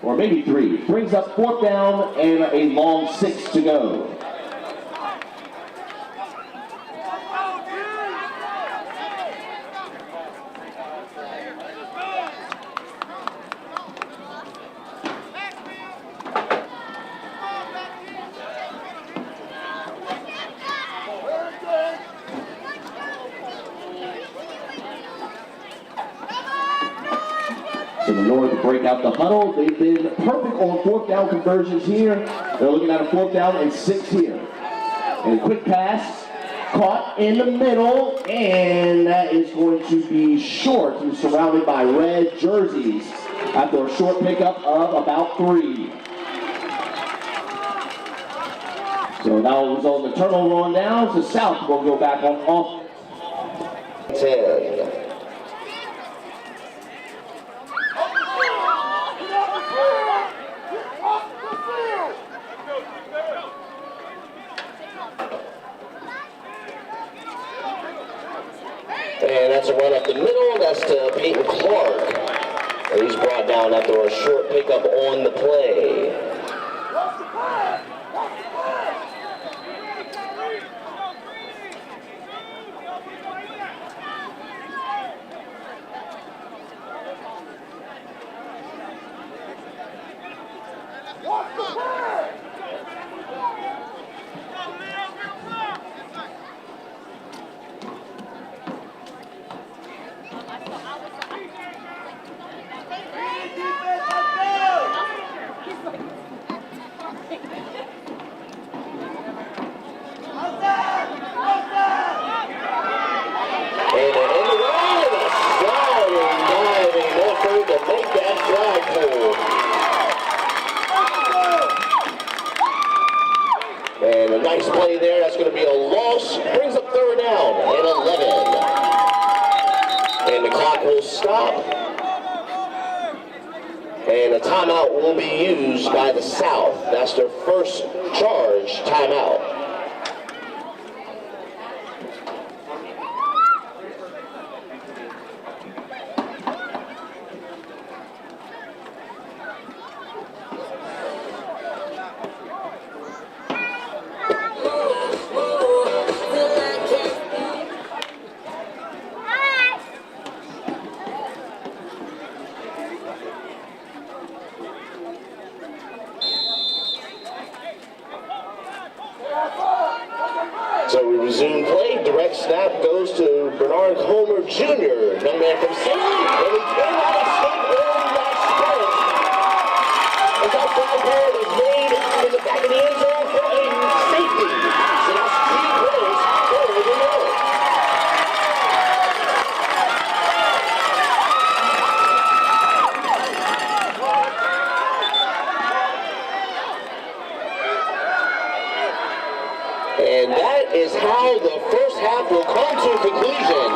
or maybe 3. Brings up 4th down and a long 6 to go. So the North break out the huddle. They've been perfect on 4th down conversions here. They're looking at a 4th down and 6 here. And quick pass, caught in the middle, and that is going to be short. He's surrounded by red jerseys after a short pickup of about 3. So now it was on the turnover on down. So South will go back on offense. 10. And that's a run up the middle. That's to Peyton Clark. And he's brought down after a short pickup on the play. And a nice play there. That's going to be a loss. Brings up 3rd down and 11. And the clock will stop. And a timeout will be used by the South. That's their first charge timeout. So we resume play. Direct snap goes to Bernard Homer Jr., young man from safety, and he cannot escape on that sprint. As that flag card is made in the back of the end zone for a safety. So that's 3 points for the North. And that is how the first half will come to a conclusion.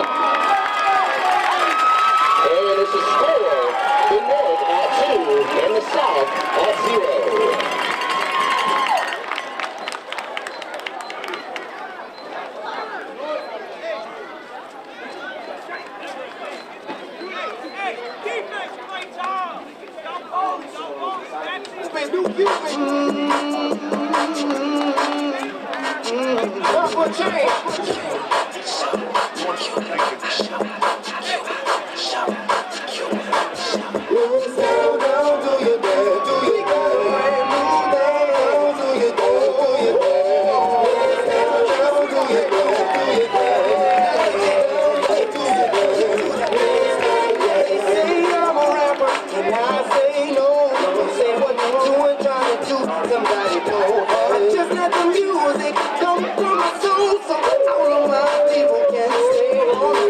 And it's a score, the North at 2 and the South at 0. Just let the music come from my soul, so all of my people can stay on.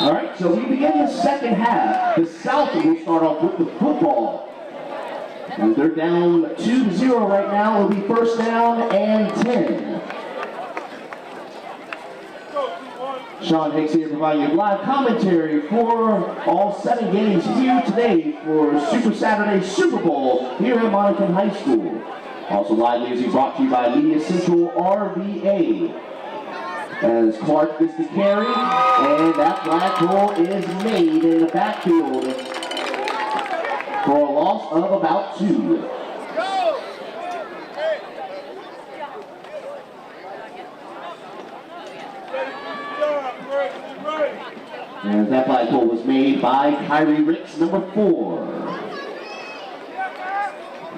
All right, so we begin the second half. The South will start off with the football. And they're down 2-0 right now. It'll be first down and 10. Sean Hicks here providing you live commentary for all 7 games here today for Super Saturday Super Bowl here at Monacan High School. Also live music brought to you by Media Central RVA. As Clark gets the carry, and that flag goal is made in the backfield for a loss of about 2. And that flag goal was made by Kyrie Ricks, number 4.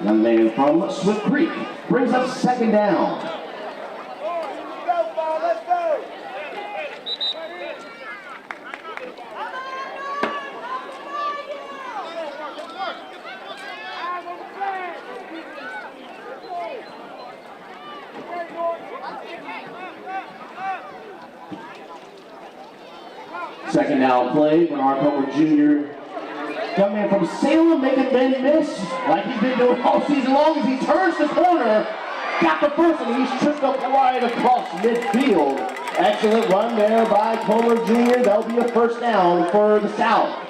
Young man from Swift Creek brings up second down. Second down play, Bernard Comer Jr. Young man from Salem making men miss like he's been doing all season long as he turns the corner. Got the first and he's tripped up wide across midfield. Excellent run there by Comer Jr. That'll be a first down for the South.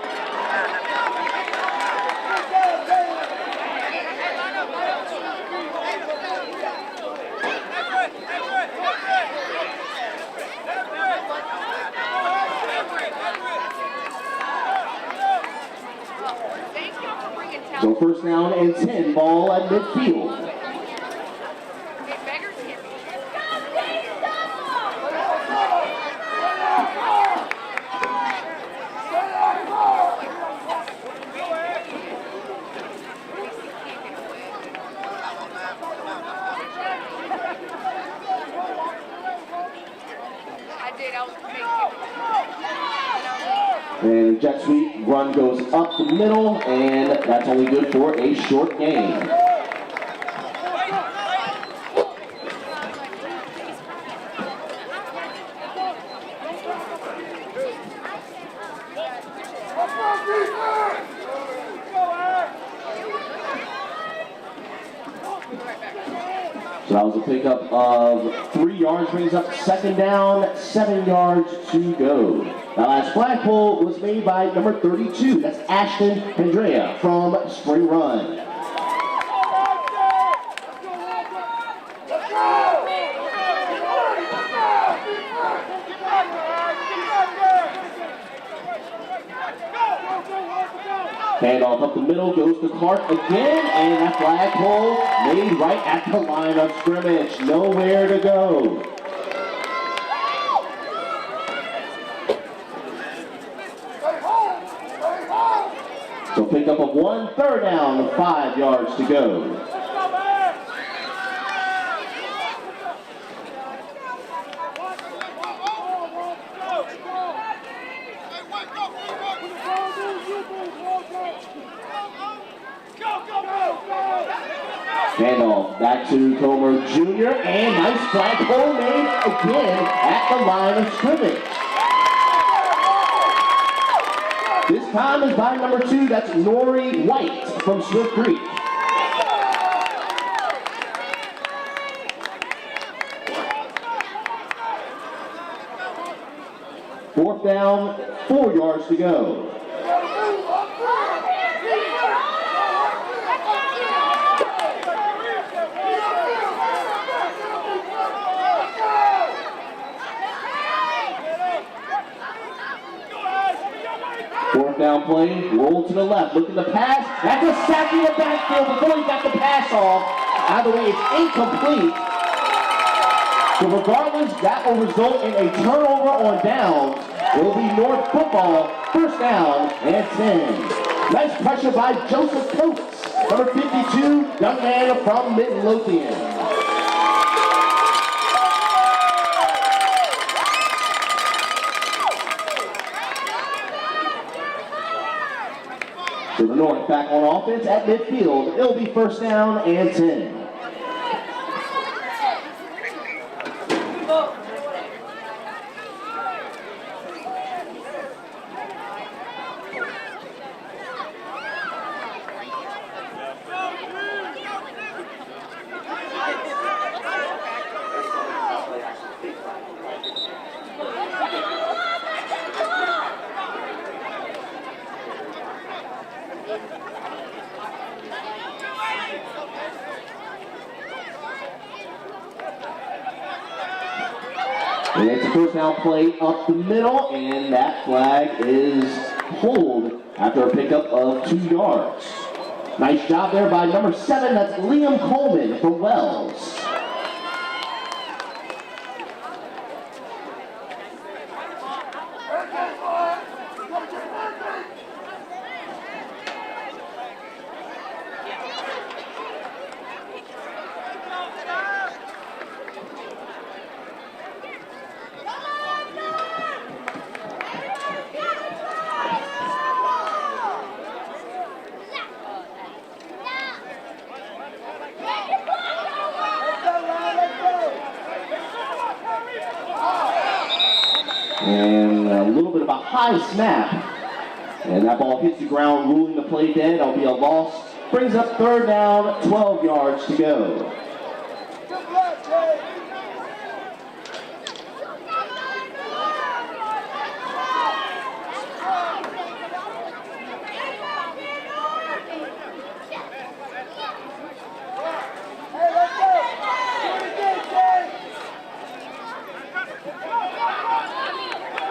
So first down and 10, ball at midfield. And jet sweep run goes up the middle, and that's only good for a short gain. So that was a pickup of 3 yards, brings up second down, 7 yards to go. That last flagpole was made by number 32. That's Ashton Andrea from Spring Run. Handoff up the middle, goes to Clark again, and that flagpole made right at the line of scrimmage. Nowhere to go. So pickup of 1, third down, 5 yards to go. Handoff back to Comer Jr. and nice flagpole made again at the line of scrimmage. This time is by number 2, that's Nori White from Swift Creek. Fourth down, 4 yards to go. Fourth down play, roll to the left, looking to pass. That's a sack in the backfield before he got the pass off. Either way, it's incomplete. So regardless, that will result in a turnover on downs. It will be North football, first down and 10. Nice pressure by Joseph Coates, number 52, young man from Midlothian. So the North back on offense at midfield. It'll be first down and 10. And it's a first down play up the middle, and that flag is pulled after a pickup of 2 yards. Nice job there by number 7, that's Liam Coleman from Wells. And a little bit of a high snap. And that ball hits the ground, ruling the play dead. That'll be a loss. Brings up third down, 12 yards to go.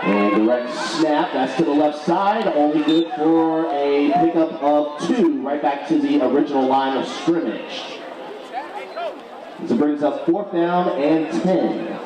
And direct snap, that's to the left side, only good for a pickup of 2, right back to the original line of scrimmage. This brings up 4th down and 10.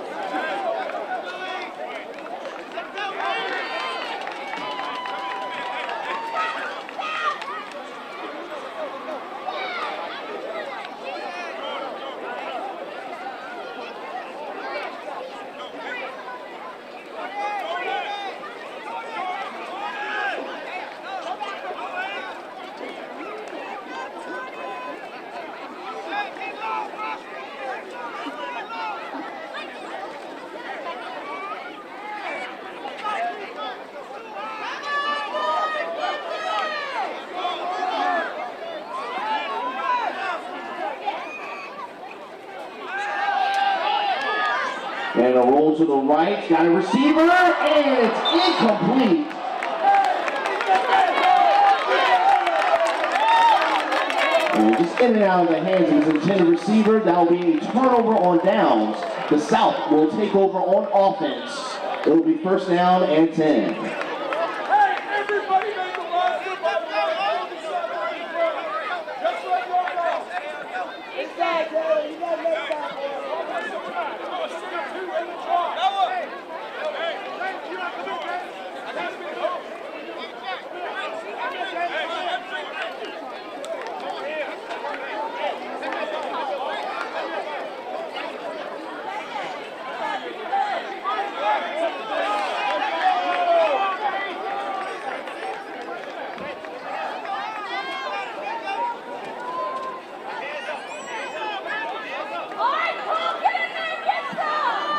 And a roll to the right, got a receiver, and it's incomplete. And just in and out of the hands of his intended receiver, that will be a turnover on downs. The South will take over on offense. It will be 1st down and 10.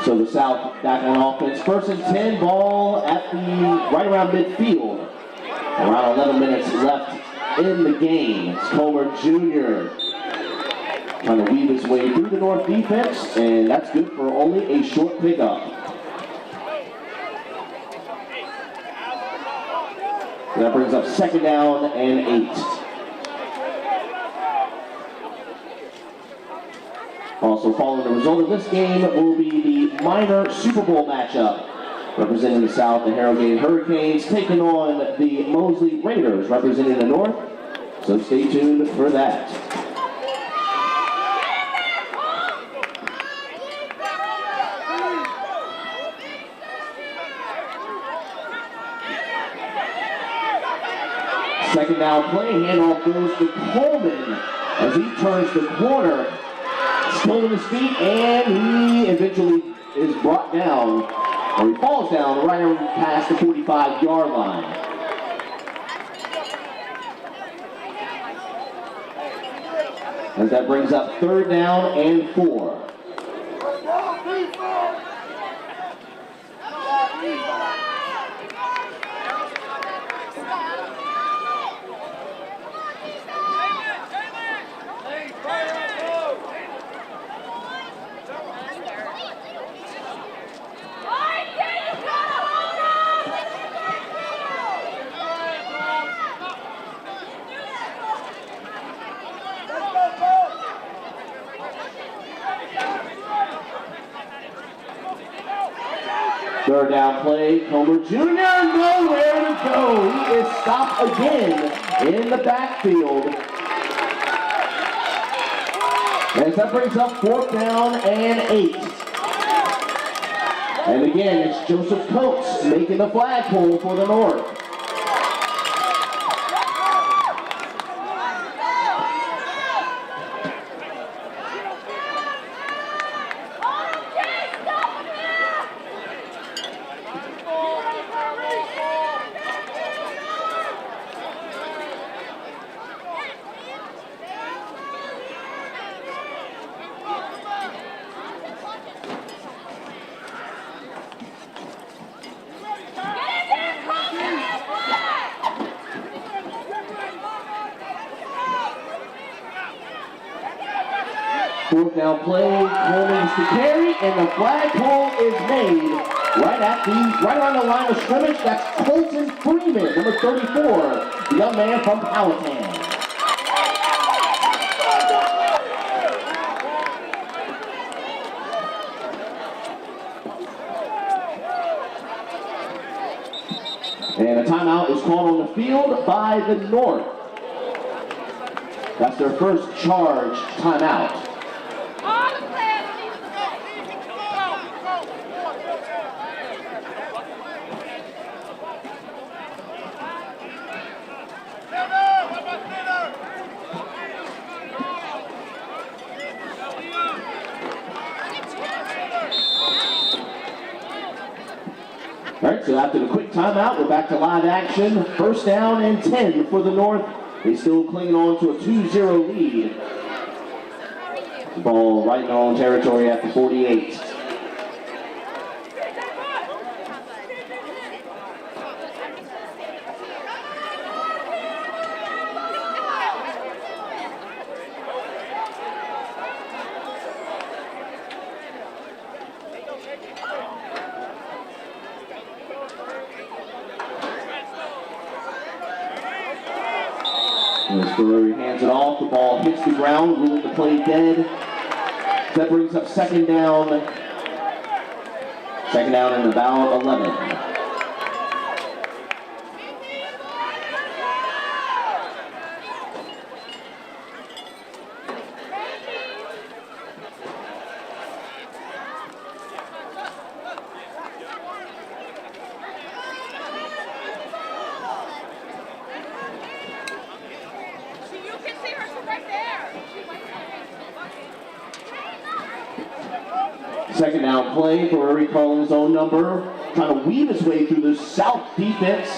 So the South back on offense. 1st and 10, ball at the right around midfield. Around 11 minutes left in the game. It's Comer Jr. trying to weave his way through the North defense, and that's good for only a short pickup. That brings up 2nd down and 8. Also following the result of this game will be the minor Super Bowl matchup. Representing the South, the Harrowgate Hurricanes taking on the Mosley Raiders representing the North. So stay tuned for that. Second down play, handoff goes to Coleman as he turns the corner. Still on his feet, and he eventually is brought down, or he falls down right past the 45-yard line. As that brings up 3rd down and 4. Third down play, Comer Jr. nowhere to go. He is stopped again in the backfield. As that brings up 4th down and 8. And again, it's Joseph Coates making the flagpole for the North. Fourth down play, Coleman's to carry, and the flagpole is made right around the line of scrimmage. That's Colton Freeman, number 34, the young man from Powhatan. And a timeout is called on the field by the North. That's their first charge timeout. All right, so after the quick timeout, we're back to live action. First down and 10 for the North. They still clinging on to a 2-0 lead. Ball right in their own territory at the 48. Ferrari hands it off, the ball hits the ground, ruling the play dead. That brings up second down. Second down and about 11. Second down play, Ferrari calling his own number, trying to weave his way through the South defense.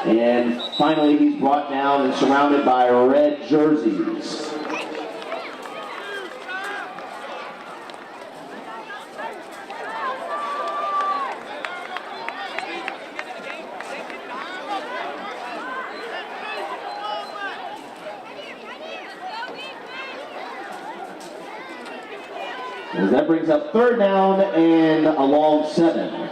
And finally he's brought down and surrounded by red jerseys. As that brings up third down and a long 7.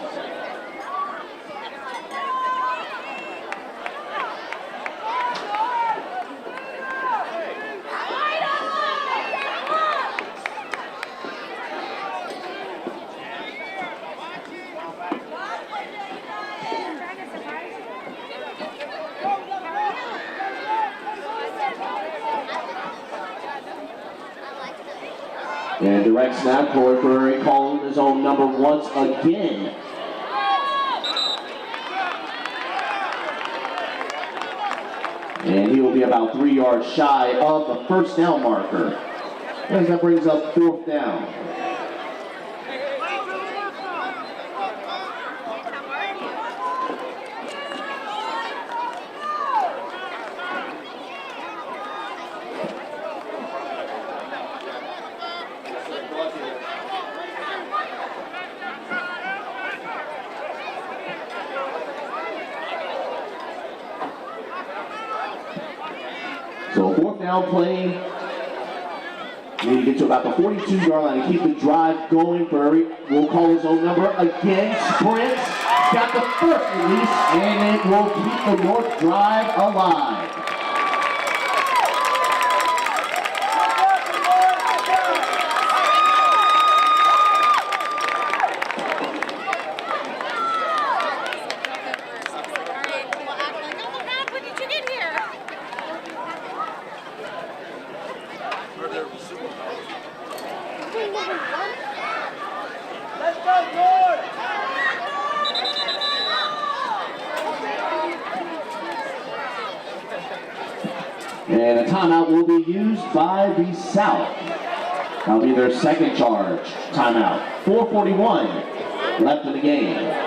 And direct snap, Corey Ferrari calling his own number once again. And he will be about 3 yards shy of the first down marker. As that brings up fourth down. So a fourth down play. We need to get to about the 42-yard line and keep the drive going. Ferrari will call his own number again. Sprints. Got the first release, and it will keep the North drive alive. And a timeout will be used by the South. That'll be their second charge timeout. 4:41 left in the game.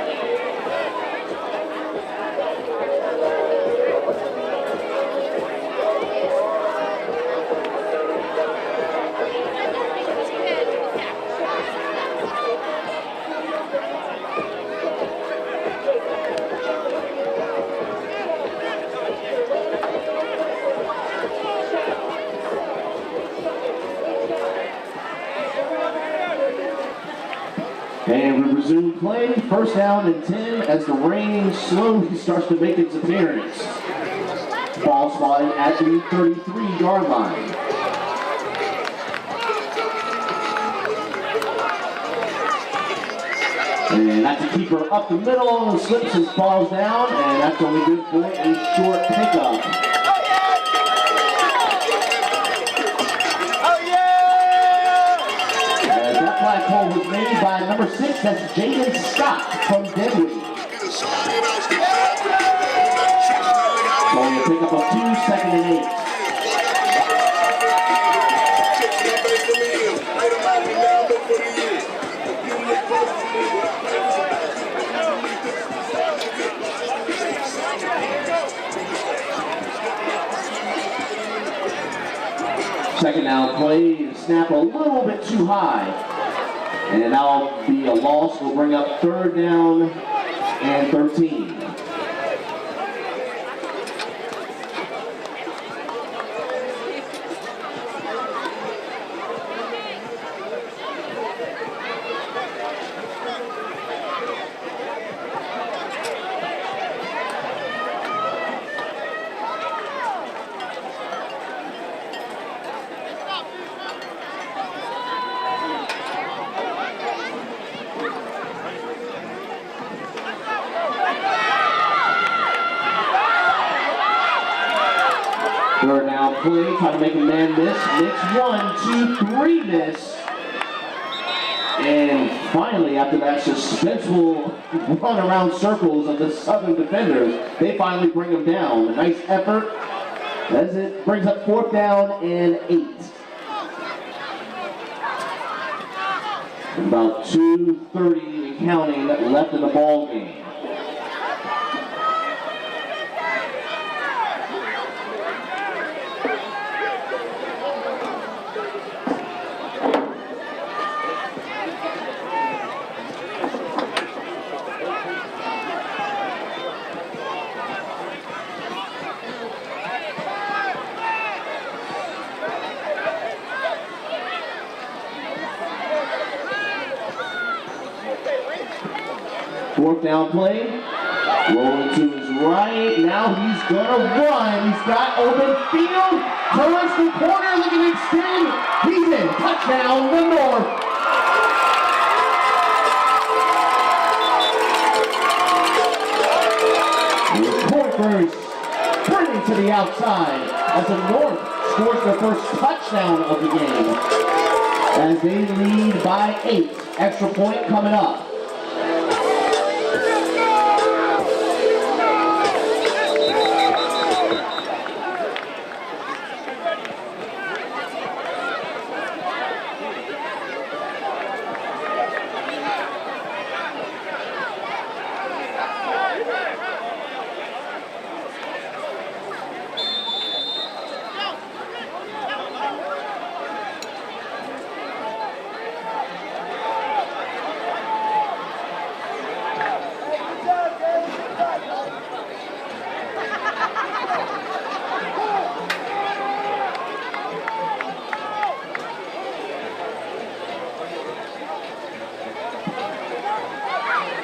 And we resume play, first down and 10 as the rain slowly starts to make its appearance. Ball spotted at the 33-yard line. And that's a keeper up the middle, slips his balls down, and that's only good for a short pickup. As that flagpole was made by number 6, that's Jaden Scott from Denver. Only a pickup of 2, 2nd and 8. Second down play, snap a little bit too high. And that'll be a loss. We'll bring up 3rd down and 13. Third down play, try to make a man miss. Mix 1, 2, 3 miss. And finally, after that suspenseful run around circles of the Southern defenders, they finally bring him down. A nice effort as it brings up 4th down and 8. About 2:30 and counting left in the ball game. Fourth down play, rolling to his right, now he's gonna run, he's got open field, turns the corner, looking to extend, he's in, touchdown, the North. The Corkers sprinting to the outside as the North scores their first touchdown of the game as they lead by 8. Extra point coming up.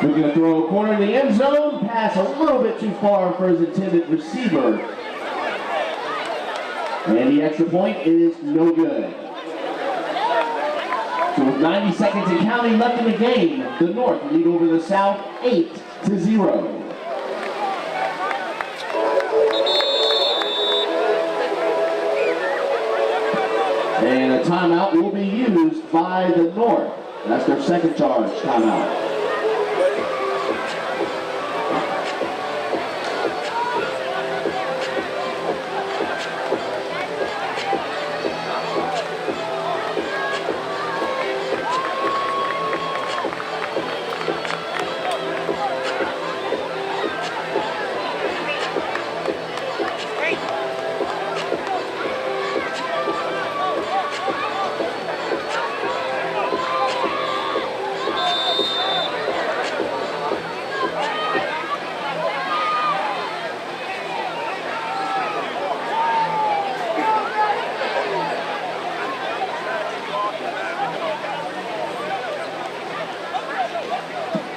We're going to throw a corner in the end zone, pass a little bit too far for his intended receiver. And the extra point is no good. So with 90 seconds and counting left in the game, the North lead over the South 8-0. And a timeout will be used by the North. That's their second charge timeout.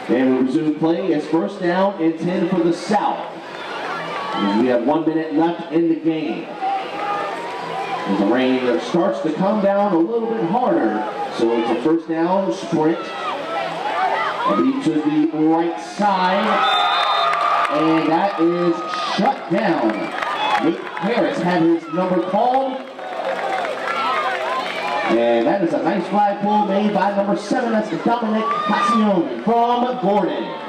And we resume play. It's 1st down and 10 for the South. And we have 1 minute left in the game. And the rain starts to come down a little bit harder. So it's a 1st down sprint. Lead to the right side, and that is shut down. Nate Harris had his number called, and that is a nice flag pull made by number 7. That's Dominic Cassione from Gordon.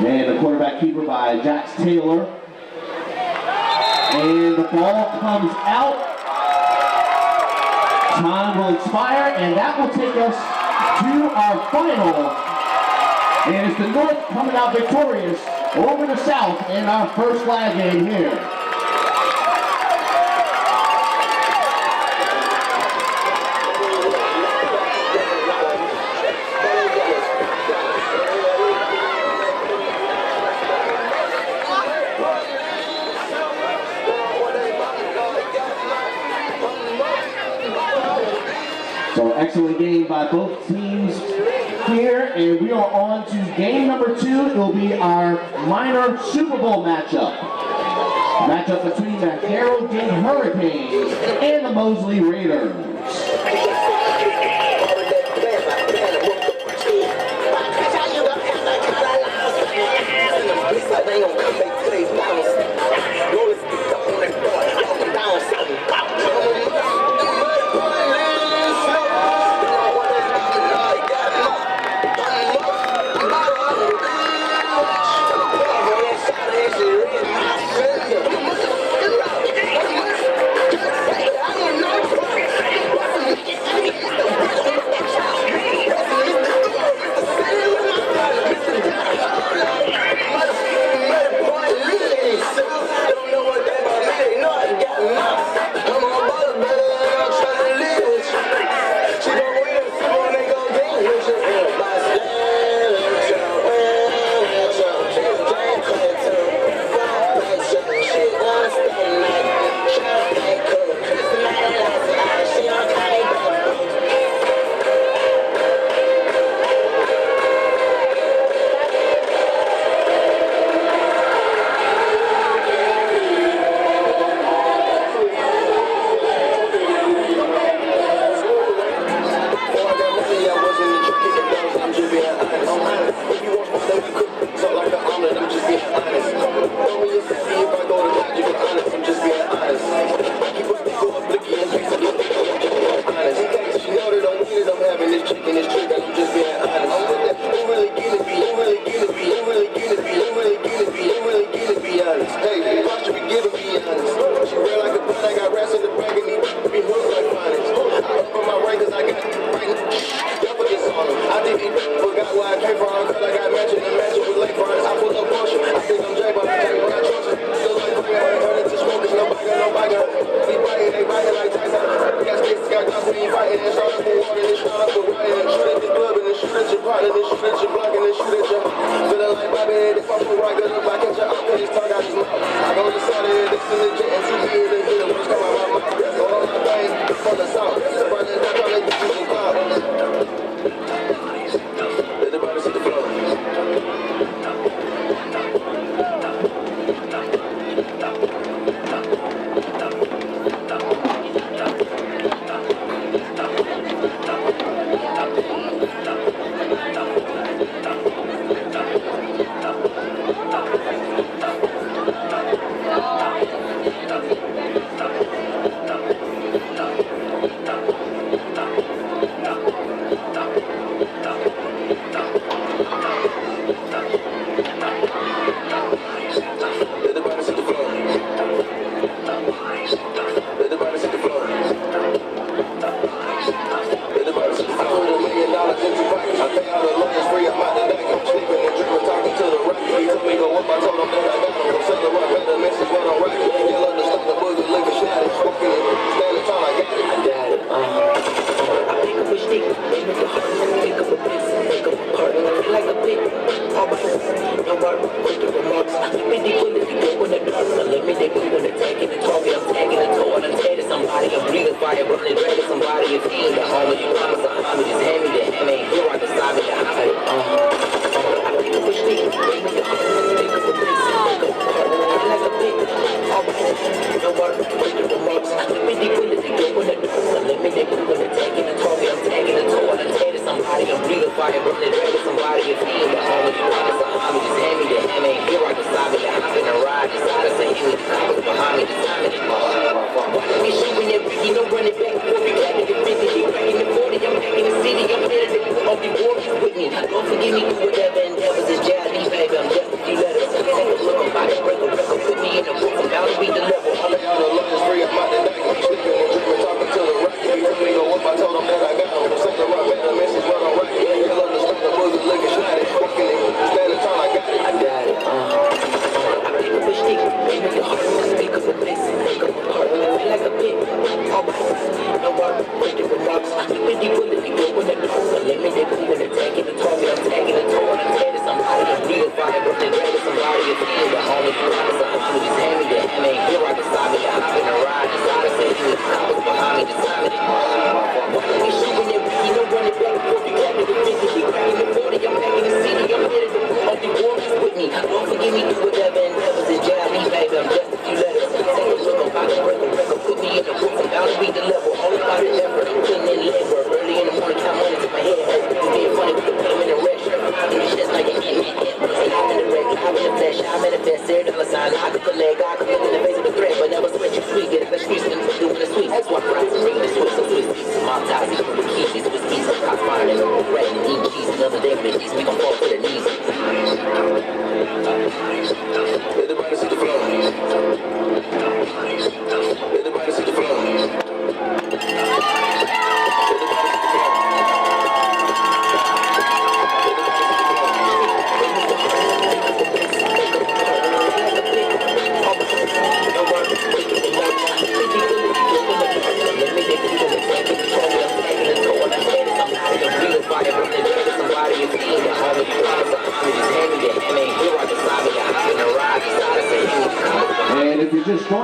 And the quarterback keeper by Jax Taylor. And the ball comes out. Time will expire, and that will take us to our final. And it's the North coming out victorious over the South in our first flag game here. So excellent game by both teams here, and we are on to game number 2. It will be our minor Super Bowl matchup. Matchup between the Harrowgate Hurricanes and the Mosley Raiders.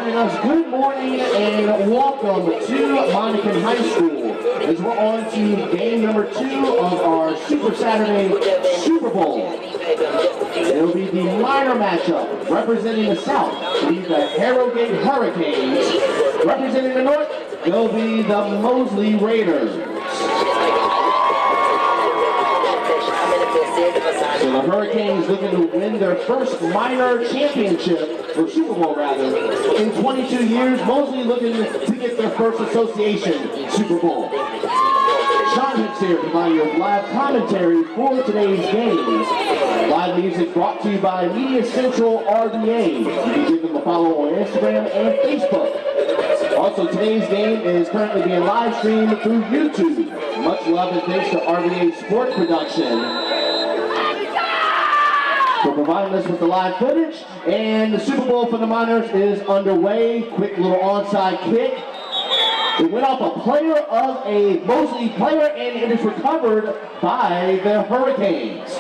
joining us, good morning and welcome to Monacan High School as we're on to game number 2 of our Super Saturday Super Bowl. It'll be the minor matchup representing the South. It'll be the Harrowgate Hurricanes. Representing the North, it'll be the Mosley Raiders. So the Hurricanes looking to win their first minor championship, or Super Bowl rather, in 22 years. Mosley looking to get their first association Super Bowl. Sean Hicks here providing you live commentary for today's games. Live music brought to you by Media Central RVA. You can give them a follow on Instagram and Facebook. Also, today's game is currently being live streamed through YouTube. Much love and thanks to RVA Sports Production for providing us with the live footage. And the Super Bowl for the Miners is underway. Quick little onside kick. It went off a player of a Mosley player, and it is recovered by the Hurricanes.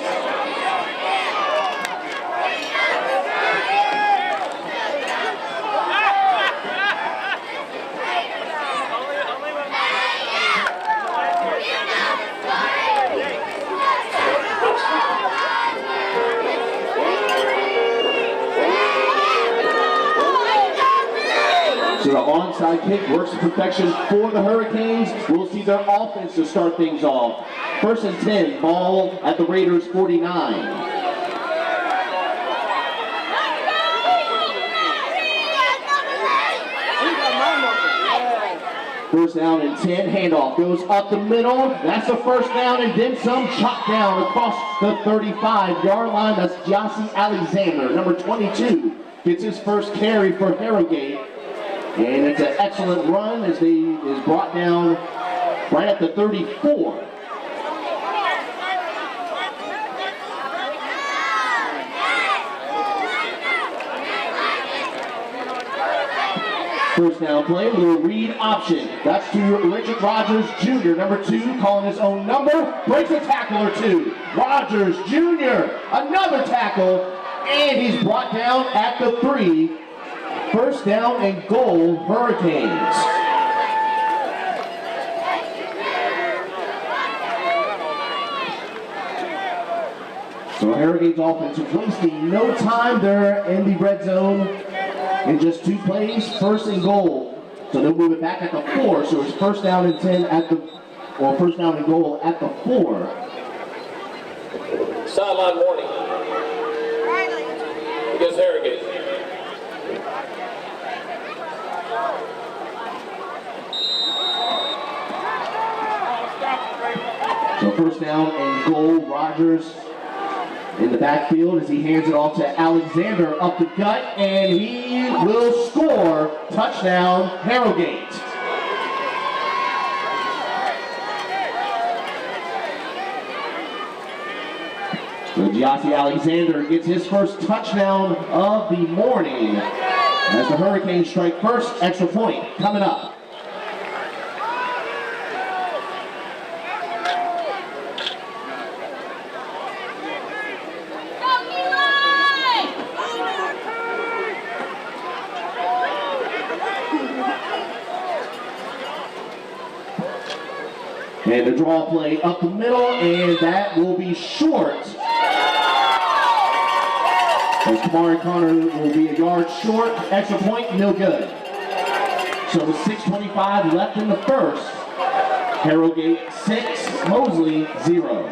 So the onside kick works to perfection for the Hurricanes. We'll see their offense to start things off. 1st and 10, ball at the Raiders 49. First down and 10, handoff goes up the middle. That's the first down and then some. Chop down across the 35-yard line. That's Jossie Alexander, number 22, gets his first carry for Harrowgate. And it's an excellent run as he is brought down right at the 34. First down play, little read option. That's to Richard Rogers Jr., number 2, calling his own number. Breaks a tackle or two. Rogers Jr., another tackle, and he's brought down at the 3. First down and goal, Hurricanes. So Harrogate's offense is wasting no time there in the red zone. In just 2 plays, first and goal. So they'll move it back at the 4. So it's first down and 10 at the, or first down and goal at the 4. Sideline warning against Harrogate. So first down and goal, Rogers in the backfield as he hands it off to Alexander up the gut, and he will score. Touchdown, Harrowgate. So Jossie Alexander gets his first touchdown of the morning as the Hurricanes strike first. Extra point coming up. And the draw play up the middle, and that will be short. As Kamari Connor will be a yard short. Extra point, no good. So with 6:25 left in the first, Harrowgate 6, Mosley 0.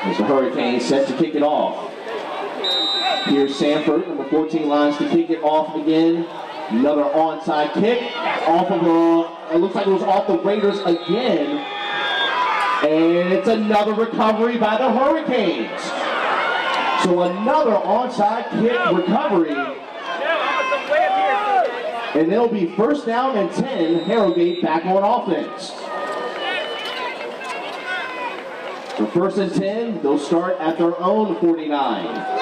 As the Hurricanes set to kick it off. Here's Sanford, number 14, lines to kick it off again. Another onside kick off of it looks like it was off the Raiders again. And it's another recovery by the Hurricanes. So another onside kick recovery And it'll be first down and 10, Harrowgate back on offense. So first and 10, they'll start at their own 49.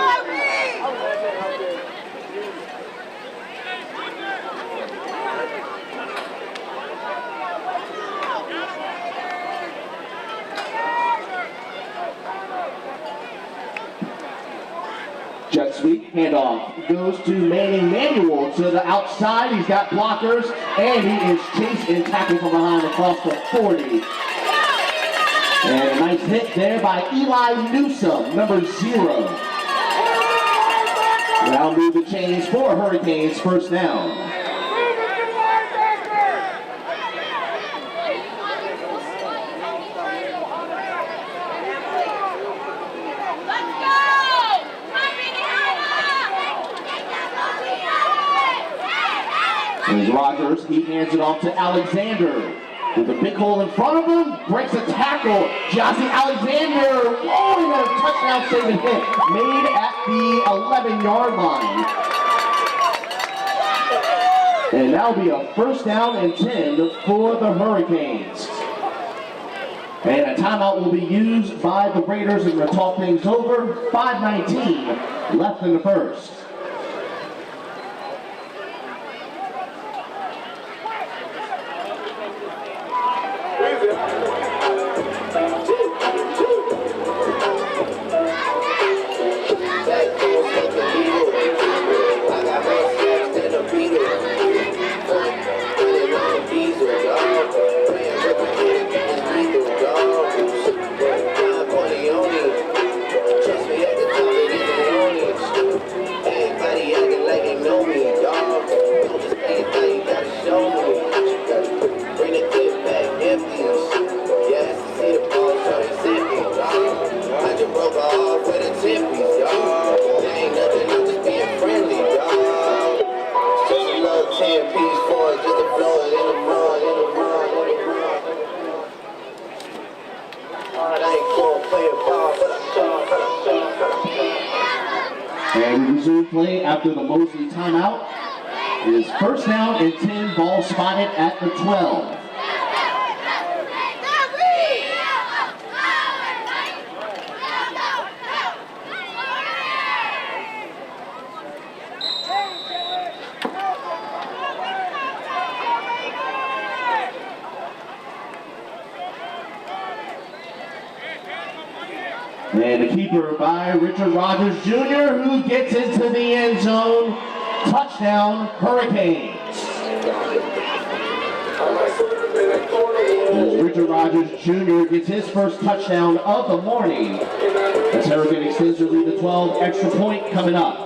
Jet sweep, handoff, goes to Manning Manuel to the outside. He's got blockers, and he is chased and tackled from behind across the 40. And a nice hit there by Eli Newsom, number 0. Now move the chains for Hurricanes, first down. Here's Rogers, he hands it off to Alexander. With a big hole in front of him, breaks a tackle. Jossie Alexander, oh, he got a touchdown saving hit. Made at the 11-yard line. And that'll be a first down and 10 for the Hurricanes. And a timeout will be used by the Raiders, and we'll talk things over. 5:19 left in the first. And we resume play after the Mosley timeout. It is first down and 10, ball spotted at the 12. And a keeper by Richard Rogers Jr., who gets into the end zone. Touchdown, Hurricanes. As Richard Rogers Jr. gets his first touchdown of the morning. As Harrowgate extends their lead to 12, extra point coming up.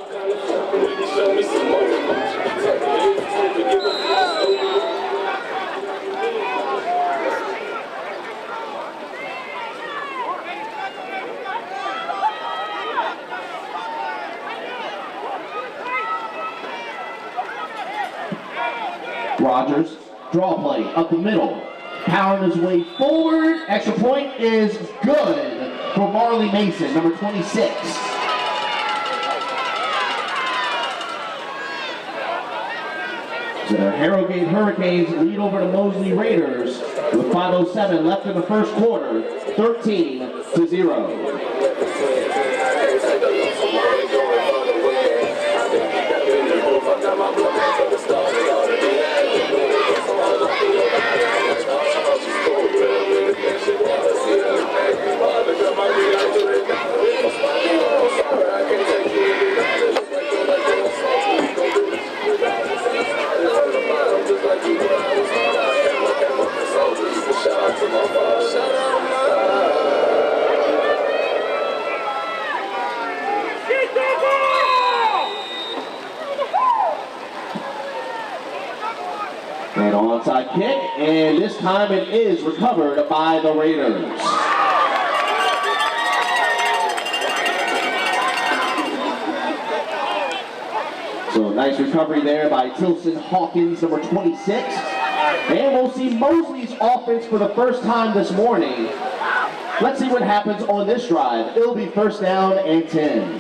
Rogers, draw play, up the middle, powering his way forward. Extra point is good for Marley Mason, number 26. So the Harrowgate Hurricanes lead over the Mosley Raiders with 5:07 left in the first quarter, 13-0. And onside kick, and this time it is recovered by the Raiders. So nice recovery there by Tilson Hawkins, number 26. And we'll see Mosley's offense for the first time this morning. Let's see what happens on this drive. It'll be first down and 10.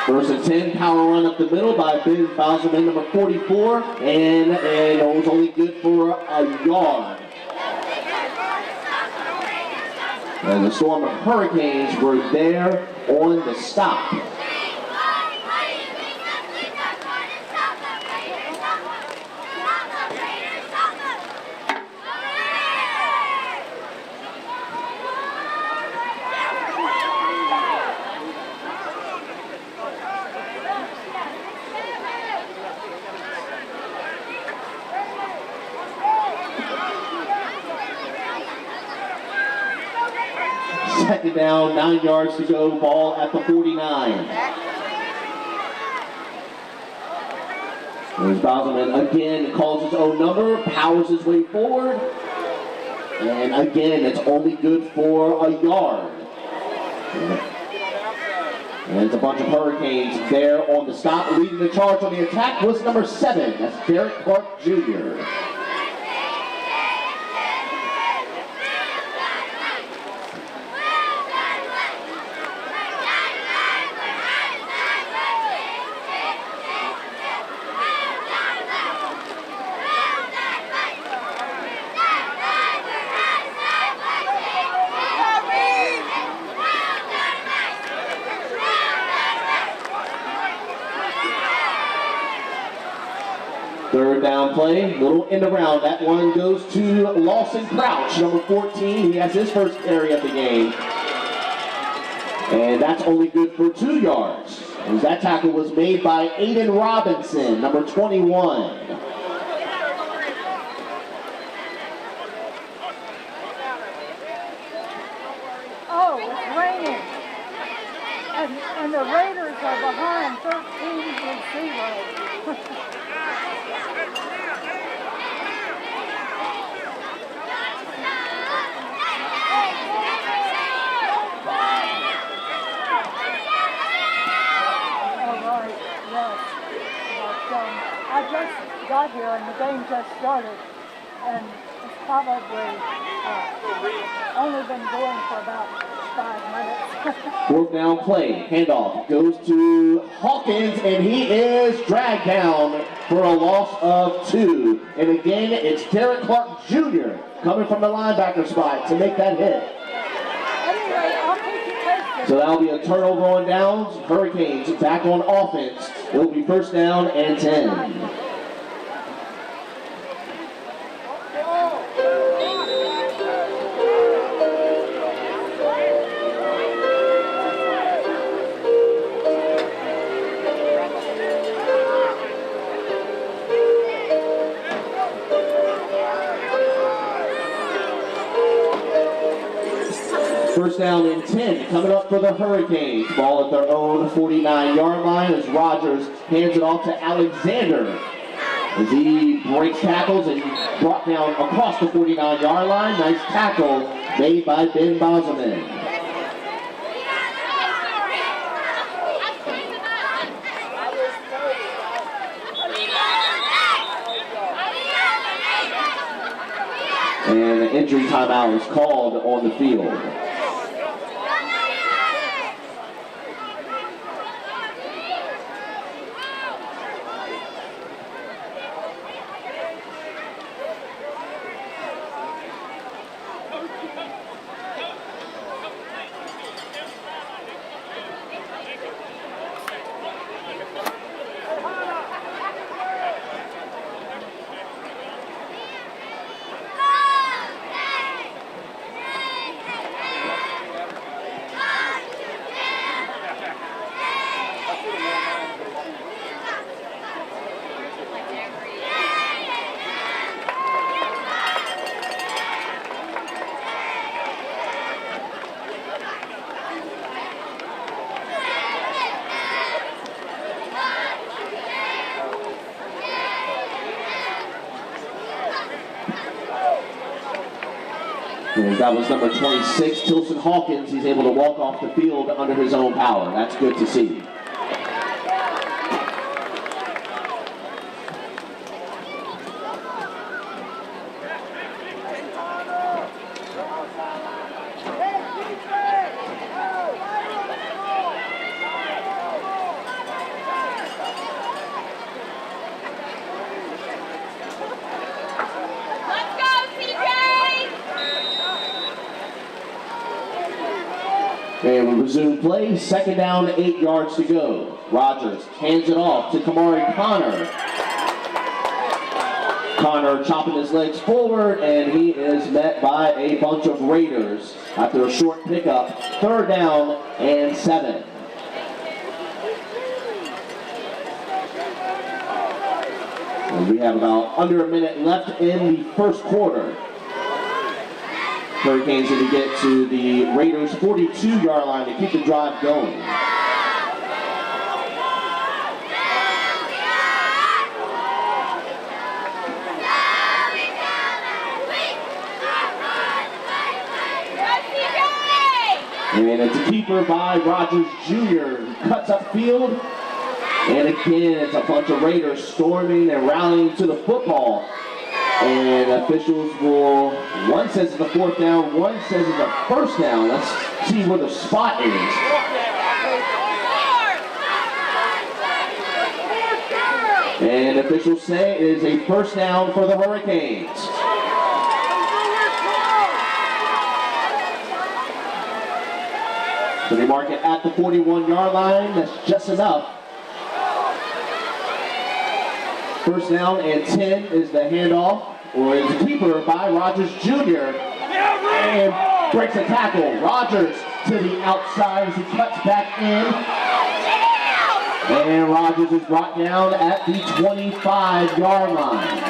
First and 10, power run up the middle by Ben Bauserman, number 44, and it was only good for a yard. And the Storm of Hurricanes were there on the stop. Second down, 9 yards to go, ball at the 49. There's Bauserman again, calls his own number, powers his way forward, and again, it's only good for a yard. And it's a bunch of Hurricanes there on the stop. Leading the charge on the attack was number 7, that's Derek Clark Jr. Third down play, little end around. That one goes to Lawson Crouch, number 14. He has his first carry of the game. And that's only good for 2 yards. As that tackle was made by Aiden Robinson, number 21. Oh, it's raining. And the Raiders are behind 13-0. I just got here and the game just started, and it's probably only been going for about 5 minutes. Fourth down play, handoff goes to Hawkins, and he is dragged down for a loss of 2. And again, it's Derek Clark Jr. coming from the linebacker spot to make that hit. Anyway, I'll keep you posted. So that'll be a turnover on downs. Hurricanes back on offense. It'll be first down and 10. First down and 10 coming up for the Hurricanes. Ball at their own 49-yard line as Rogers hands it off to Alexander as he breaks tackles and brought down across the 49-yard line. Nice tackle made by Ben Bauserman. And an injury timeout is called on the field. And that was number 26, Tilson Hawkins. He's able to walk off the field under his own power. That's good to see. And we resume play, second down, 8 yards to go. Rogers hands it off to Kamari Connor. Connor chopping his legs forward, and he is met by a bunch of Raiders after a short pickup. Third down and 7. And we have about under a minute left in the first quarter. Hurricanes need to get to the Raiders' 42-yard line to keep the drive going. And it's a keeper by Rogers Jr. who cuts upfield. And again, it's a bunch of Raiders storming and rallying to the football. And officials will, one says it's a fourth down, one says it's a first down. Let's see where the spot is. And officials say it is a first down for the Hurricanes. So they mark it at the 41-yard line. That's just enough. First down and 10 is the handoff, or is the keeper by Rogers Jr. And breaks a tackle. Rogers to the outside as he cuts back in. And Rogers is brought down at the 25-yard line.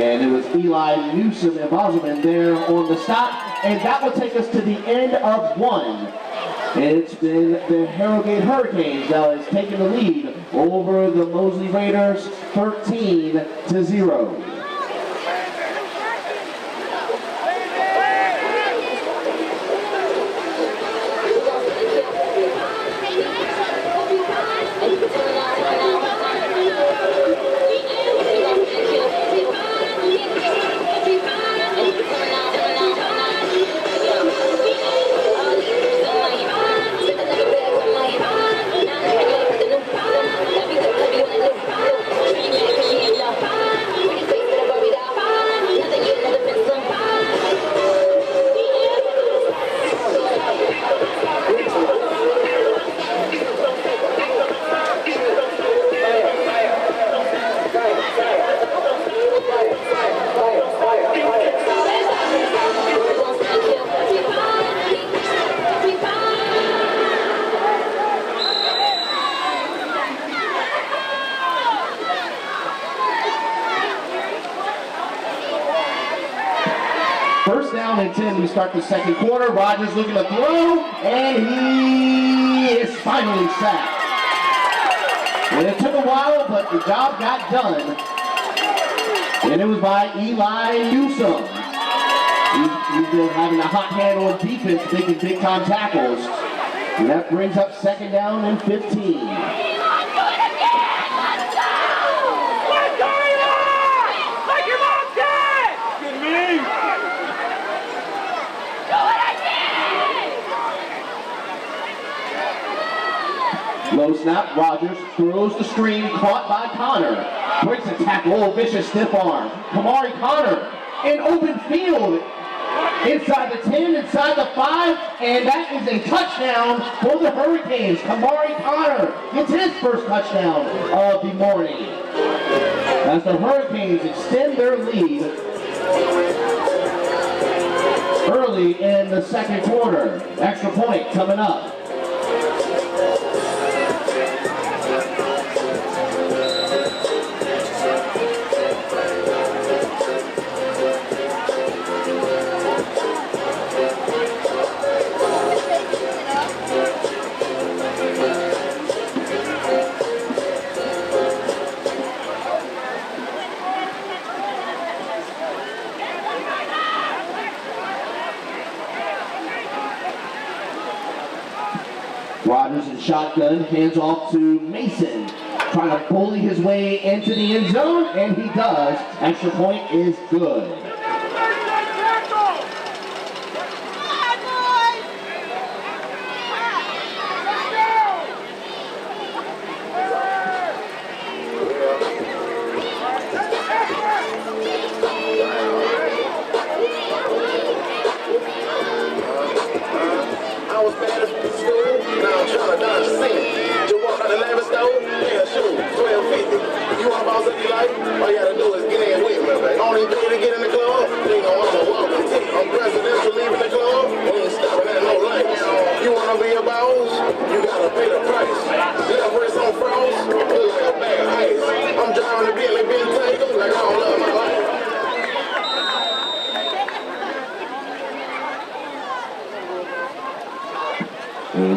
And it was Eli Newsom and Bosman there on the stop. And that will take us to the end of one. It's been the Harrowgate Hurricanes that has taken the lead over the Mosley Raiders 13-0. First down and 10, we start the second quarter. Rogers looking to throw, and he is finally sacked. And it took a while, but the job got done. And it was by Eli Newsom. He's been having a hot hand on defense, making big-time tackles. And that brings up second down and 15. Low snap, Rogers throws the screen, caught by Connor. Breaks a tackle, oh, vicious stiff arm. Kamari Connor in open field. Inside the 10, inside the 5, and that is a touchdown for the Hurricanes. Kamari Connor gets his first touchdown of the morning. As the Hurricanes extend their lead early in the second quarter. Extra point coming up. Rogers in shotgun, hands off to Mason, trying to bully his way into the end zone, and he does. Extra point is good.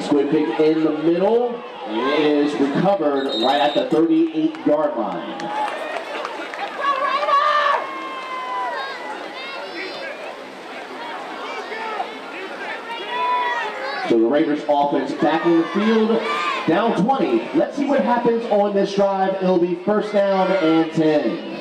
Squid kick in the middle. It is recovered right at the 38-yard line. So the Raiders offense back on the field, down 20. Let's see what happens on this drive. It'll be first down and 10.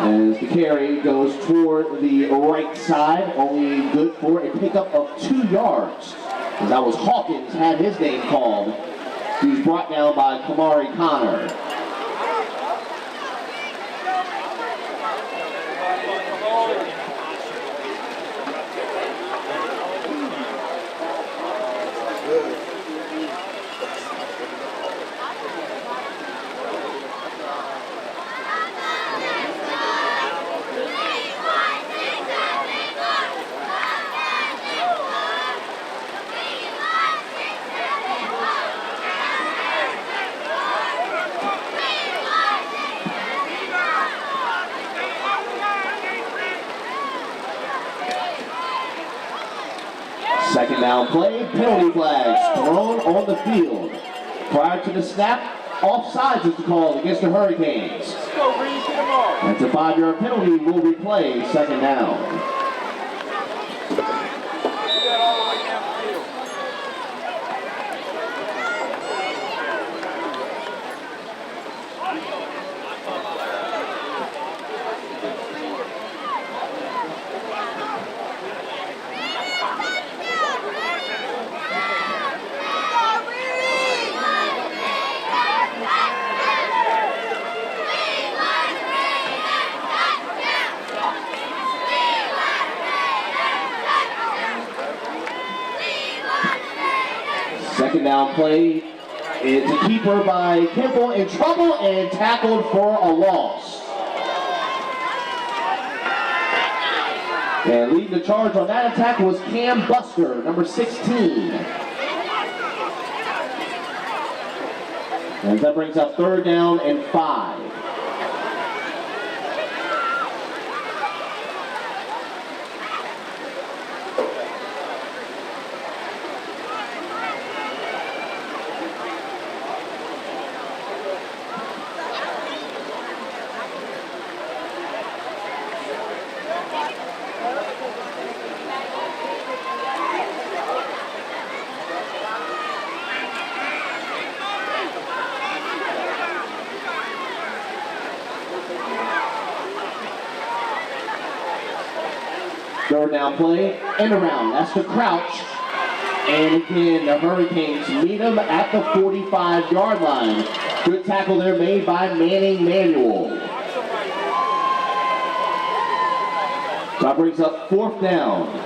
As the carry goes toward the right side, only good for a pickup of 2 yards. As that was Hawkins, had his name called. He was brought down by Kamari Connor. Second down play, penalty flags thrown on the field. Prior to the snap, offsides is called against the Hurricanes. That's a 5-yard penalty, will replay second down. Second down play, it's a keeper by Kimball in trouble and tackled for a loss. And leading the charge on that attack was Cam Buster, number 16. And that brings up third down and 5. Third down play, end around. That's the crouch. And again, the Hurricanes meet them at the 45-yard line. Good tackle there made by Manning Manuel. That brings up fourth down.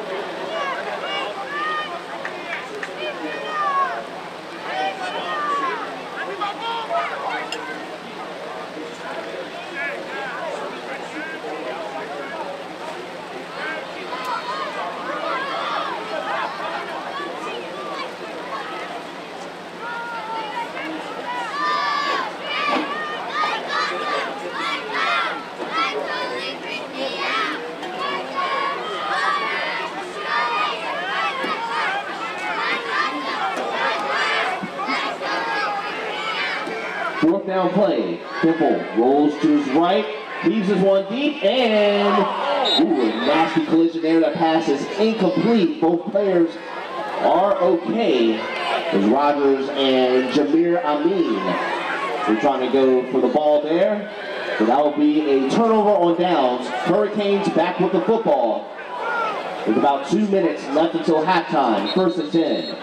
Fourth down play. Kimball rolls to his right, leaves his one deep, and a nasty collision there. That pass is incomplete. Both players are okay. As Rogers and Jameer Amin are trying to go for the ball there. So that will be a turnover on downs. Hurricanes back with the football. With about 2 minutes left until halftime. First and 10.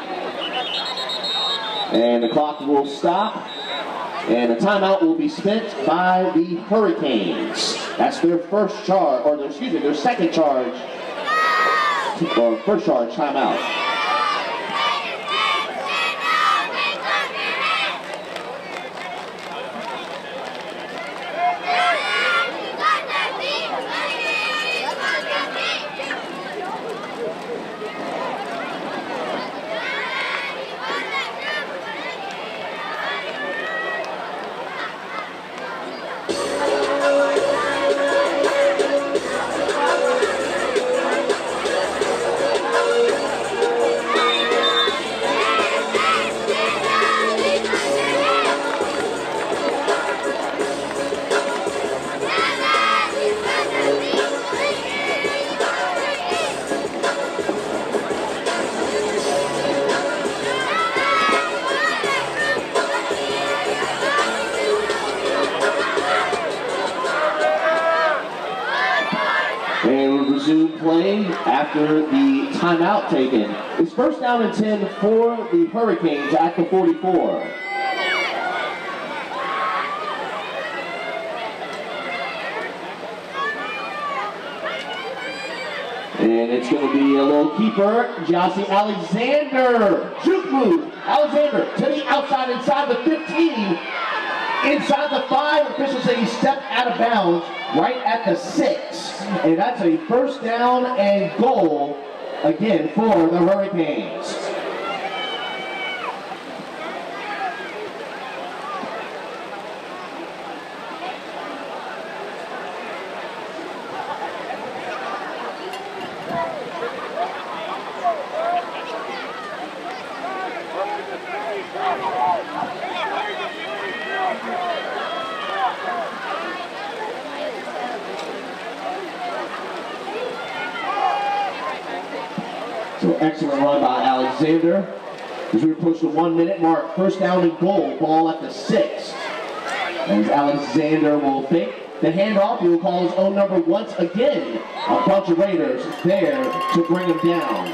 And the clock will stop. And a timeout will be spent by the Hurricanes. That's their first charge, or their second charge, or first charge timeout. after the timeout taken. It's first down and 10 for the Hurricanes at the 44. And it's going to be a little keeper, Jossie Alexander. Juke move. Alexander to the outside, inside the 15. Inside the 5, officials say he stepped out of bounds right at the 6. And that's a first down and goal again for the Hurricanes. So excellent run by Alexander. As we approach the 1 minute mark, first down and goal, ball at the 6. As Alexander will fake the handoff, he will call his own number once again. A bunch of Raiders there to bring him down.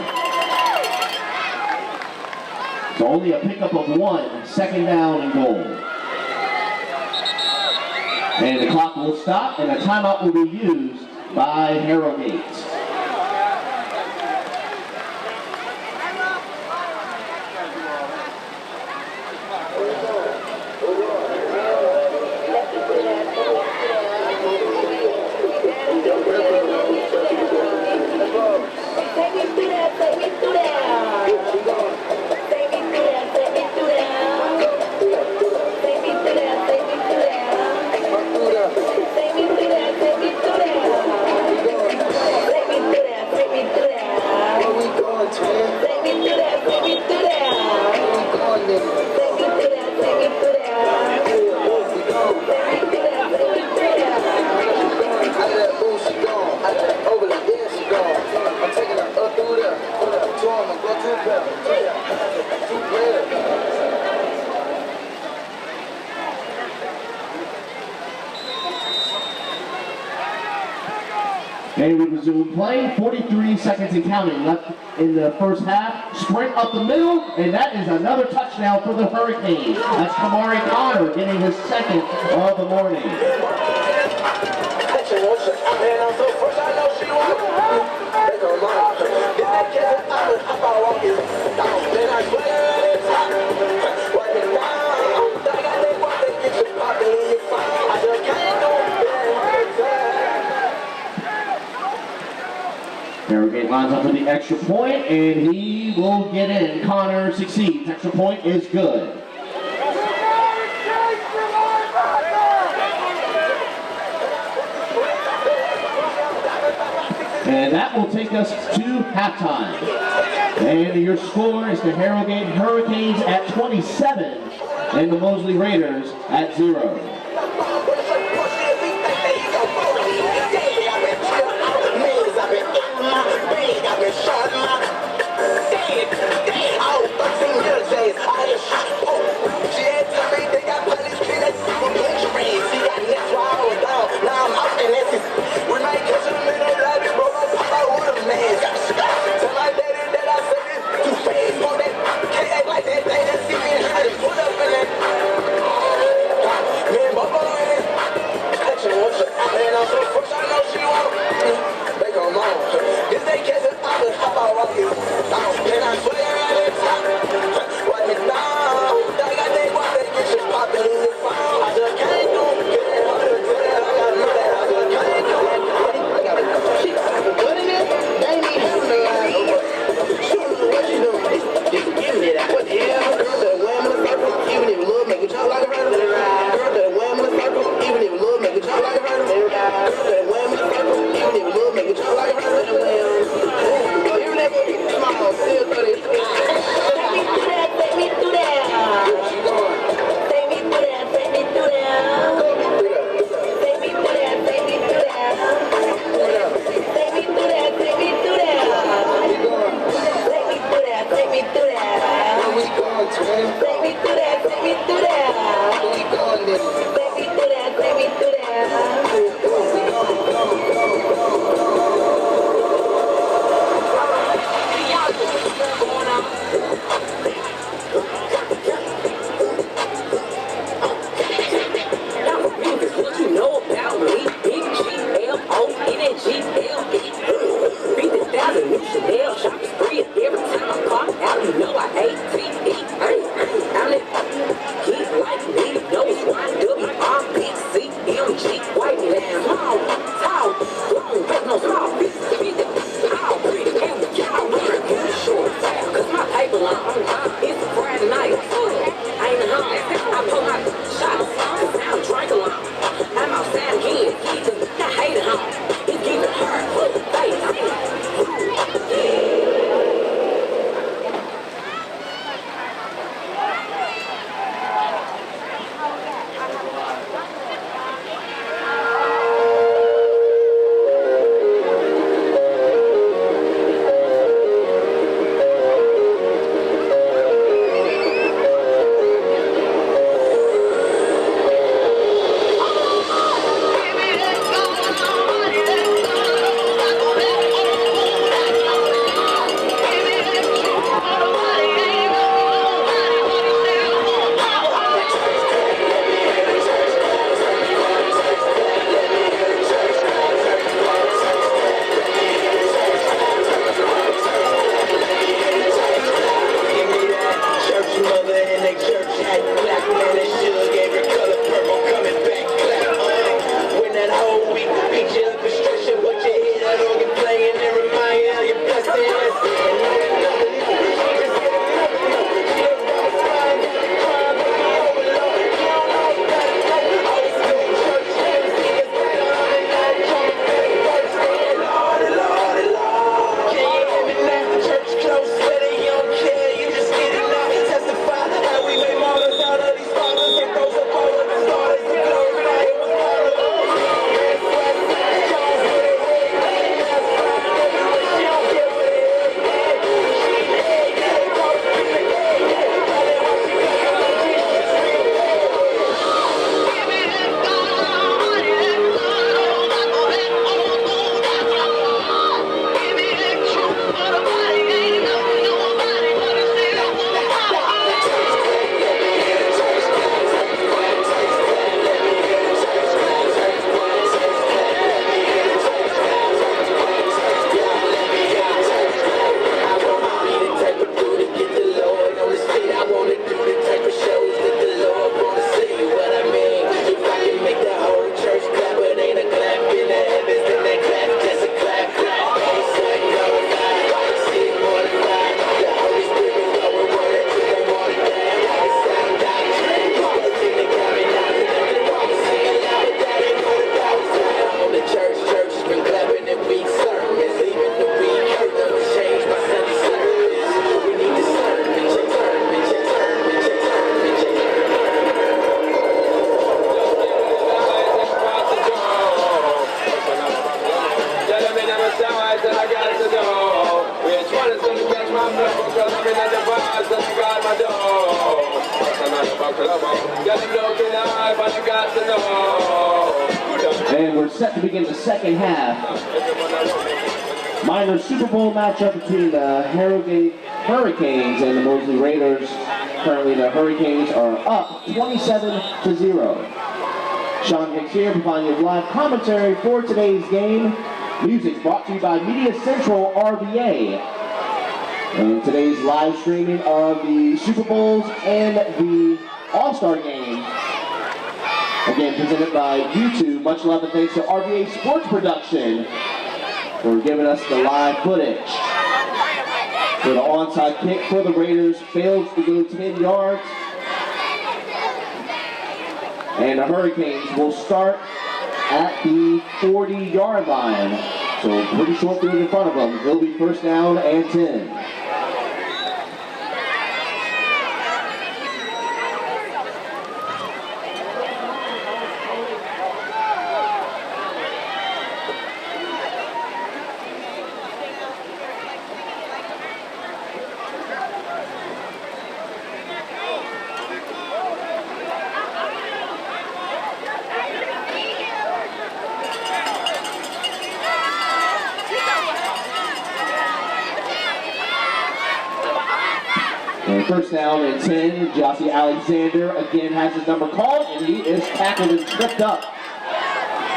So only a pickup of 1, second down and goal. And the clock will stop and a timeout will be used by Harrowgate. And we resume playing. 43 seconds and counting left in the first half. Sprint up the middle, and that is another touchdown for the Hurricanes. That's Kamari Connor getting his second of the morning. Harrowgate lines up for the extra point, and he will get in. Connor succeeds. Extra point is good. And that will take us to halftime. And your score is the Harrowgate Hurricanes at 27 and the Mosley Raiders at 0. And we're set to begin the second half. Minor Super Bowl matchup between the Harrowgate Hurricanes and the Mosley Raiders. Currently the Hurricanes are up 27-0. Sean Hicks here providing you live commentary for today's game. Music brought to you by Media Central RVA. And today's live streaming of the Super Bowls and the All-Star Game. Again, presented by YouTube. Much love and thanks to RVA Sports Production for giving us the live footage. So the onside kick for the Raiders fails to go 10 yards. And the Hurricanes will start at the 40-yard line. So pretty short field in front of them. He'll be first down and 10. First down and 10. Jossie Alexander again has his number called, and he is tackled and tripped up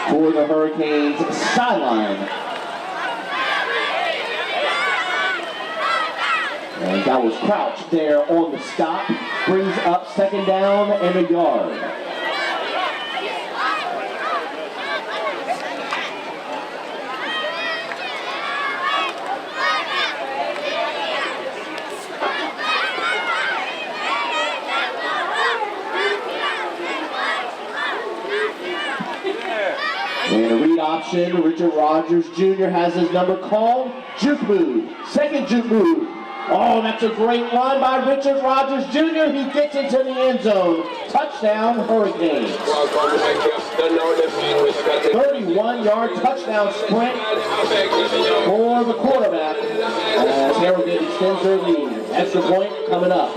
for the Hurricanes sideline. And that was Crouch there on the stop. Brings up second down and a yard. And a read option, Richard Rogers Jr. has his number called. Juke move, second juke move. Oh, that's a great run by Richard Rogers Jr. He gets into the end zone. Touchdown, Hurricanes. 31-yard touchdown sprint for the quarterback as Harrowgate extends their lead. Extra point coming up.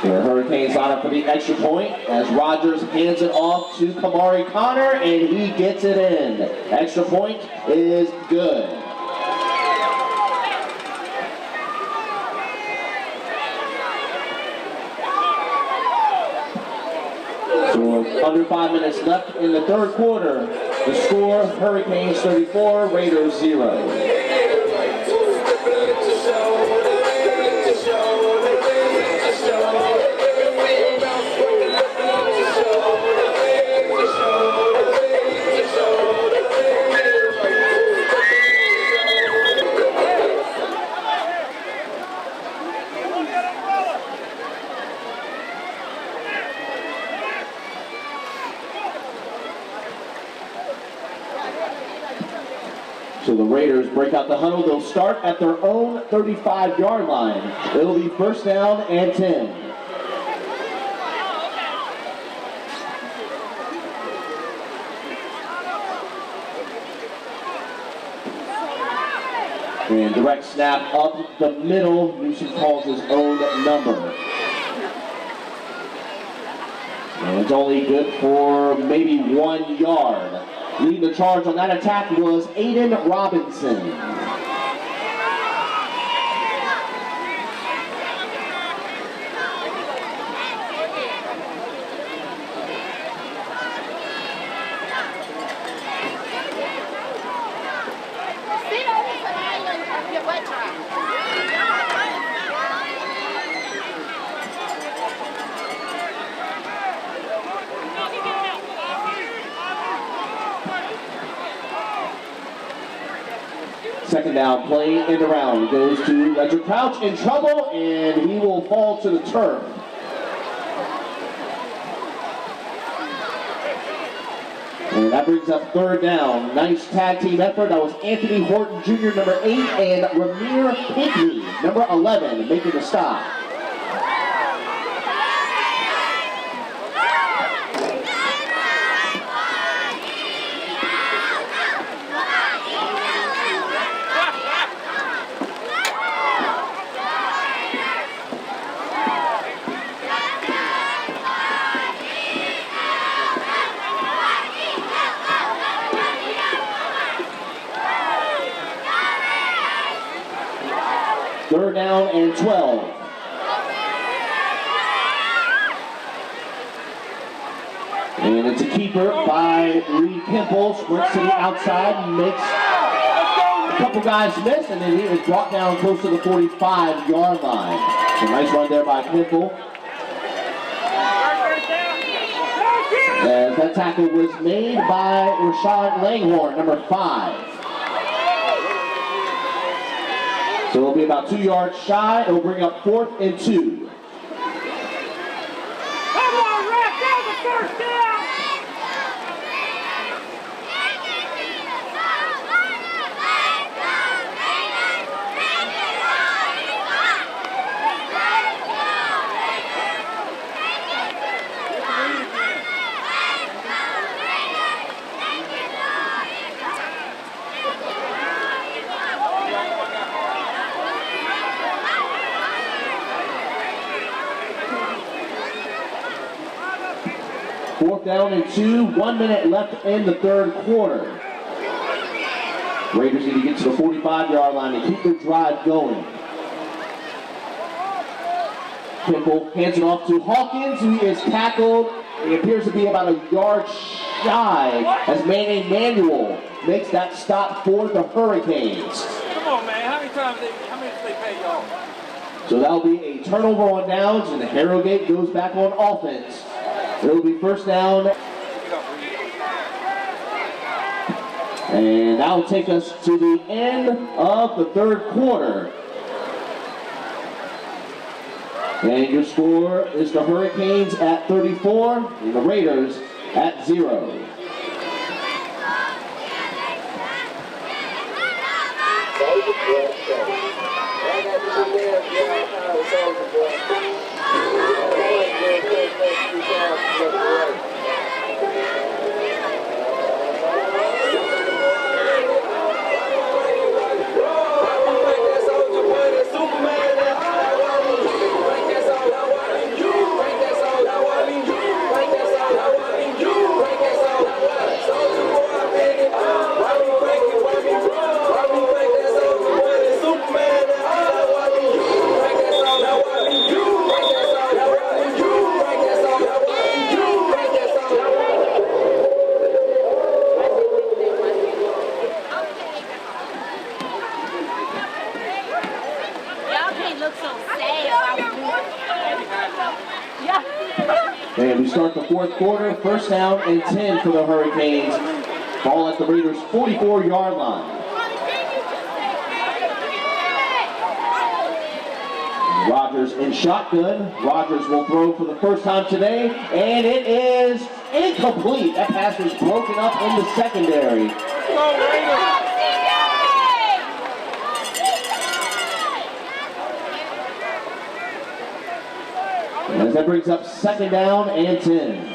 The Hurricanes line up for the extra point as Rogers hands it off to Kamari Connor, and he gets it in. Extra point is good. So under 5 minutes left in the third quarter. The score, Hurricanes 34, Raiders 0. So the Raiders break out the huddle. They'll start at their own 35-yard line. It'll be first down and 10. And direct snap up the middle. Newsom calls his own number. And it's only good for maybe 1 yard. Leading the charge on that attack was Aiden Robinson. Second down play and around goes to Ledger Crouch in trouble, and he will fall to the turf. And that brings up third down. Nice tag team effort. That was Anthony Horton Jr., number 8, and Ramir Pinckney, number 11, making the stop. Third down and 12. And it's a keeper by Reed Pimple. Sprints to the outside, makes a couple guys miss, and then he is brought down close to the 45-yard line. So nice run there by Pimple. As that tackle was made by Rashad Langhorn, number 5. So it'll be about 2 yards shy. It'll bring up 4th and 2. Come on, Rick, there's the first down! Fourth down and 2, 1 minute left in the third quarter. Raiders need to get to the 45-yard line and keep their drive going. Pimple hands it off to Hawkins, who is tackled. He appears to be about a yard shy as Manny Manuel makes that stop for the Hurricanes. Come on, man. How many did they pay y'all? So that'll be a turnover on downs, and Harrowgate goes back on offense. It'll be first down. And that'll take us to the end of the third quarter. And your score is the Hurricanes at 34 and the Raiders at 0. And we start the fourth quarter, first down and 10 for the Hurricanes. Ball at the Raiders' 44-yard line. Rogers in shotgun. Rogers will throw for the first time today, and it is incomplete. That pass was broken up in the secondary. Go Raiders! As that brings up second down and 10.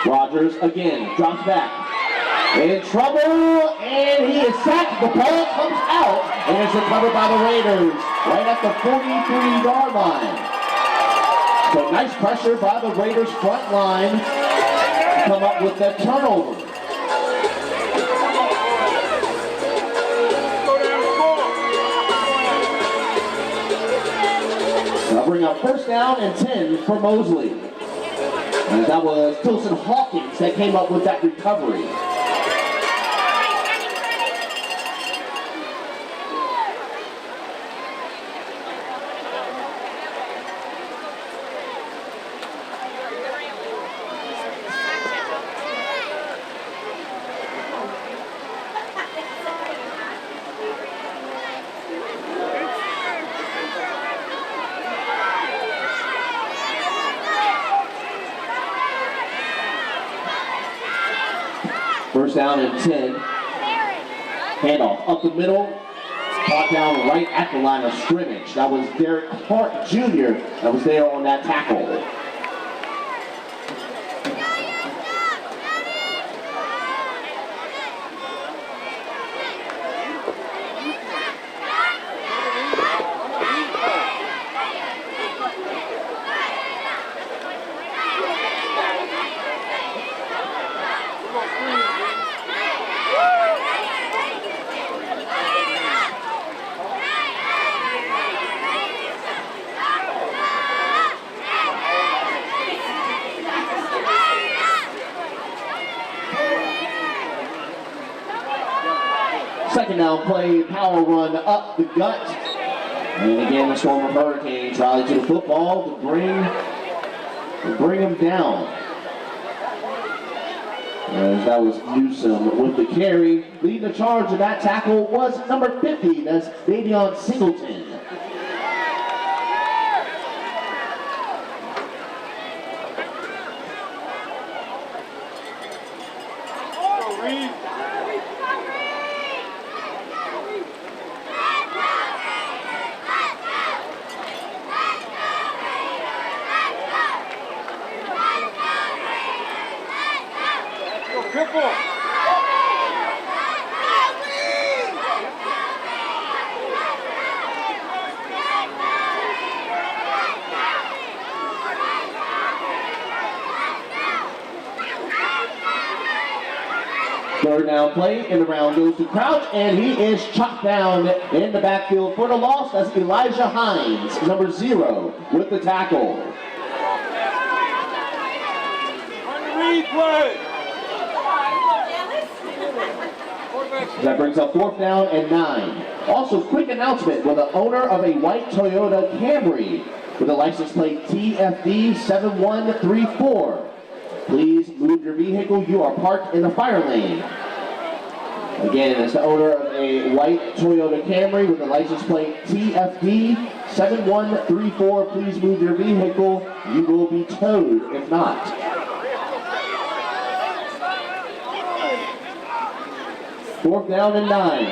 Rogers again drops back. In trouble, and he is sacked. The ball comes out, and it's recovered by the Raiders right at the 43-yard line. So nice pressure by the Raiders front line to come up with that turnover. That'll bring up first down and 10 for Mosley. And that was Tilson Hawkins that came up with that recovery. First down and 10. Handoff up the middle. Caught down right at the line of scrimmage. That was Derek Hart Jr. that was there on that tackle. Second down play, power run up the gut. And again, the Storm of Hurricanes rally to the football to bring him down. As that was Newsom with the carry. Leading the charge of that tackle was number 50, that's Davion Singleton. Third down play, in the round goes to Crouch, and he is chopped down in the backfield for the loss. That's Elijah Hines, number 0, with the tackle. That brings up fourth down and 9. Also, quick announcement with the owner of a white Toyota Camry with a license plate TFD 7134. Please move your vehicle. You are parked in the fire lane. Again, it's the owner of a white Toyota Camry with a license plate TFD 7134. Please move your vehicle. You will be towed if not. Fourth down and 9.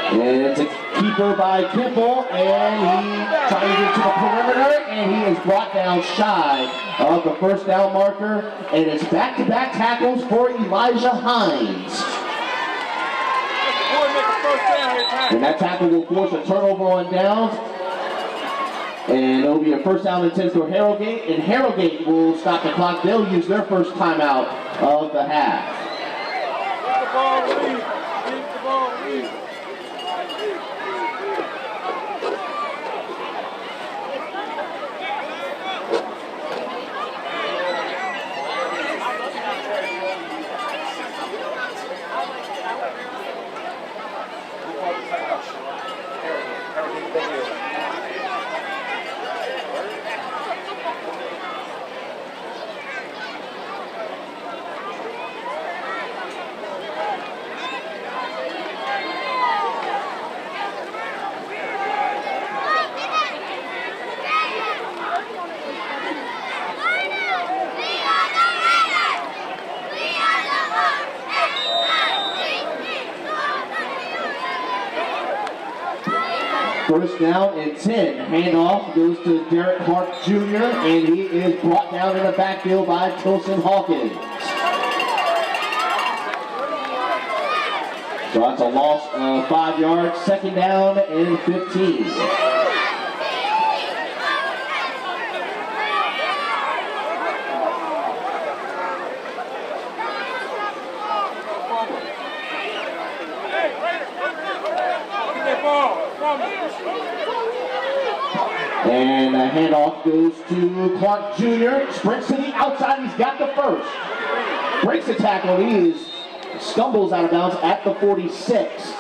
And it's a keeper by Kimple, and he tries to get to the perimeter, and he is brought down shy of the first down marker, and it's back-to-back tackles for Elijah Hines. And that tackle will force a turnover on downs, and it'll be a first down and 10 for Harrowgate, and Harrowgate will stop the clock. They'll use their first timeout of the half. Keep the ball lead. Keep the ball lead. First down and 10. Handoff goes to Derek Hart Jr., and he is brought down in the backfield by Tilson Hawkins. So that's a loss of 5 yards. Second down and 15. And And the handoff goes to Clark Jr. Sprints to the outside. He's got the first. Breaks the tackle. He stumbles out of bounds at the 46.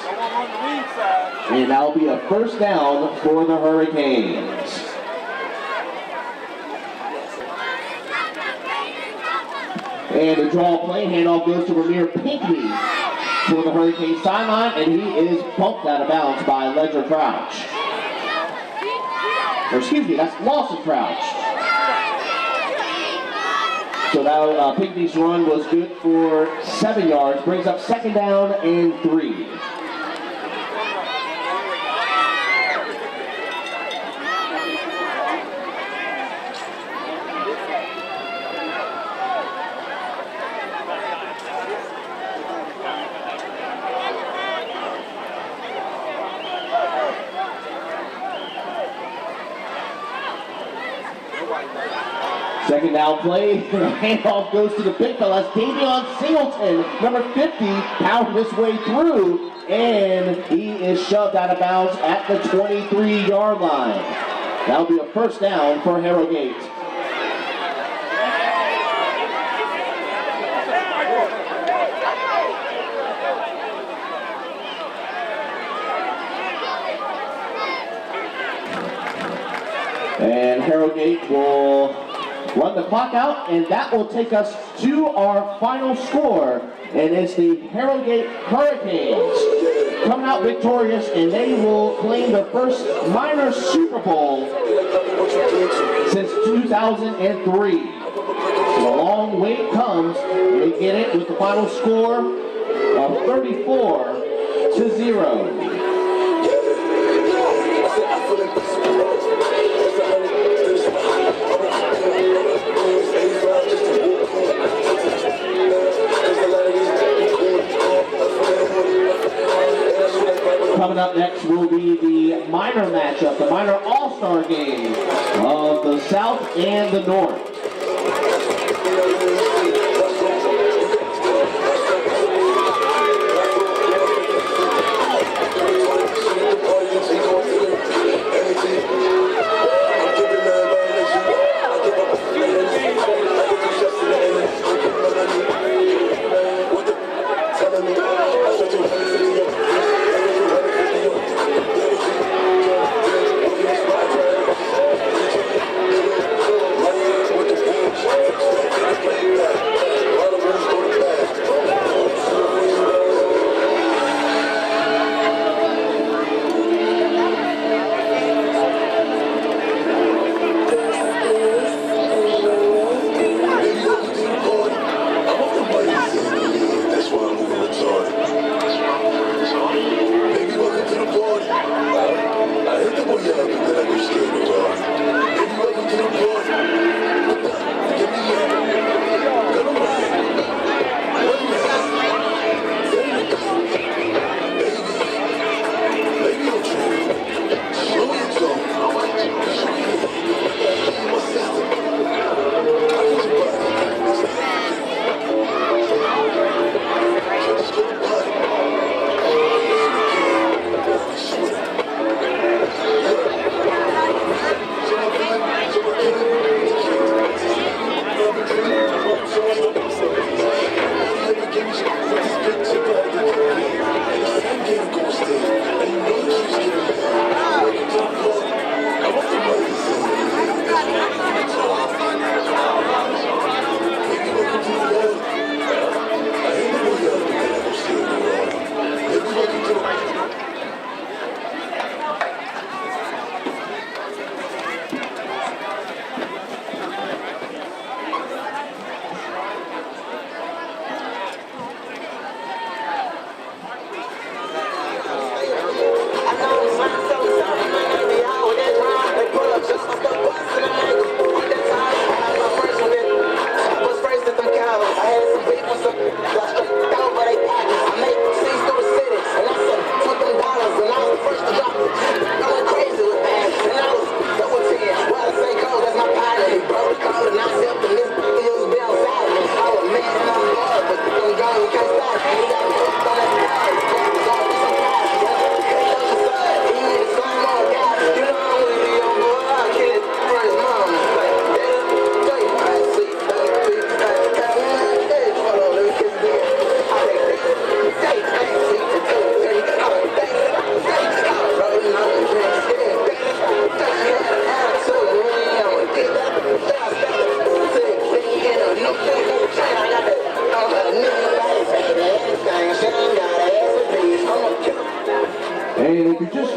And that'll be a first down for the Hurricanes. And the draw play handoff goes to Ramir Pinckney for the Hurricane sideline, and he is bumped out of bounds by Ledger Crouch. Or excuse me, that's Lawson Crouch. So now Pinckney's run was good for 7 yards, brings up second down and 3. Second down play, the handoff goes to the big fella. Davion Singleton, number 50, pounded his way through, and he is shoved out of bounds at the 23-yard line. That'll be a first down for Harrowgate. And Harrowgate will run the clock out, and that will take us to our final score. And it's the Harrowgate Hurricanes coming out victorious, and they will claim the first minor Super Bowl since 2003. So the long wait comes, and they get it with the final score of 34-0. Coming up next will be the minor matchup, the minor all-star game of the South and the North.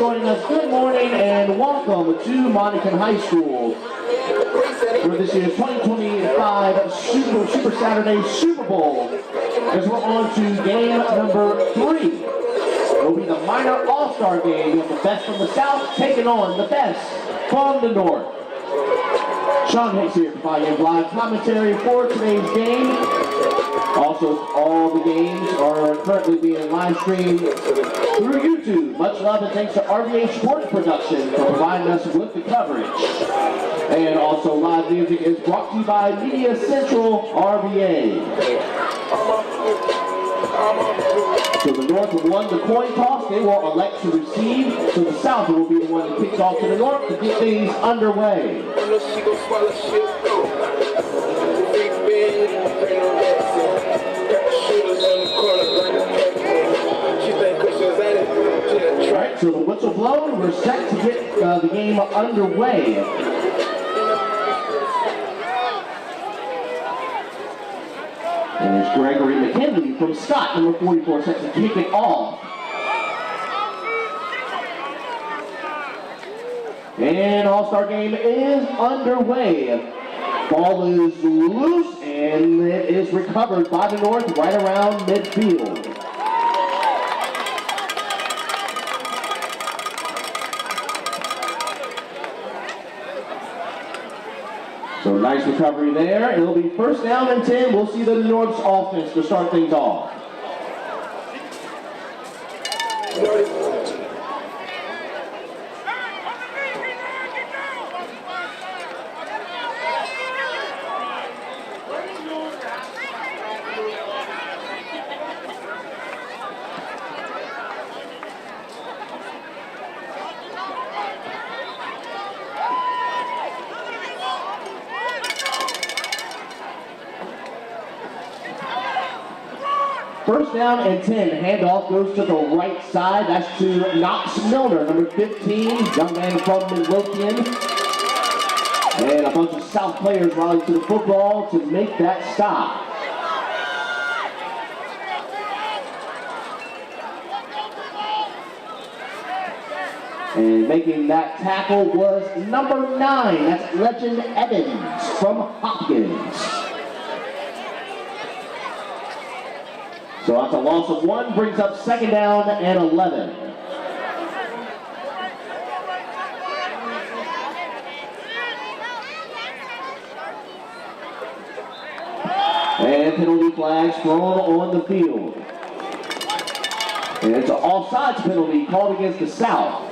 joining us, good morning and welcome to Monacan High School for this year's 2025 Super Saturday Super Bowl. As we're on to game number 3. It'll be the minor all-star game with the best from the South taking on the best from the North. Sean Hicks here providing live commentary for today's game. Also, all the games are currently being live streamed through YouTube. Much love and thanks to RVA Sports Production for providing us with the coverage. And also, live music is brought to you by Media Central RVA. So the North have won the coin toss. They will elect to receive. So the South will be the one that kicks off to the North to get things underway. Alright, so the whistle blown. We're set to get the game underway. And it's Gregory McKinley from Scott, number 44, set to kick it off. And All-Star game is underway. Ball is loose and it is recovered by the North right around midfield. So nice recovery there. It'll be first down and 10. We'll see the North's offense to start things off. First down and 10. Handoff goes to the right side. That's to Knox Milner, number 15, young man from Midlothian. And a bunch of South players rally to the football to make that stop. And making that tackle was number 9. That's Legend Evans from Hopkins. So that's a loss of 1, brings up second down and 11. And penalty flags thrown on the field. And it's an offsides penalty called against the South.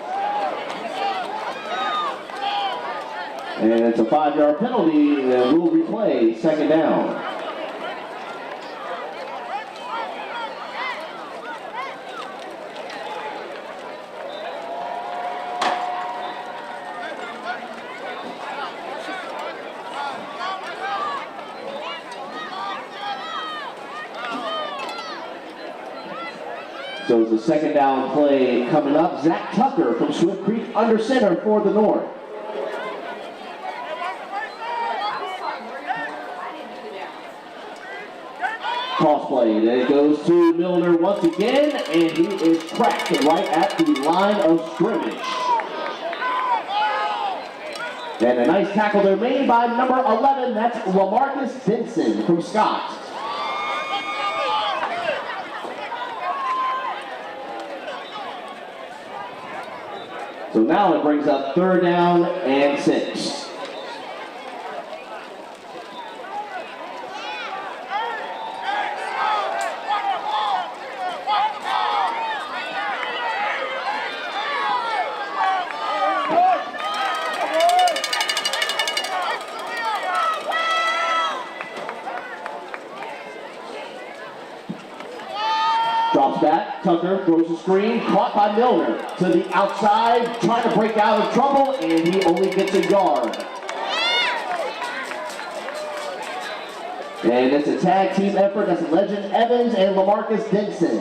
And it's a 5-yard penalty that will replay second down. So it's a second down play coming up. Zach Tucker from Swift Creek under center for the North. Cross play. Then it goes to Milner once again, and he is cracked right at the line of scrimmage. And a nice tackle there made by number 11. That's LaMarcus Benson from Scott. So now it brings up third down and 6. Drops back, Tucker throws a screen, caught by Milner to the outside, trying to break out of trouble, and he only gets a yard. And it's a tag team effort. That's Legend Evans and LaMarcus Denson.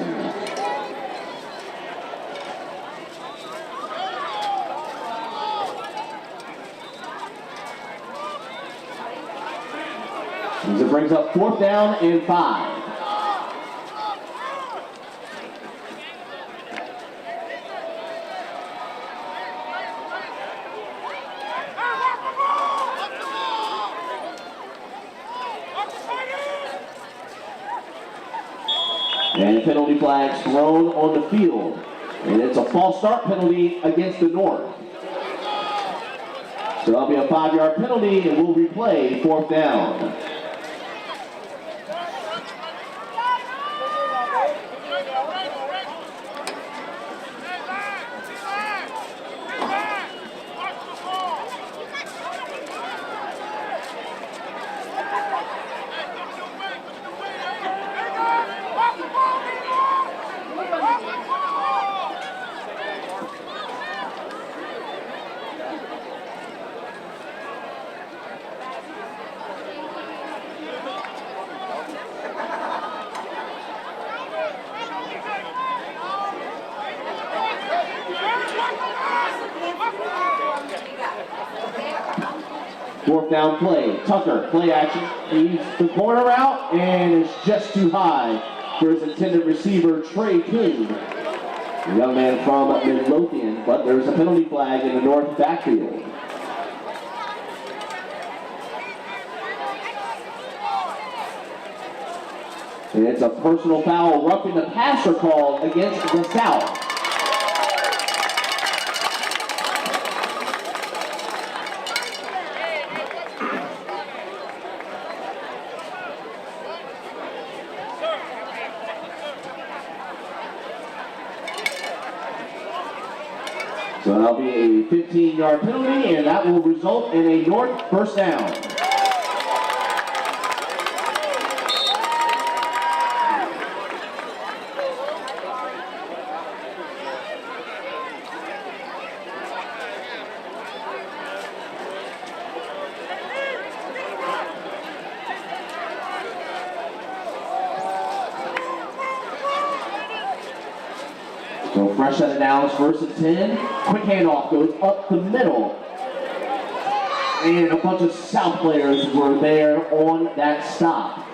As it brings up fourth down and 5. And penalty flags thrown on the field. And it's a false start penalty against the North. So that'll be a 5-yard penalty, and we'll replay 4th down. Fourth down play. Tucker, play action. Leads the corner out, and it's just too high for his intended receiver, Trey King. The young man from Midlothian, but there's a penalty flag in the North backfield. And it's a personal foul, roughing the passer called against the South. So that'll be a 15-yard penalty, and that will result in a North first down. So fresh set of downs, 1st and 10. Quick handoff goes up the middle. And a bunch of South players were there on that stop.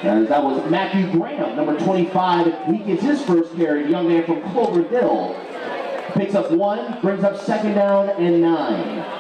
And that was Matthew Graham, number 25. He gets his first carry, the young man from Clover Hill. Picks up 1, brings up 2nd down and 9.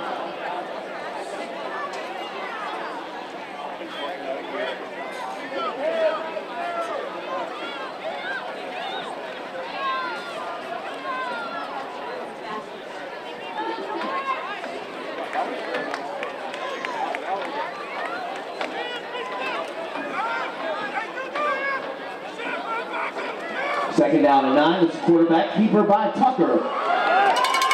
Second down and 9. It's quarterback keeper by Tucker.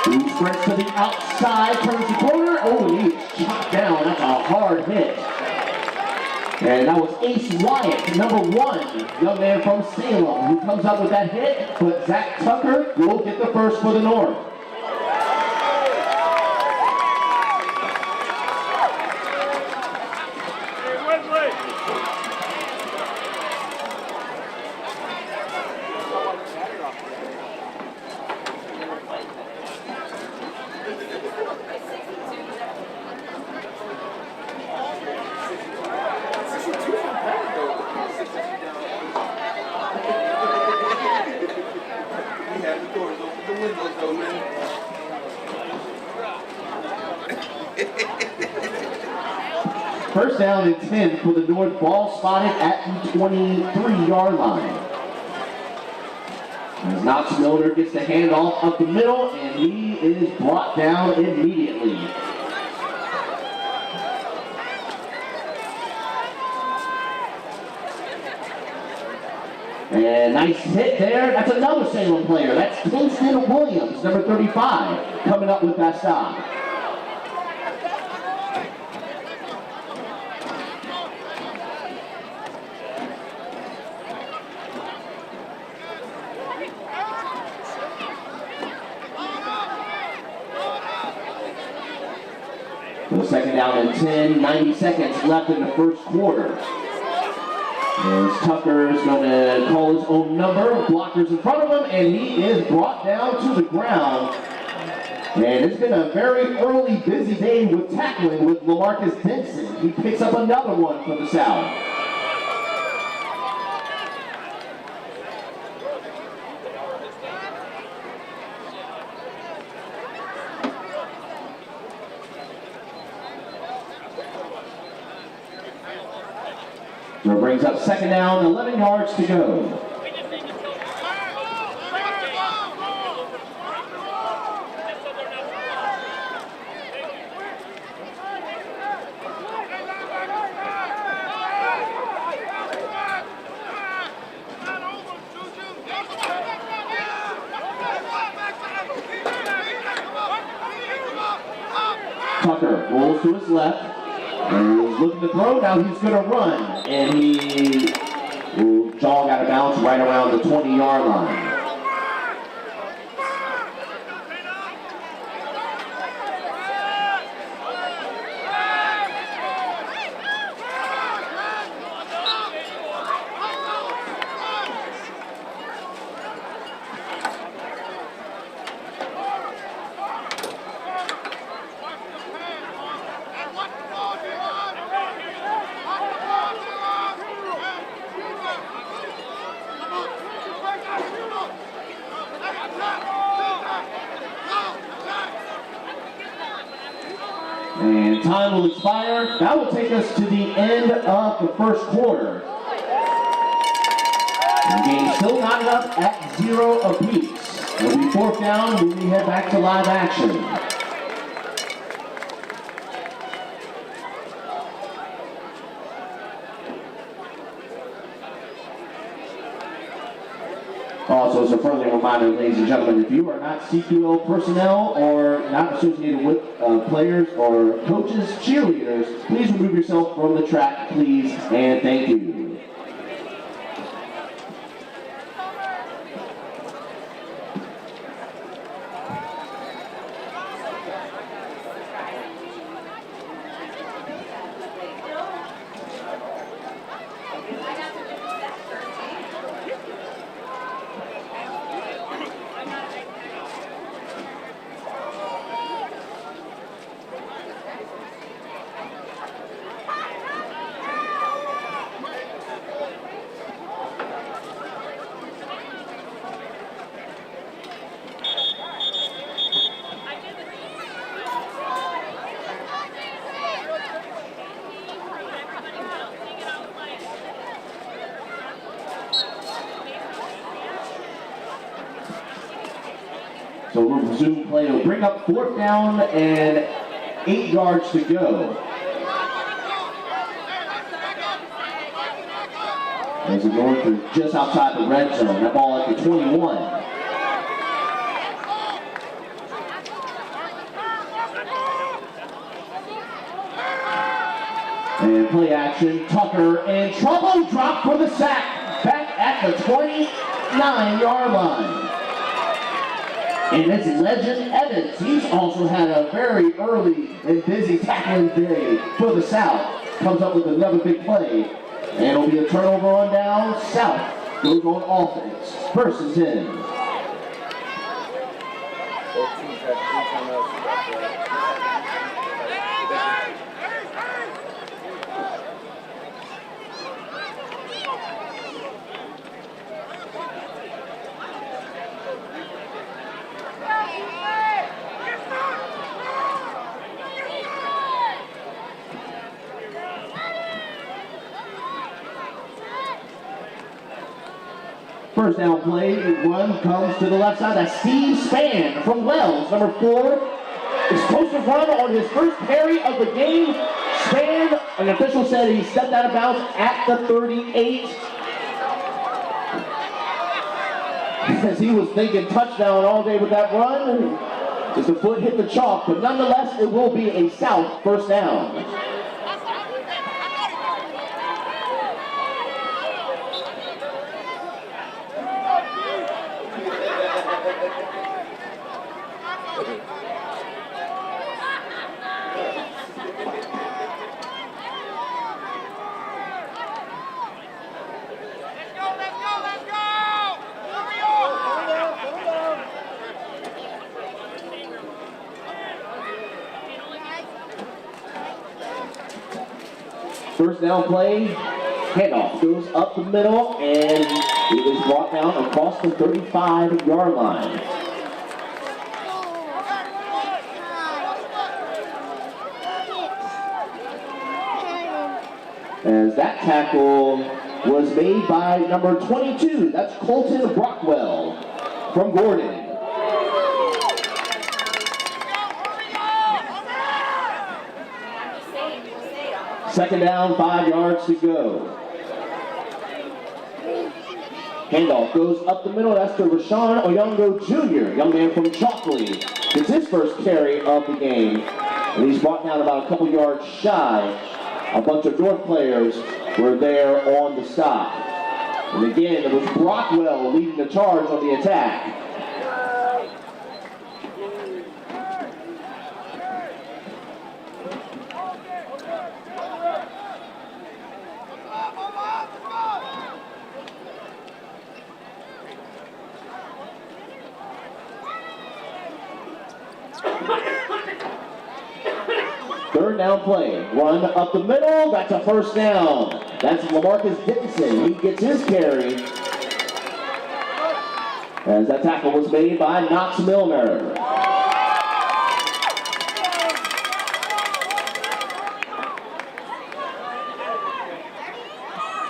He sprints to the outside, turns the corner. Oh, he is chopped down. That's a hard hit. And that was Ace Wyatt, number 1, young man from Salem, who comes up with that hit. But Zach Tucker will get the first for the North. First down and 10 for the North, ball spotted at the 23-yard line. As Knox Miller gets the handoff up the middle, and he is brought down immediately. And nice hit there. That's another Salem player. That's Kingston Williams, number 35, coming up with that stop. So second down and 10, 90 seconds left in the first quarter. As Tucker is going to call his own number, blockers in front of him, and he is brought down to the ground. And it's been a very early, busy day with tackling with LaMarcus Denson. He picks up another one from the South. So it brings up second down, 11 yards to go. Tucker rolls to his left, and he's looking to throw, now he's going to run, and he will jog out of bounds right around the 20-yard line. And time will expire. That will take us to the end of the first quarter. The game still knotted up at 0 apiece. It'll be fourth down when we head back to live action. Also, as a friendly reminder, ladies and gentlemen, if you are not CQL personnel or not associated with players or coaches, cheerleaders, please remove yourself from the track, please, and thank you. So we'll resume play. It'll bring up fourth down and 8 yards to go. As we're going through just outside the red zone, that ball at the 21. And play action, Tucker in trouble, drop for the sack, back at the 29-yard line. And it's Legend Evans. He's also had a very early and busy tackling day for the South. Comes up with another big play. And it'll be a turnover on down. South goes on offense. First and 10. Both teams have 3 timeouts. First down play, run comes to the left side. That's Steve Spann from Wells, number 4. Explosive run on his first carry of the game. Spann, an official said he stepped out of bounds at the 38. As he was thinking touchdown all day with that run. Just the foot hit the chalk, but nonetheless, it will be a South first down. First down play, handoff goes up the middle, and it is brought down across the 35-yard line. As that tackle was made by number 22. That's Colton Brockwell from Gordon. Second down, 5 yards to go. Handoff goes up the middle. That's to Rashawn Oyongo Jr., young man from Chalkley. It's his first carry of the game. And he's brought down about a couple yards shy. A bunch of North players were there on the stop. And again, it was Brockwell leading the charge on the attack. Third down play, run up the middle, that's a first down. That's LaMarcus Dickinson, he gets his carry. As that tackle was made by Knox Milner.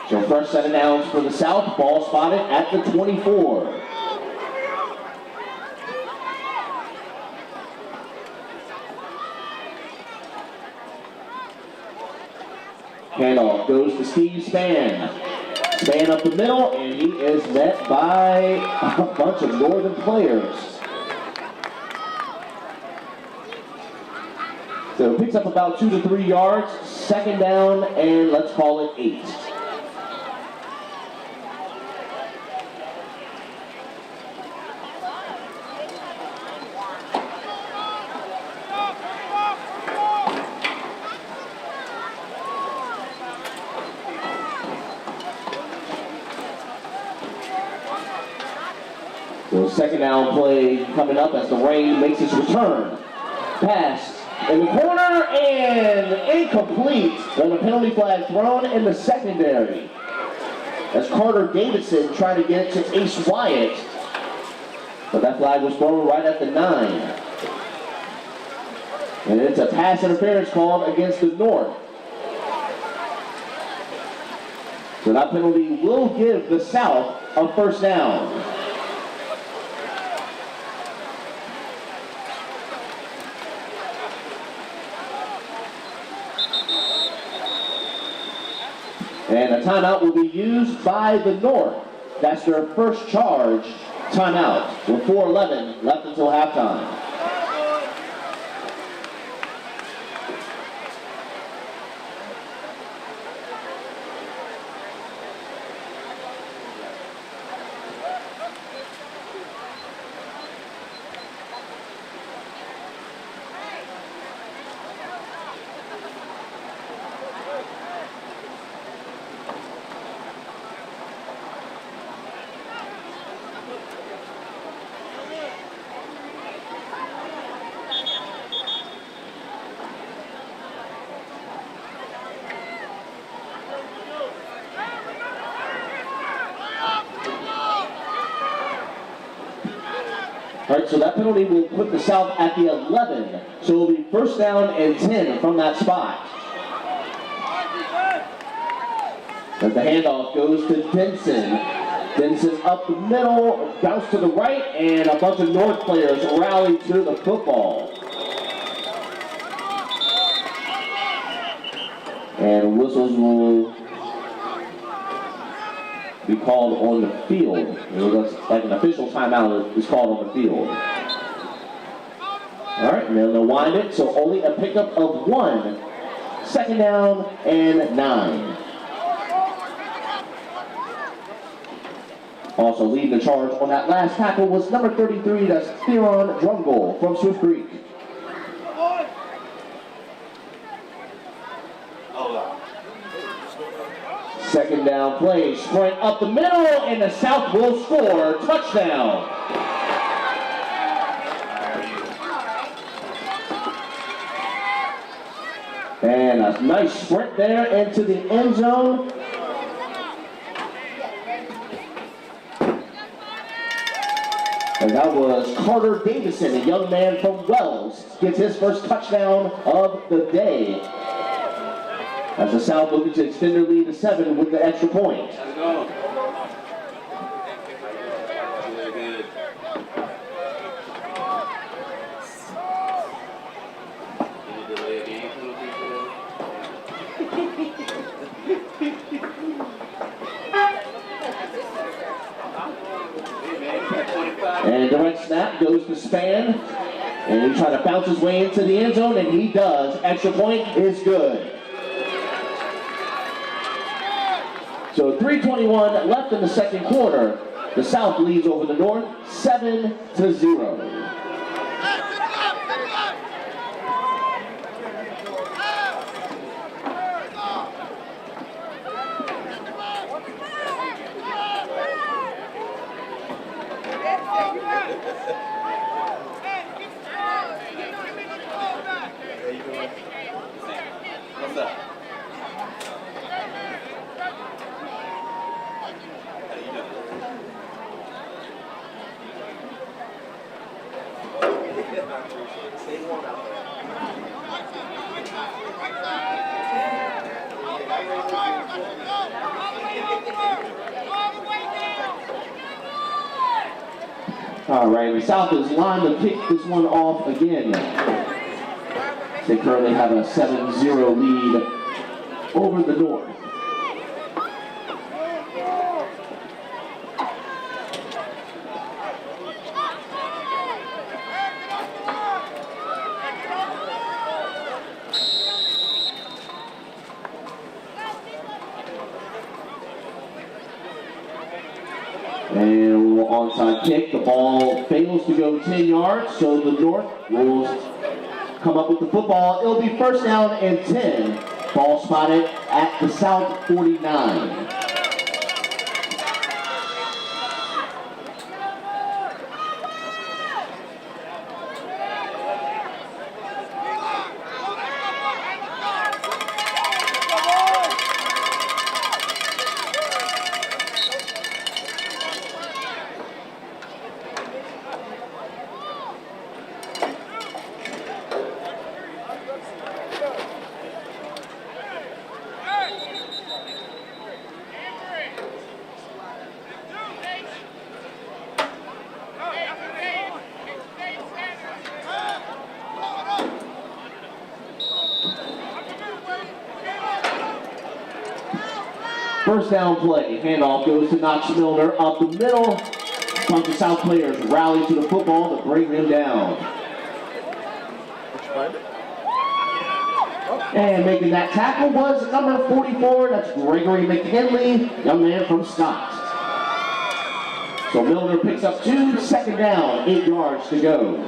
So first set of downs for the South, ball spotted at the 24. Handoff goes to Steve Spann. Spann up the middle, and he is met by a bunch of Northern players. So it picks up about 2 to 3 yards. Second down, and let's call it 8. So second down play coming up as the rain makes its return. Pass in the corner and incomplete. And a penalty flag thrown in the secondary. As Carter Davidson tried to get it to Ace Wyatt. But that flag was thrown right at the 9. And it's a pass interference called against the North. So that penalty will give the South a first down. And a timeout will be used by the North. That's their first charge timeout with 4:11 left until halftime. All right, so that penalty will put the South at the 11. So it'll be first down and 10 from that spot. As the handoff goes to Denson. Denson up the middle, bounce to the right, and a bunch of North players rally to the football. And whistles will be called on the field. It looks like an official timeout is called on the field. All right, and then they'll wind it, so only a pickup of 1. Second down and 9. Also leading the charge on that last tackle was number 33, that's Theron Drumgold from Swift Creek. Second down play, sprint up the middle, and the South will score. Touchdown. And a nice sprint there into the end zone. And that was Carter Davison, a young man from Wells, gets his first touchdown of the day. as the South looking to extend their lead to 7 with the extra point. Let's go. Good, good. Any delay of game penalty today? And direct snap goes to Span. And he tried to bounce his way into the end zone, and he does. Extra point is good. So 3:21 left in the second quarter. The South leads over the North 7-0. What's up? All right, the South is lined to kick this one off again. They currently have a 7-0 lead over the North. And onside kick, the ball fails to go 10 yards, so the North will come up with the football. It'll be first down and 10. Ball spotted at the South 49. First down play, handoff goes to Knox Milner up the middle. A bunch of South players rally to the football to bring them down. And making that tackle was number 44, that's Gregory McKinley, young man from Scott. So Milner picks up 2, second down, 8 yards to go.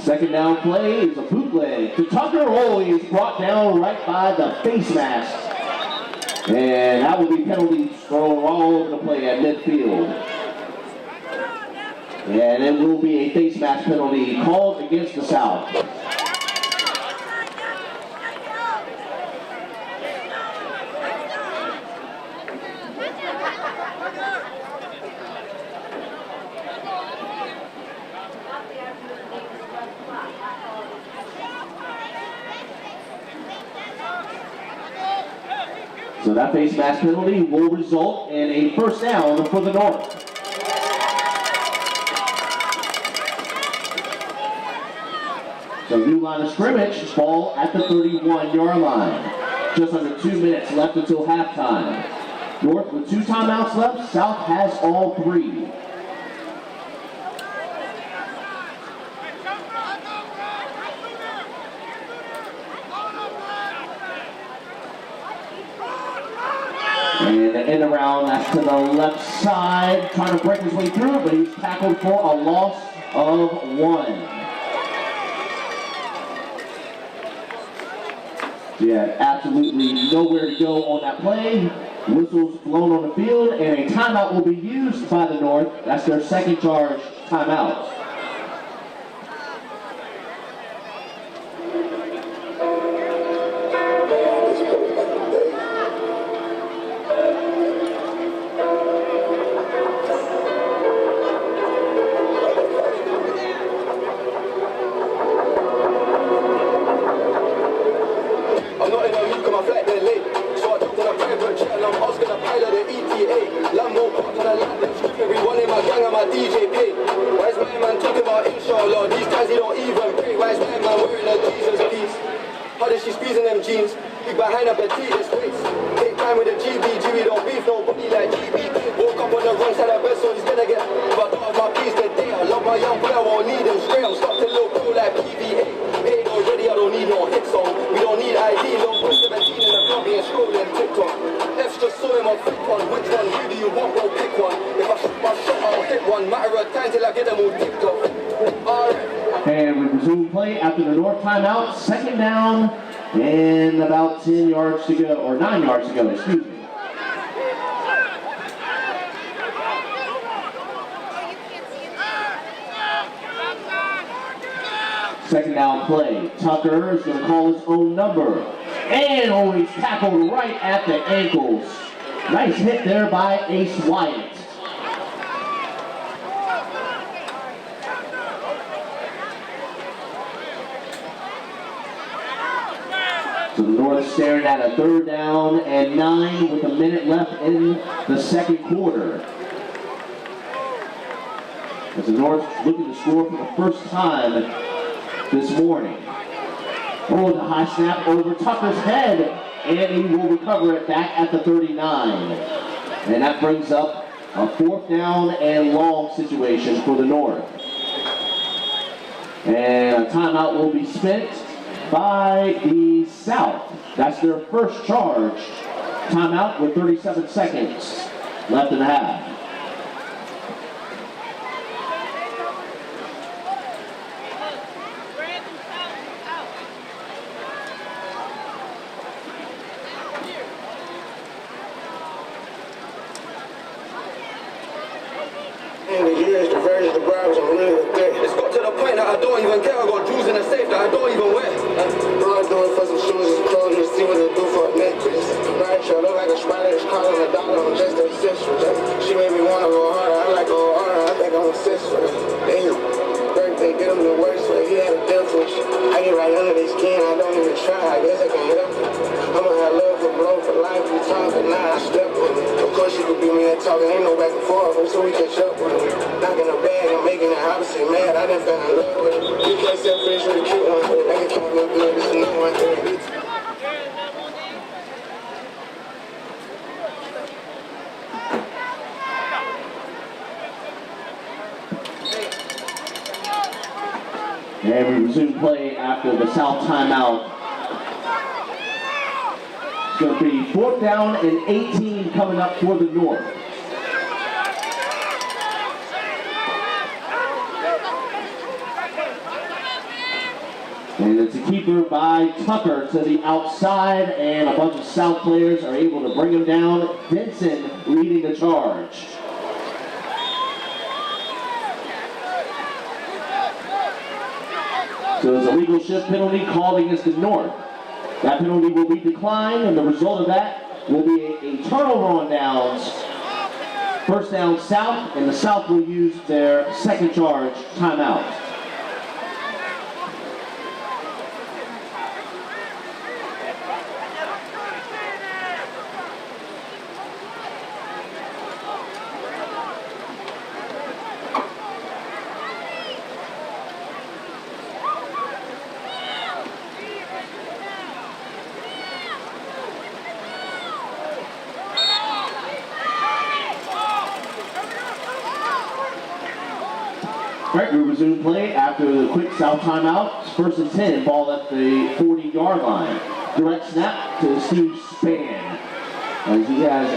Second down play is a bootleg to Tucker. Oh, he's brought down right by the face mask. And that will be penalties thrown all over the play at midfield. And it will be a face mask penalty called against the South. So that face mask penalty will result in a first down for the North. So new line of scrimmage, ball at the 31-yard line. Just under 2 minutes left until halftime. North with 2 timeouts left, South has all 3. And the end around, that's to the left side, trying to break his way through, but he's tackled for a loss of 1. Yeah, absolutely nowhere to go on that play. Whistles blown on the field, and a timeout will be used by the North. That's their second charge timeout. And we resume play after the North timeout. Second down and about 10 yards to go, or 9 yards to go, excuse me. Second down play. Tucker is going to call his own number. And always tackled right at the ankles. Nice hit there by Ace Wyatt. So the North staring at a 3rd down and 9 with a minute left in the second quarter. As the North looking to score for the first time this morning. Oh, the high snap over Tucker's head, and he will recover it back at the 39. And that brings up a 4th down and long situation for the North. And a timeout will be spent by the South. That's their first charge. Timeout with 37 seconds left in the half. And we resume play after the South timeout. It's going to be 4th down and 18 coming up for the North. And it's a keeper by Tucker to the outside, and a bunch of South players are able to bring him down. Denson leading the charge. So there's a legal shift penalty called against the North. That penalty will be declined, and the result of that will be a turnover on downs. First down South, and the South will use their second charge timeout. All right, we resume play after the quick South timeout. It's 1st and 10, ball at the 40-yard line. Direct snap to Steve Spann. As he has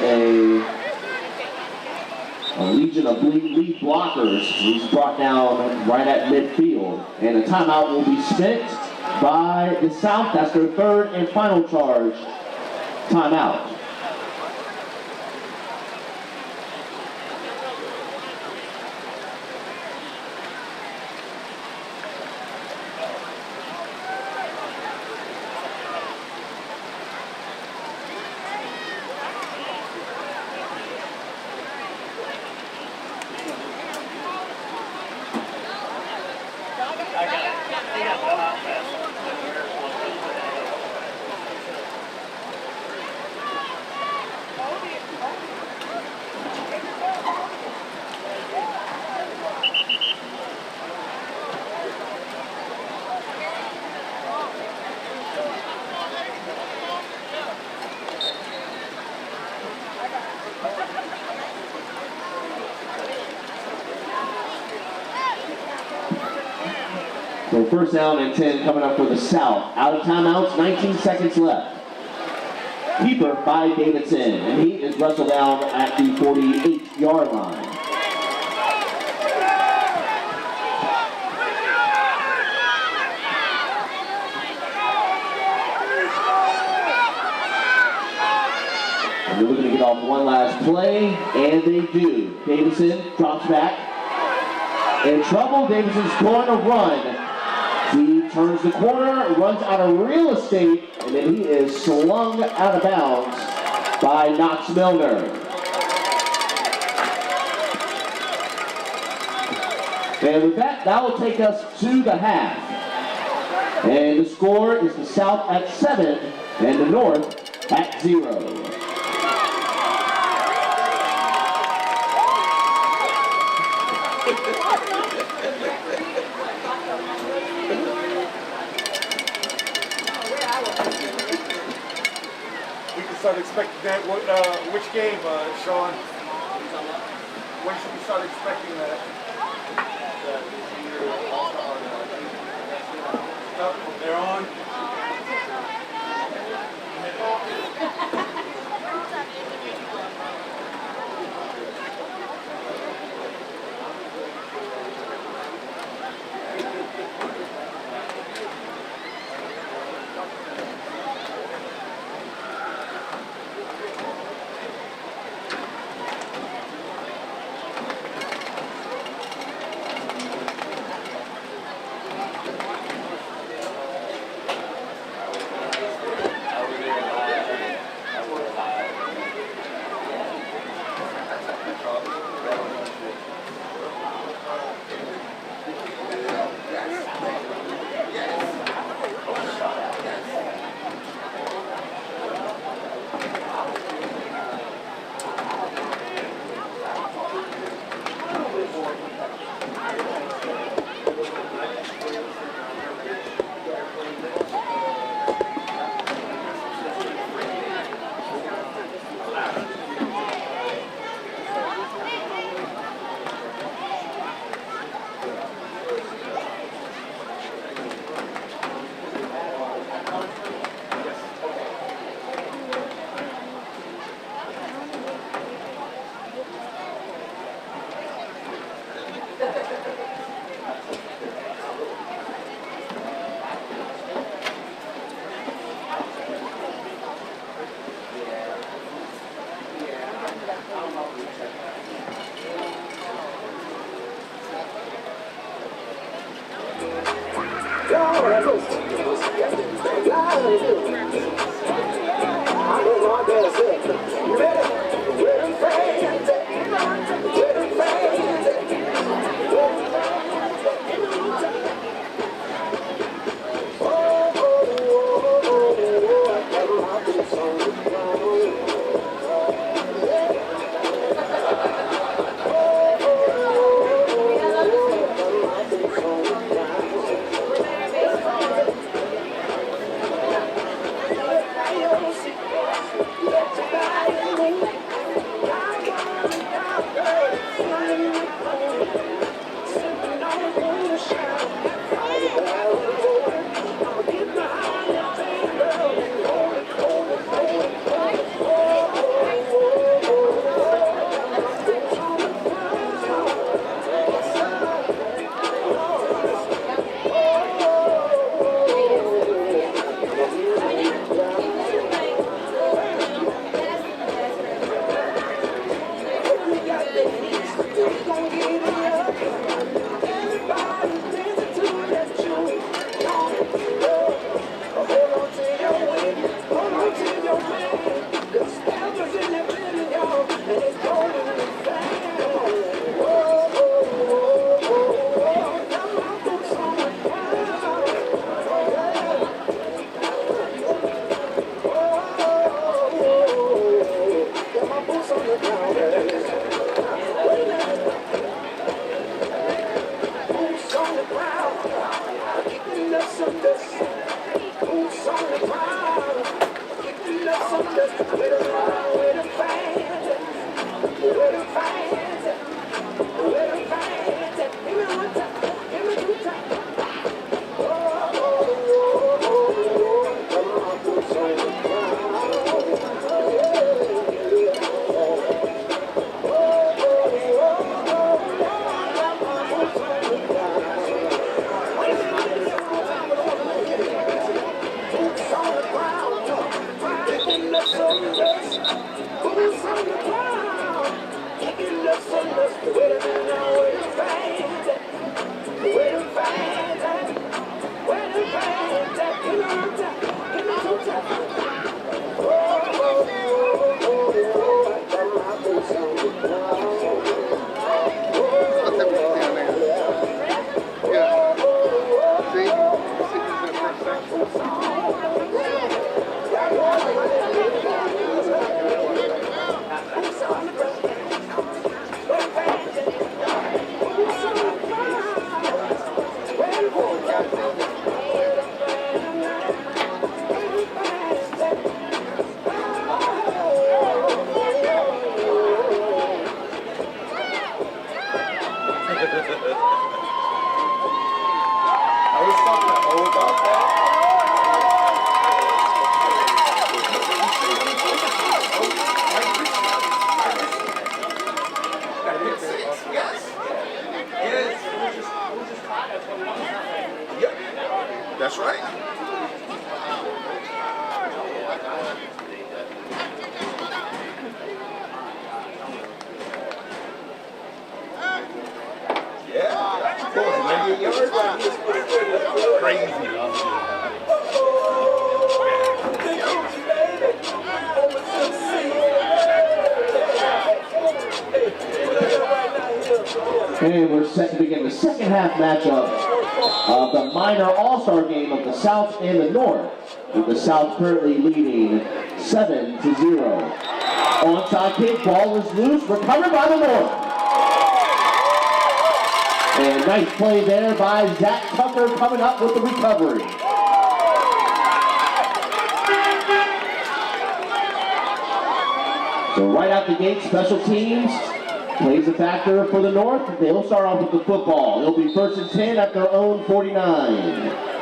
a legion of lead blockers. He's brought down right at midfield. And a timeout will be spent by the South. That's their third and final charge. Timeout. So first down and 10 coming up for the South. Out of timeouts, 19 seconds left. Keeper by Davidson, and he is wrestled down at the 48-yard line. And they're looking to get off one last play, and they do. Davidson drops back. In trouble, Davidson's going to run. He turns the corner, runs out of real estate, and then he is slung out of bounds by Knox Milner. And with that, that will take us to the half. And the score is the South at 7 and the North at 0. Start expecting that. Which game, Sean? When should we start expecting that? From there on. crazy. And we're set to begin the second half matchup of the minor all-star game of the South and the North, with the South currently leading 7-0. Onside kick, ball is loose, recovered by the North. And nice play there by Zach Tucker coming up with the recovery. So right out the gate, special teams plays a factor for the North. They'll start off with the football. They'll be 1st and 10 at their own 49.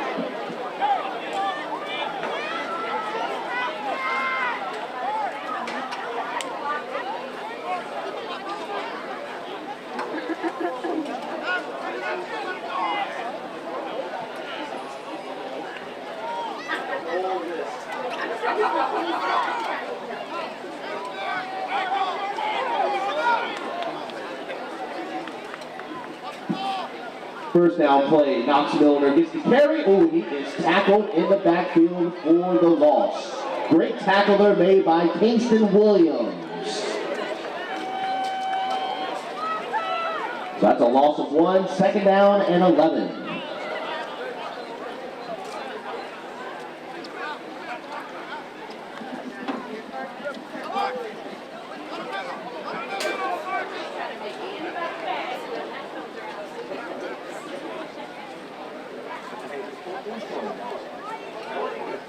First down play, Knox Milner gets the carry. Oh, he is tackled in the backfield for the loss. Great tackle there made by Kingston Williams. So that's a loss of 1, 2nd down and 11.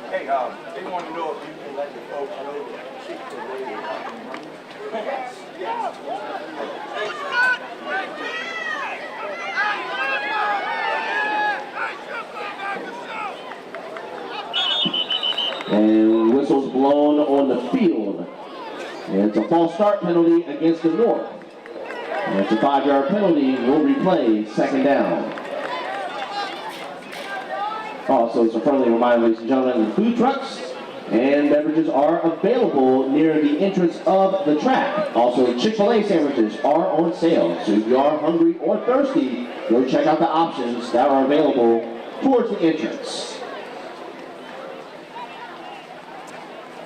Hey, they want to know if you can let the folks know that CQL is up and running. And whistles blown on the field. And it's a false start penalty against the North. And it's a 5-yard penalty. We'll replay 2nd down. Also, it's a friendly reminder, ladies and gentlemen, the food trucks and beverages are available near the entrance of the track. Also, Chick-fil-A sandwiches are on sale. So if you are hungry or thirsty, go check out the options that are available towards the entrance.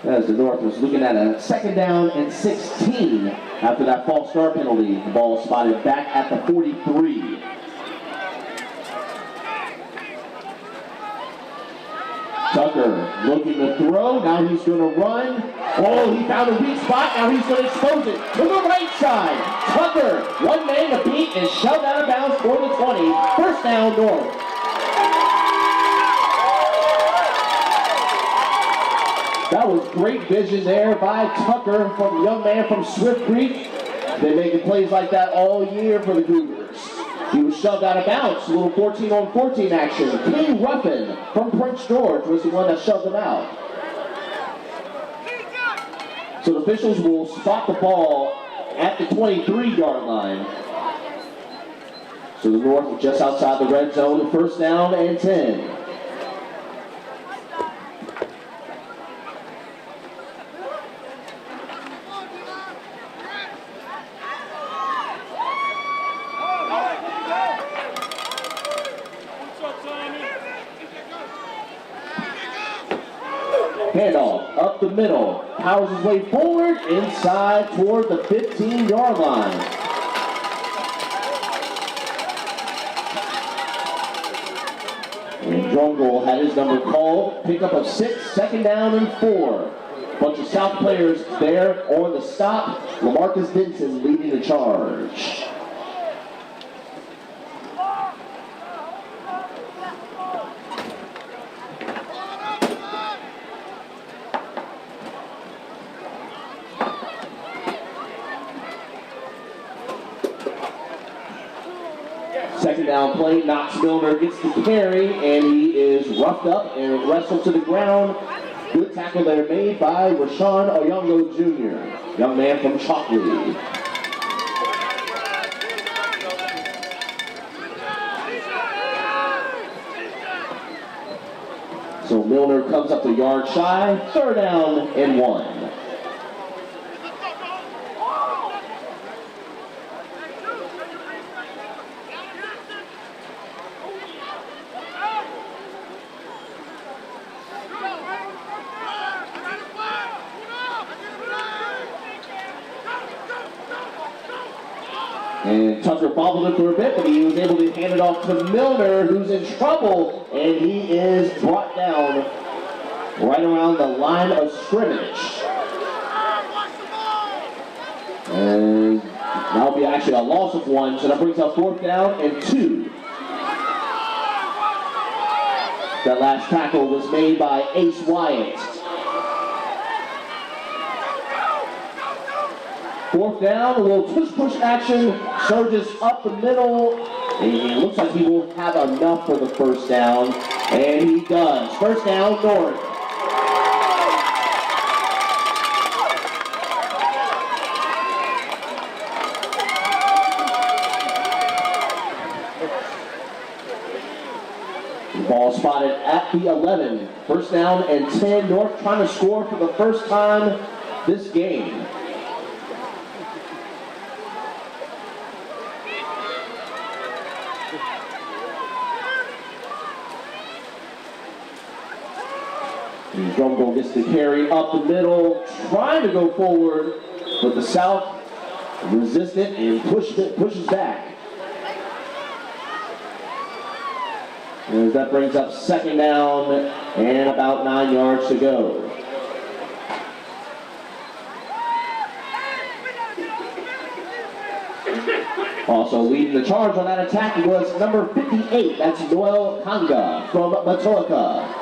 As the North was looking at a 2nd down and 16 after that false start penalty. The ball spotted back at the 43. Tucker looking to throw. Now he's going to run. Oh, he found a weak spot. Now he's going to expose it to the right side. Tucker, one man to beat, and shoved out of bounds for the 20. 1st down, North. That was great vision there by Tucker, from the young man from Swift Creek. They're making plays like that all year for the Cougars. He was shoved out of bounds, a little 14-on-14 action. King Ruffin from Prince George was the one that shoved him out. So the officials will spot the ball at the 23-yard line. So the North is just outside the red zone, 1st down and 10. Handoff up the middle, powers his way forward, inside toward the 15-yard line. And Drungle had his number called, pickup of 6, 2nd down and 4. Bunch of South players there on the stop. LaMarcus Denson leading the charge. Second down play, Knox Milner gets the carry, and he is roughed up and wrestled to the ground. Good tackle there made by Rashawn Oyongo Jr., young man from Chalkley. So Milner comes up the yard shy, 3rd down and 1. And Tucker bobbled it for a bit, but he was able to hand it off to Milner, who's in trouble, and he is brought down right around the line of scrimmage. And that'll be actually a loss of 1, so that brings up 4th down and 2. That last tackle was made by Ace Wyatt. 4th down, a little push action. Surges up the middle. And it looks like he will have enough for the 1st down. And he does. 1st down, North. The ball spotted at the 11. 1st down and 10. North trying to score for the first time this game. Drumgold gets the carry up the middle, trying to go forward, but the South resisted and pushes back. As that brings up 2nd down and about 9 yards to go. Also leading the charge on that attack was number 58. That's Noel Kanga from Matulika.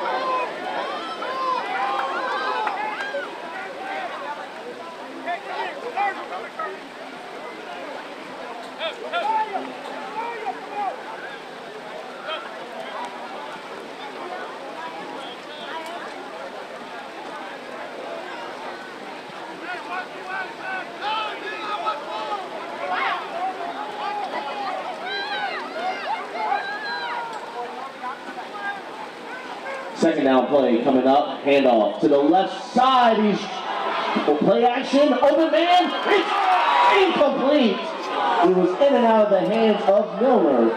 Second down play coming up, handoff to the left side. He's play action, open man, it's incomplete. It was in and out of the hands of Milner.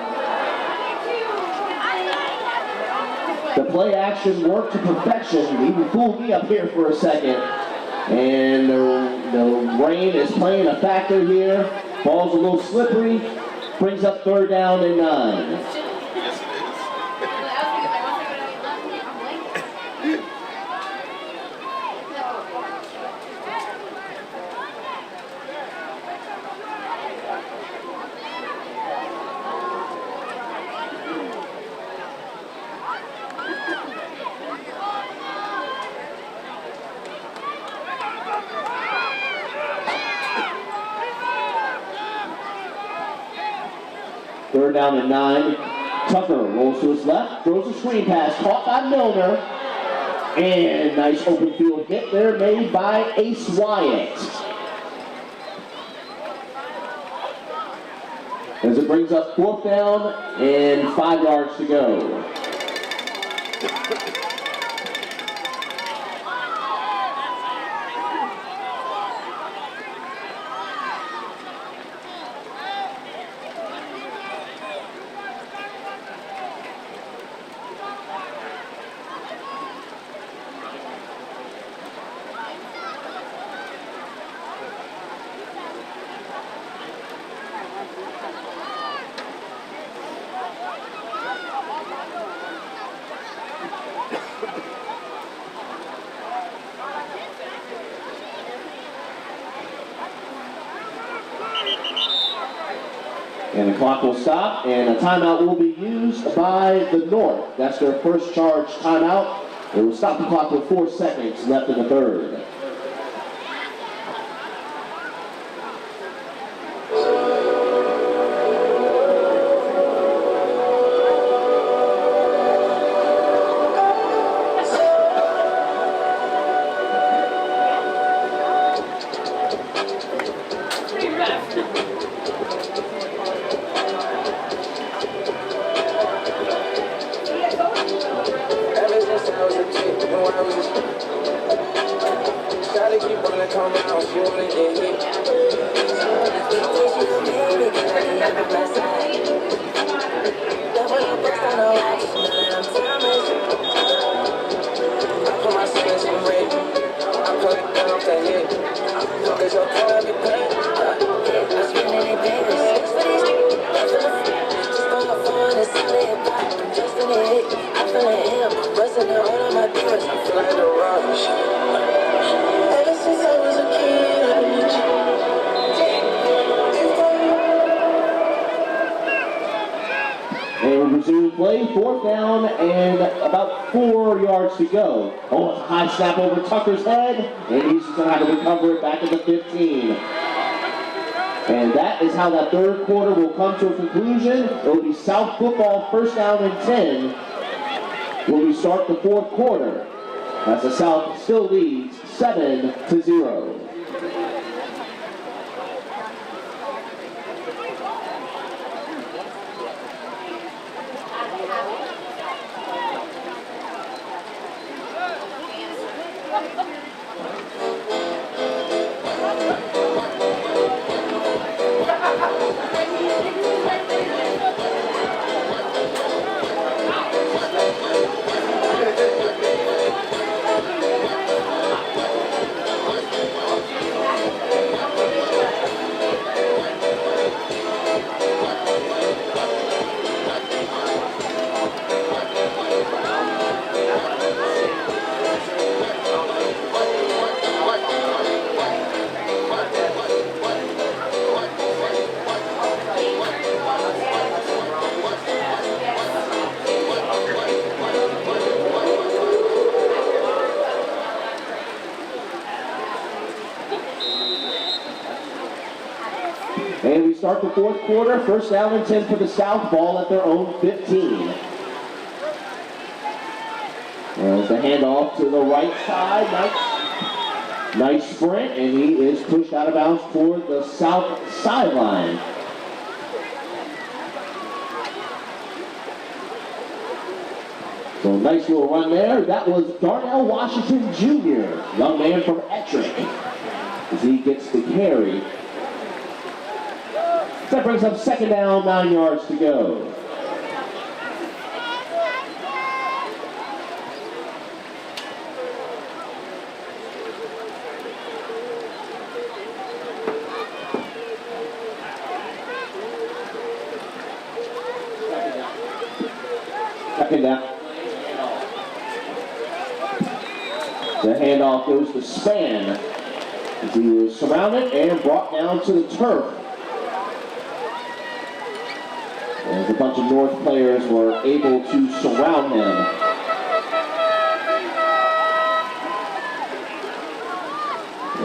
The play action worked to perfection. He even fooled me up here for a second. And the rain is playing a factor here. Ball's a little slippery. Brings up 3rd down and 9. Third down and 9. Tucker rolls to his left, throws a screen pass, caught by Milner. And nice open field hit there made by Ace Wyatt. As it brings up 4th down and 5 yards to go. And the clock will stop, and a timeout will be used by the North. That's their first charge timeout. It will stop the clock with 4 seconds left in the 3rd. resume play, 4th down and about 4 yards to go. Oh, it's a high snap over Tucker's head, and he's going to have to recover it back at the 15. And that is how that third quarter will come to a conclusion. It will be South football 1st down and 10 when we start the 4th quarter. As the South still leads 7-0. And we start the 4th quarter, 1st down and 10 for the South, ball at their own 15. There's the handoff to the right side, nice sprint, and he is pushed out of bounds toward the South sideline. So nice little run there. That was Darnell Washington Jr., young man from Ettrick, as he gets the carry. That brings up 2nd down, 9 yards to go. Second down. The handoff goes to Span as he was surrounded and brought down to the turf. As a bunch of North players were able to surround him.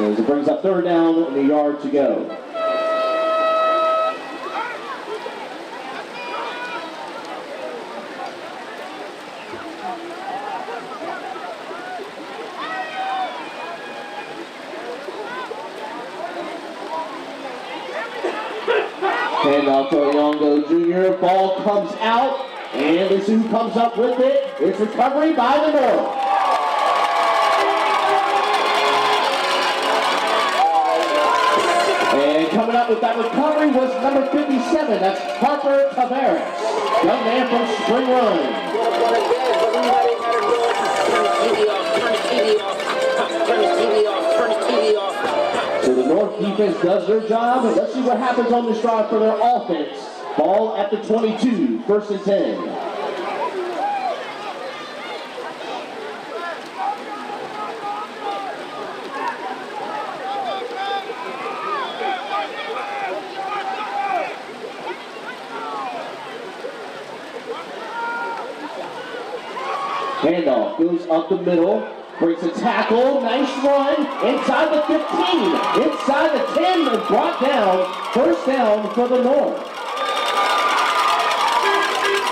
As it brings up 3rd down and a yard to go. Handoff to Oyongo Jr. Ball comes out, and this who comes up with it. It's recovery by the North. And coming up with that recovery was number 57. That's Harper Tavares, young man from Spring Run. So the North defense does their job, and let's see what happens on this drive for their offense. Ball at the 22, 1st and 10. Handoff goes up the middle. Breaks a tackle, nice run, inside the 15, inside the 10, and brought down, 1st down for the North.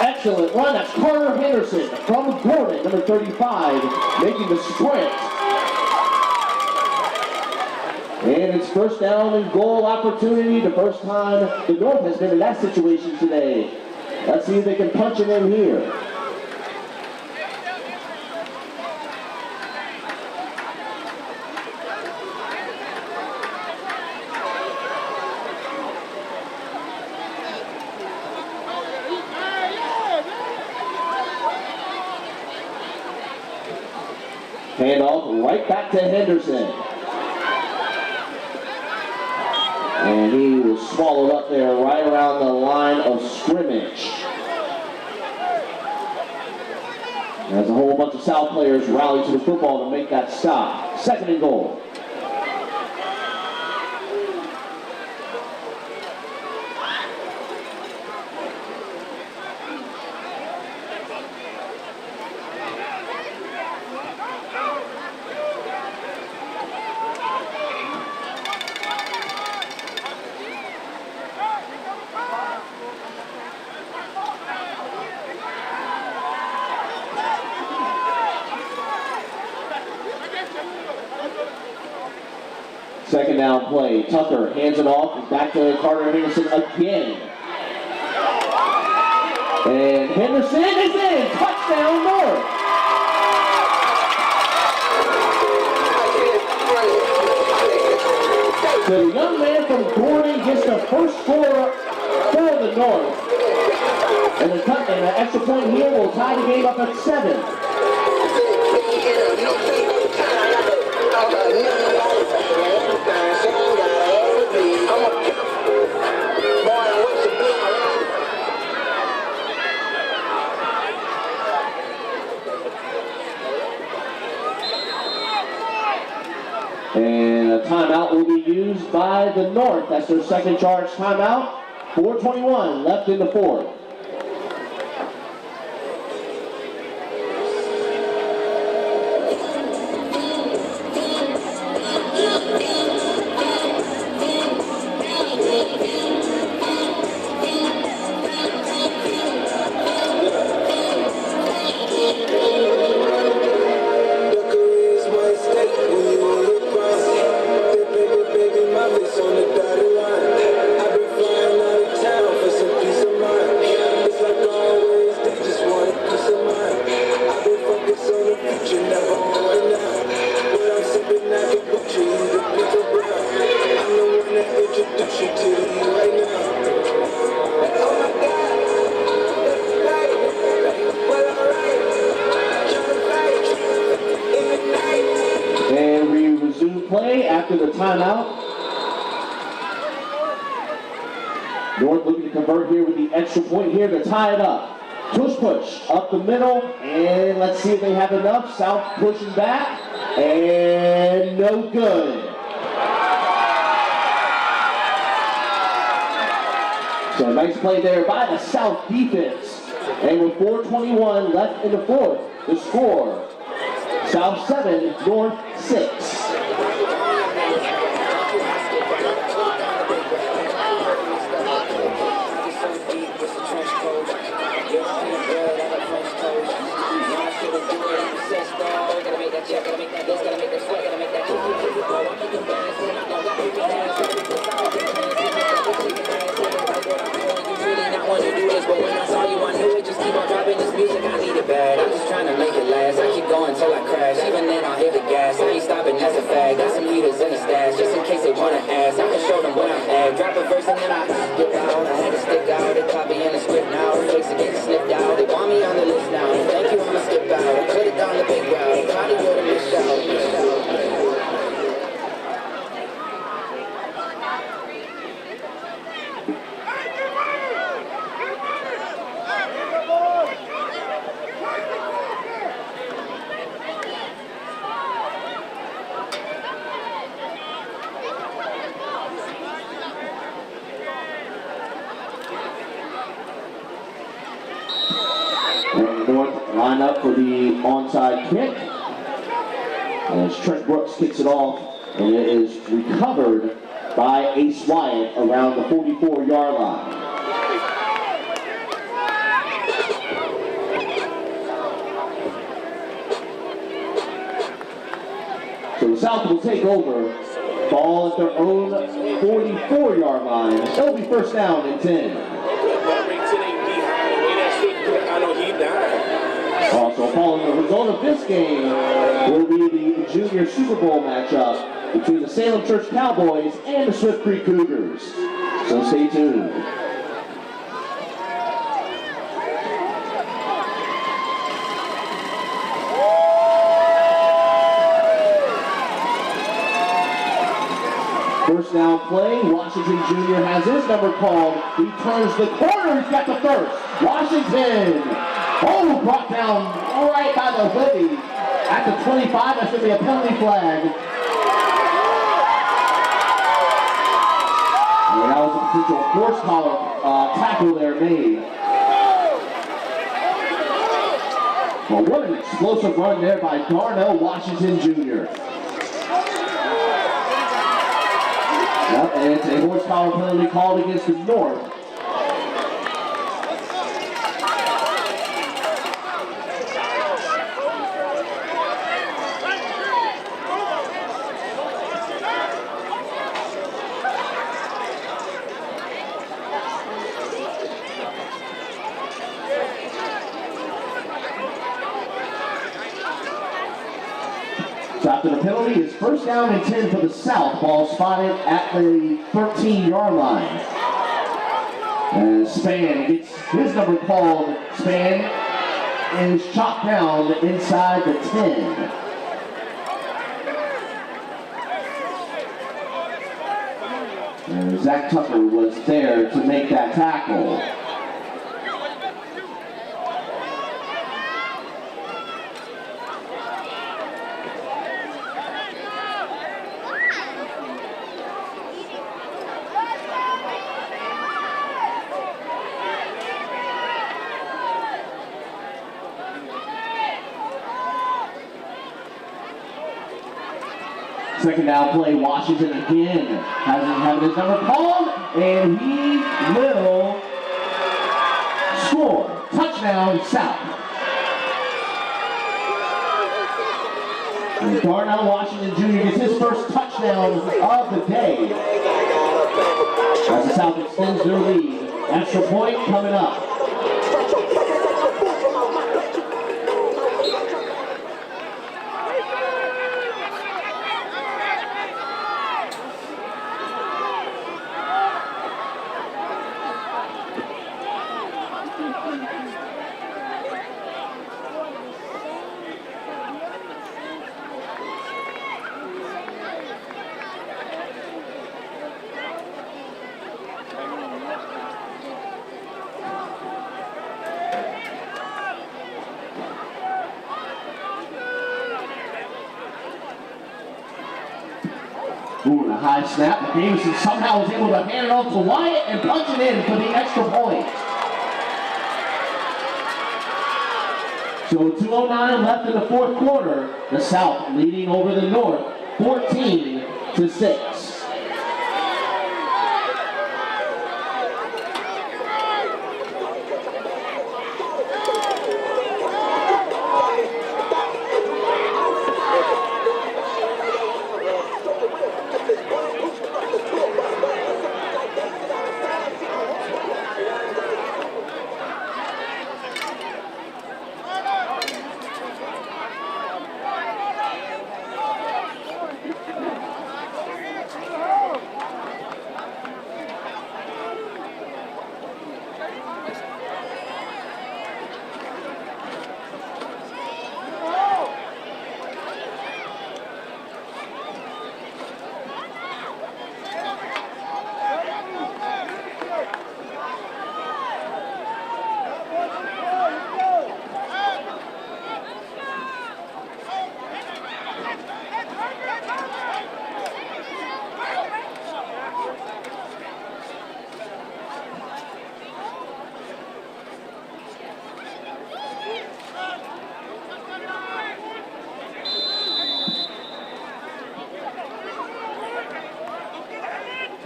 Excellent run, that's Carter Henderson from Gordon, number 35, making the sprint. And it's 1st down and goal opportunity, the first time the North has been in that situation today. Let's see if they can punch it in here. Handoff right back to Henderson. And he was swallowed up there right around the line of scrimmage. As a whole bunch of South players rally to the football to make that stop. 2nd and goal. down play. Tucker hands it off, back to Carter Henderson again. And Henderson is in, touchdown North. So the young man from Gordon gets the first score for the North. And the extra point here will tie the game up at 7. And a timeout will be used by the North. That's their second charge timeout. 4:21 left in the fourth. And we resume play after the timeout. North looking to convert here with the extra point here to tie it up. Push up the middle, and let's see if they have enough. South pushing back, and no good. So a nice play there by the South defense. And with 4:21 left in the fourth, the score, South 7, North 6. But when I saw you, I knew it. Just keep on dropping this music, I need it bad. I'm just trying to make it last. I keep going till I crash. Even then, I'll hit the gas. I ain't stopping, that's a fact. Got some heaters in the stash, just in case they wanna ask. I can show them what I'm at. Drop a verse and then I get out. I had to stick out. They copy in the script now. Fakes are getting snipped out. They want me on the list now. Thank you, I'ma skip out. I put it down the big route. Trying to go to miss out. North line up for the onside kick. As Trent Brooks kicks it off, and it is recovered by Ace Wyatt around the 44-yard line. So the South will take over. Ball at their own 44-yard line. It'll be first down and 10. Also, following the result of this game will be the Junior Super Bowl matchup between the Salem Church Cowboys and the Swift Creek Cougars. So stay tuned. First down play, Washington Jr. has his number called. He turns the corner, he's got the first. Washington! Oh, brought down right by the hoodie. At the 25, that should be a penalty flag. And that was a potential horse collar tackle there made. Well, what an explosive run there by Darnell Washington Jr. Yep, and it's a horse collar penalty called against the North. So after the penalty, it's first down and 10 for the South. Ball spotted at the 13-yard line. And Span gets his number called. Span is chopped down inside the 10. And Zach Tucker was there to make that tackle. Second down play, Washington again hasn't had his number called, and he will score. Touchdown, South. And Darnell Washington Jr. gets his first touchdown of the day. As the South extends their lead. Extra point coming up. Ooh, and a high snap. Davison somehow was able to hand it off to Wyatt and punch it in for the extra point. So 2:09 left in the fourth quarter. The South leading over the North 14-6.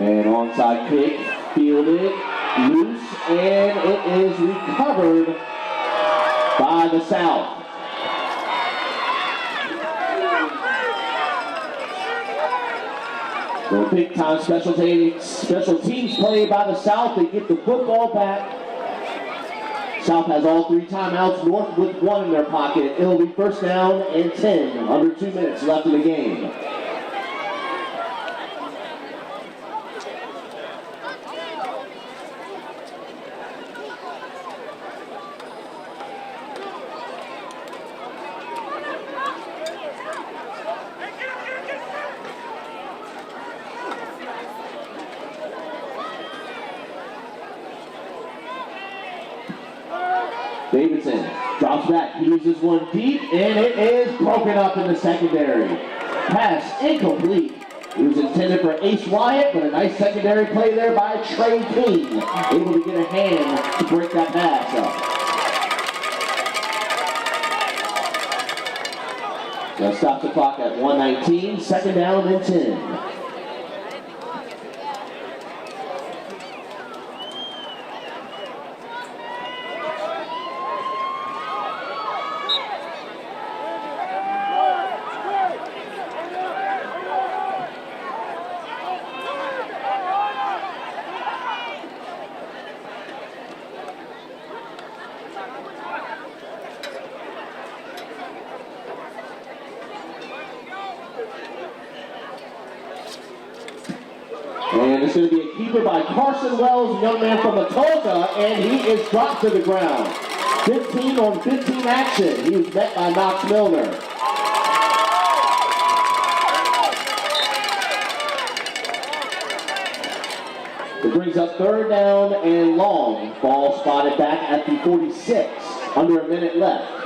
And onside kick, fielded, loose, and it is recovered by the South. So big time special teams play by the South. They get the football back. South has all 3 timeouts, North with 1 in their pocket. It'll be first down and 10, under 2 minutes left in the game. Davidson drops back, he uses one deep, and it is broken up in the secondary. Pass incomplete. It was intended for Ace Wyatt, but a nice secondary play there by Trey King. Able to get a hand to break that pass up. Now stop the clock at 1:19, second down and 10. And it's going to be a keeper by Carson Wells, a young man from Atoka, and he is dropped to the ground. 15 on 15 action. He was met by Knox Milner. It brings up third down and long. Ball spotted back at the 46. Under a minute left.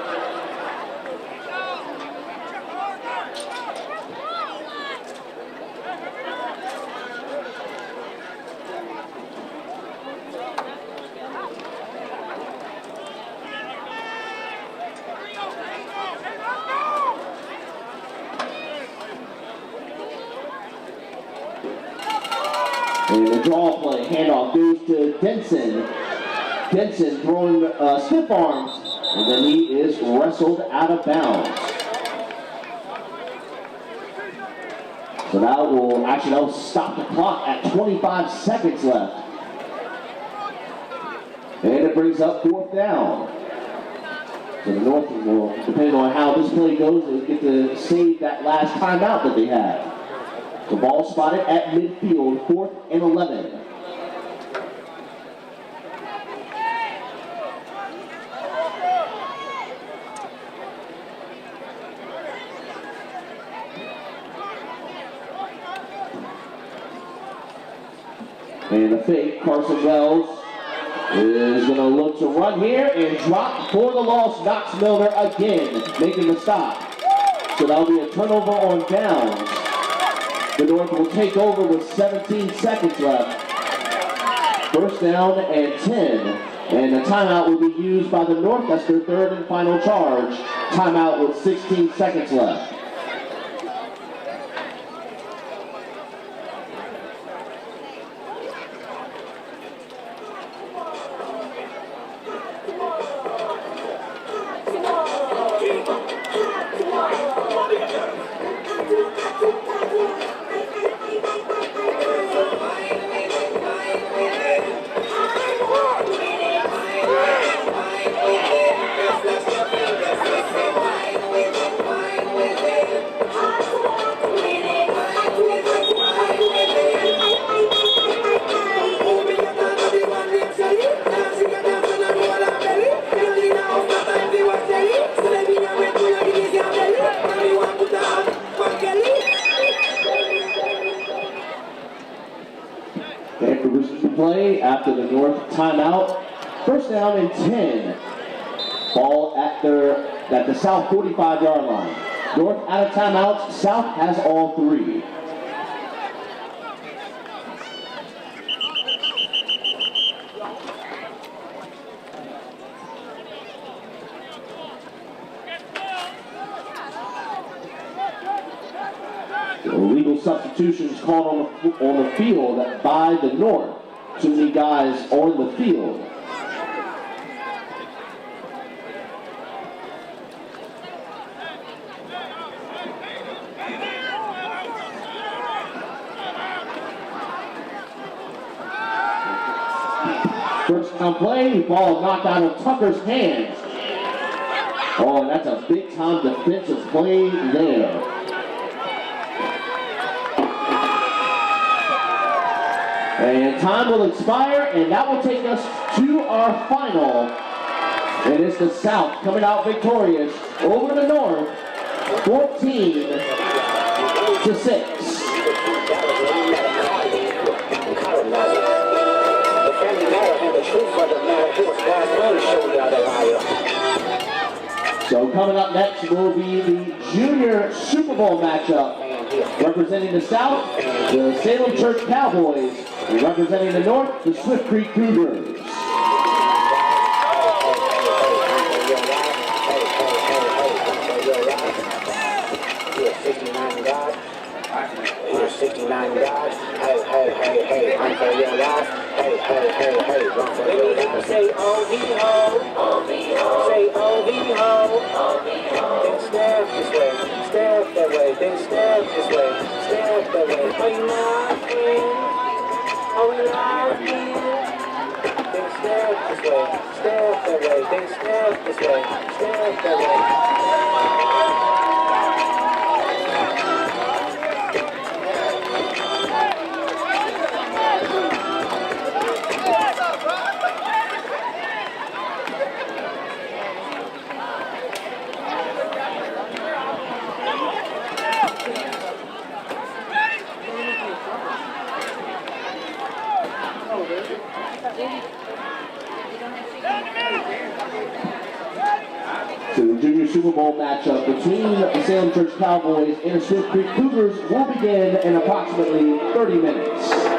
And the draw play, handoff goes to Denson. Denson throwing stiff arms, and then he is wrestled out of bounds. So that will stop the clock at 25 seconds left. And it brings up fourth down. So the North will, depending on how this play goes, they'll get to save that last timeout that they had. The ball spotted at midfield, 4th and 11. And the fake, Carson Wells is going to look to run here and drop for the loss. Knox Milner again, making the stop. So that'll be a turnover on downs. The North will take over with 17 seconds left. First down and 10. And the timeout will be used by the North. That's their third and final charge. Timeout with 16 seconds left. Play after the North timeout. First down and 10. Ball at the South 45-yard line. North out of timeouts. South has all three. Illegal substitutions called on the field by the North. Too many guys on the field. First down play, ball knocked out of Tucker's hands. Oh, and that's a big time defensive play there. And time will expire, and that will take us to our final. And it's the South coming out victorious over the North, 14-6. So coming up next will be the Junior Super Bowl matchup. Representing the South, the Salem Church Cowboys. And representing the North, the Swift Creek Cougars. We're 69 guys. Hey, hey, hey, hey, I'm for your life. Hey, hey, hey, hey, run for your life. Say O-V-O, O-V-O. Say O-V-O, O-V-O. Then step this way, step that way, then step this way, step that way. Are you not here? Are we live here? Then step this way, step that way, then step this way, step that way. So the Junior Super Bowl matchup between the Salem Church Cowboys and the Swift Creek Cougars will begin in approximately 30 minutes.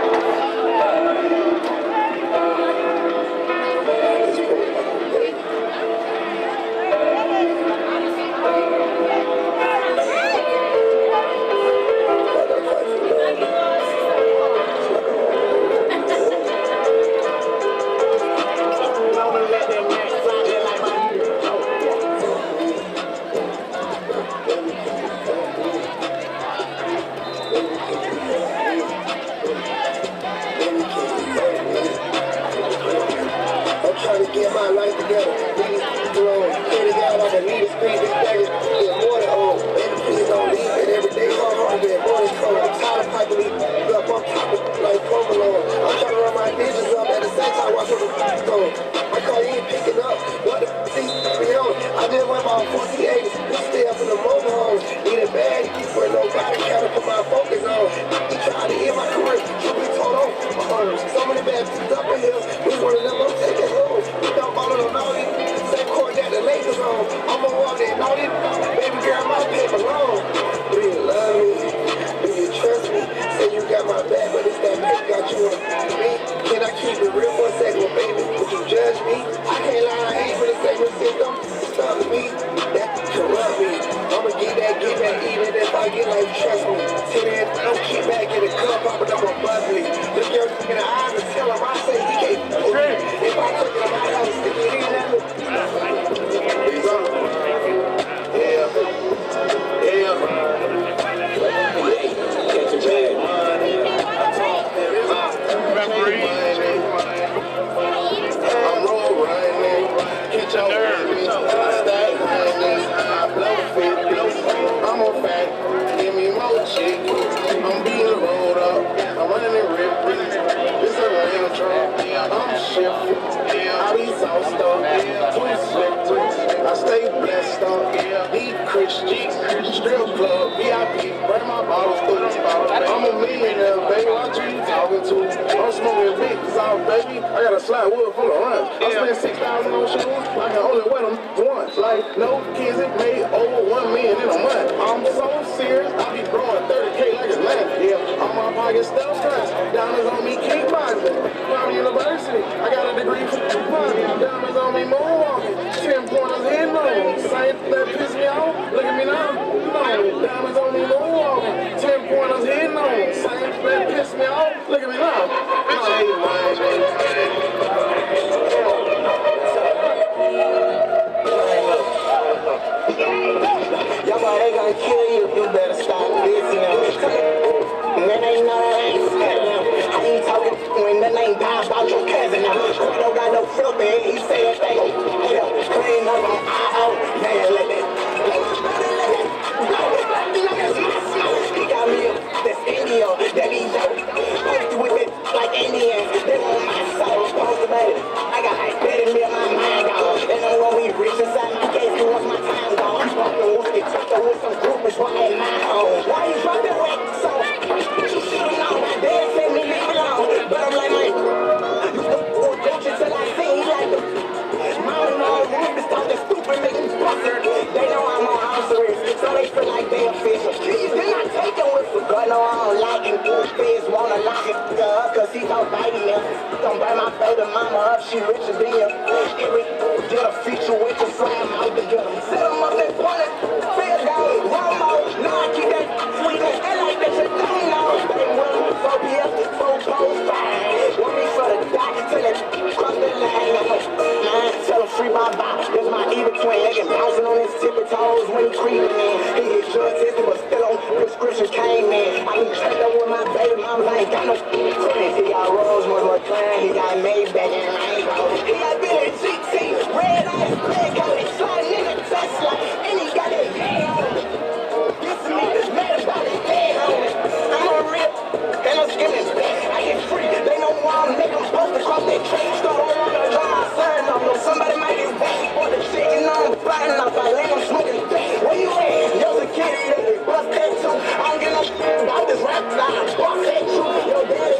Bust that too. I don't get no about this rap line. Bust that too. Your daddy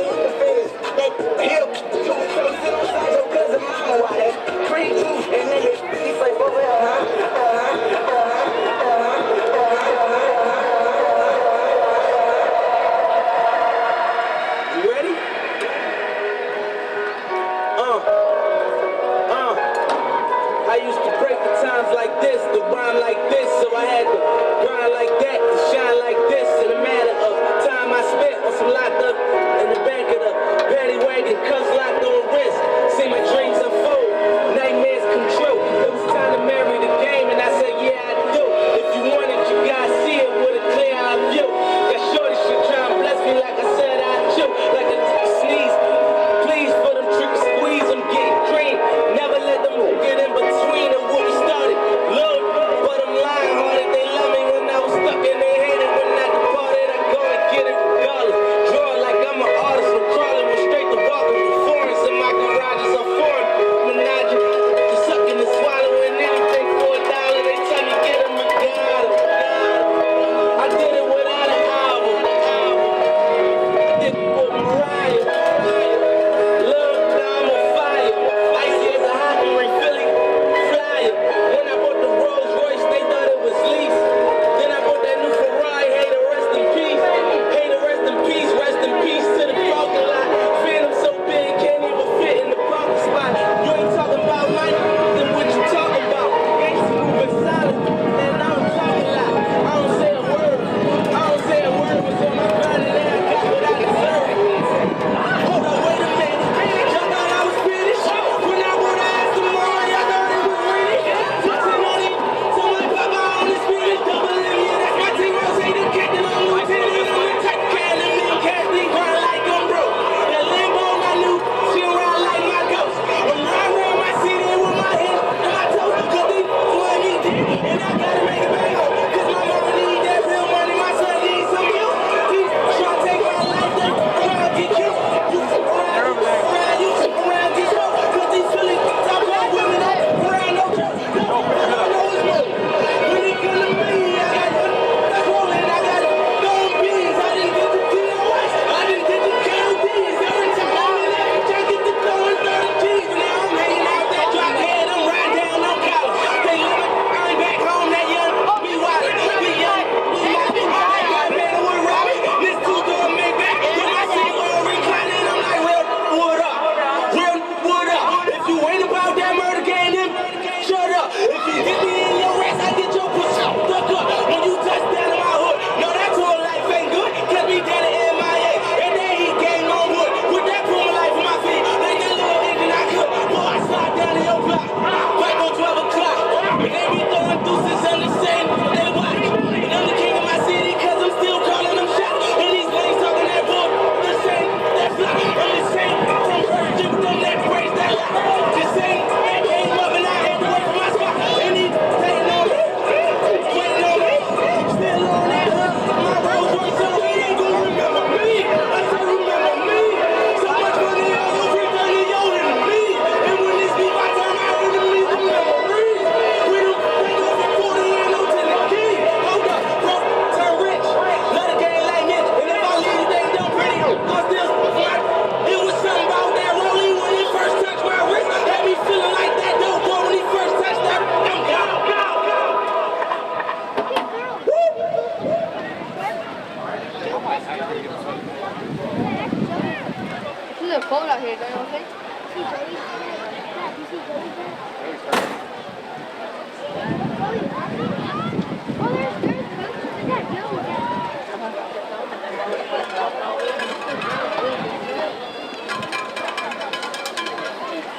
out here, don't you think?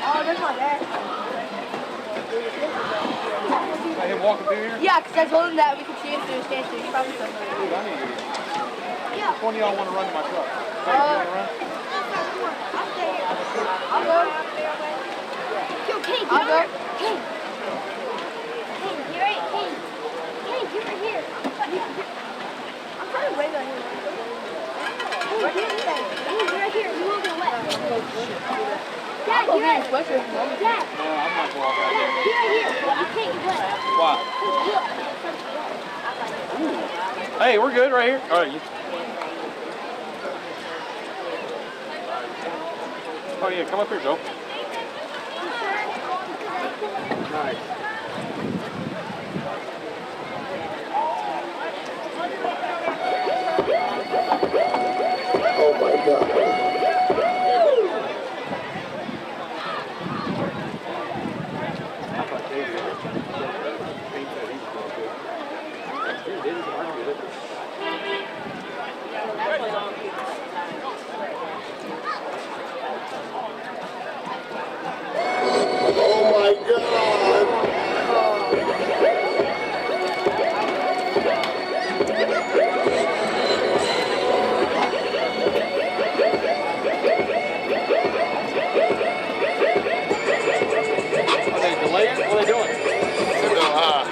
Oh, there's my dad. I him walking through here? Yeah, because I told him that we could see him through his stand, so he's probably somewhere. Dude, I need to get it. Which one of y'all want to run to my truck? You wanna run? I'll go. Yo, Kate, I'll go. Kate, you're right, Kate. Kate, you're right here. I'm trying to wait on him. Hey, you're right here. You won't get wet. Dad, I'll go you're get right. his sweatshirt. Dad, No, I'm not going out Dad, there. you're right here. You can't get wet. Why? Look. Hey, we're good right here. All right. Oh yeah, come up here, Joe. Nice. Oh my God. Oh my God. Are they delaying? What are they doing?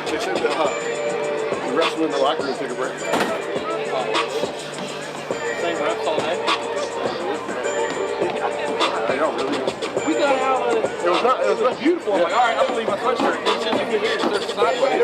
They said the wrestling in the locker room take a break. Same reps all day? I know, really. We got out of it. It was not beautiful. I'm like, all right, I'm gonna leave my sweatshirt. As soon as you get here, there's sideways.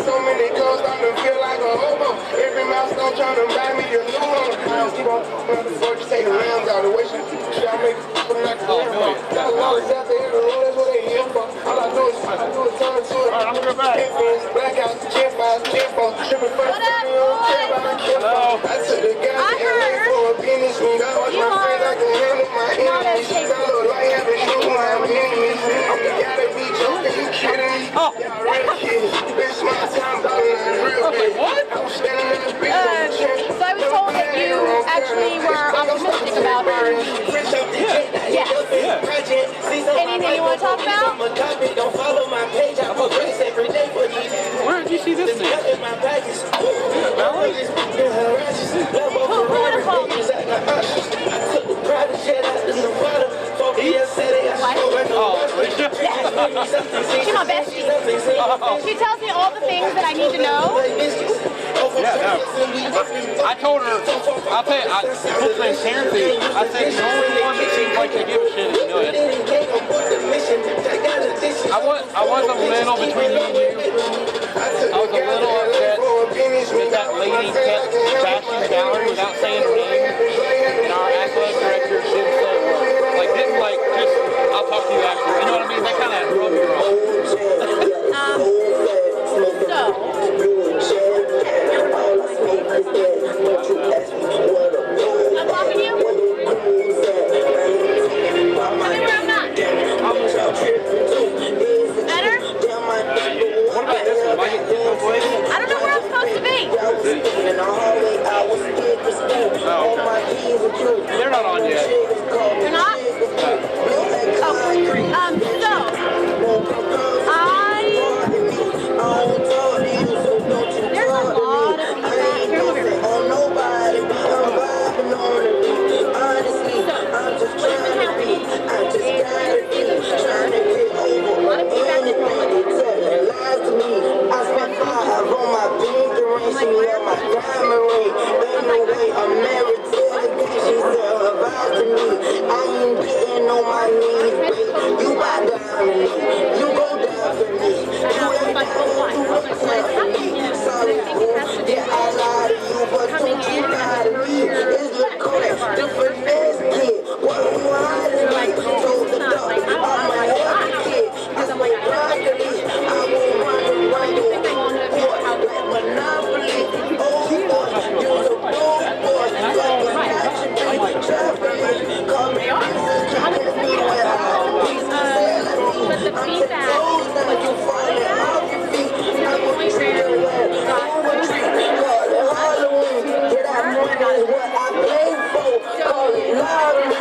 So many girls starting to feel like a hobo. Every milestone trying to buy me a new one. I keep on motherfuckers taking rounds out of the way. I make people not clear. Got dollars out there, the road, that's what they here for. All I do is turn to it. All right, I'm gonna go back. Blackouts, check files, check phones. Tripping first, you don't care about my kid. I took the guy to LA for a business meet. I watch my friends, I can handle my enemies. I look like having shoes when I'm enemies. You gotta be joking, you kidding me? Y'all real kids. It's my time, real big. I'm standing in the street. So I was told that you actually were optimistic about our Yeah. Anything you want to talk about? Where did you see this thing? Who would have called me? She's my bestie. She tells me all the things that I need to know. Yeah, no. I told her, I'll tell you, full transparency, I said the only one that seems like they give a shit is good. I was a little between me and you. I was a little upset that that lady kept bashing Valerie without saying her name. And our athletic director didn't say a word. Like, didn't like, just, I'll talk to you after. You know what I mean? That kind of rubbed me wrong. I'm talking to you? Tell me where I'm not. Better? What about this one? Am I getting this place? I don't know where I'm supposed to be. Oh, okay. They're not on yet. They're not? There's a lot of feedback. Here, look here. finesse kid. What we hiding like? Told the dog, I'm a heavy kid. This my broccoli. I won't run around your court like Monopoly. Oh boy, you're a broke boy. Like a action tape, traveling. Call me Jesus, trying to be with all the pieces. But the feedback was You falling off your feet. I'm gonna treat it well. I'm gonna treat it call it Halloween. Get that money is what I play for. Call it lottery.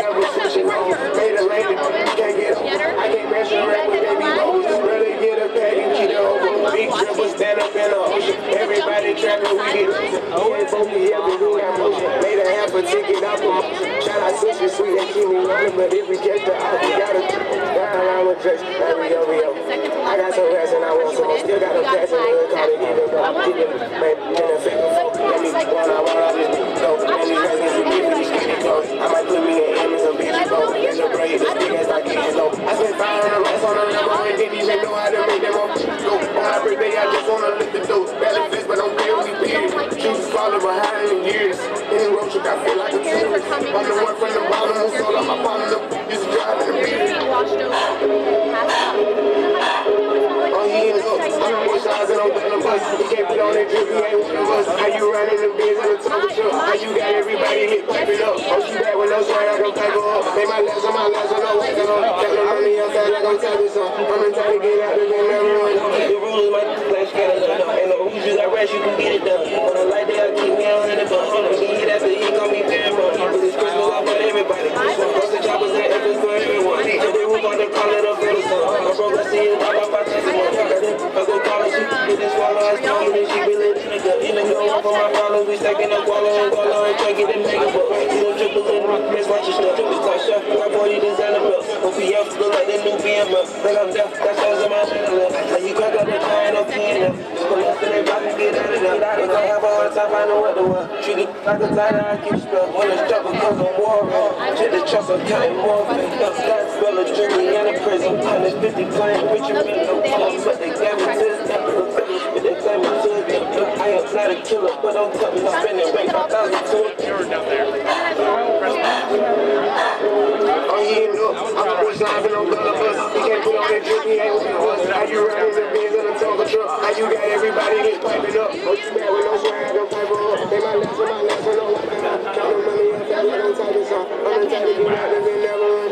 never switching on. Made a lane, can't get on. I can't measure right with baby bones. Really get a bag and keep it over. Big dribble, stand up in the ocean. Everybody trapping, we get over. Yeah, both me, yeah, we got motion. Made a half a ticket out for motion. Shout out sister, sweet, and keep me rolling. But if we catch the out, we gotta ride around with Drake. RVA. I got some rest and I want some more. Still got a passion, we'll call it even more. Keep it, man, in a figure four. Let me one, just go. And these records are giving these skinny clothes. I might put me in M's and bitch go. It's your brain, this big ass like it is low. I spent 500 racks on a level and didn't even know how to make them up. Go on my birthday, I just wanna lift the dough. Better fist, but don't pay we beard. Shoes falling behind in years. In the road trip, I feel like a tourist. I'm the one from the bottom who sold out my partner. Used to drive in the beard. Oh, he in the hook. I'm the boy size and I'm on the bus. He can't put on that drip, he ain't one of us. How you running the biz in the tunnel truck? How you got everybody lit, pipe it up? Oh, she back with no swag, I gon' pipe her up. Make my last on my last one, no wagon on. Got no money outside like I'm Travis on. I'm in time to get out, they been never run. The rule is my flash catalog. And the rules you got rest, you can get it done. On a light day, I keep me on in the bus. He hit after he call me fair, bro. He put his Christmas out for everybody. First the choppers and efforts for everyone. And they roof on the collar of the sun. My bro, I see it, I'm about to see one. I go call her, she get this swallow, I still get it, she be lit in the go for my followers, we stacking up wallow and try to get them mega bucks. You know, triple in the miss, watch your stuff, triple top shot, my 40 designer belt. OPF, look like the new BMF. Then I'm deaf, that shows in my channel. Now you crack up the giant up here. Pull up and they about to get out of there. If I have a hard time, I know what to wear. Treat it like a tighter, I keep spell. When it's trouble, cause I'm warring. Shit the trust, I'm counting more. Scott Speller, Jimmy, in the prison. And it's 50 claims, Richard Miller, but they gave me to the I am not a killer, but don't tell me I'm spending rank 5,000 to it. Oh, he ain't up. I'm the boy sliding on the bus. He can't put on that drip, he ain't with the bus. How you riding the Benz in a Tonka truck? How you got everybody get piping up? Oh, you mad with no swag, don't pipe her up. They my last one, no weapon up. Count the money up, fast like I'm typing song. I'm the type to get out there, they never run.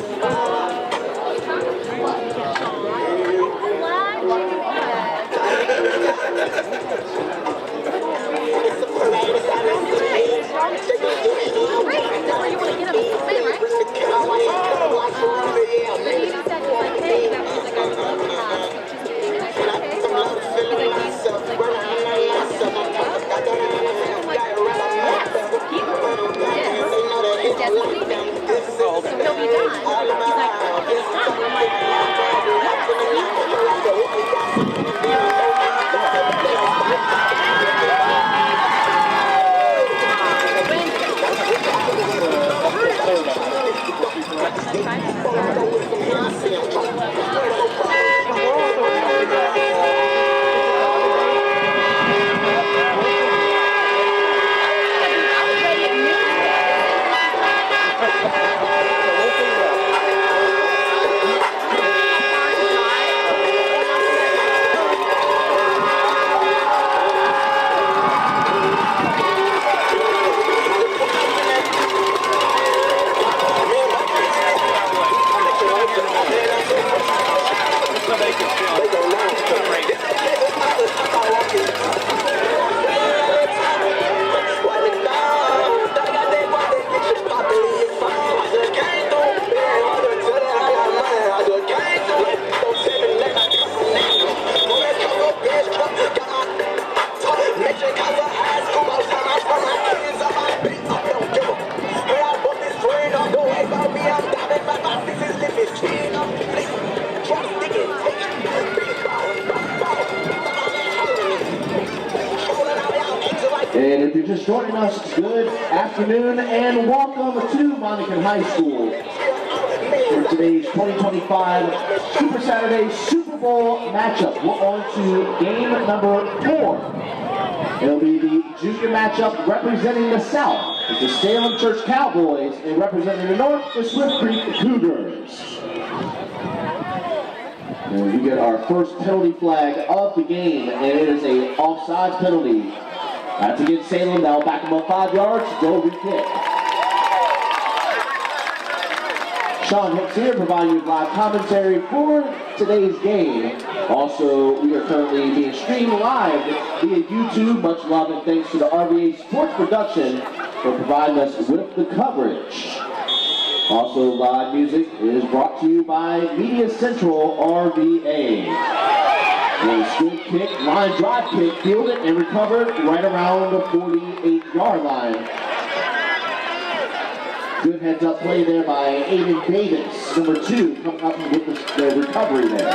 And if you're just joining us, good afternoon and welcome to Monacan High School for today's 2025 Super Saturday Super Bowl matchup. We're on to game number 4. It'll be the junior matchup representing the South. It's the Salem Church Cowboys, and representing the North, the Swift Creek Cougars. And we get our first penalty flag of the game, and it is a offsides penalty. That's against Salem. Now back them up 5 yards. Go re-kick. Sean Hicks here providing you live commentary for today's game. Also, we are currently being streamed live via YouTube. Much love and thanks to the RVA Sports Production for providing us with the coverage. Also, live music is brought to you by Media Central RVA. And a good kick, line drive kick, fielded and recovered right around the 48-yard line. Good heads-up play there by Aiden Davis, number 2, coming up with the recovery there.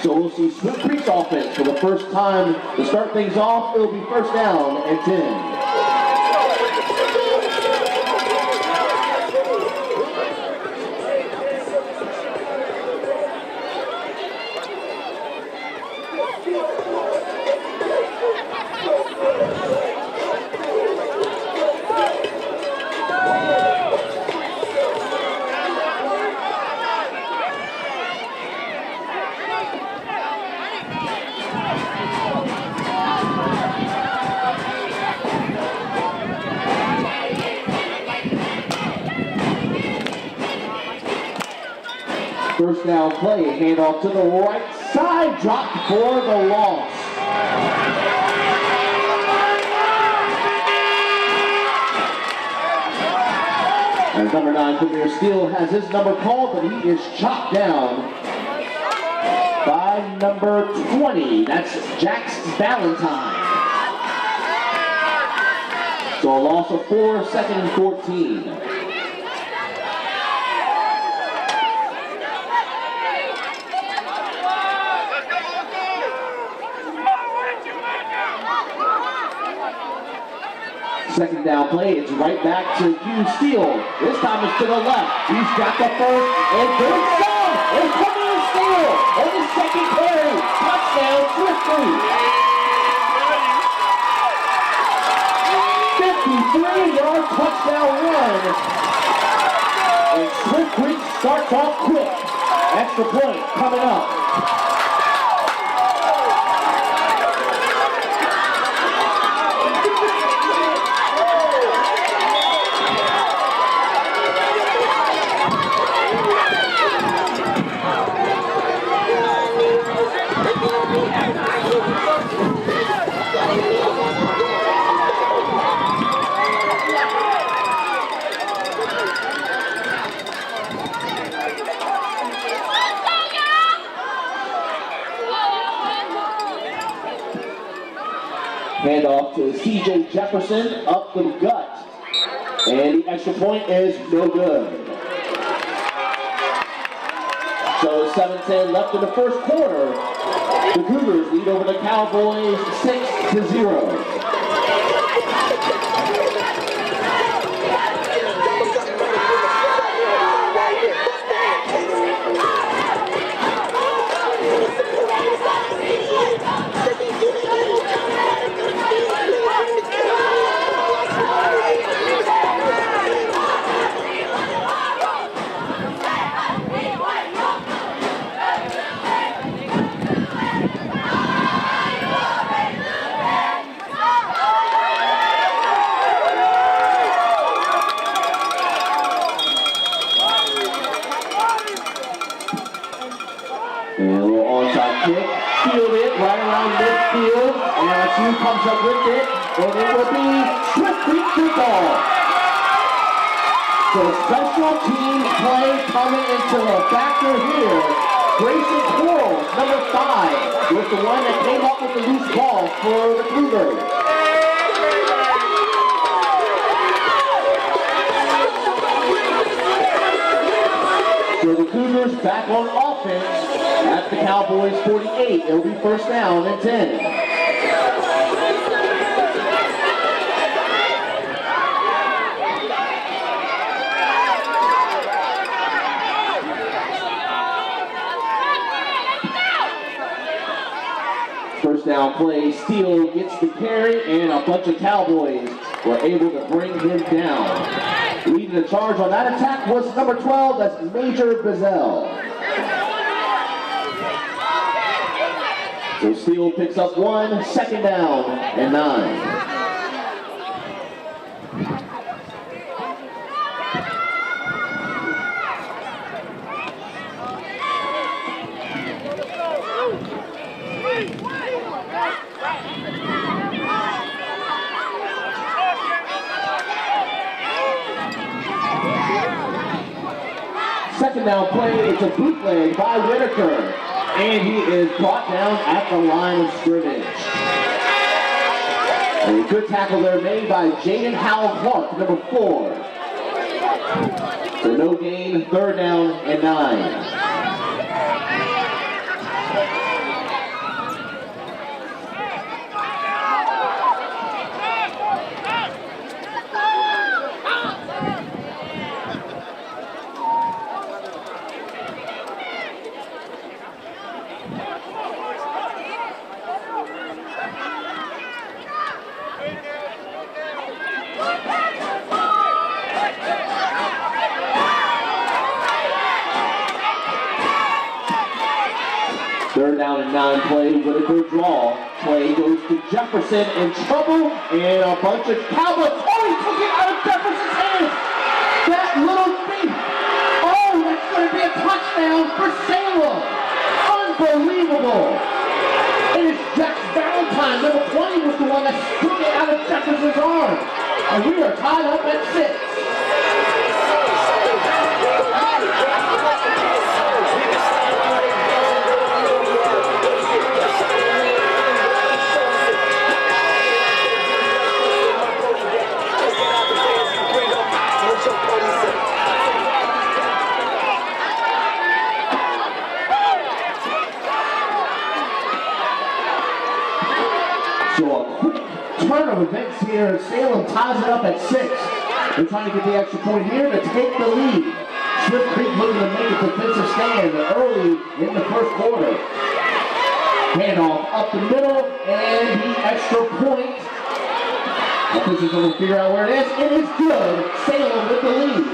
So we'll see Swift Creek's offense for the first time to start things off. It'll be first down and 10. First down play, handoff to the right side, dropped for the loss. As number 9, Premier Steele has his number called, but he is chopped down by number 20. That's Jax Valentine. So a loss of 4, second and 14. Second down play, it's right back to Hugh Steele. This time it's to the left. He's got the first, and good son! It's Premier Steele on the second carry. Touchdown, Swift Creek. 53-yard touchdown run. And Swift Creek starts off quick. Extra point coming up. Handoff to C.J. Jefferson, up the gut. And the extra point is no good. So 7-10 left in the first quarter. The Cougars lead over the Cowboys 6-0. Midfield, and LSU comes up with it, and it will be Swift Creek football. So special teams play coming into a factor here. Grayson Quarles, number 5, was the one that came up with the loose ball for the Cougars. So the Cougars back on offense at the Cowboys 48. It'll be first down and 10. First down play, Steele gets the carry, and a bunch of Cowboys were able to bring him down. Leading the charge on that attack was number 12, that's Major Bazell. So Steele picks up 1, second down and 9. Second down play, it's a bootleg by Whitaker. And he is brought down at the line of scrimmage. And a good tackle there made by Jaden Howell Clark, number 4. So no gain, third down and 9. Third down and 9 play, Whitaker draw. Play goes to Jefferson in trouble, and a bunch of Cowboys. Oh, he took it out of Jefferson's hands! That little thief! Oh, that's going to be a touchdown for Salem! Unbelievable! And it's Jack Valentine, number 20, was the one that took it out of Jefferson's arm. And we are tied up at 6. Turn of events here. Salem ties it up at 6. They're trying to get the extra point here to take the lead. Swift Creek looking to make a defensive stand early in the first quarter. Handoff up the middle, and the extra point. This is going to figure out where it is. It is good. Salem with the lead.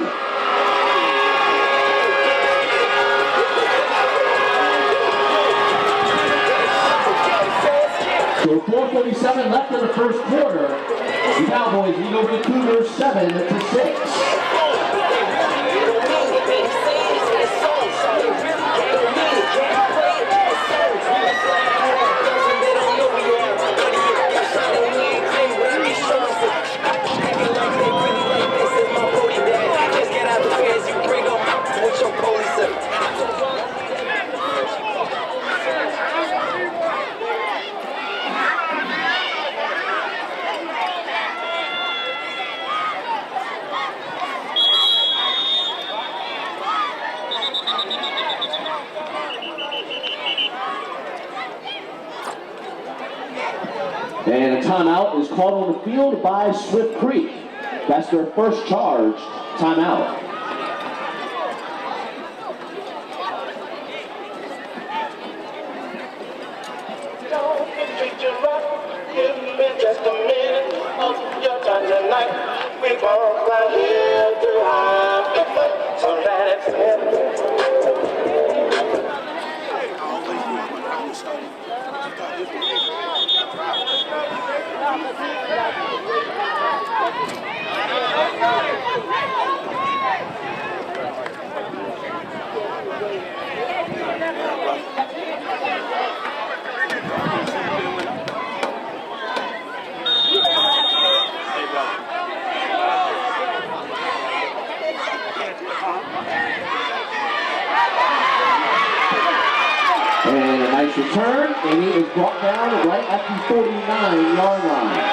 So 4:47 left in the first quarter. The Cowboys lead over the Cougars 7-6. And a timeout is called on the field by Swift Creek. That's their first charge timeout. Just a minute of your time tonight. We both right here to have the fun. So let it And a nice return, and he is brought down right at the 49-yard line.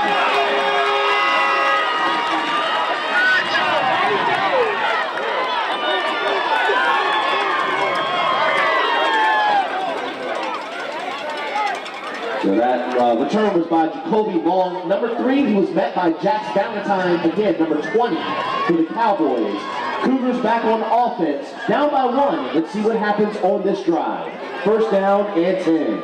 So that return was by Jacoby Long. Number 3, he was met by Jax Valentine, again, number 20 for the Cowboys. Cougars back on offense, down by 1. Let's see what happens on this drive. First down and 10.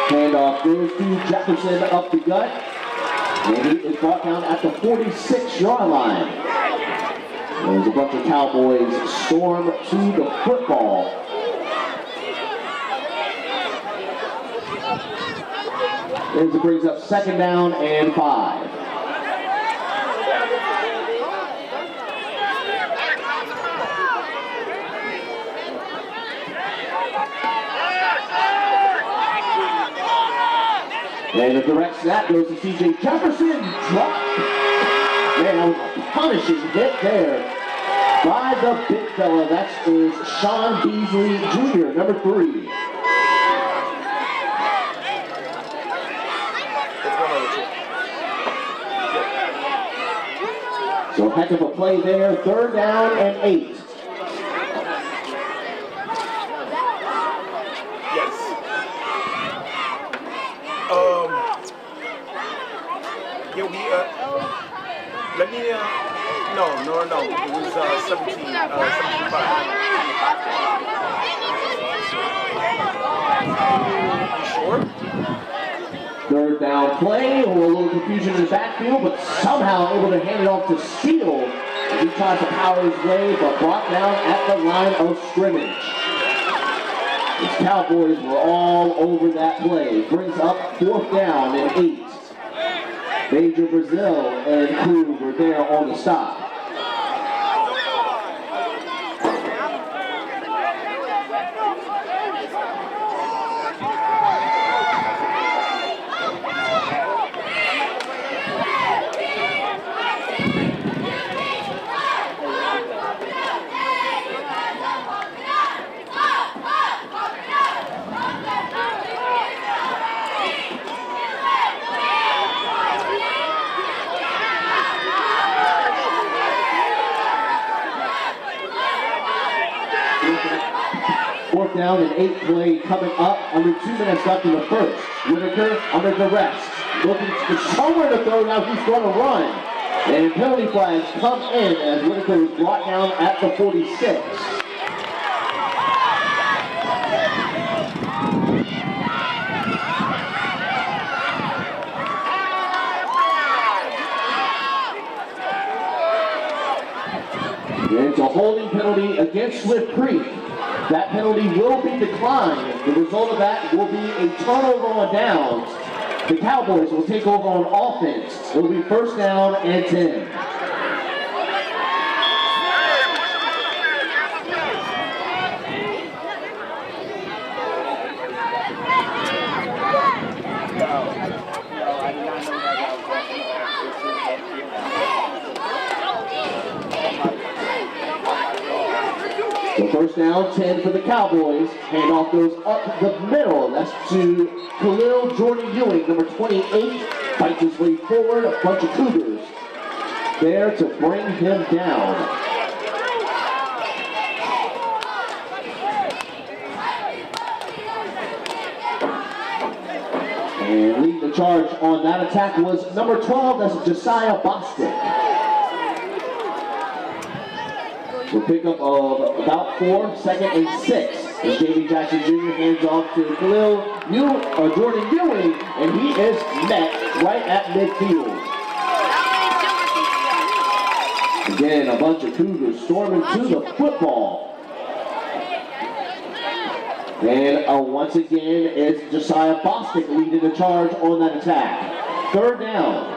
Handoff goes to Jefferson up the gut. And he is brought down at the 46-yard line. There's a bunch of Cowboys storm to the football. As it brings up second down and 5. And the direct snap goes to C.J. Jefferson. Drop. Man, that was a punishing hit there by the big fella. That is Sean Beasley Jr., number 3. So heck of a play there. 3rd down and 8. Yes. Yeah, we, let me, no. It was 75. You sure? 3rd down play, a little confusion in the backfield, but somehow able to hand it off to Steele as he tries to power his way, but brought down at the line of scrimmage. These Cowboys were all over that play. Brings up 4th down and 8. Major Brazil and crew were there on the stop. Down and 8 play coming up. Under 2 minutes left in the first. Whitaker under duress. Looking for somewhere to throw. Now he's going to run. And penalty flags come in as Whitaker is brought down at the 46. And it's a holding penalty against Swift Creek. That penalty will be declined. The result of that will be a turnover on downs. The Cowboys will take over on offense. It will be 1st down and 10. So 1st down, 10 for the Cowboys. Handoff goes up the middle. That's to Khalil Jordan Ewing, number 28. Fights his way forward. A bunch of Cougars there to bring him down. And leading the charge on that attack was number 12. That's Josiah Bostic. So pickup of about 4, 2nd and 6. As Jamie Jackson Jr. hands off to Khalil Jordan Ewing, and he is met right at midfield. Again, a bunch of Cougars storming to the football. And once again, it's Josiah Bostic leading the charge on that attack. 3rd down.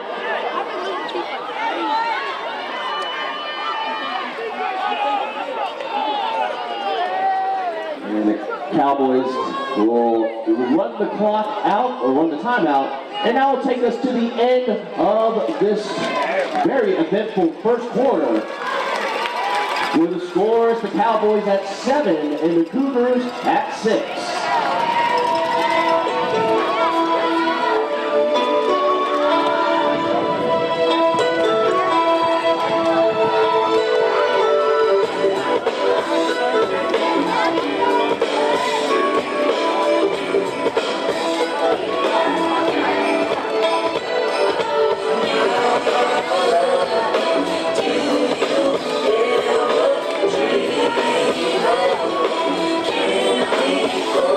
And the Cowboys will run the clock out, or run the timeout, and that will take us to the end of this very eventful first quarter. With the scores, the Cowboys at 7 and the Cougars at 6. Can we go?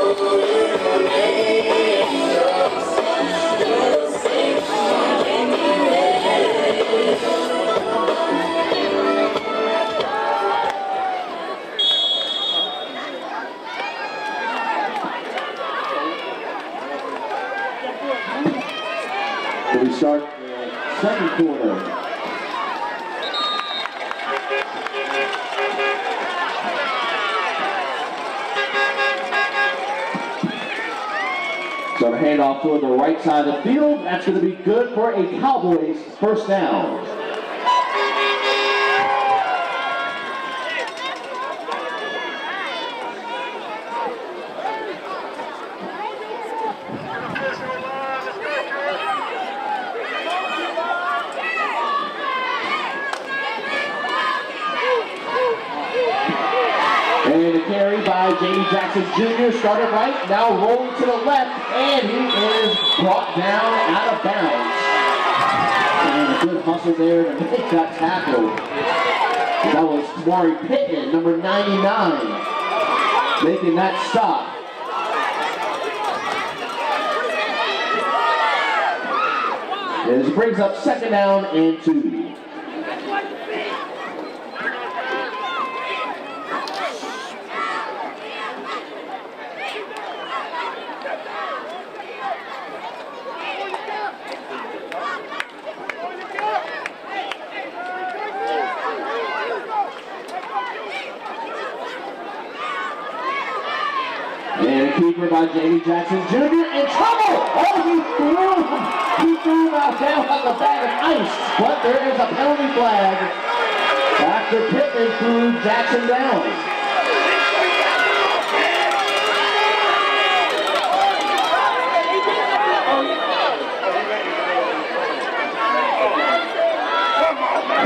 So the handoff toward the right side of the field. That's going to be good for a Cowboys first down. And a carry by Jamie Jackson Jr. started right, now rolling to the left, and he is brought down out of bounds. And a good hustle there to make that tackle. That was Tamari Pittman, number 99, making that stop. And it brings up second down and 2. And a keeper by Jamie Jackson Jr. in trouble! Oh, he threw him out down like a bag of ice. But there is a penalty flag after Pittman threw Jackson down.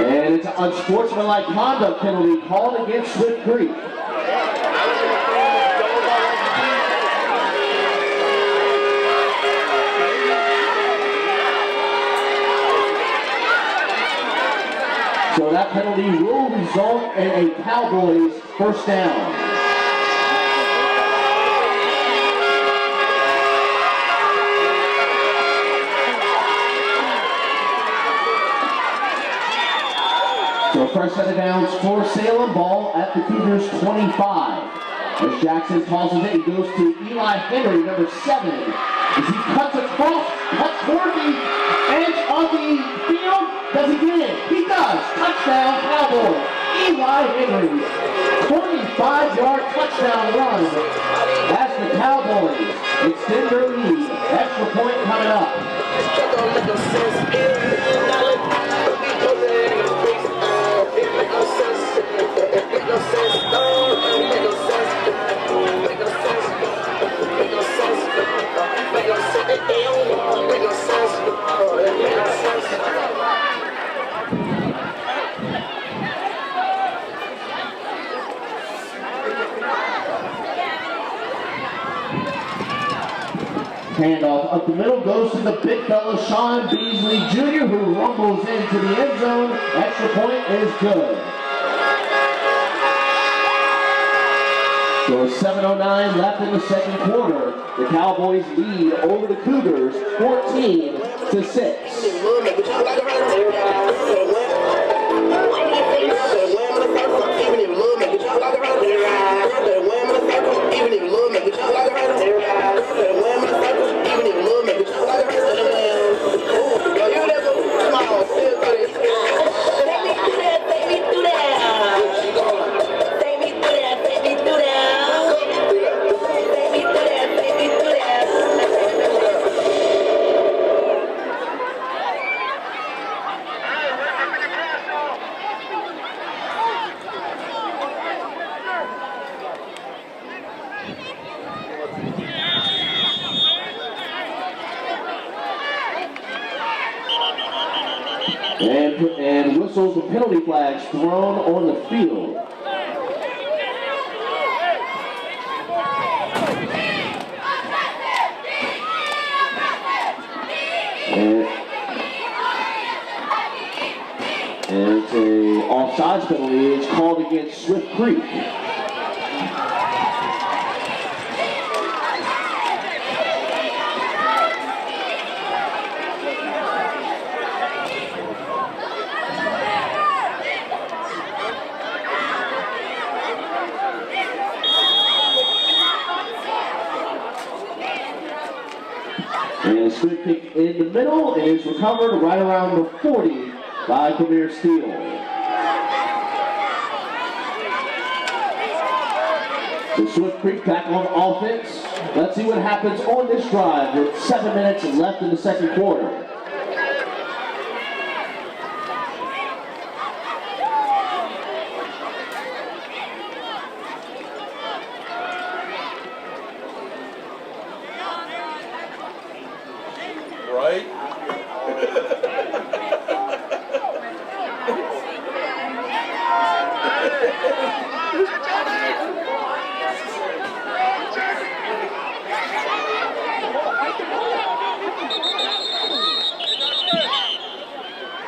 And it's an unsportsmanlike conduct penalty called against Swift Creek. So that penalty will result in a Cowboys first down. So first set of downs for Salem, ball at the Cougars 25. As Jackson tosses it, he goes to Eli Henry, number 7. As he cuts across, cuts toward the edge of the field. Does he get it? He does. Touchdown, Cowboys. Eli Henry, 25-yard touchdown run. As the Cowboys extend their lead. Extra point coming up. Handoff up the middle goes to the big fella, Sean Beasley Jr., who rumbles into the end zone. Extra point is good. So 7:09 left in the second quarter. The Cowboys lead over the Cougars 14-6. And whistles and penalty flags thrown on the field. And it's a offsides penalty. It's called against Swift Creek. And Swift kick in the middle, and it's recovered right around the 40 by Premier Steele. The Swift Creek back on offense. Let's see what happens on this drive with 7 minutes left in the second quarter. Right?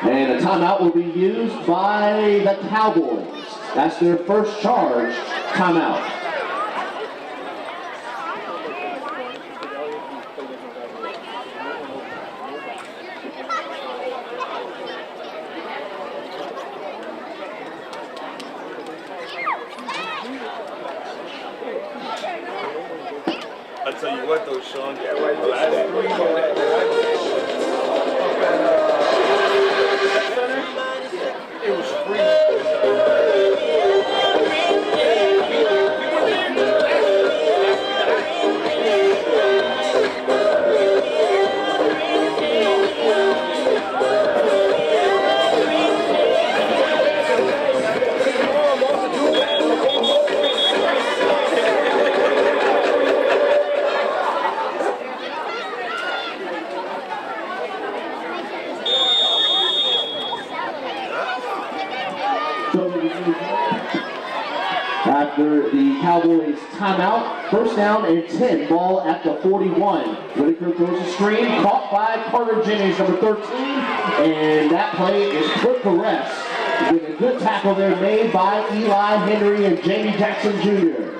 And a timeout will be used by the Cowboys. That's their first charge timeout. I tell you what though, Sean, the last 3 it was After the Cowboys timeout, first down and 10, ball at the 41. Whitaker throws a screen, caught by Carter Jennings, number 13, and that play is put to rest. With a good tackle there made by Eli Henry and Jamie Jackson Jr.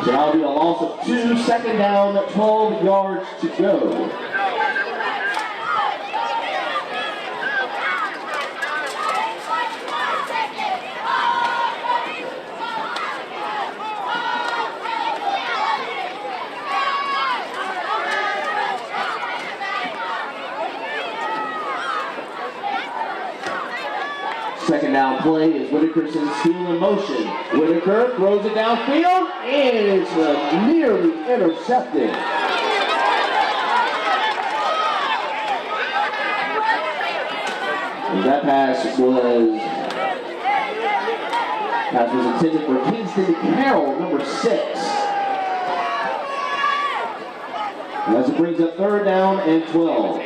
So that'll be a loss of 2, second down, 12 yards to go. Second down play is Whitakerson still in motion. Whitaker throws it downfield and it's nearly intercepted. And that pass was intended for Kingston Carroll, number 6. And as it brings up third down and 12.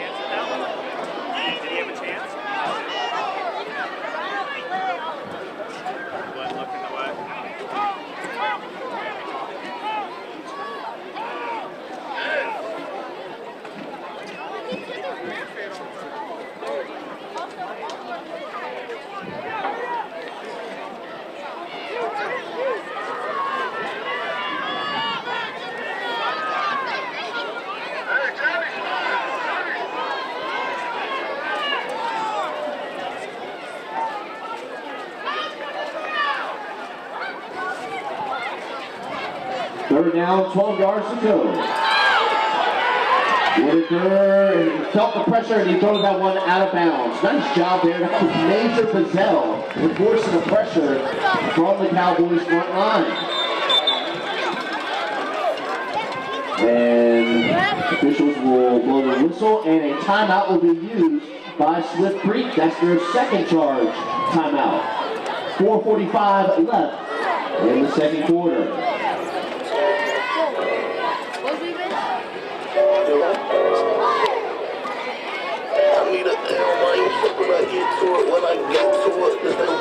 Third down, 12 yards to go. Whitaker felt the pressure and he throws that one out of bounds. Nice job there. That was Major Bazell enforcing the pressure from the Cowboys front line. And officials will blow the whistle and a timeout will be used by Swift Creek. That's their second charge timeout. 4:45 left in the second quarter. When I get to it, this thing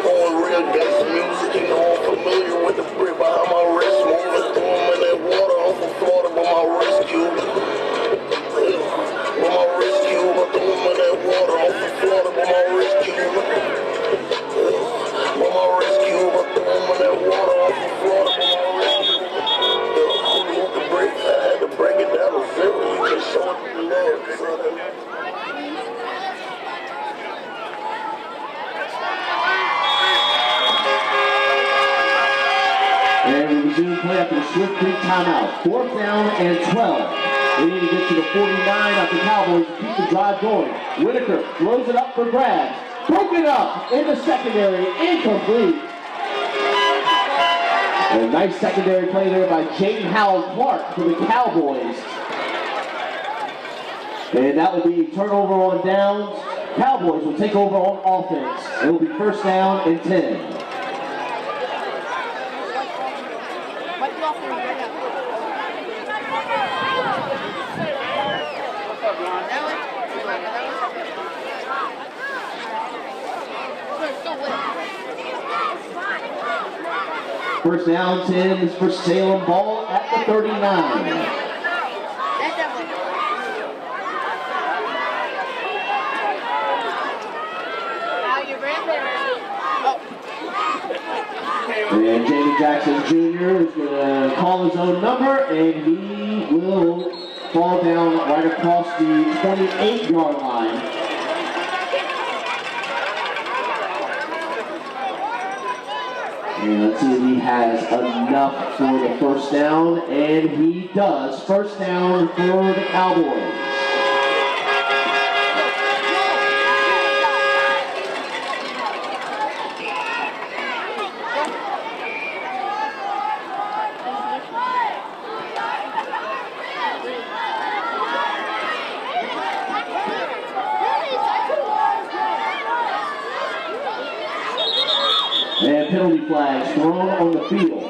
on real gangsta music, you know I'm familiar with the brick behind my wrist, moving through them in that water, I'm from Florida, but my rescue, I threw them in that water, I'm from Florida, but my rescue, I threw them in that water, I'm from Florida, but my rescue, with the brick, I had to break it down to 0, you can show it to the Lord, And we resume play after the Swift Creek timeout. 4th down and 12. They need to get to the 49 of the Cowboys to keep the drive going. Whitaker throws it up for grabs. Broken up in the secondary, incomplete. A nice secondary play there by Jaden Howell-Clark for the Cowboys. And that will be a turnover on downs. Cowboys will take over on offense. It will be first down and 10. First down, 10 is for Salem. Ball at the 39. And Jamie Jackson Jr. is going to call his own number, and he will fall down right across the 28-yard line. And let's see if he has enough for the first down, and he does. First down for the Cowboys. And penalty flags thrown on the field.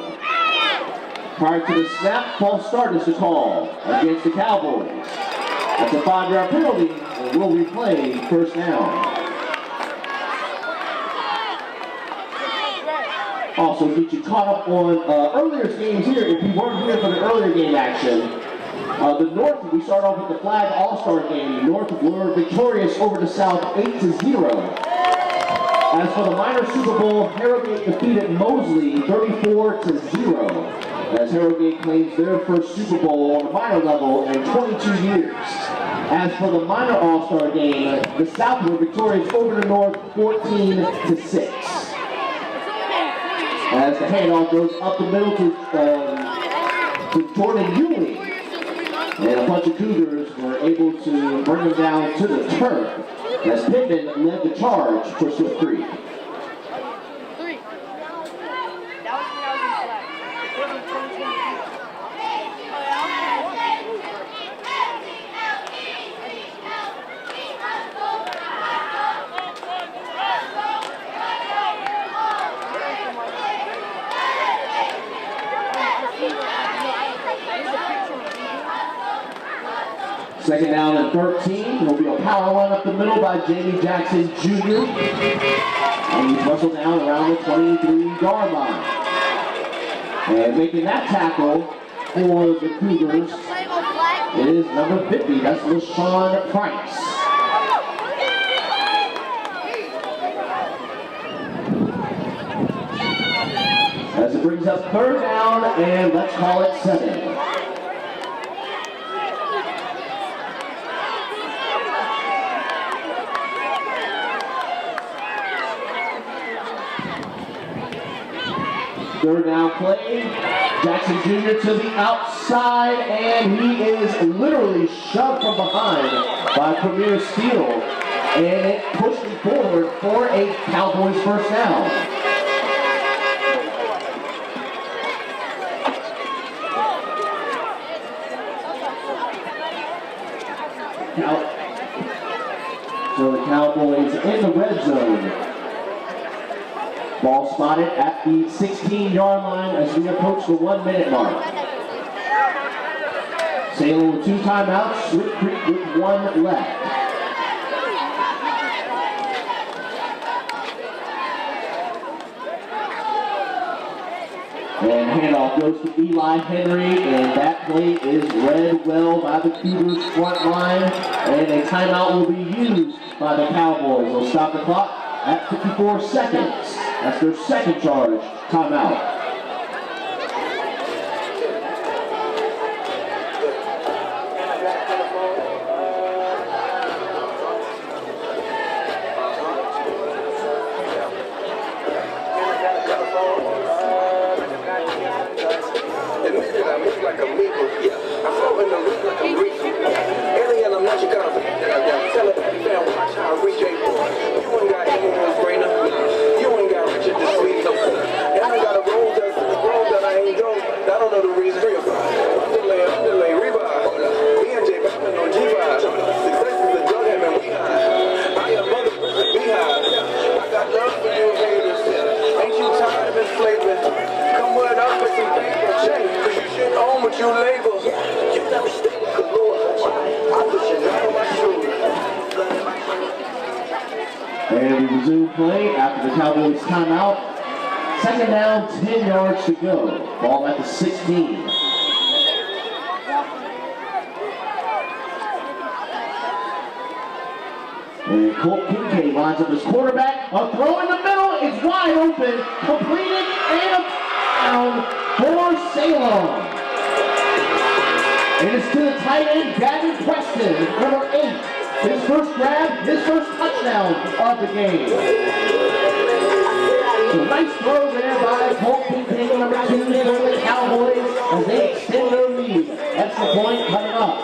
Prior to the snap, false start is the call against the Cowboys. That's a 5-yard penalty, and will replay first down. Also, get you caught up on earlier games here. If you weren't here for the earlier game action, the North, we start off with the flag all-star game. North were victorious over the South 8-0. As for the minor Super Bowl, Harrowgate defeated Mosley 34-0. As Harrowgate claims their first Super Bowl on the minor level in 22 years. As for the minor all-star game, the South were victorious over the North 14-6. As the handoff goes up the middle to Jordan Ewing. And a bunch of Cougars were able to bring him down to the turf as Pittman led the charge for Swift Creek. Second down and 13. There will be a power run up the middle by Jamie Jackson Jr. And he's wrestled down around the 23-yard line. And making that tackle for the Cougars is number 50. That's LaShawn Price. As it brings up third down, and let's call it 7. Third down play, Jackson Jr. to the outside, and he is literally shoved from behind by Premier Steele, and it pushed him forward for a Cowboys first down. So the Cowboys in the red zone. Ball spotted at the 16-yard line as we approach the 1-minute mark. Salem with 2 timeouts, Swift Creek with 1 left. And handoff goes to Eli Henry, and that play is read well by the Cougars front line, and a timeout will be used by the Cowboys. They'll stop the clock at 54 seconds. That's their second charge, timeout. Like a meatball, yeah. I flow in the loop like a reef. And we resume play after the Cowboys timeout. Second down, 10 yards to go. Ball at the 16. And Colt Kincaid lines up his quarterback. A throw in the middle. It's wide open. Completed and down for Salem. And it's to the tight end, Gavin Preston, number 8. His first grab, his first touchdown of the game. So nice throw there by Colt Kincaid, number 2, for the Cowboys as they extend their lead. Extra point coming up.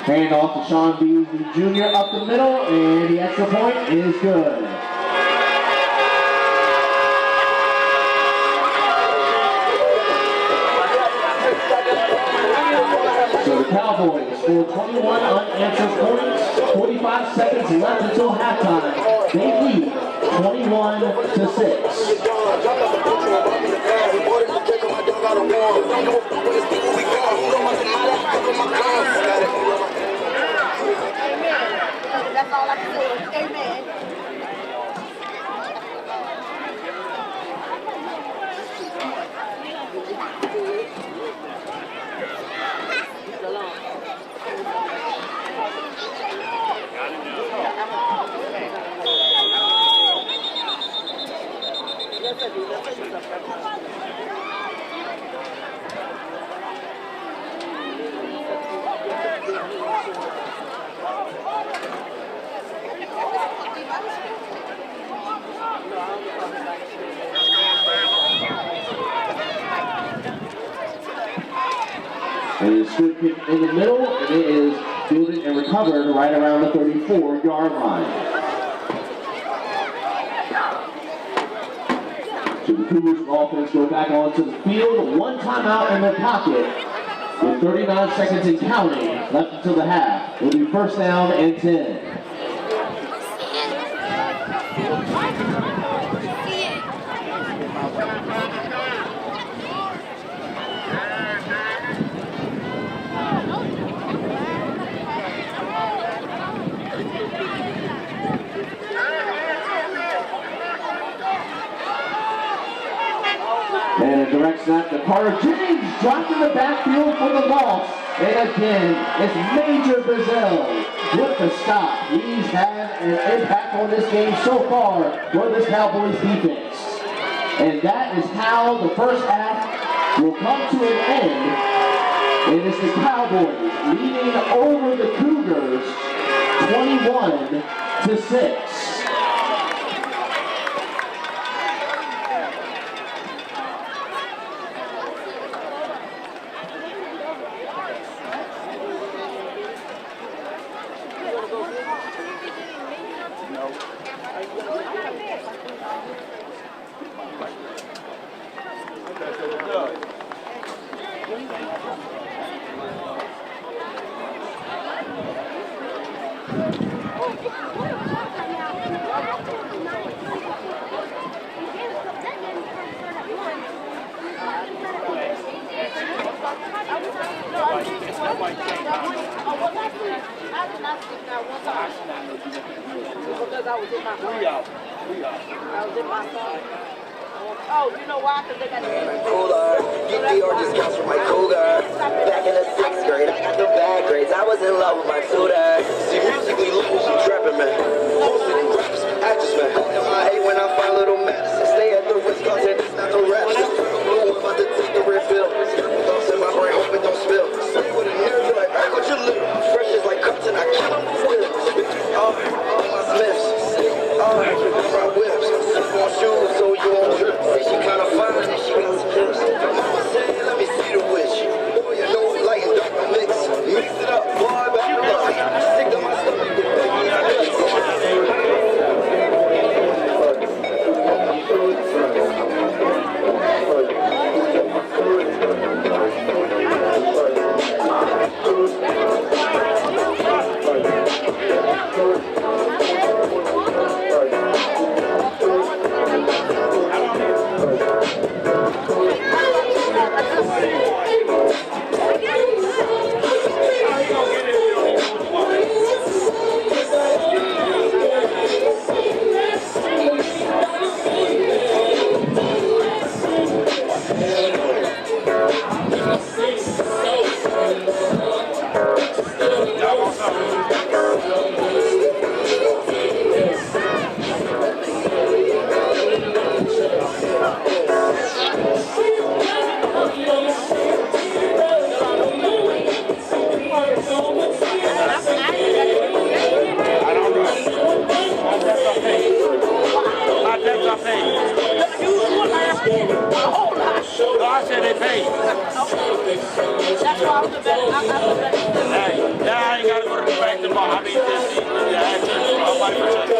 Hand off to Sean Beasley Jr. up the middle, and the extra point is good. So the Cowboys score 21 unanswered points, 45 seconds left until halftime. They lead 21-6. That's all I can say. Amen. And it's good kick in the middle, and it is fielded and recovered right around the 34-yard line. So the Cougars offense go back onto the field. One timeout in their pocket with 39 seconds and counting left until the half. It'll be first down and 10. And a direct snap to Carter James, dropped in the backfield for the loss. And again, it's Major Bazell with the stop. He's had an impact on this game so far for this Cowboys defense. And that is how the first half will come to an end. It is the Cowboys leading over the Cougars 21-6. Oh, you know why? Because they got cooler. Get the orange discounts from my cougar. Back in the 6th grade, I got the bad grades. I was in love with my tutor. See, musically, look who's trapping, man. Mostly them rappers, actors, man. I hate when I find little Madison. Stay at the Ritz content, it's not the rap. Just blue, about to take the red pill. Thoughts in my brain, hope it don't spill. Sleep with a nerd, you're like, back what you live. Fresh is like Compton, I kill them with it. Oh, my Smiths. Oh, my whips. On shoes, so you won't trip. Say she kinda fine and she got some hips. Mama said, let me see the witch. Boy, you know That's why I'm the best. I'm the best. Hey, yeah, I ain't gotta go to the back to the ball. I mean, just, yeah, I'll fight for touch.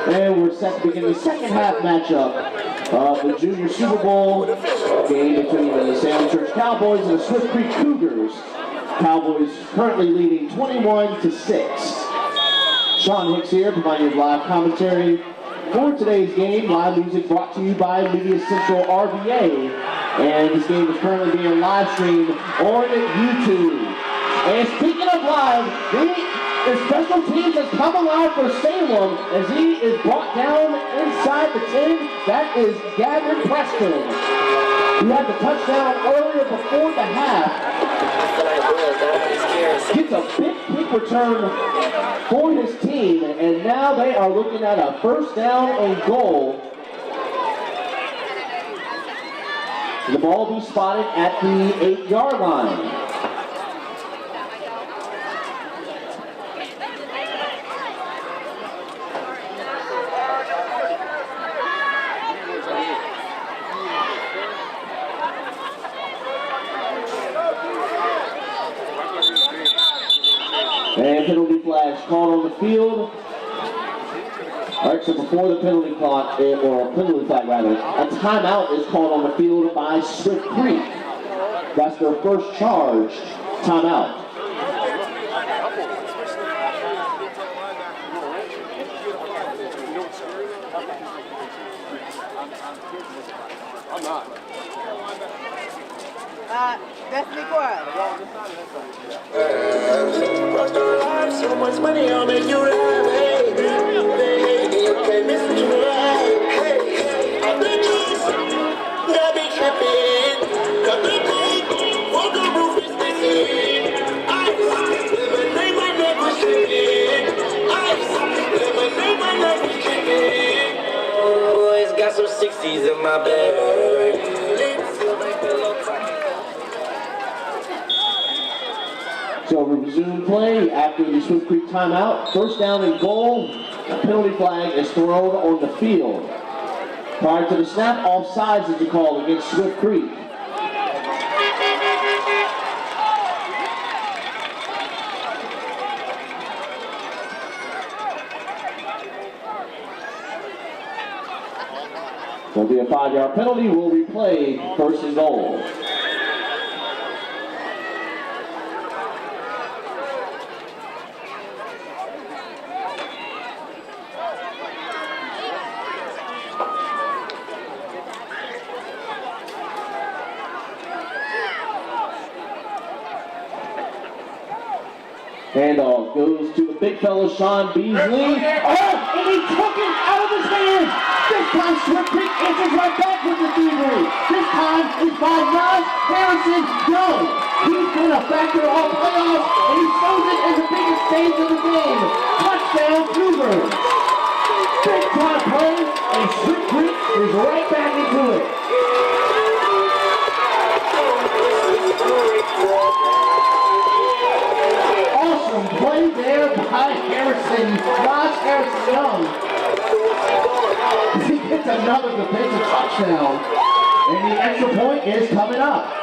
And we're set to begin the second half matchup of the Junior Super Bowl game between the Salem Church Cowboys and the Swift Creek Cougars. Cowboys currently leading 21-6. Sean Hicks here, providing live commentary for today's game. Live music brought to you by Media Central RVA. And this game is currently being live streamed on YouTube. And speaking of live, the special teams has come alive for Salem as he is brought down inside the 10. That is Gavin Preston. He had the touchdown earlier before the half. Gets a big kick return for his team, and now they are looking at a first down and goal. The ball will be spotted at the 8-yard line. And penalty flags called on the field. All right, so before the penalty clock, or penalty flag rather, a timeout is called on the field by Swift Creek. That's their first charge timeout. I'm not. Destiny Quiet. So much money, I'll make you laugh. Hey, hey, you can't miss what you have. Hey, I think got me tripping. Got the beat, walk the roof is missing. Ice, lemonade, my neck was tripping. Ice, lemonade, my neck was tripping. Boys got some 60s in my bag. So we resume play after the Swift Creek timeout. First down and goal. A penalty flag is thrown on the field. Prior to the snap, offsides is the call against Swift Creek. There'll be a 5-yard penalty. We'll replay first and goal. Handoff goes to the big fella, Sean Beasley. Oh, and he took it out of his hands. This time, Swift Creek answers right back with the thievery. This time, it's by Nas Harrison Young. He's been a factor all playoffs, and he shows it in the biggest stage of the game. Touchdown, Cougars. Big time play, and Swift Creek is right back into it. Awesome play there by Harrison Young. He gets another defensive touchdown, and the extra point is coming up.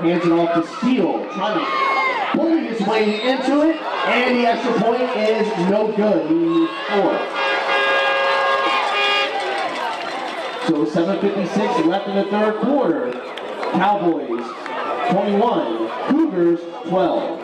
Hands it off to Steele, trying to bully his way into it, and the extra point is no good. He scored. So 7:56 left in the third quarter. Cowboys 21, Cougars 12.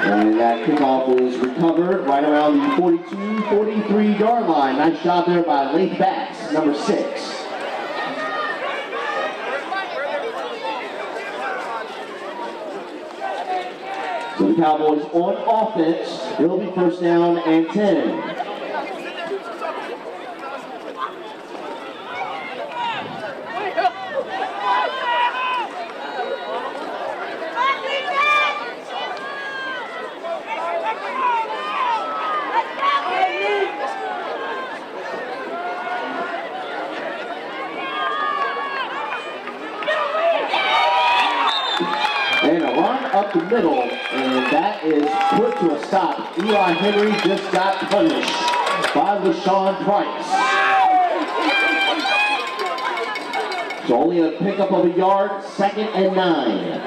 And that kickoff is recovered right around the 42-43 yard line. Nice job there by Leif Bass, number 6. So the Cowboys on offense. It'll be first down and 10. And a run up the middle, and that is put to a stop. Eli Henry just got punished by LaShawn Price. So only a pickup of a yard, 2nd and 9.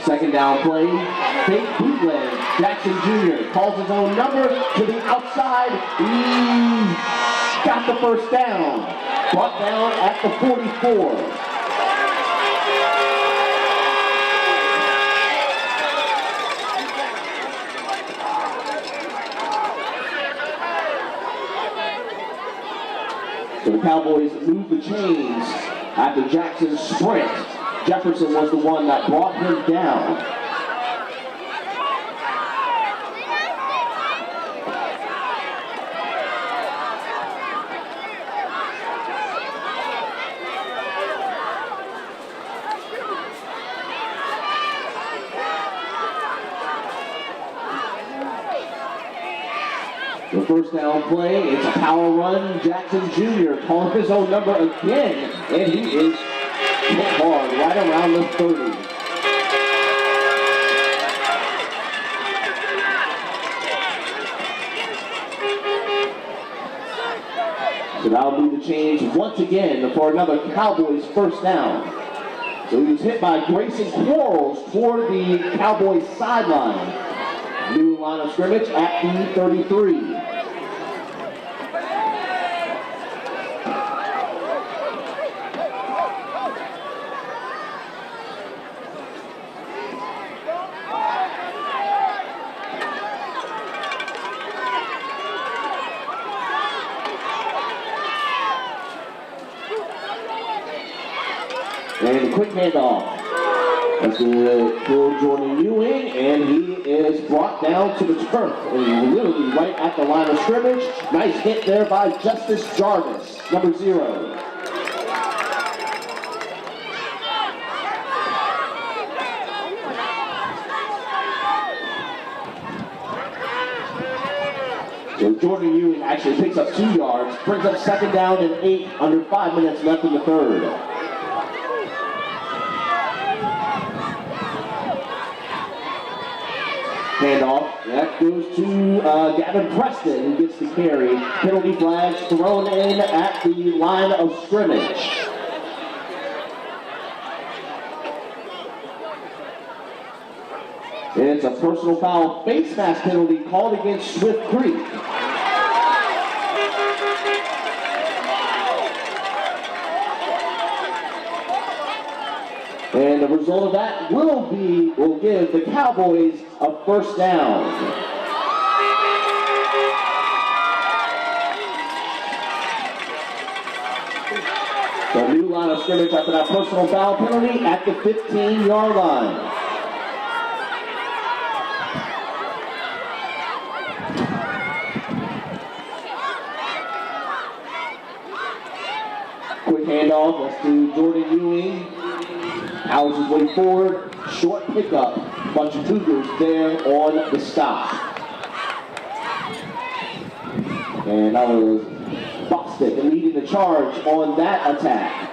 Second down play, fake bootleg. Jackson Jr. calls his own number to the outside. He got the first down. Brought down at the 44. So the Cowboys move the chains after Jackson's sprint. Jefferson was the one that brought him down. The first down play, it's a power run. Jackson Jr. calling his own number again, and he is hit hard right around the 30. So that'll be the change once again for another Cowboys first down. So he was hit by Grayson Quarles toward the Cowboys sideline. New line of scrimmage at the 33. And a quick handoff. That's for Jordan Ewing, and he is brought down to the turf. And literally right at the line of scrimmage. Nice hit there by Justice Jarvis, number 0. So Jordan Ewing actually picks up 2 yards, brings up second down and 8, under 5 minutes left in the third. Handoff, that goes to Gavin Preston, who gets the carry. Penalty flags thrown in at the line of scrimmage. It's a personal foul face mask penalty called against Swift Creek. And the result of that will give the Cowboys a first down. The new line of scrimmage after that personal foul penalty at the 15-yard line. Quick handoff, that's to Jordan Ewing. Powers his way forward, short pickup. Bunch of Cougars there on the stop. And that was Bostic leading the charge on that attack.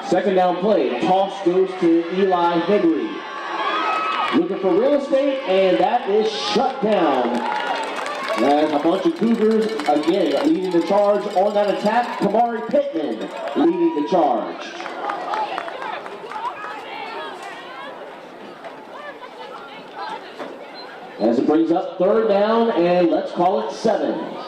Second down play, toss goes to Eli Higgery. Looking for real estate, and that is shut down. As a bunch of Cougars, again, leading the charge on that attack. Kamari Pittman leading the charge. As it brings up third down, and let's call it 7.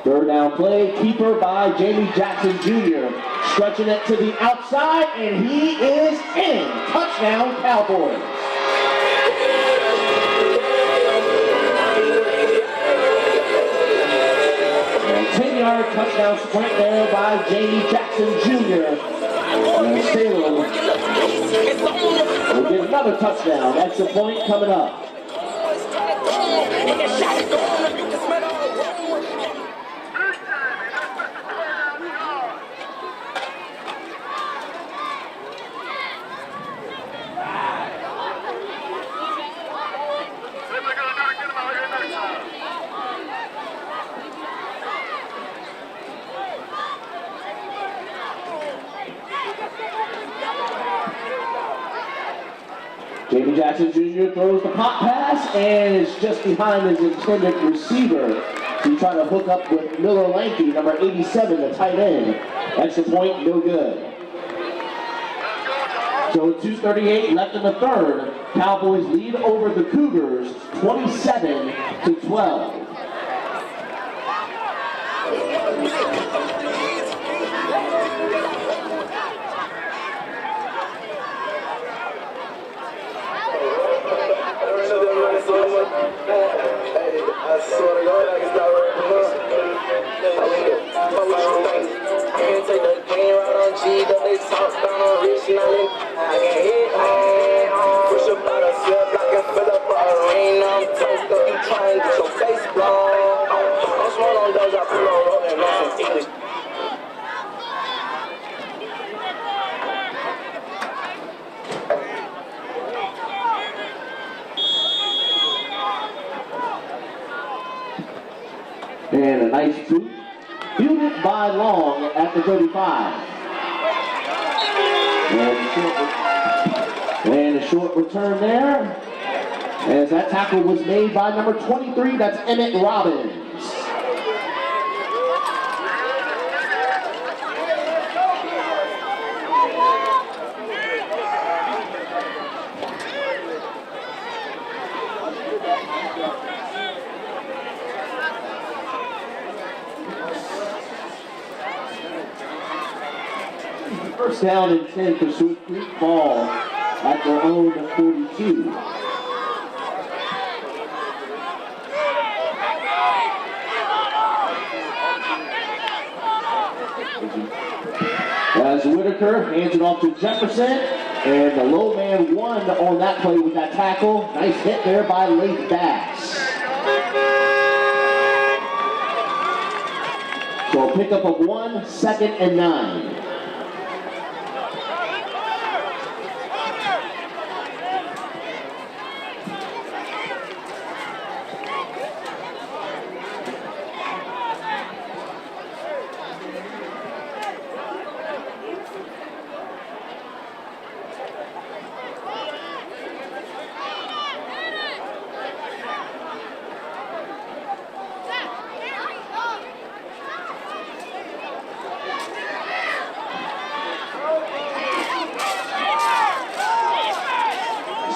Third down play, keeper by Jamie Jackson Jr. Stretching it to the outside, and he is in. Touchdown, Cowboys. And 10-yard touchdown sprint there by Jamie Jackson Jr. And Salem will get another another touchdown. Extra point coming up. Jamie Jackson Jr. throws the pop pass and is just behind his intended receiver. He tried to hook up with Miller Lanky, number 87, the tight end. Extra point, no good. So 2:38 left in the third. Cowboys lead over the Cougars 27-12. I swear to God, I can start rapping up. I can't take the game right on G, though they talk down on rich, now I can hit home. Push up out of cell block and fill up a arena. I'm toast up, you try and get your face blown. I'm small on those, I pull on rolling on some English. And a nice boot, fielded by Long at the 35. And a short return there, as that tackle was made by number 23, that's Emmett Robbins. First down and 10 for Swift Creek, ball at their own 42. As Whitaker hands it off to Jefferson, and the low man won on that play with that tackle. Nice hit there by Leif Bass. So a pickup of 1, 2nd and 9.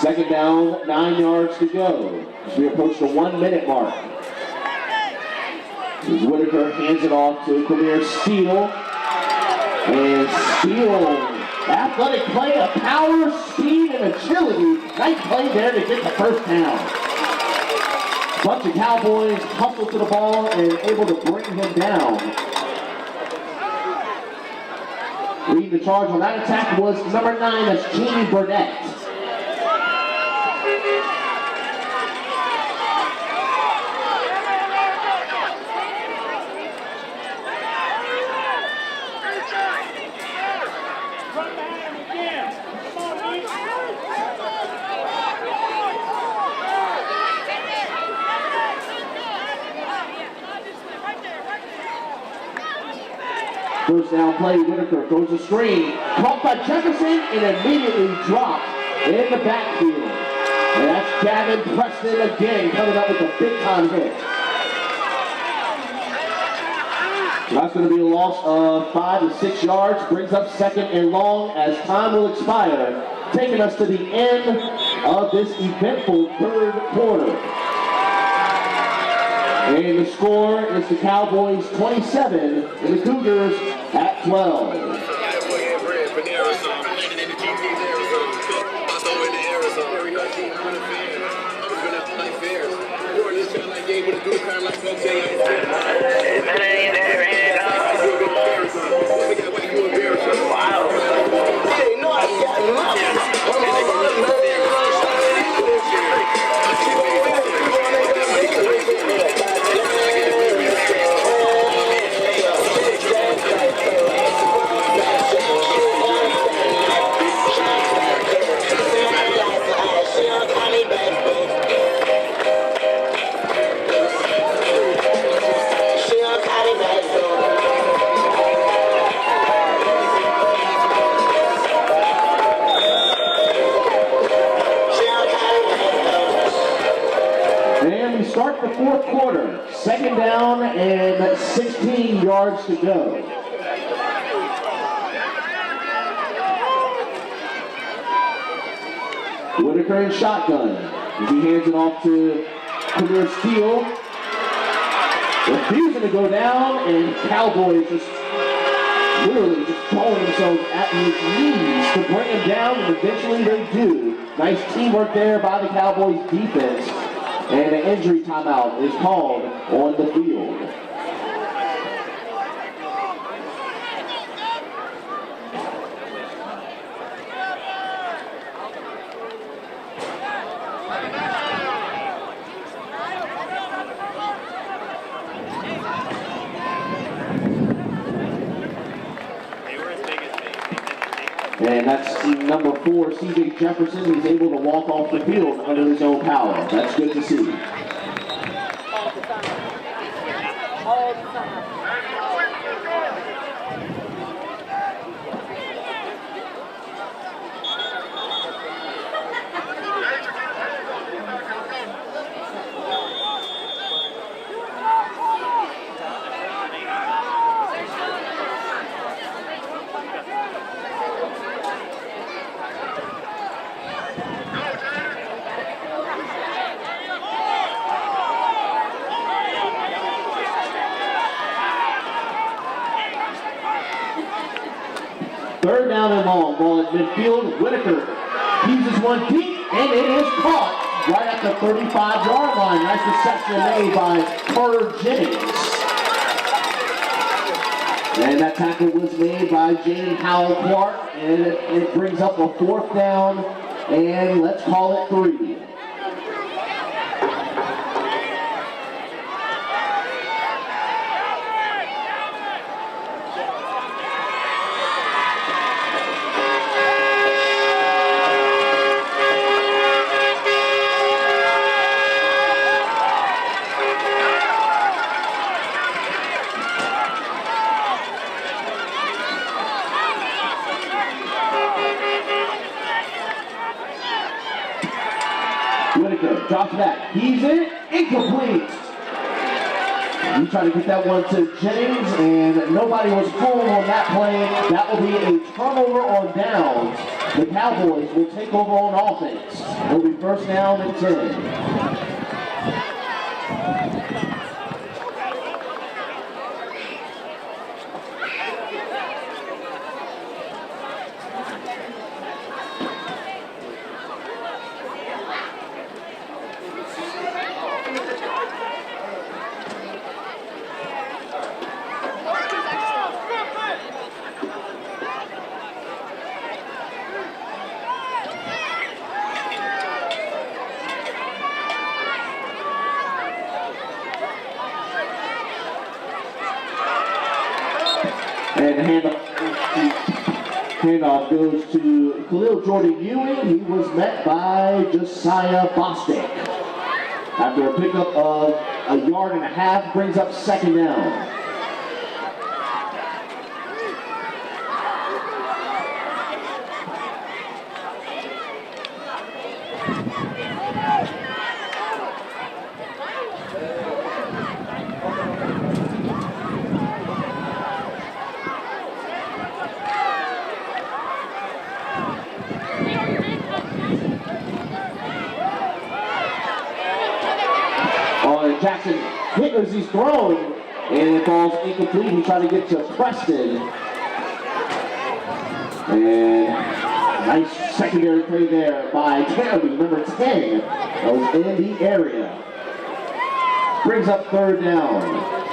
Second down, 9 yards to go as we approach the 1-minute mark. As Whitaker hands it off to Premier Steele. And Steele, athletic play of power, speed, and agility. Nice play there to get the first down. Bunch of Cowboys hustle to the ball and able to bring him down. Leading the charge on that attack was number 9, that's Jamie Burnett. First down play, Whitaker throws a screen, caught by Jefferson and immediately dropped in the backfield. And that's Gavin Preston again coming up with a big time hit. So that's going to be a loss of 5 to 6 yards, brings up 2nd and long as time will expire, taking us to the end of this eventful third quarter. And the score is the Cowboys 27 and the Cougars at 12. Wow. start the fourth quarter. Second down and 16 yards to go. Whitaker in shotgun. As he hands it off to Premier Steele. Refusing to go down, and Cowboys just literally just throwing themselves at his knees to bring him down, and eventually they do. Nice teamwork there by the Cowboys defense, and an injury timeout is called on the field. And that's number 4, C.J. Jefferson. He's able to walk off the field under his own power. That's good to see. Third down and long, ball at midfield. Whitaker uses one deep, and it is caught right at the 35-yard line. Nice reception made by Carter Jennings. And that tackle was made by James Howell Clark, and it brings up a fourth down, and let's call it 3. Whitaker drops back. He's in. Incomplete. You try to get that one to Jennings, and nobody was full on that play. That will be a turnover on downs. The Cowboys will take over on offense. It'll be first down and 10. And handoff goes to Khalil Jordan Ewing. He was met by Josiah Bostic. After a pickup of a yard and a half, brings up second down. Jackson hit as he's throwing, and it falls incomplete. He tried to get to Preston. And nice secondary play there by Terry, number 10. That was in the area. Brings up third down.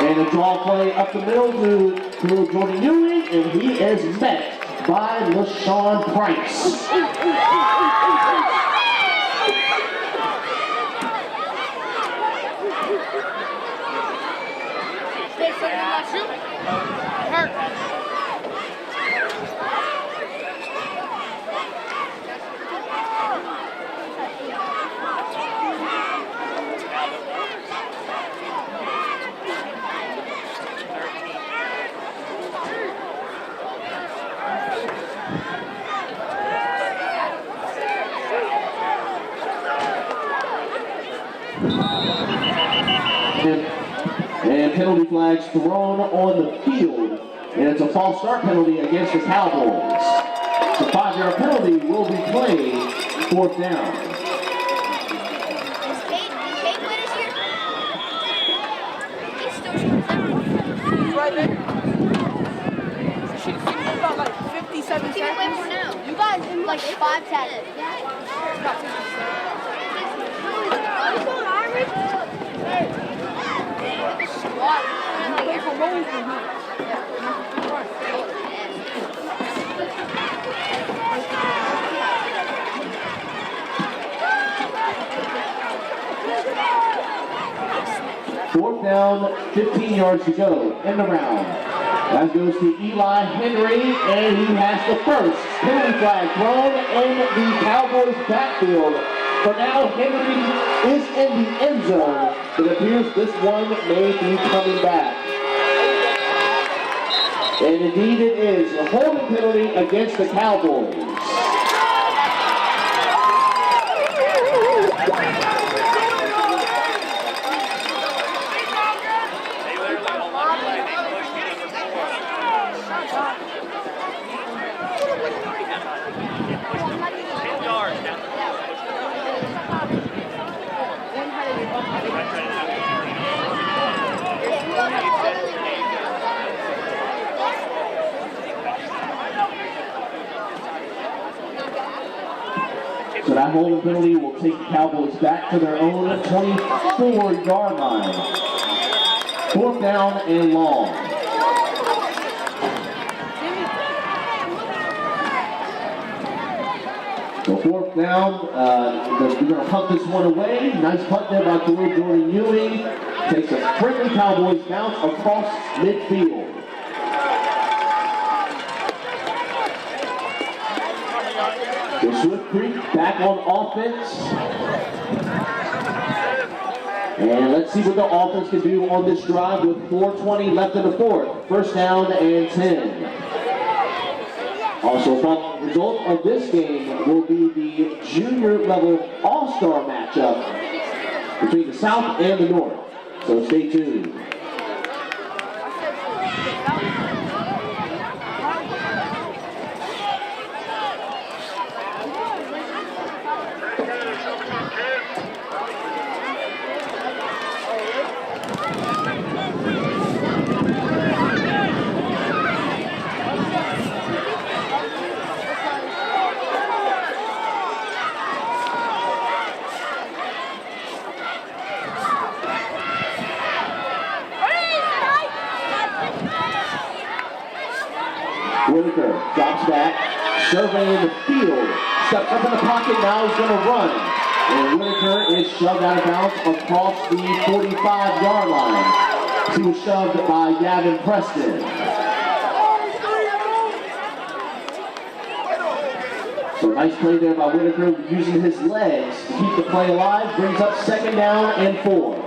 And a draw play up the middle to Jordan Ewing, and he is met by LaShawn Price. And penalty flags thrown on the field. And it's a false start penalty against the Cowboys. The 5-yard penalty will be played 4th down. He's right there. She's got like 57 seconds. You guys in like 5 seconds. Fourth down, 15 yards to go in the round. That goes to Eli Henry, and he has the first penalty flag thrown in the Cowboys' backfield. For now, Henry is in the end zone. It appears this one may be coming back. And indeed it is a holding penalty against the Cowboys. So that holding penalty will take the Cowboys back to their own 24-yard line. 4th down and long. So 4th down, we're going to punt this one away. Nice punt there by Jordan Ewing. Takes a friendly Cowboys bounce across midfield. The Swift Creek back on offense. And let's see what the offense can do on this drive with 4:20 left in the 4th. 1st down and 10. Also, the result of this game will be the junior level all-star matchup between the South and the North. So stay tuned. Whitaker drops back, surveying the field, steps up in the pocket, now he's going to run. And Whitaker is shoved out of bounds across the 45-yard line. He was shoved by Gavin Preston. So nice play there by Whitaker, using his legs to keep the play alive, brings up 2nd down and 4.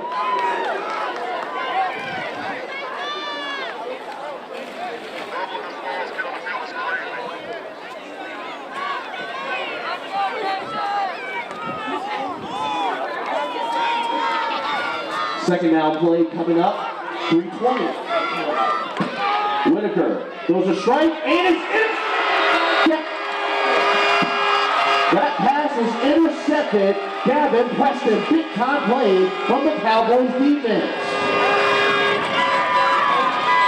Second down play coming up, 3:20. Whitaker throws a strike, and it's intercepted. That pass is intercepted. Gavin Preston, big time play from the Cowboys defense.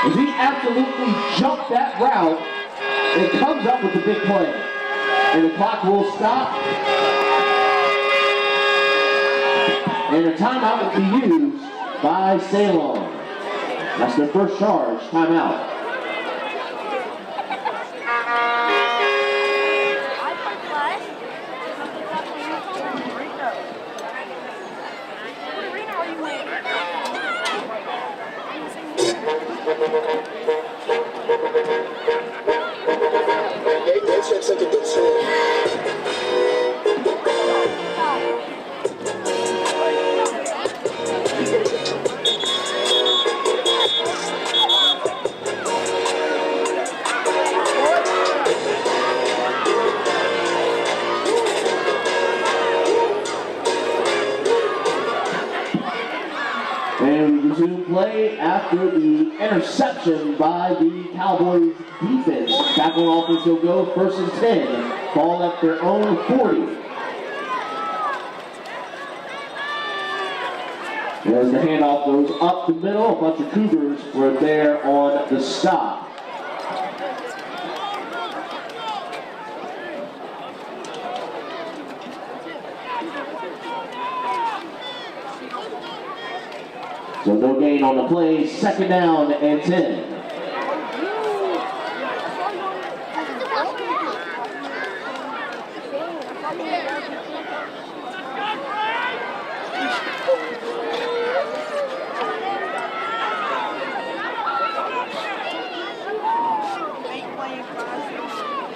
As he absolutely jumped that route and comes up with the big play. And the clock will stop. And a timeout will be used by Salem. That's their first charge, timeout. resume play after the interception by the Cowboys defense. Tackle offense will go 1st and 10. Ball at their own 40. As the handoff goes up the middle, a bunch of Cougars were there on the stop. So no gain on the play, 2nd down and 10.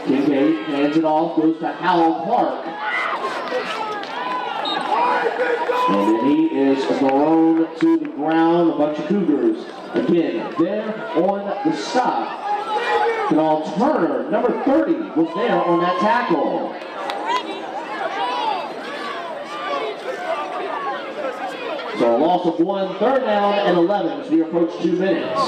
Kincaid hands it off, goes to Howell Clark. And then he is thrown to the ground. A bunch of Cougars. Again, there on the stop. Canal Turner, number 30, was there on that tackle. So a loss of 1, 3rd down and 11 as we approach 2 minutes.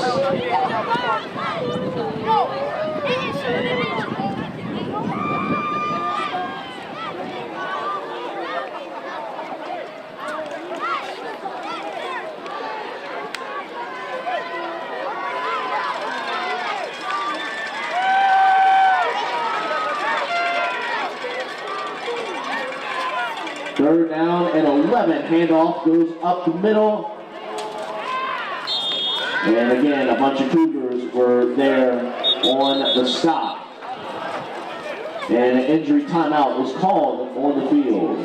Third down and 11. Handoff goes up the middle. And again, a bunch of Cougars were there on the stop. And an injury timeout was called on the field.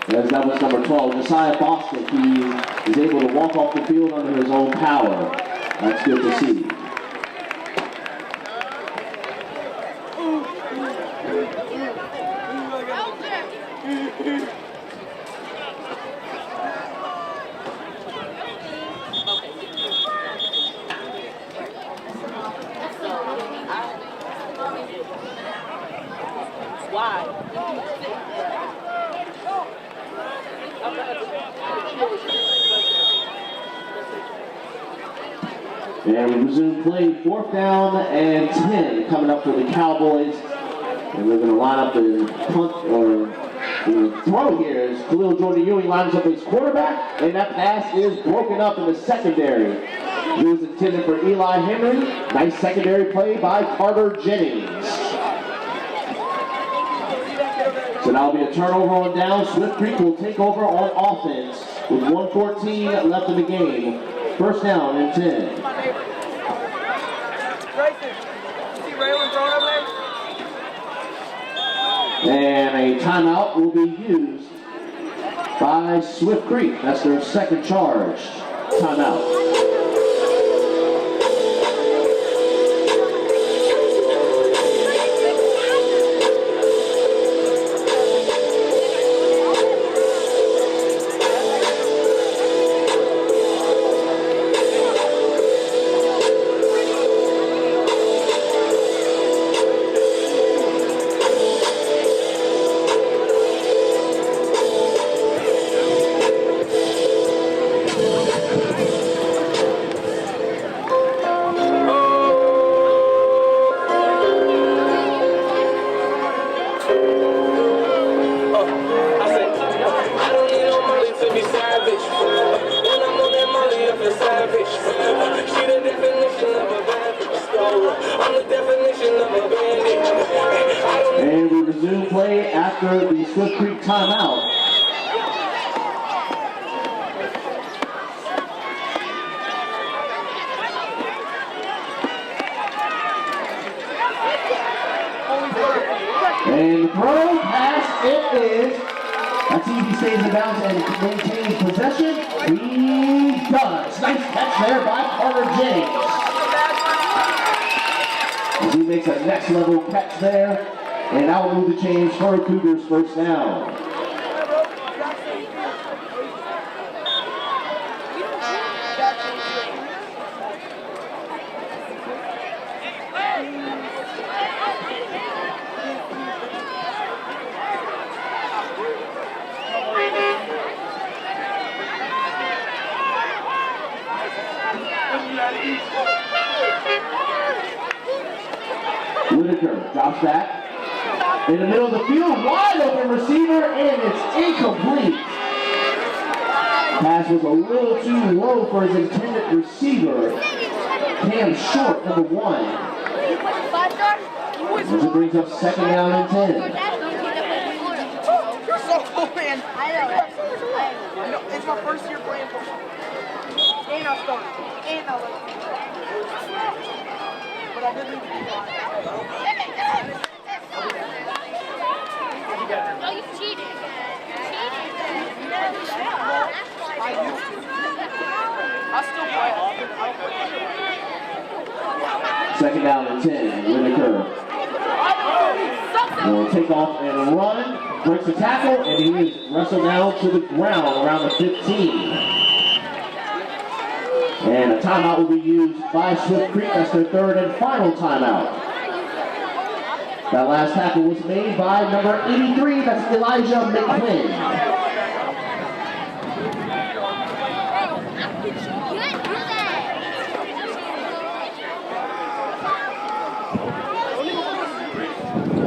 As that was number 12, Josiah Bostic, he is able to walk off the field under his own power. That's good to see. And we resume play, 4th down and 10 coming up for the Cowboys. And we're going to line up the punt or the throw here as Khalil Jordan Ewing lines up his quarterback, and that pass is broken up in the secondary. It was intended for Eli Henry. Nice secondary play by Carter Jennings. So now will be a turnover on down. Swift Creek will take over on offense with 1:14 left in the game. 1st down and 10. And a timeout will be used by Swift Creek. That's their 2nd charge. Timeout. resume play after the Swift Creek timeout. And the throw pass, it is. That's easy, stays in bounds and maintains possession. He does. Nice catch there by Carter James. As he makes a next level catch there. And now we'll move the chains for Cougars first down. Whitaker drops back in the middle of the field, wide open receiver, and it's incomplete. Pass was a little too low for his intended receiver. Cam Short, number 1. As it brings up second down and 10. You're so cool, man. I know. It's my first year playing football. And I started. And I left. But I didn't even do that. No, you cheated. I still play. Second down and 10. Whitaker will take off and run. Breaks the tackle, and he is wrestled down to the ground around the 15. And a timeout will be used by Swift Creek. That's their third and final timeout. That last tackle was made by number 83. That's Elijah McQuinn.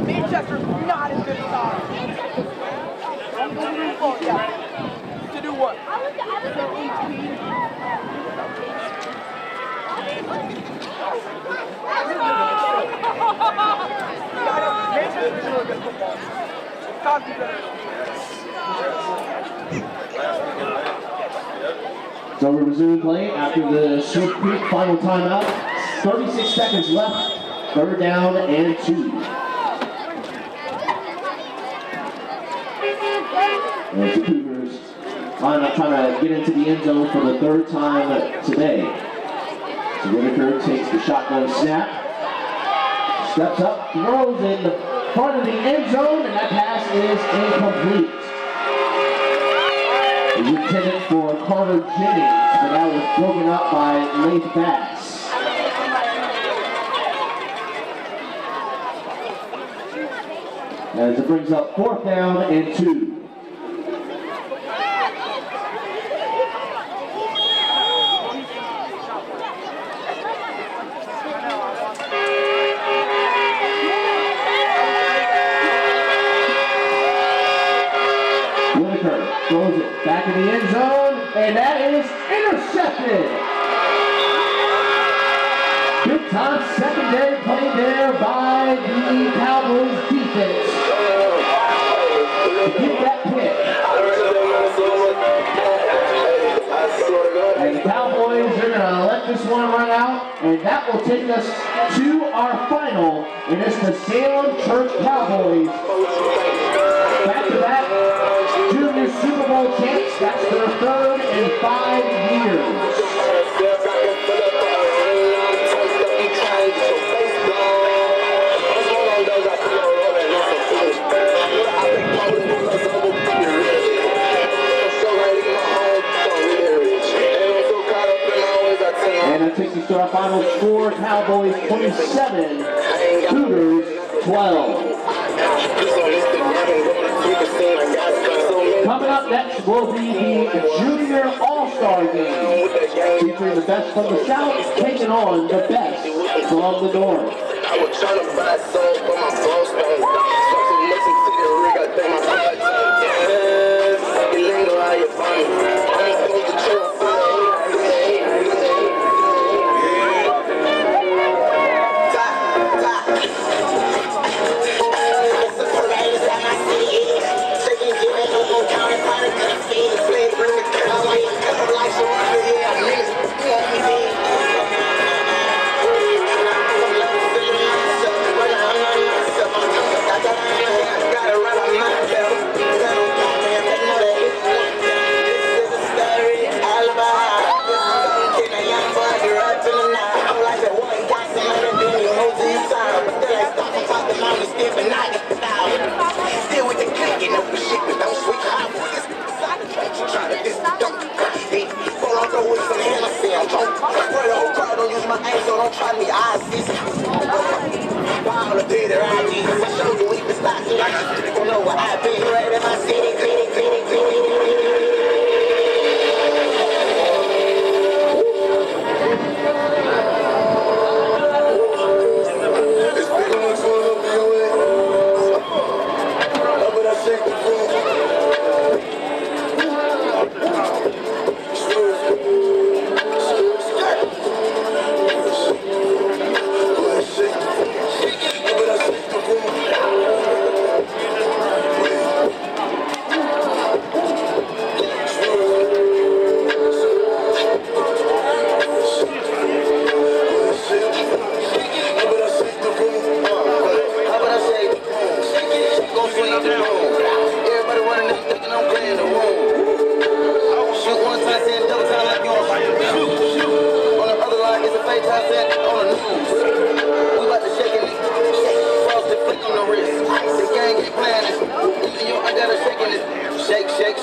Manchester, not as good as ours. To do what? So we resume play after the Swift Creek final timeout. 36 seconds left. Third down and 2. And the Cougars trying to get into the end zone for the third time today. So Whitaker takes the shotgun snap, steps up, throws in the front of the end zone, and that pass is incomplete. It was intended for Carter Jennings, but that was broken up by Lath Bass. As it brings up fourth down and 2. Whitaker throws it back in the end zone, and that is intercepted. Big time secondary play there by the Cowboys defense. Get that pick. And the Cowboys are going to let this one run out, and that will take us to our final, and it's the Salem Church Cowboys. Back-to-back Junior Super Bowl champs. That's their third in 5 years. And that takes us to our final score. Cowboys 27, Cougars 12. Coming up next will be the Junior All-Star Game, featuring the best from the South taking on the best from the North. I was trying to buy some for my boss man. Fucking listen to the rig, I think my blood you lingo how you funny. I'm supposed to chill for the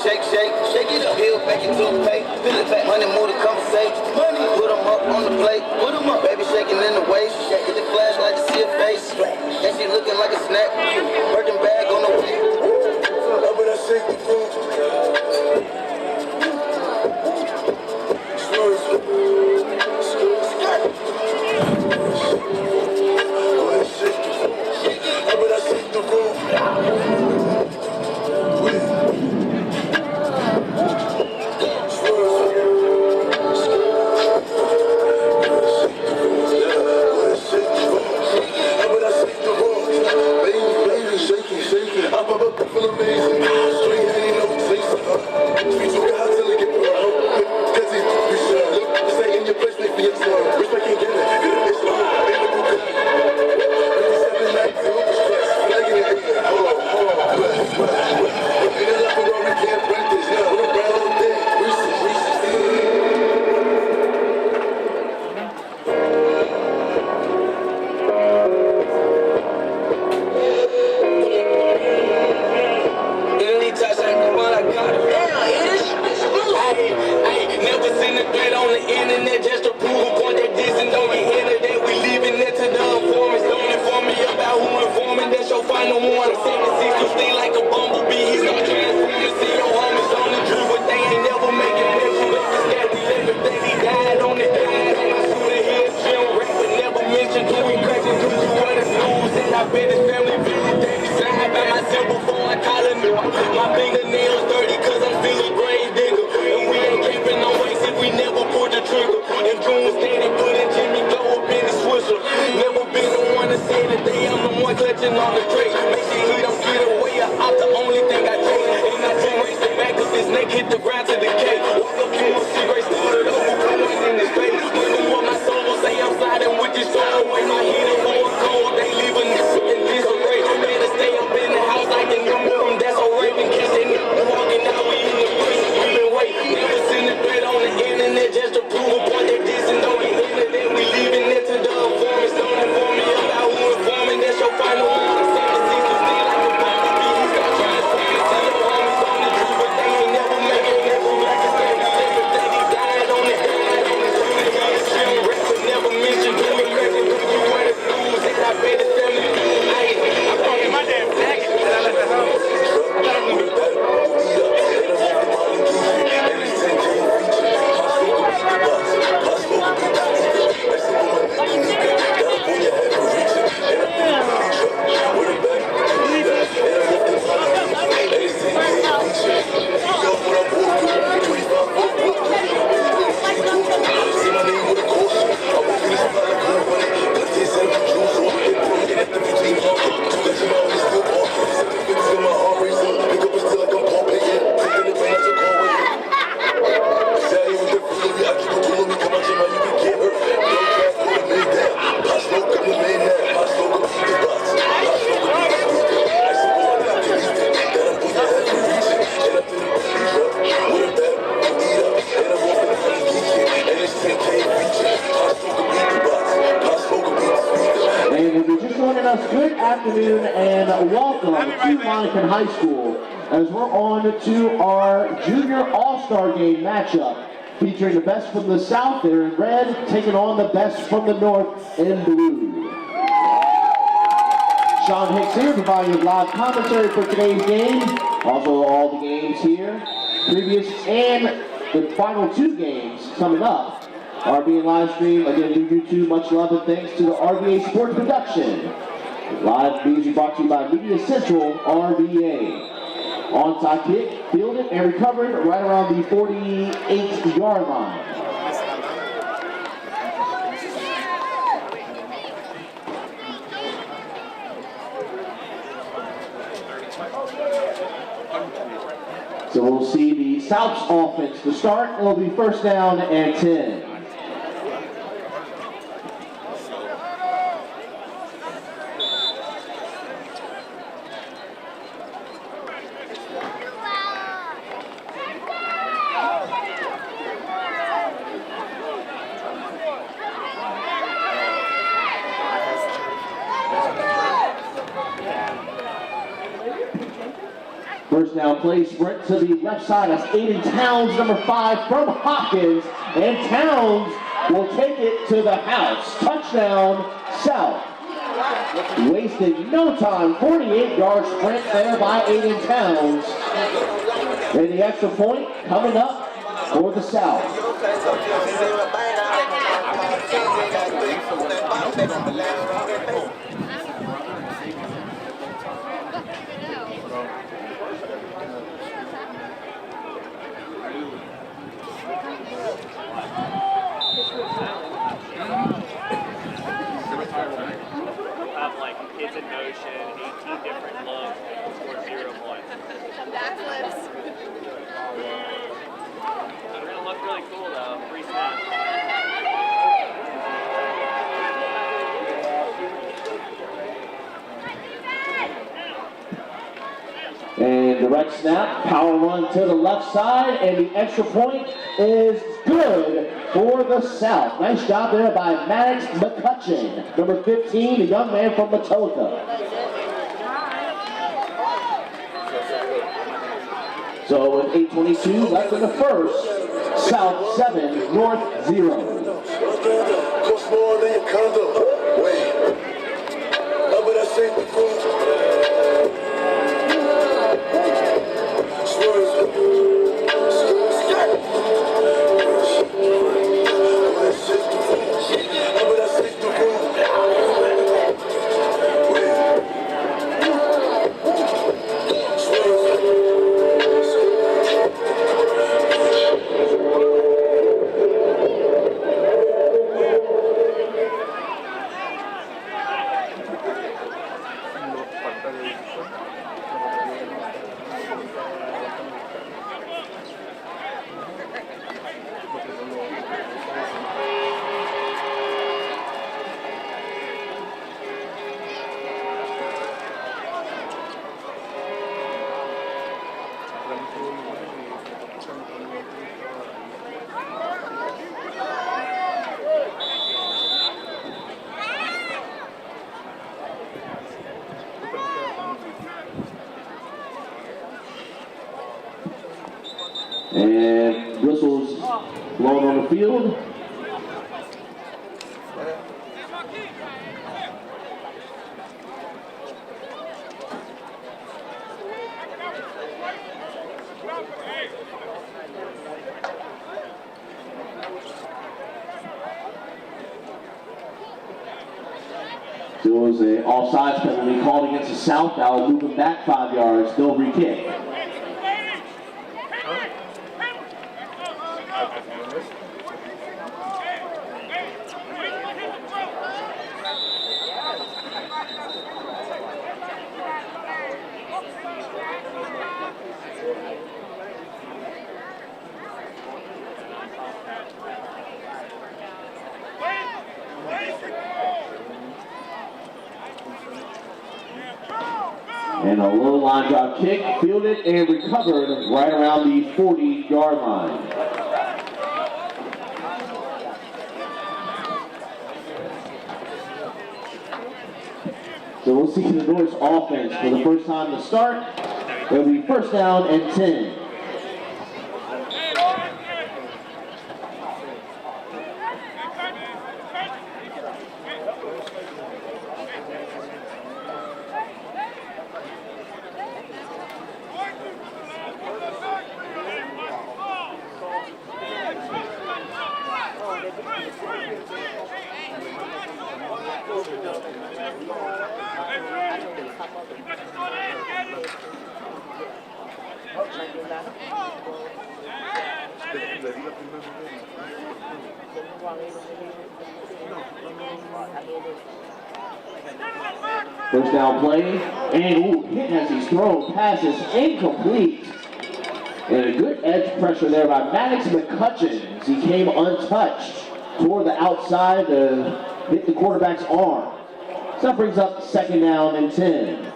shake, shake, shake it up. Hill back into a pay. Fill it back, money more to conversate. Money, put them up on the plate. Put them up, baby shaking in the waist. Hit the flash like to see a face. And she looking like a snack. Working bag on the way. Up and I shake the food. High School as we're on to our junior all-star game matchup featuring the best from the south there in red taking on the best from the north in blue. Sean Hicks here providing live commentary for today's game. Also all the games here, previous and the final two games coming up are being live streamed again through YouTube. Much love and thanks to the RVA Sports Production. Live music brought to you by Media Central RVA. Onside kick, fielded and recovered right around the 48-yard line. So we'll see the South's offense to start. It'll be first down and 10. First down play, sprint to the left side. That's Aiden Towns, number 5 from Hopkins. And Towns will take it to the house. Touchdown, South. Wasted no time. 48-yard sprint there by Aiden Towns. And the extra point coming up for the South. Of like kids in motion, 18 different looks, score 0-1. Some backflips. It's gonna look really cool though. Free snap. And direct snap, power run to the left side, and the extra point is good for the South. Nice job there by Maddox McCutcheon, number 15, the young man from Matulka. So with 8:22 left in the first, South 7, North 0. And whistles blown on the field. There was an offsides penalty called against the South. That will move them back 5 yards. They'll re-kick. And a low line drop kick, fielded and recovered right around the 40-yard line. So we'll see the North's offense for the first time to start. It'll be first down and 10. First down play, and hit as he's thrown, passes incomplete. And a good edge pressure there by Maddox McCutcheon as he came untouched toward the outside to hit the quarterback's arm. So that brings up second down and 10.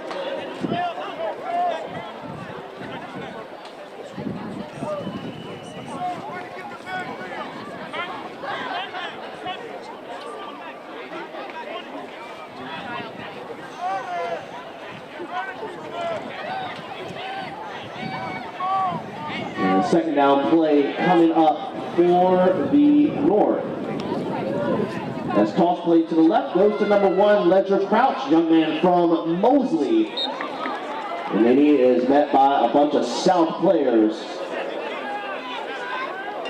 And second down play coming up for the North. As toss play to the left goes to number 1, Ledger Crouch, young man from Mosley. And then he is met by a bunch of South players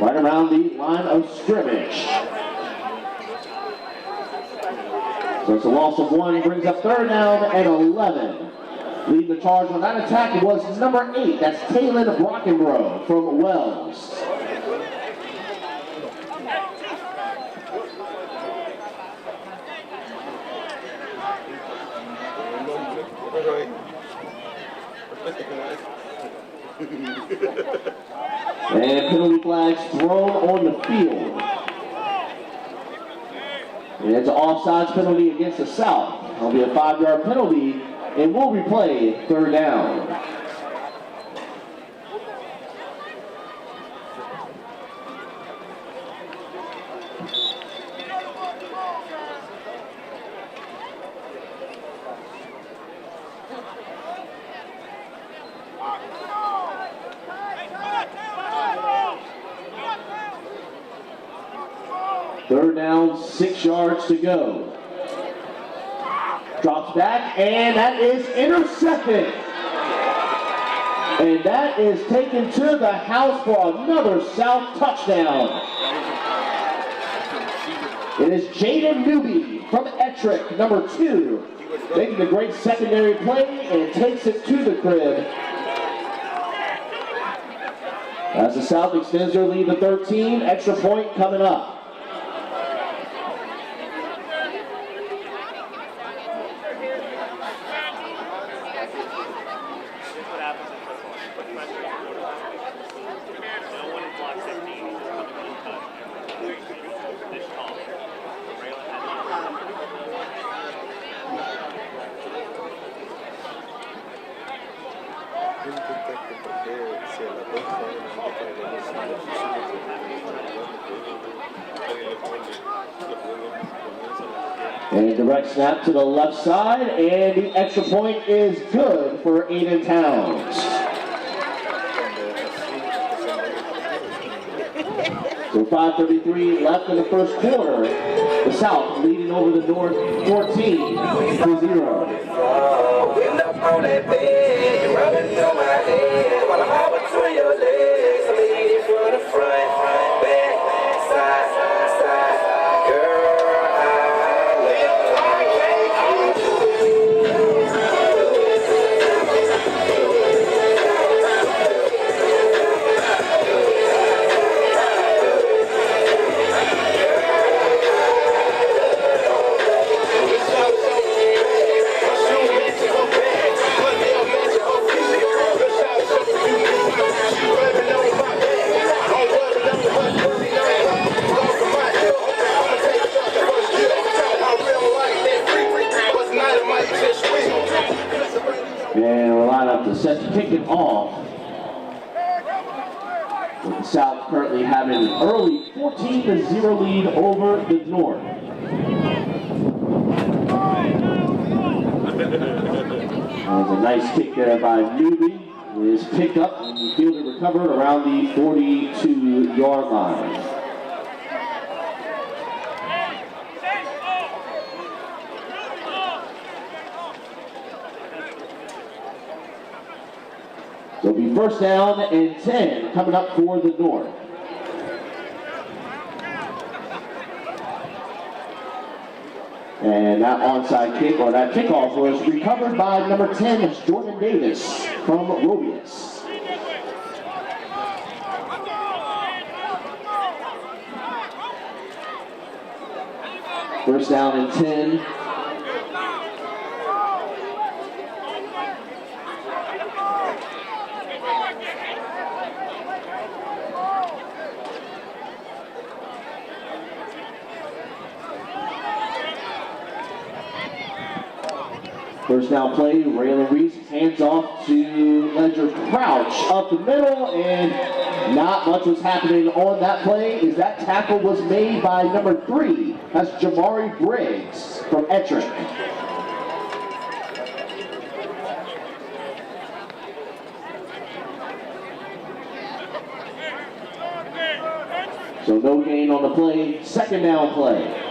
right around the line of scrimmage. So it's a loss of 1, brings up third down and 11. Leading the charge on that attack was number 8, that's Taylor Brockenbrough from Wells. And penalty flags thrown on the field. And it's an offsides penalty against the South. It'll be a 5-yard penalty, and we'll replay third down. Third down, 6 yards to go. Drops back, and that is intercepted. And that is taken to the house for another South touchdown. It is Jaden Newby from Ettrick, number 2, making a great secondary play and takes it to the crib. As the South extends their lead to 13, extra point coming up. And direct snap to the left side, and the extra point is good for Aiden Towns. So 5:33 left in the first quarter. The South leading over the North 14-0. And we'll line up to set to kick it off. With the South currently having an early 14-0 lead over the North. That was a nice kick there by Newby. It is picked up and fielded recovered around the 42-yard line. So it'll be first down and 10 coming up for the North. And that onside kick, or that kickoff, was recovered by number 10, it's Jordan Davis from Robius. First down and 10. First down play, Raylan Reese hands off to Ledger Crouch up the middle, and not much was happening on that play as that tackle was made by number 3. That's Jamari Briggs from Ettrick. So no gain on the play, second down play.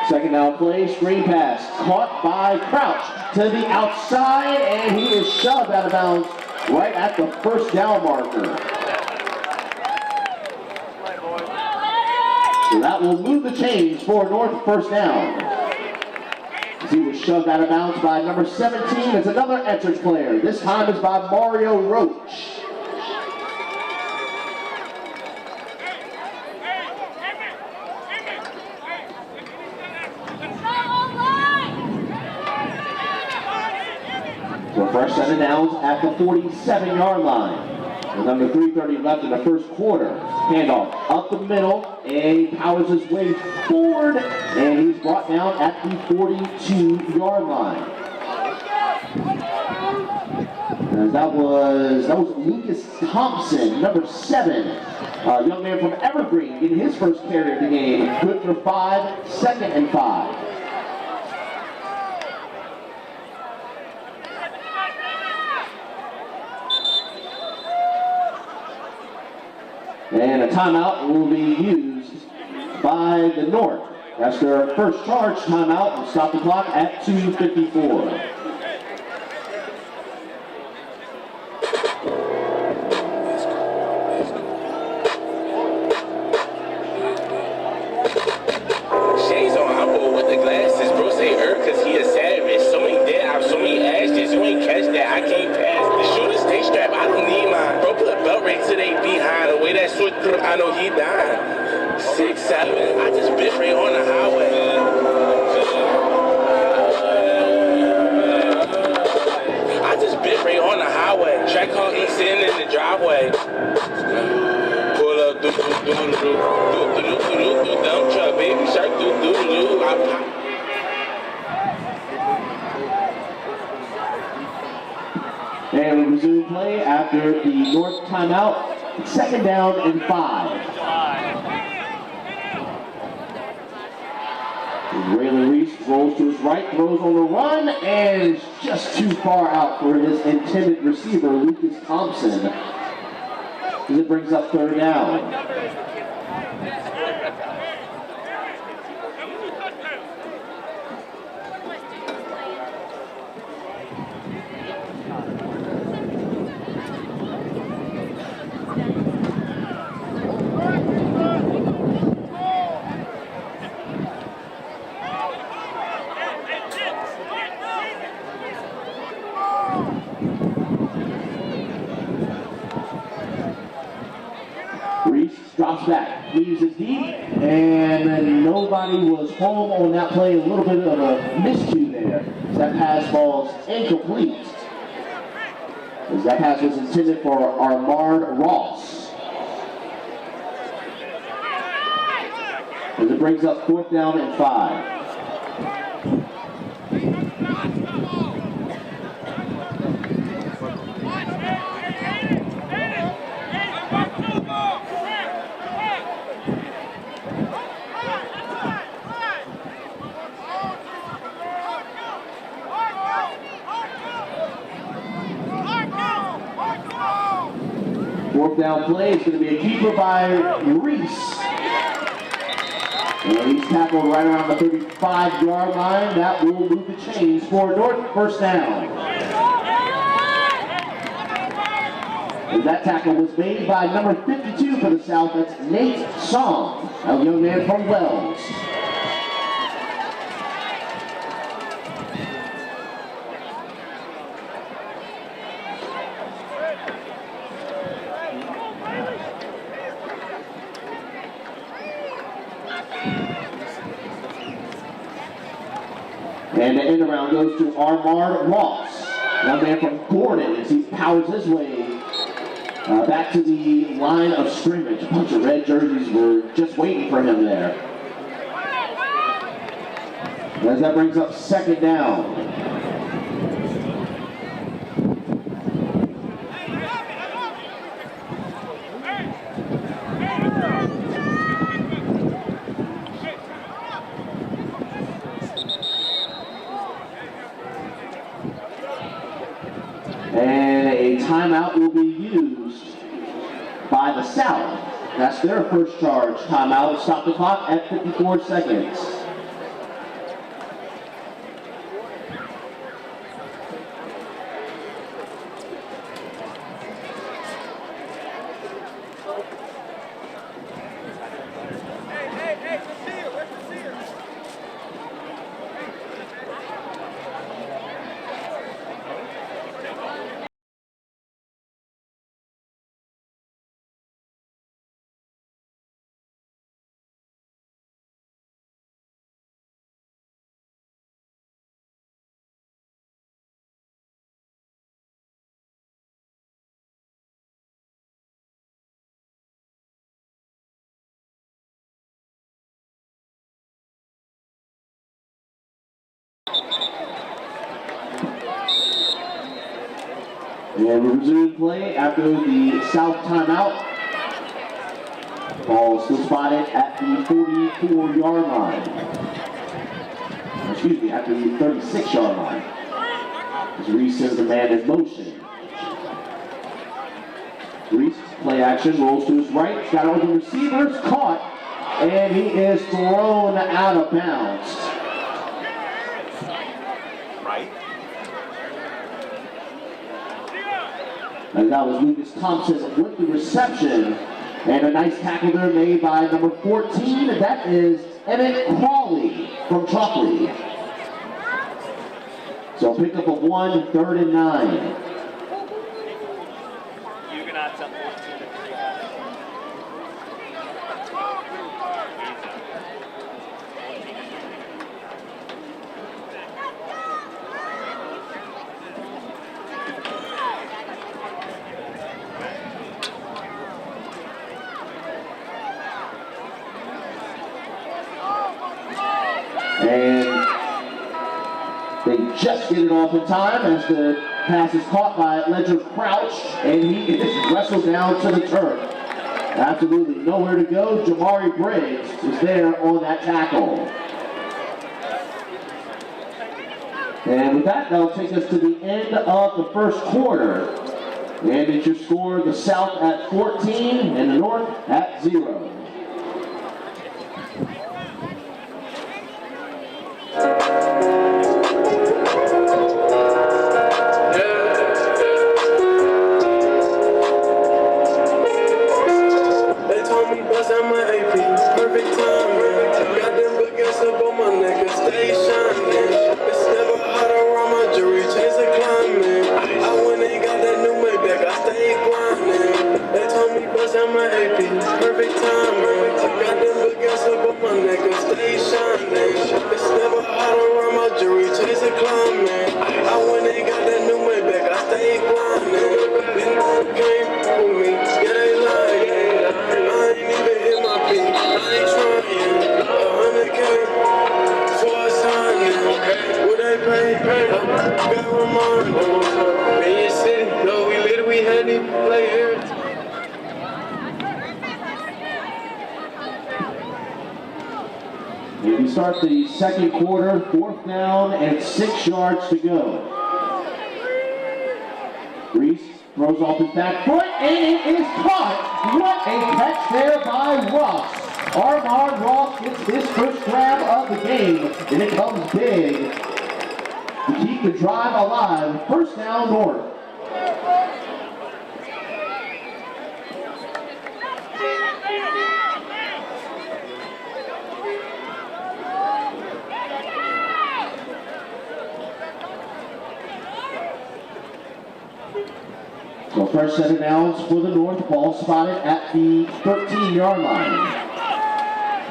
Second down play, screen pass, caught by Crouch to the outside, and he is shoved out of bounds right at the first down marker. So that will move the chains for North first down. As he was shoved out of bounds by number 17, it's another Etridge player. This time is by Mario Roach. Fresh set of downs at the 47-yard line. With under 3:30 left in the first quarter. Handoff up the middle, and he powers his way forward, and he's brought down at the 42-yard line. And that was Lucas Thompson, number 7. Young man from Evergreen getting his first carry of the game. Good for 5, 2nd and 5. And a timeout will be used by the North. That's their first charge timeout. We'll stop the clock at 2:54. Shades on, I'm bold with the glasses. Bro say cause he a savage. So many dead eyes, so many ashes. You ain't catch that, I can't pass. The shooter stay strapped, I don't need mine. Bro put a belt right to they behind. The way that switch through, I know he dying. 6'7", I just bit right on the highway. I just bit right on the highway. Track caught me sitting in the driveway. Pull up, do dump truck, baby shark, do. I pop. And we resume play after the North timeout. Second down and 5. Raylan Reese rolls to his right, throws on the run, and is just too far out for his intended receiver, Lucas Thompson. As it brings up third down. Drops back, leaves it deep, and nobody was home on that play. A little bit of a miscue there. That pass falls incomplete. As that pass was intended for Armard Ross. As it brings up 4th down and 5. Fourth down play is going to be a keeper by Reese. And he's tackled right around the 35-yard line. That will move the chains for North first down. And that tackle was made by number 52 for the South. That's Nate Song, a young man from Wells. And the end around goes to Armard Ross, young man from Gordon, as he powers his way back to the line of scrimmage. A bunch of red jerseys were just waiting for him there. As that brings up 2nd down. by the South. That's their first charge. Timeout. Stop the clock at 54 seconds. And we resume play after the South timeout. Ball is still spotted at the 44-yard line. Excuse me, at the 36-yard line. As Reese sends the man in motion. Reese, play action, rolls to his right. He's got open receivers, caught, and he is thrown out of bounds. And that was Lucas Thompson with the reception. And a nice tackle there made by number 14. And that is Emmett Crawley from Chalkley. So pickup of 1, 3rd and 9. Huguenots up 14-3. And they just get it off in time as the pass is caught by Ledger Crouch, and he is wrestled down to the turf. Absolutely nowhere to go. Jamari Briggs is there on that tackle. And with that, that'll take us to the end of the first quarter. And it's your score, the South at 14 and the North at 0. We start the second quarter, 4th down and 6 yards to go. Reese throws off his back foot and it is caught. What a catch there by Ross. Armand Ross gets his first grab of the game and it comes big to keep the drive alive. 1st down North. So first set of downs for the North. Ball spotted at the 13-yard line.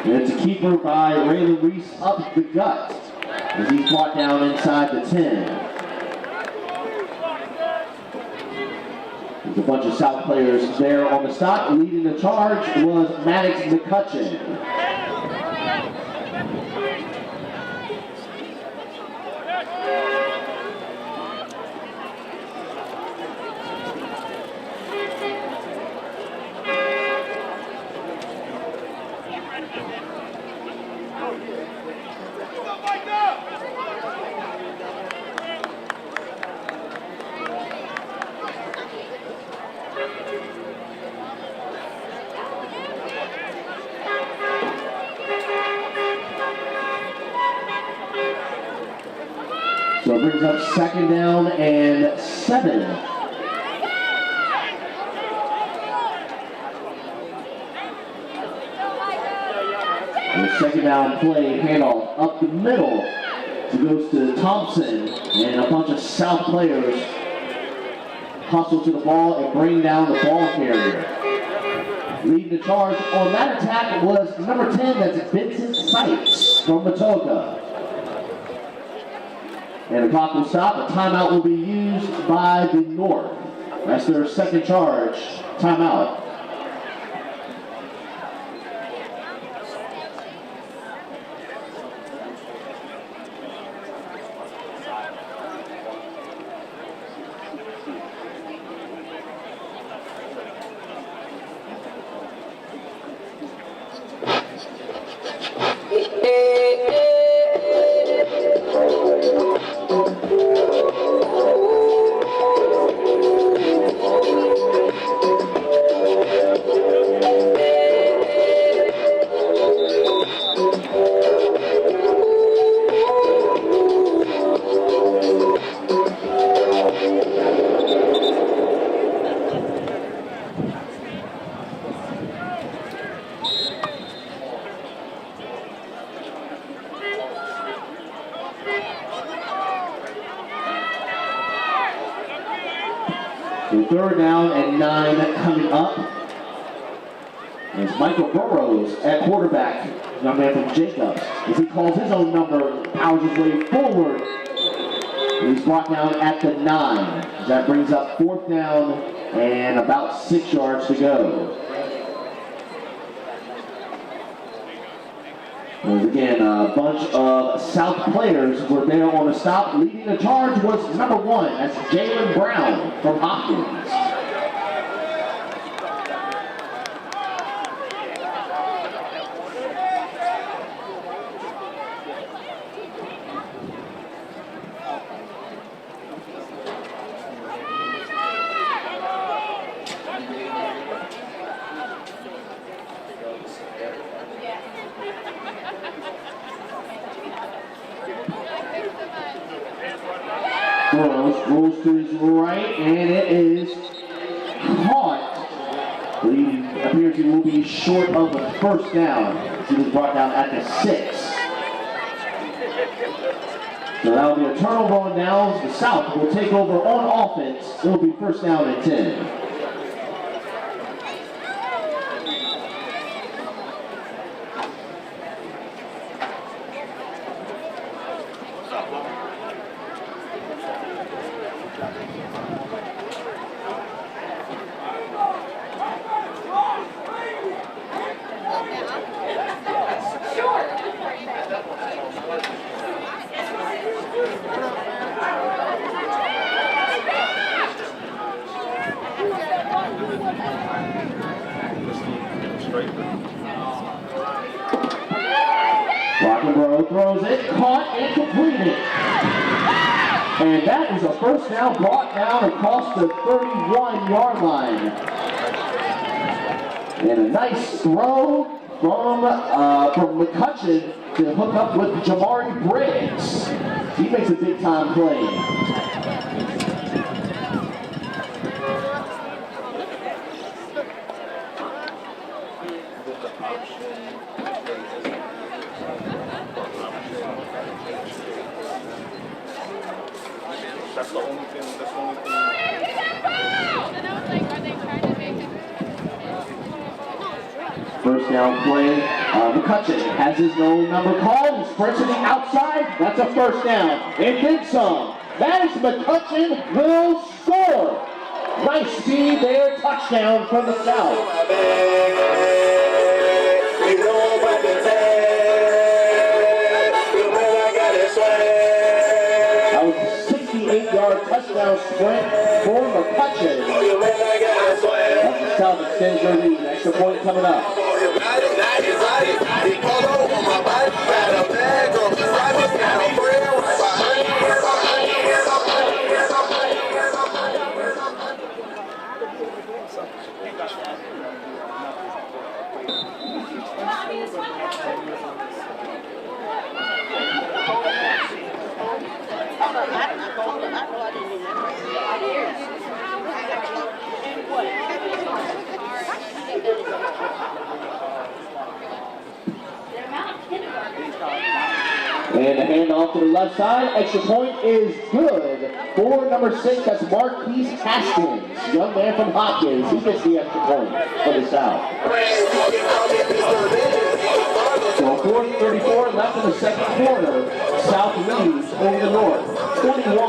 And it's a keeper by Raylan Reese up the gut as he's brought down inside the 10. There's a bunch of South players there on the stop. Leading the charge was Maddox McCutcheon. it brings up 2nd down and 7. And the 2nd down play, handoff up the middle. It goes to Thompson, and a bunch of South players hustle to the ball and bring down the ball carrier. Leading the charge on that attack was number 10, that's Vincent Sykes from Matoka. And the clock will stop. A timeout will be used by the North. That's their 2nd charge. Timeout. So 3rd down and 9 coming up. It's Michael Burrows at quarterback, young man from Jacobs. As he calls his own number, powers his way forward. And he's brought down at the 9. That brings up 4th down and about 6 yards to go. And again, a bunch of South players were there on the stop. Leading the charge was number 1. That's Jalen Brown from Hopkins. Burrows rolls to his right, and it is caught. But he appears he will be short of the 1st down. He was brought down at the 6. So that'll be a turnover on downs. The South will take over on offense. It will be 1st down and 10. Rockenborough throws it, caught and completed. And that is a 1st down brought down across the 31-yard line. And a nice throw from McCutcheon to hook up with Jamari Briggs. He makes a big-time play. That's the only thing. First down play. McCutcheon has his own number called. He sprints to the outside. That's a 1st down. And then some. That is McCutcheon will score. Nice speed there. Touchdown from the South. That was a 68-yard touchdown sprint for McCutcheon. That's the South extends their lead. Extra point coming up. And a handoff to the left side. Extra point is good for number 6. That's Marquise Haskins, young man from Hopkins. He gets the extra point for the South. So 4:34 left in the second quarter. South leads over the North, 21-0.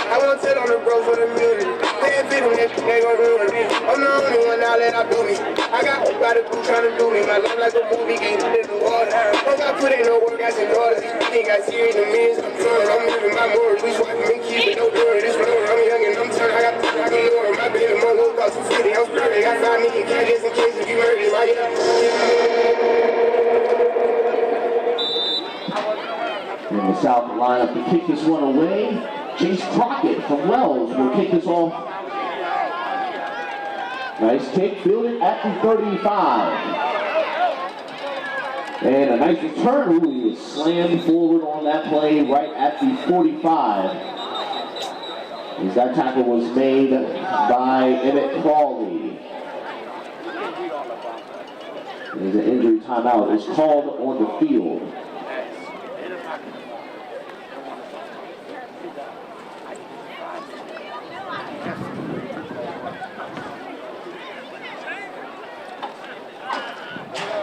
I won't tell on the bro for the music. They ain't feeding this, they gon' ruin me. I'm the only one now let I do me. I got a crew trying to do me. My life like a movie, ain't in the water. Once I put in no work, I said order. Ain't got serious to me, I'm trying. I'm living my morals. We swiping me, keep it, no door. This road, I'm young and I'm turned. I got the I can order. My baby mom woke up 250. I'm spreading. Got 5 million cash just in case if you murder my In the South lineup to kick this one away. Chase Crockett from Wells will kick this off. Nice kick, fielded at the 35. And a nice return. Ooh, he was slammed forward on that play right at the 45. As that tackle was made by Emmett Crawley. There's an injury timeout. It's called on the field.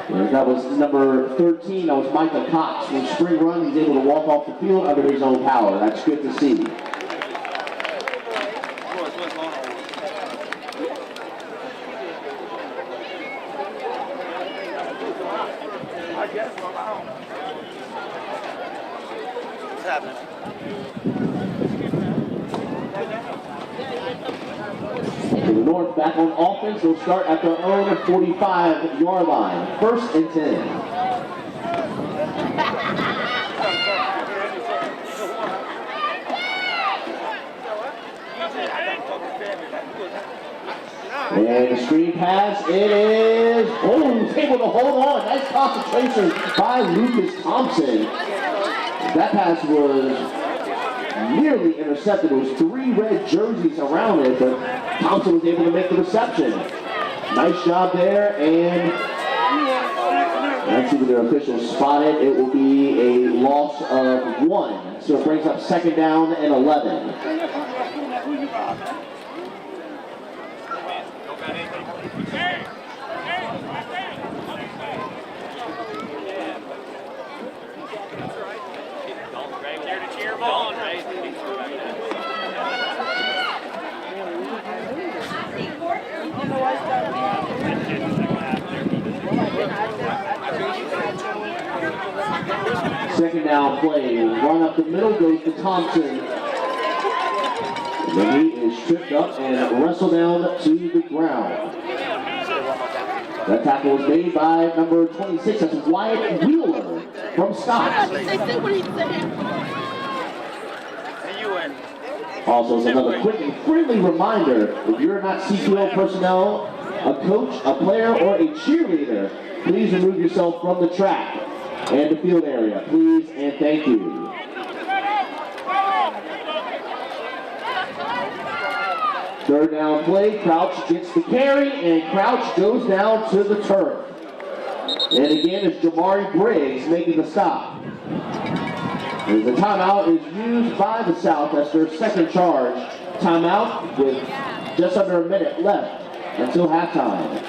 And that was number 13. That was Micah Cox. In spring run, he's able to walk off the field under his own power. That's good to see. What's happening? To the North, back on offense. They'll start at their own 45-yard line. 1st and 10. And the screen pass, it is, oh, he's able to hold on. Nice concentration by Lucas Thompson. That pass was nearly intercepted. There was 3 red jerseys around it, but Thompson was able to make the reception. Nice job there, and let's see what their officials spotted. It will be a loss of 1, so it brings up 2nd down and 11. Second down play, run up the middle, goes to Thompson. And then he is tripped up and wrestled down to the ground. That tackle was made by number 26, that's Wyatt Wheeler from Scott. Also, as another quick and friendly reminder, if you're not CQL personnel, a coach, a player, or a cheerleader, please remove yourself from the track and the field area. Please and thank you. Third down play, Crouch gets the carry, and Crouch goes down to the turf. And again, it's Jamari Briggs making the stop. And the timeout is used by the South. That's their 2nd charge. Timeout with just under a minute left until halftime.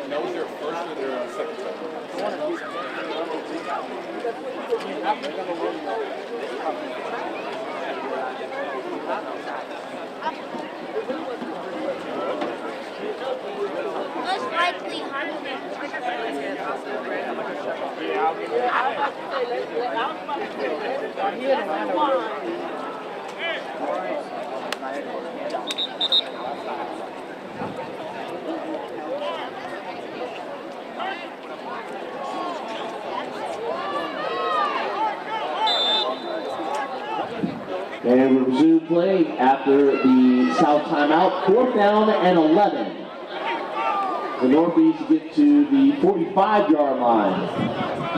That was their first or their second time? Most likely Harrowgate. And we resume play after the South timeout. 4th down and 11. The Northeast get to the 45-yard line.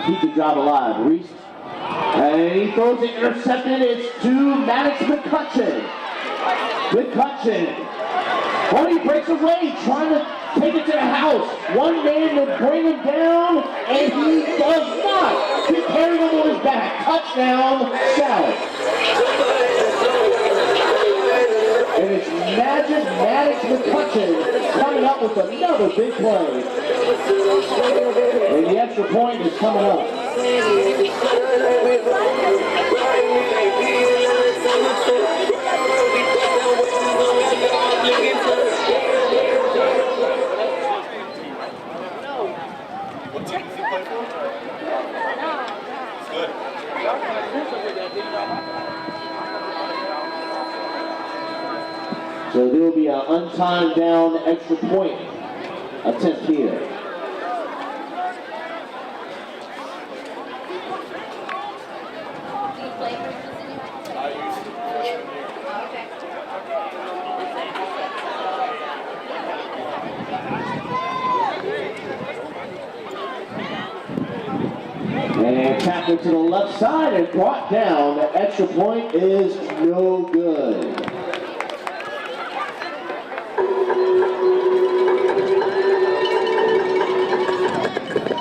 Keep the drive alive. Reese. And he throws it intercepted. It's to Maddox McCutcheon. McCutcheon. Oh, he breaks away, trying to take it to the house. One man to bring him down, and he does not. He's carrying him on his back. Touchdown, South. And it's Magic Maddox McCutcheon coming up with another big play. And the extra point is coming up. So there will be an untimed down extra point attempt here. And tackled to the left side and brought down. The extra point is no good.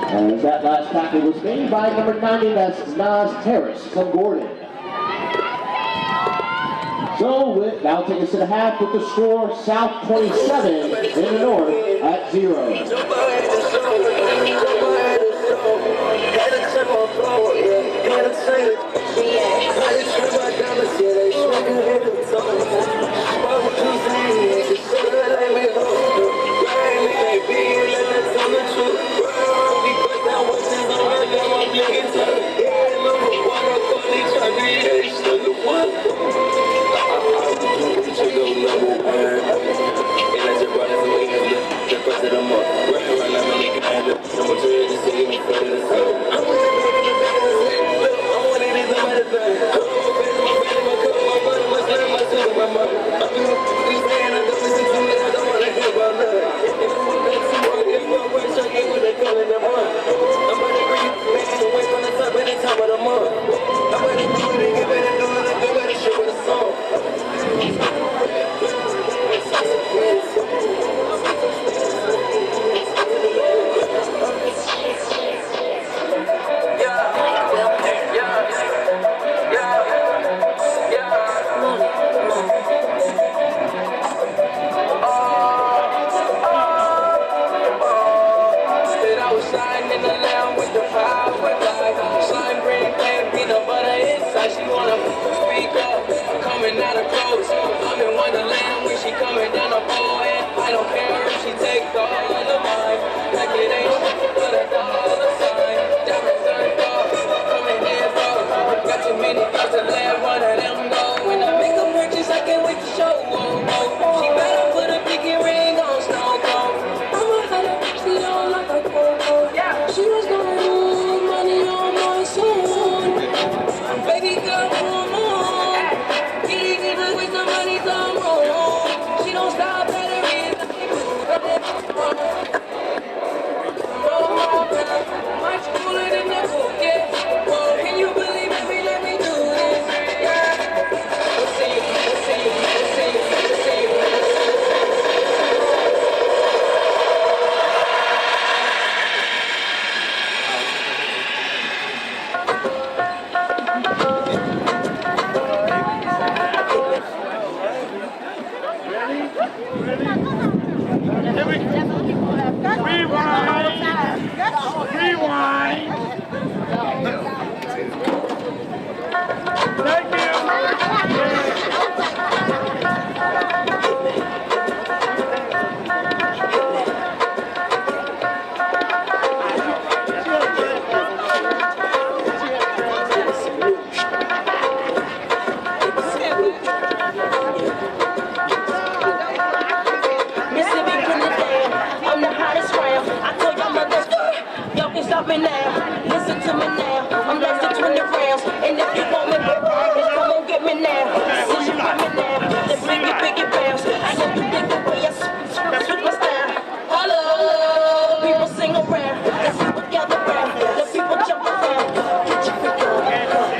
As that last tackle was made by number 90, that's Nas Harris from Gordon. So now take us to the half with the score, South 27 in the North at 0. me now. Listen to me now. I'm lasting 20 rounds. And if you want me, come on get me now. Since you with me now, then biggie bounce. I know you dig the way I switch my style. Hello, people sing around. The people gather round. The people jump around. Get your freak on.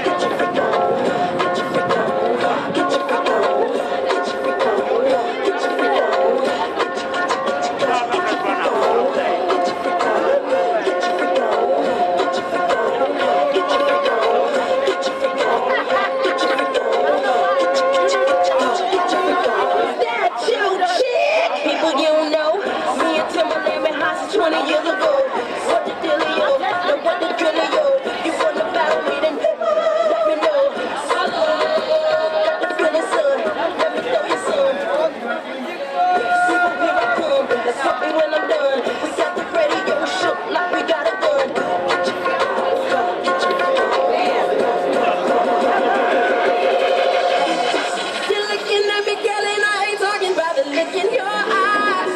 Get your freak on. Get your freak on. Get your freak on. Get your freak on. Get your freak on. People you know, me and Timberland been hot since 20 years ago. What the dealio? Know what the drillio? You wanna battle me, then let me know. Hello, got the feeling, son. Let me know your son. Super, here I come. Let's help me when I'm done. We got the radio shook like we got a gun. Get your freak on. Get your freak on. You're looking at me, girl, and I ain't talking about the look in your eyes.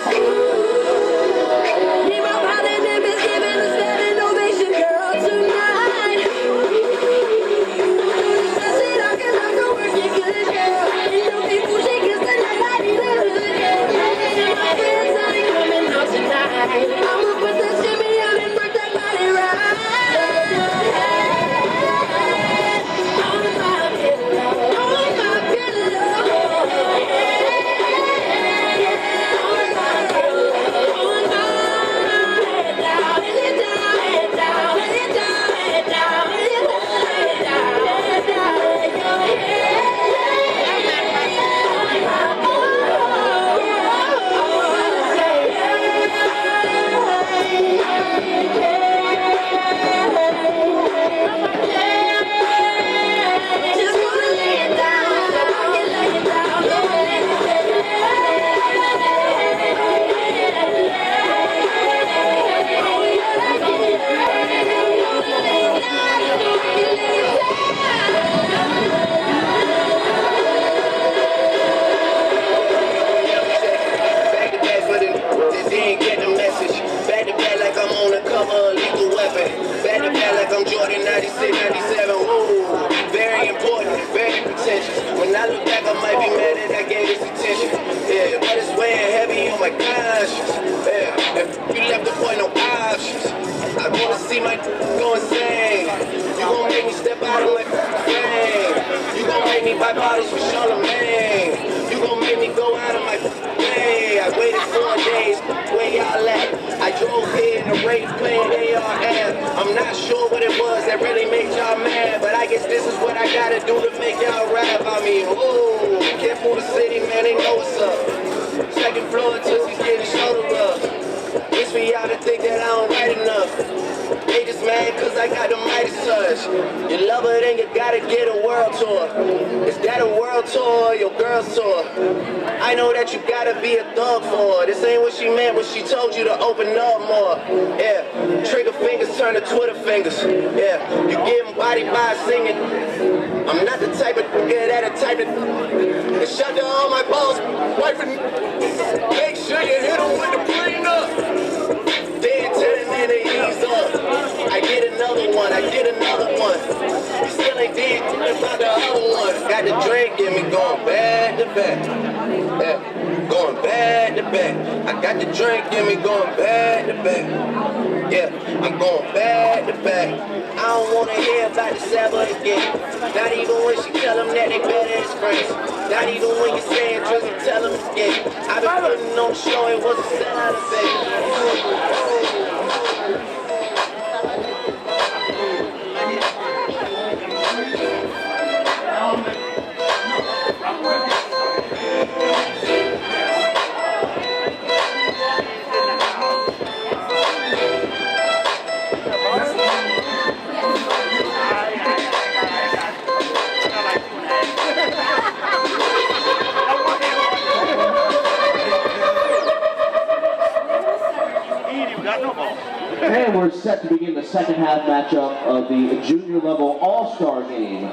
And we're set to begin the second half matchup of the junior level all-star game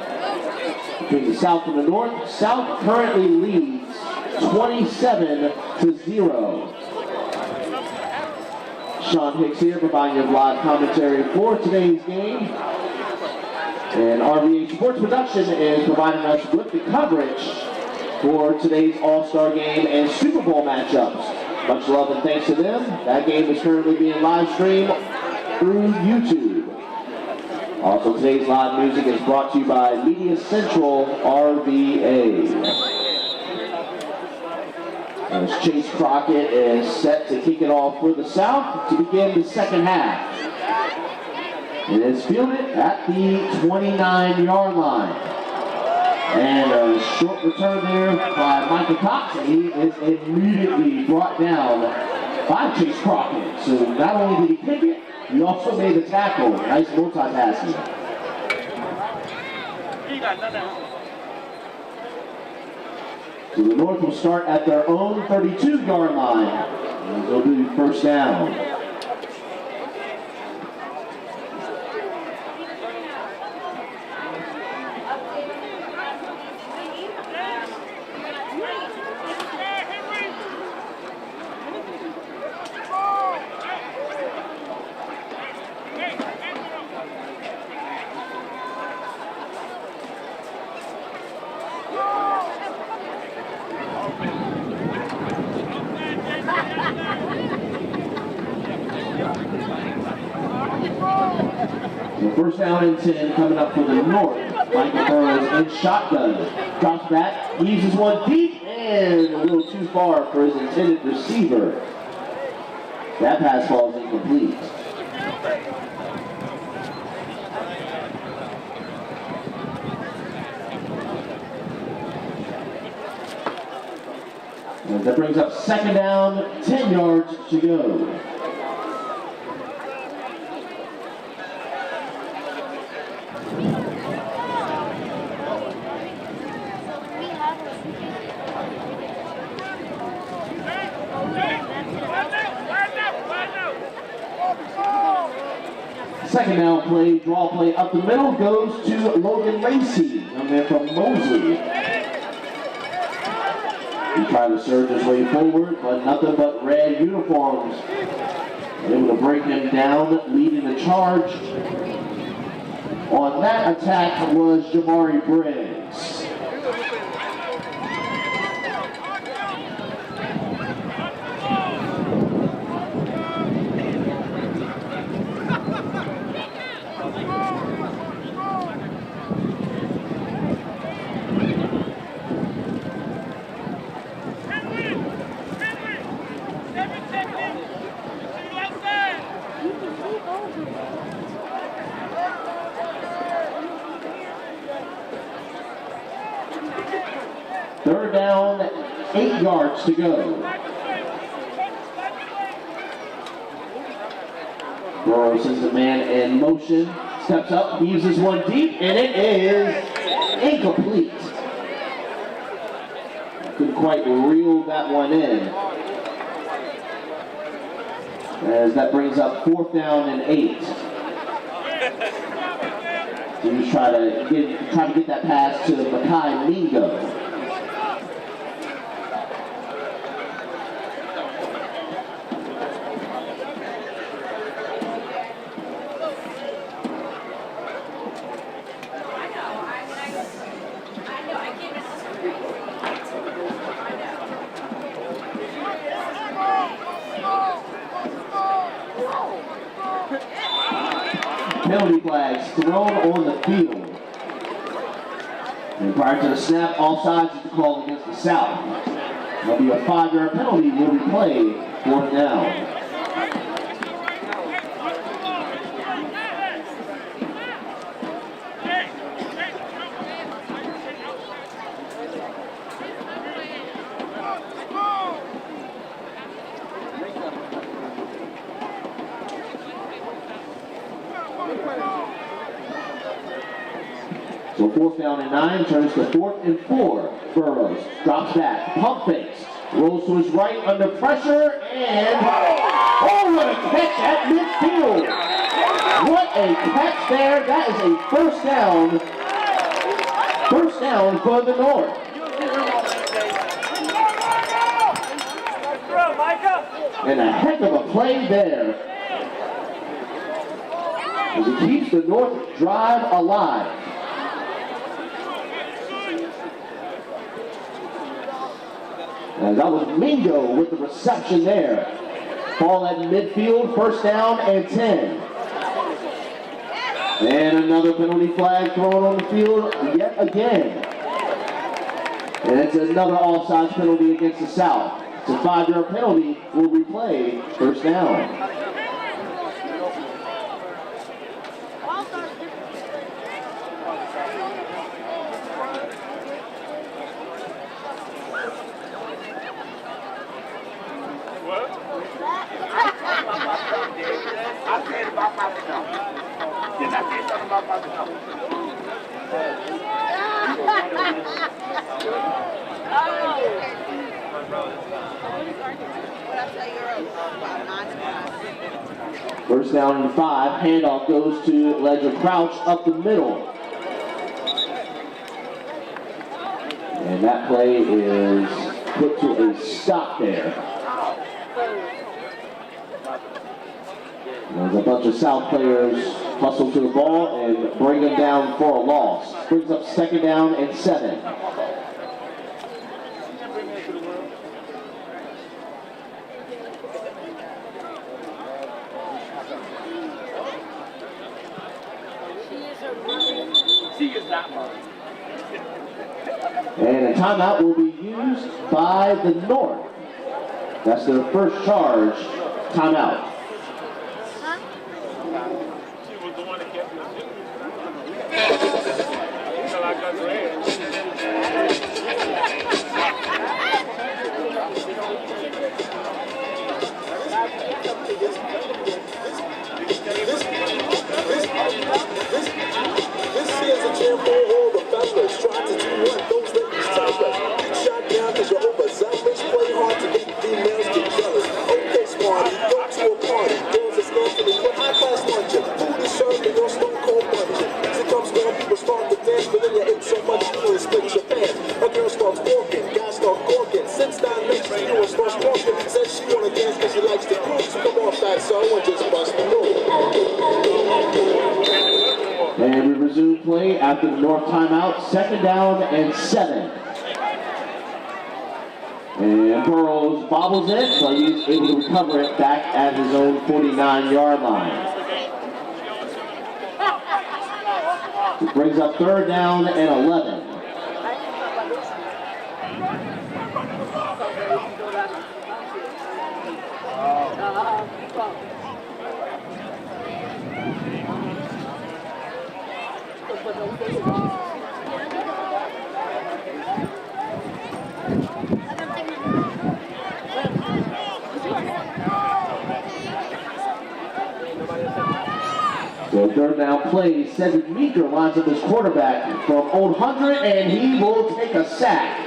between the South and the North. South currently leads 27-0. Sean Hicks here, providing you live commentary for today's game. And RVA Sports Production is providing us with the coverage for today's All-Star Game and Super Bowl matchups. Much love and thanks to them. That game is currently being live streamed through YouTube. Also, today's live music is brought to you by Media Central RVA. As Chase Crockett is set to kick it off for the South to begin the second half. It is fielded at the 29-yard line. And a short return there by Michael Cox, and he is immediately brought down by Chase Crockett. So not only did he kick it, he also made the tackle. Nice multi-passing. So the North will start at their own 32-yard line. And they'll do first down. First down and 10 coming up for the North. Michael Burrows in shotgun. Drops back, uses one deep, and a little too far for his intended receiver. That pass falls incomplete. And that brings up second down, 10 yards to go. Second down play, draw play up the middle, goes to Logan Lacey, young man from Mosley. He tried to surge his way forward, but nothing but red uniforms. Able to break him down, leading the charge. On that attack was Jamari Briggs. Third down, 8 yards to go. Burrows is the man in motion, steps up, uses one deep, and it is incomplete. Couldn't quite reel that one in. As that brings up fourth down and 8. So he's trying to get that pass to Makai Mingo. Penalty flags thrown on the field. And prior to the snap, all sides is called against the South. There'll be a 5-yard penalty will be played, fourth down. So fourth down and 9 turns to 4th and 4. Burrows drops back, pump fakes, rolls to his right under pressure, and oh, what a catch at midfield! What a catch there! That is a first down. First down for the North. And a heck of a play there as he keeps the North drive alive. And that was Mingo with the reception there. Ball at midfield, first down and 10. And another penalty flag thrown on the field yet again. And it's another offsides penalty against the South. It's a 5-yard penalty, will replay first down. I said about myself. Did I say something about myself? First down and 5, handoff goes to Ledger Crouch up the middle. And that play is put to a stop there. There's a bunch of South players hustle to the ball and bring them down for a loss. Brings up second down and 7. And a timeout will be used by the North. That's their first charge timeout. This here's a jam for all the fellas. Try to do what those ladies tell us. Get shot down because you're overzealous. Play hard to make females get jealous. Okay, smarty, go to a party. Girls are scantily for high-class luncheon. Food is served and you're stone cold punching. Music comes down, people start to dance, but then you ate so much you will split your pants. A girl starts walking, guys start gawking. Sits down next to you and starts walking. Says she wanna dance because she likes the groove. So come off that song and just bust the move. And we resume play after the North timeout, second down and 7. And Burrows bobbles it, but he's able to recover it back at his own 49-yard line. It brings up third down and 11. So third down play, Cedric Meeker lines up his quarterback from Old 100, and he will take a sack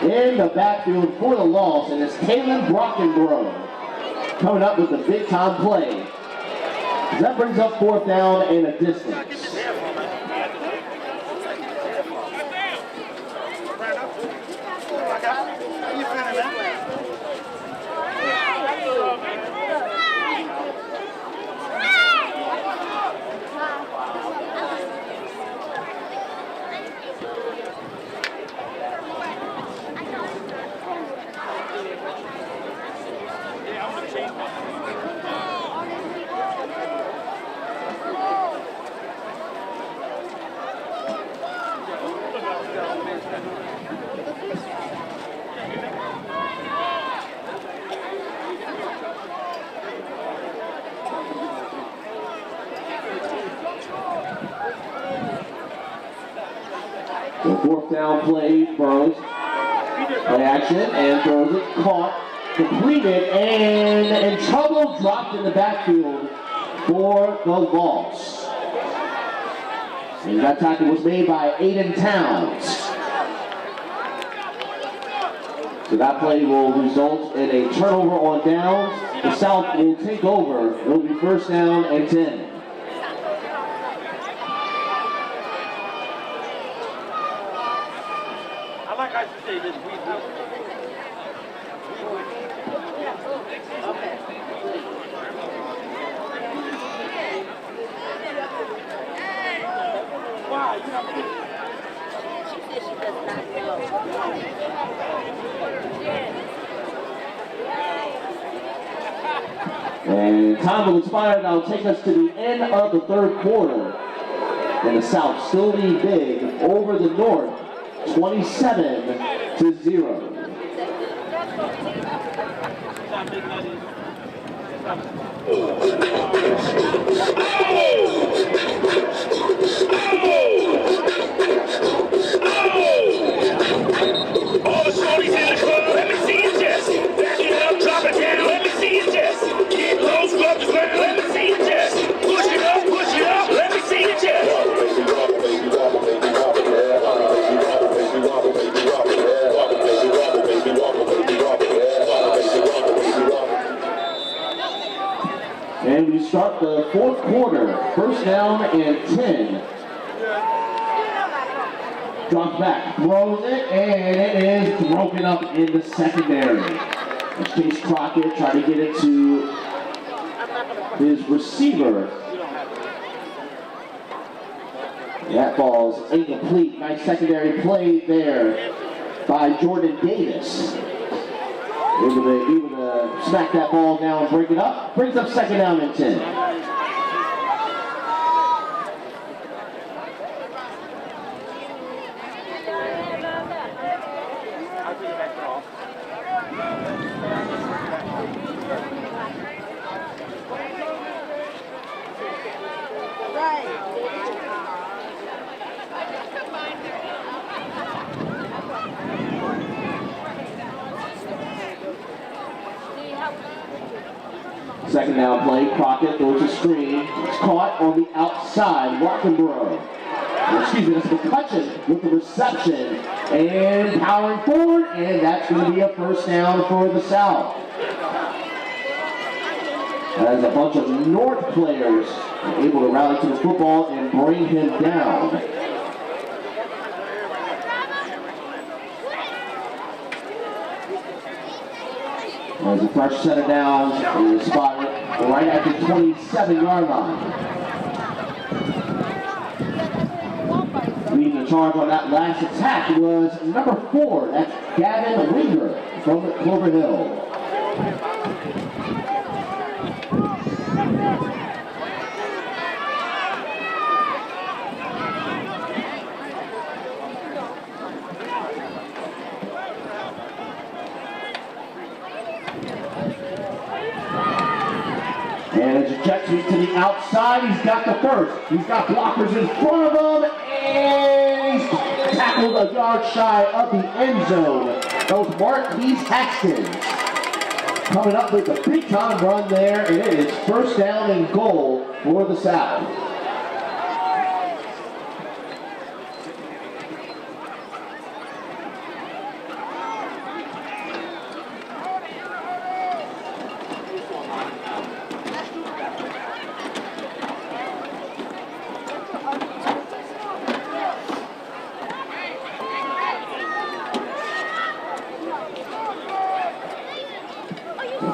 in the backfield for the loss, and it's Taylor Brockenborough coming up with the big time play. That brings up fourth down and a distance. The fourth down play, Burrows, play action, and throws it, caught, completed, and in trouble, dropped in the backfield for the loss. And that tackle was made by Aiden Towns. So that play will result in a turnover on downs. The South will take over. It will be first down and 10. And time will expire now. Take us to the end of the third quarter. And the South still lead big over the North, 27-0. All the shorties in the club, let me see you just back it up, drop it down, let me see you just get low, scrub the ground, let me see you just push it up, let me see you just. And we start the fourth quarter, first down and 10. Drops back, throws it, and it is broken up in the secondary. Chase Crockett tried to get it to his receiver. That ball's incomplete. Nice secondary play there by Jordan Davis. Able to smack that ball down and break it up. Brings up second down and 10. Second down play, Crockett throws a screen. It's caught on the outside, Rockenborough. Excuse me, that's McCutcheon with the reception. And powering forward, and that's going to be a first down for the South. As a bunch of North players are able to rally to the football and bring him down. As a fresh set of downs is spotted right at the 27-yard line. Leading the charge on that last attack was number 4. That's Gavin Winger from Clover Hill. And it's a jet sweep to the outside. He's got the first. He's got blockers in front of him. And he's tackled a yard shy of the end zone. That was Marquise Haxton coming up with a big time run there. And it is first down and goal for the South.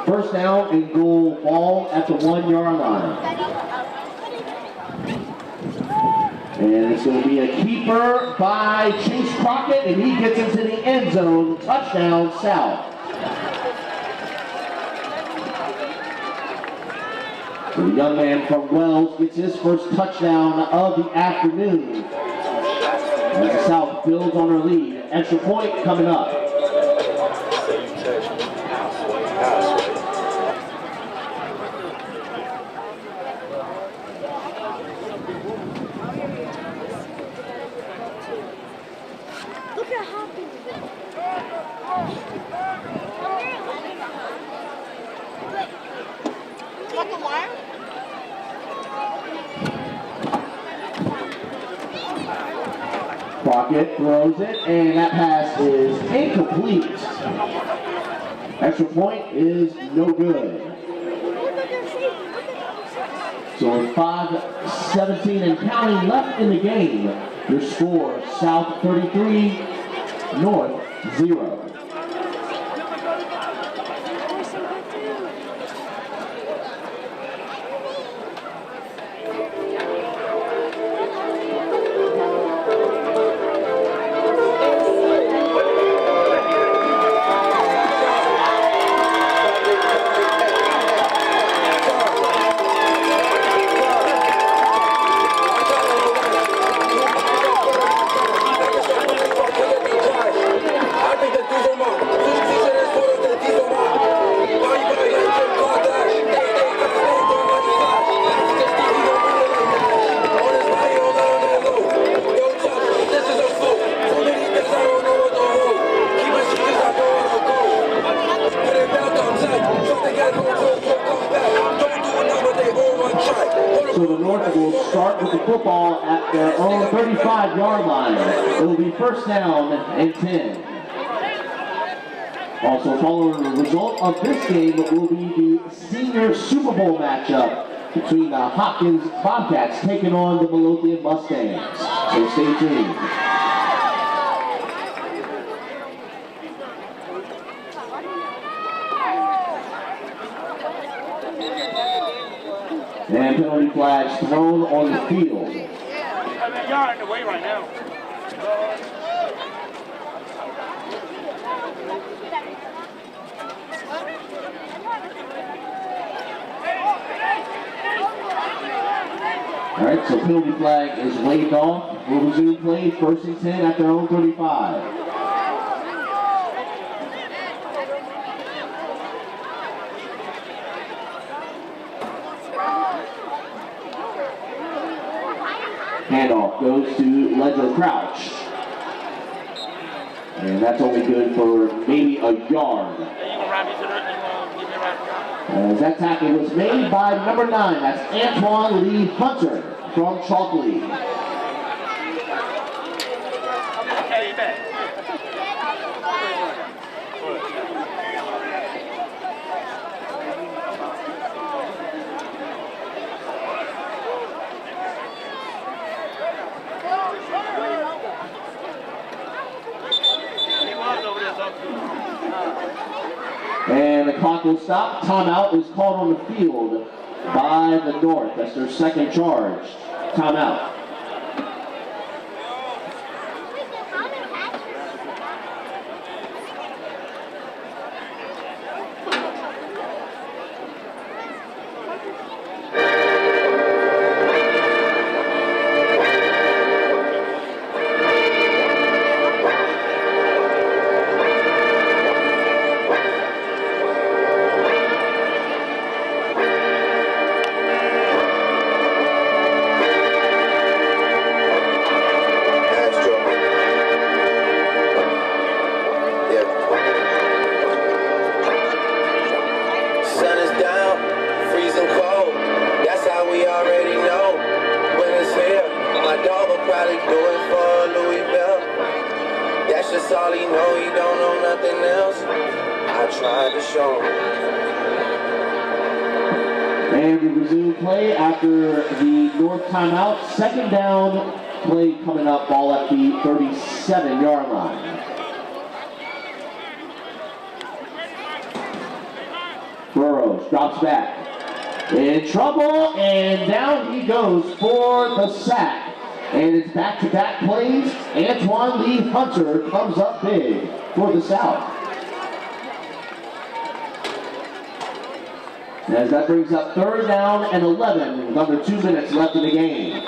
First down and goal, ball at the 1-yard line. And it's going to be a keeper by Chase Crockett, and he gets into the end zone. Touchdown, South. So the young man from Wells gets his first touchdown of the afternoon. As the South builds on their lead. Extra point coming up. Crockett throws it, and that pass is incomplete. Extra point is no good. So with 5:17 and counting left in the game, your score, South 33, North 0. North will start with the football at their own 35-yard line. It will be first down and 10. Also following the result of this game will be the senior Super Bowl matchup between the Hopkins Bobcats taking on the Midlothian Mustangs. So stay tuned. And penalty flags thrown on the field. Y'all in the way right now. All right, so penalty flag is waved off. We'll resume play, first and 10 at their own 35. Handoff goes to Ledger Crouch. And that's only good for maybe a yard. As that tackle was made by number 9, that's Antoine Lee Hunter from Chalkley. And the clock will stop. Timeout is called on the field by the North. That's their second charge. Timeout. And we resume play after the North timeout. Second down play coming up, ball at the 37-yard line. Burrows drops back. In trouble, and down he goes for the sack. And it's back-to-back plays. Antoine Lee Hunter comes up big for the South. As that brings up third down and 11 with under 2 minutes left in the game.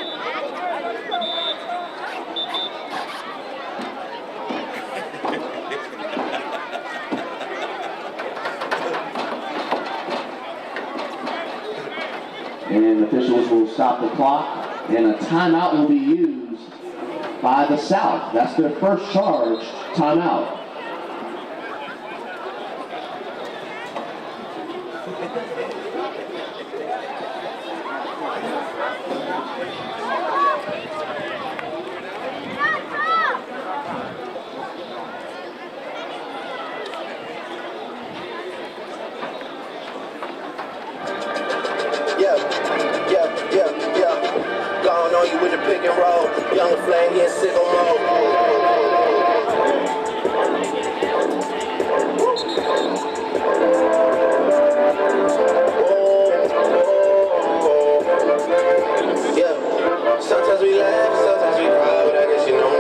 And officials will stop the clock, and a timeout will be used by the South. That's their first charge timeout. Gone on you with the pick and roll. Young flame, yeah, sickle mode. Yeah, sometimes we laugh, sometimes we cry, but I guess you know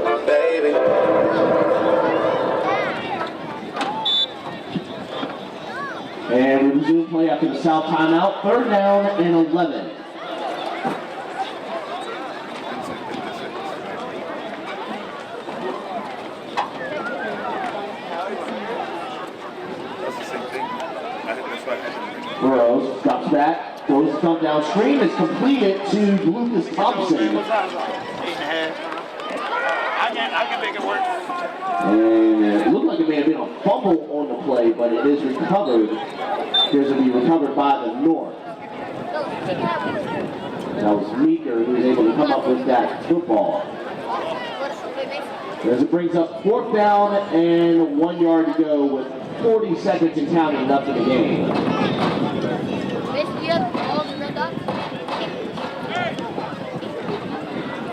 now, baby. And we resume play after the South timeout. Third down and 11. Burrows drops back, throws the thumb down screen. It's completed to Lucas Thompson. I can make it work. And it looked like it may have been a fumble on the play, but it is recovered. Appears to be recovered by the North. That was Meeker who was able to come up with that football. As it brings up 4th down and 1 yard to go with 40 seconds and counting left in the game.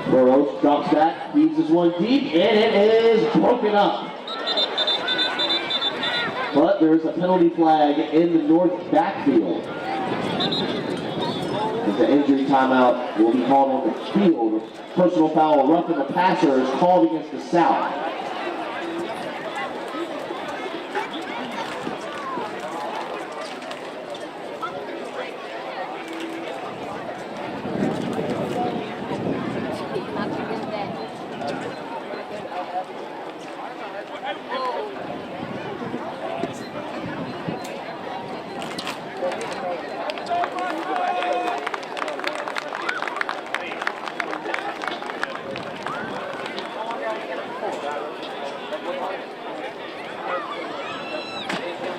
Burrows drops back, feeds this one deep, and it is broken up. But there's a penalty flag in the north backfield. As the injury timeout will be called on the field. Personal foul, roughing the passer, is called against the South.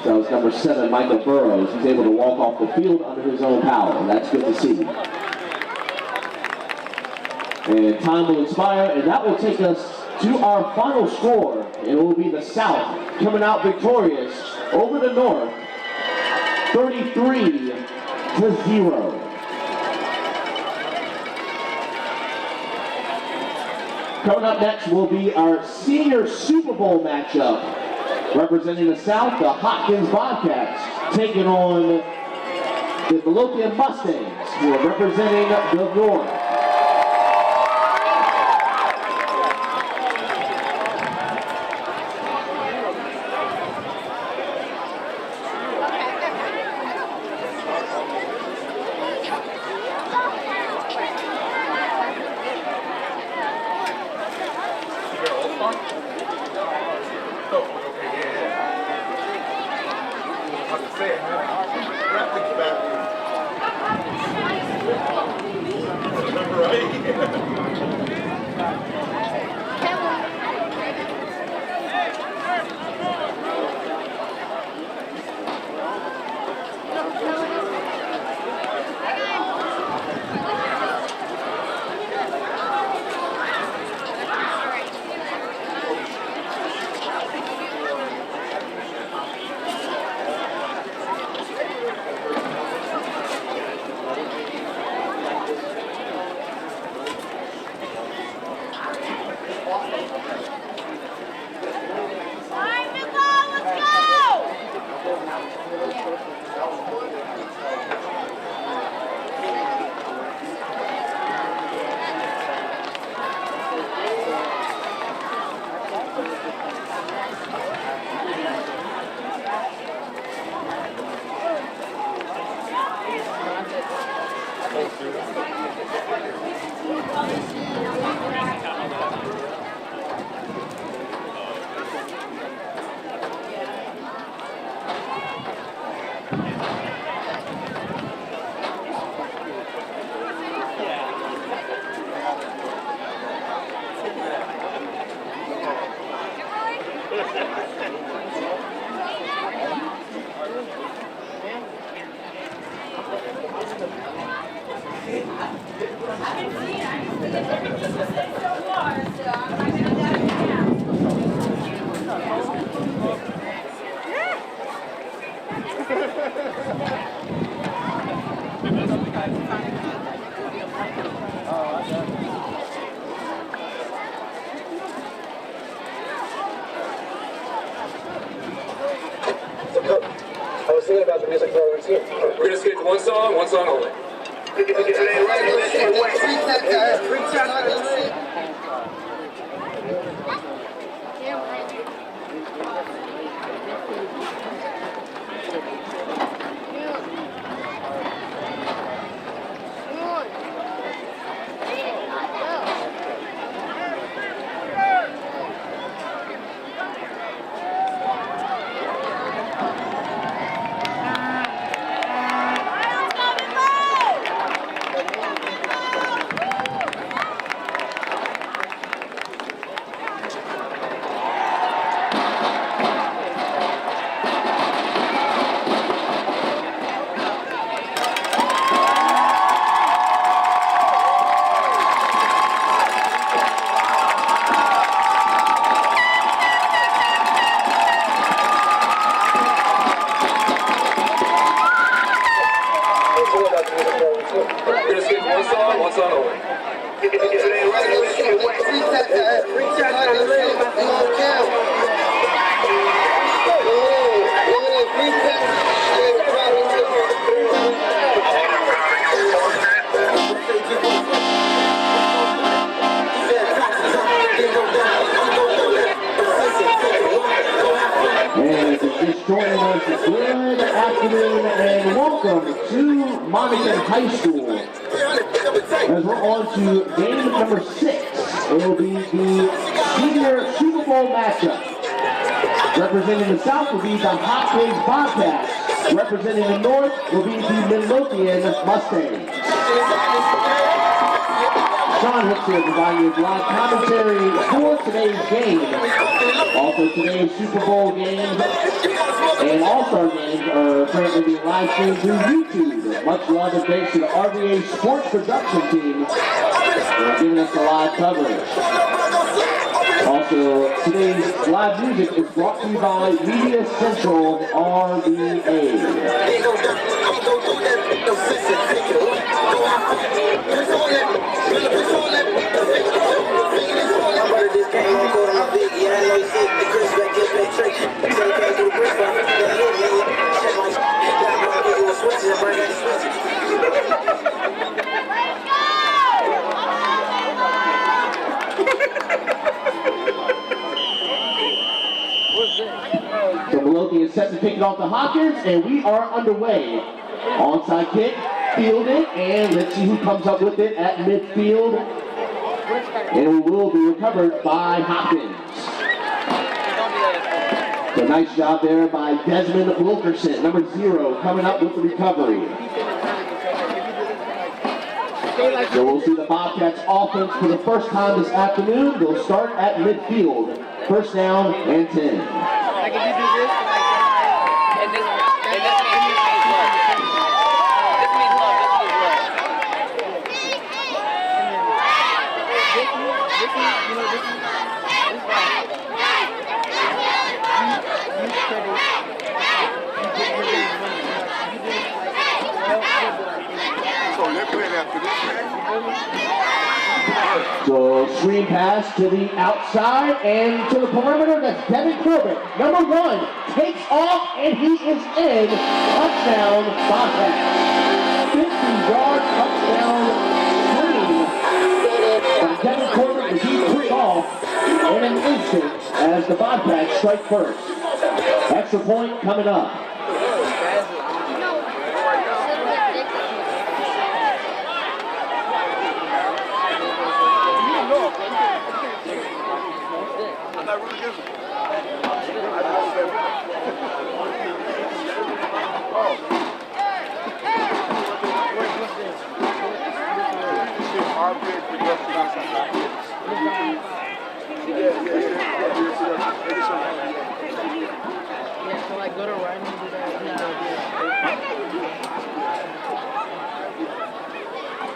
That was number 7, Michael Burrows. He's able to walk off the field under his own power. That's good to see. And time will expire, and that will take us to our final score. It will be the South coming out victorious over the North, 33-0. Coming up next will be our senior Super Bowl matchup. Representing the South, the Hopkins Bobcats taking on the Midlothian Mustangs, who are representing the North. I was thinking about the music for our routine. We're going to skip to one song only. We're gonna skip one song only. And if you're just joining us, good afternoon and welcome to Monacan High School. As we're on to game number 6, it will be the senior Super Bowl matchup. Representing the South will be the Hopkins Bobcats. Representing the North will be the Midlothian Mustangs. Sean Hicks here providing you live commentary for today's game. Also today's Super Bowl games and All-Star games are currently being live streamed through YouTube. Much love and thanks to the RVA Sports Production Team for giving us the live coverage. Also, today's live music is brought to you by Media Central RVA. The Mosley is set to kick it off to Hopkins, and we are underway. Onside kick, fielded, and let's see who comes up with it at midfield. And it will be recovered by Hopkins. So nice job there by Desmond Wilkerson, number 0, coming up with the recovery. So we'll see the Bobcats offense for the first time this afternoon. They'll start at midfield. First down and 10. Like if you do this, and this means love. This means love. So they're playing after this. So screen pass to the outside and to the perimeter. That's Devin Corbett, number 1, takes off and he is in. Touchdown, Bobcats. 50-yard touchdown screen by Devin Corbett as he took off in an instant as the Bobcats strike first. Extra point coming up. So like go to run and do that.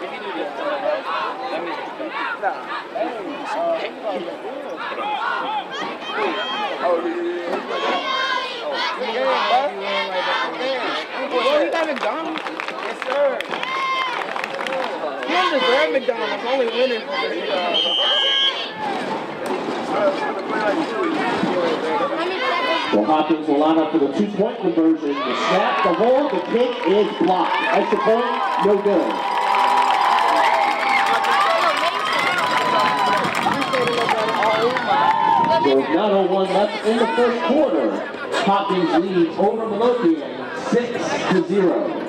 If you do this, let me. You got McDonald's? Yes, sir. You don't deserve McDonald's. Only winners So Hopkins will line up for the 2-point conversion. The snap, the hold, the kick is blocked. Extra point, no good. So 9:01 left in the first quarter. Hopkins leads over Midlothian 6-0.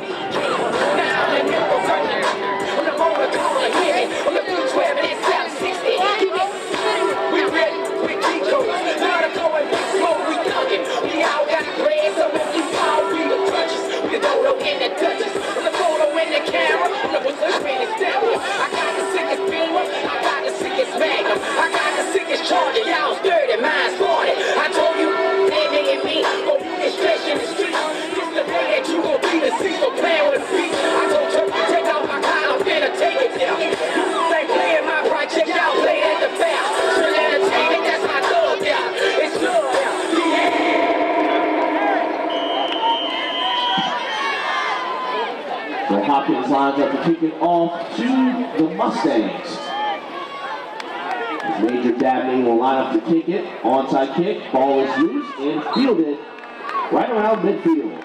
We all got bread, so if you fall, we the touches. We the photo in the touches. The photo in the camera. The position is down. I got the sickest beamer. I got the sickest magnum. I got the sickest charger. Y'all's dirty, mine's 40. I told you, and me, go do this stretch in the street. This the day that you gon' be the season playing with the beat. I told you, take out my car, I'm finna take it down. They playing my project, y'all play at the fair. Trill Entertainment, that's my thug, yeah. It's love, yeah. So Hopkins lines up to kick it off to the Mustangs. Major Dabney will line up to kick it. Onside kick, ball is loose and fielded right around midfield.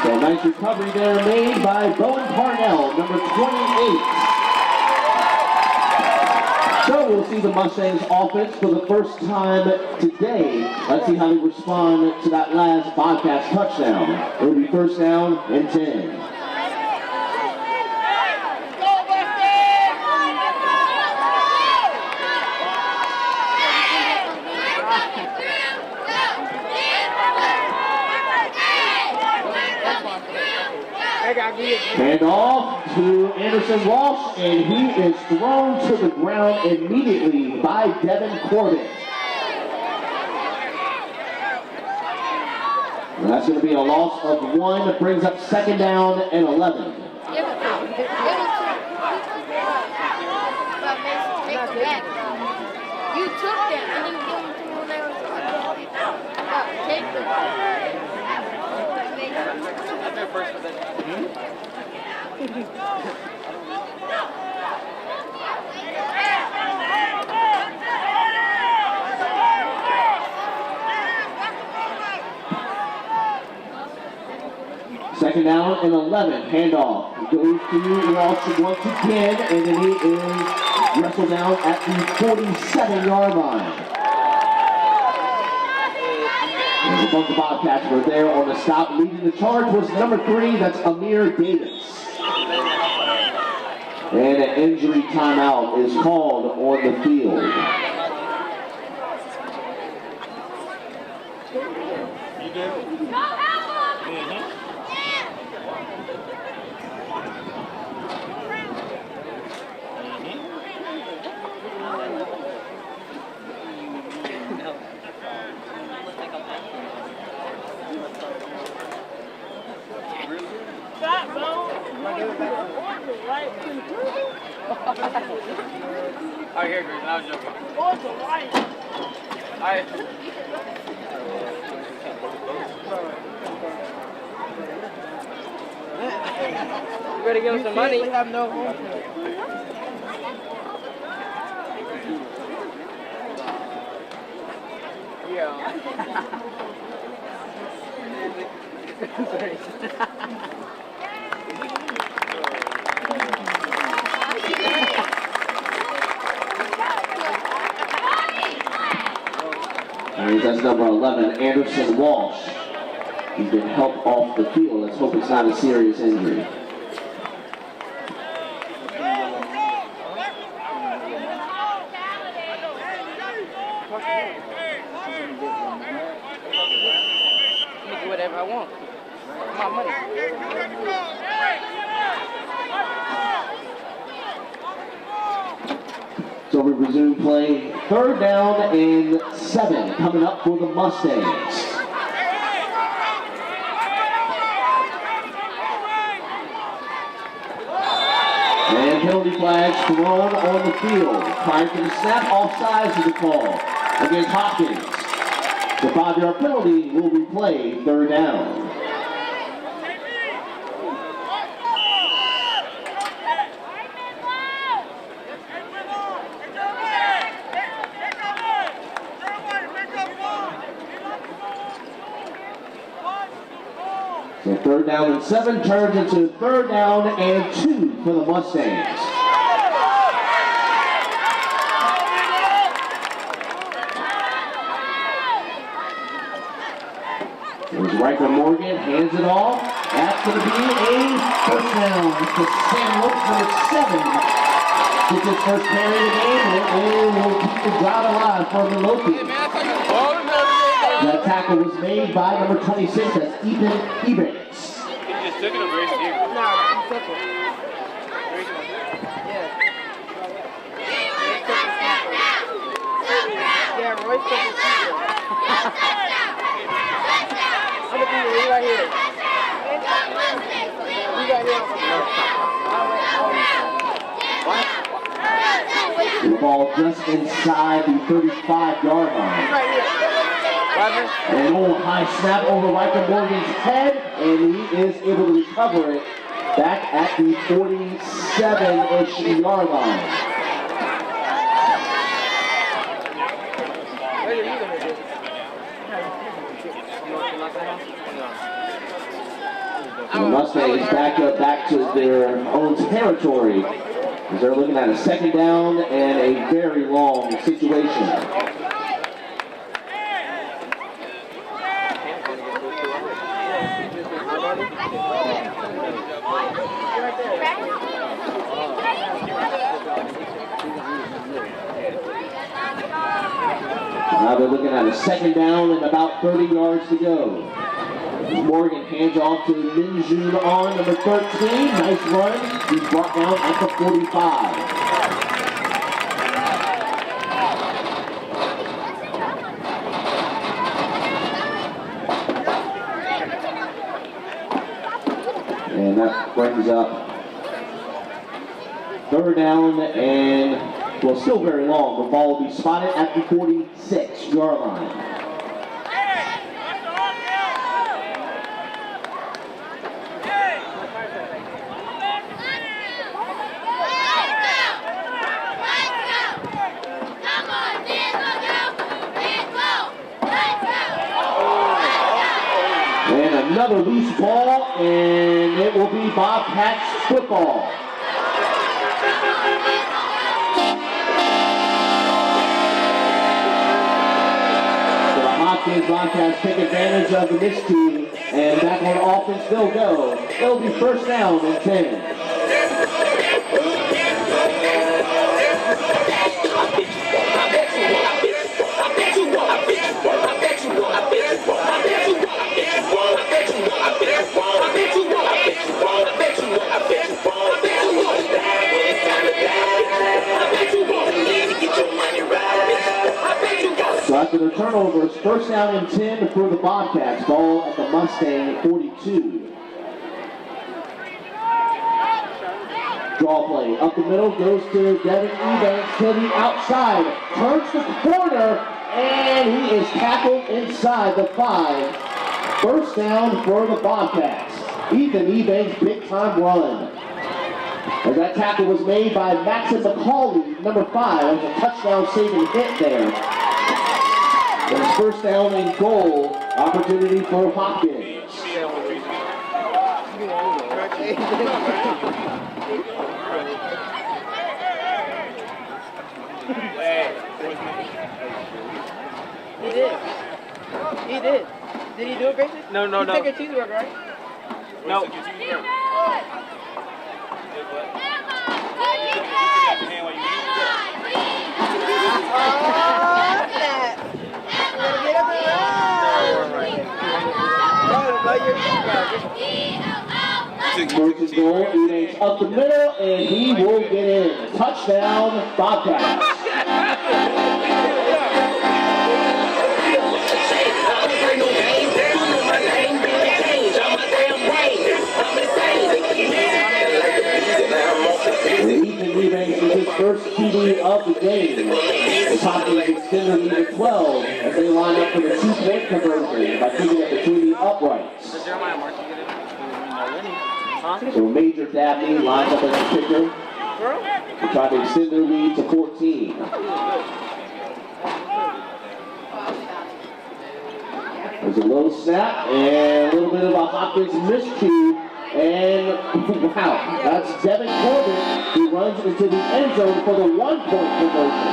So nice recovery there made by Bowen Parnell, number 28. So we'll see the Mustangs offense for the first time today. Let's see how they respond to that last Bobcats touchdown. It'll be first down and 10. Hand off to Anderson Walsh, and he is thrown to the ground immediately by Devin Corbett. And that's going to be a loss of 1. That brings up second down and 11. You took them and then gave them to me when they were take them. Second down and 11, handoff. He goes to Walsh once again, and then he is wrestled down at the 47-yard line. There's a bunch of Bobcats were there on the stop. Leading the charge was number 3, that's Amir Davis. And an injury timeout is called on the field. I hear you. I was joking. You better give him some money. We have no home. Yeah. And that's number 11, Anderson Walsh. He's been helped off the field. Let's hope it's not a serious injury. Do whatever I want. My money. So we resume play. Third down and 7 coming up for the Mustangs. And penalty flags thrown on the field. Prior to the snap, offsides is the call against Hopkins. The 5-yard penalty will replay third down. So third down and 7 turns into third down and 2 for the Mustangs. There's Riker Morgan, hands it off. That's going to be a first down to Sam Lopes, number 7. Gets his first carry of the game, and will keep the drive alive for the Lopes. That tackle was made by number 26, that's Ethan Ebanks. He just took it over his ear. No, he took it. Yeah, Royce took it. I'm gonna be right here. You got The ball just inside the 35-yard line. right here. An old high snap over Michael Morgan's head, and he is able to recover it back at the 47-ish yard line. The Mustangs back to their own territory as they're looking at a second down and a very long situation. Now they're looking at a second down and about 30 yards to go. Morgan hands off to Minjun on number 13. Nice run. He's brought down at the 45. And that brings up third down and, well, still very long. The ball will be spotted at the 46-yard line. And another loose ball, and it will be Bobcats football. Hopkins Bobcats take advantage of the miscue, and back on offense they'll go. It'll be first down and 10. So after the turnovers, first down and 10 for the Bobcats. Ball at the Mustang 42. Draw play up the middle, goes to Devin Ebanks to the outside. Turns the corner, and he is tackled inside the 5. First down for the Bobcats. Ethan Ebanks' big time run. As that tackle was made by Maxon McCauley, number 5. It was a touchdown saving hit there. There's first down and goal, opportunity for Hopkins. He did. He did. Did he do it, Grayson? No. You took a cheeseburger, right? No. First and goal, Ebanks up the middle, and he will get in. Touchdown, Bobcats. Ethan Ebanks is his first TD of the game. The Hopkins extend their lead to 12 as they line up for the 2-point conversion by keeping it between the uprights. So Major Dabney lines up as a kicker to try to extend their lead to 14. There's a low snap and a little bit of a Hopkins miscue. And wow, that's Devin Corbin who runs into the end zone for the 1-point conversion.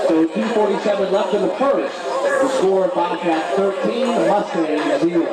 So 2:47 left in the first. The score of Bobcats 13, Mustangs 0.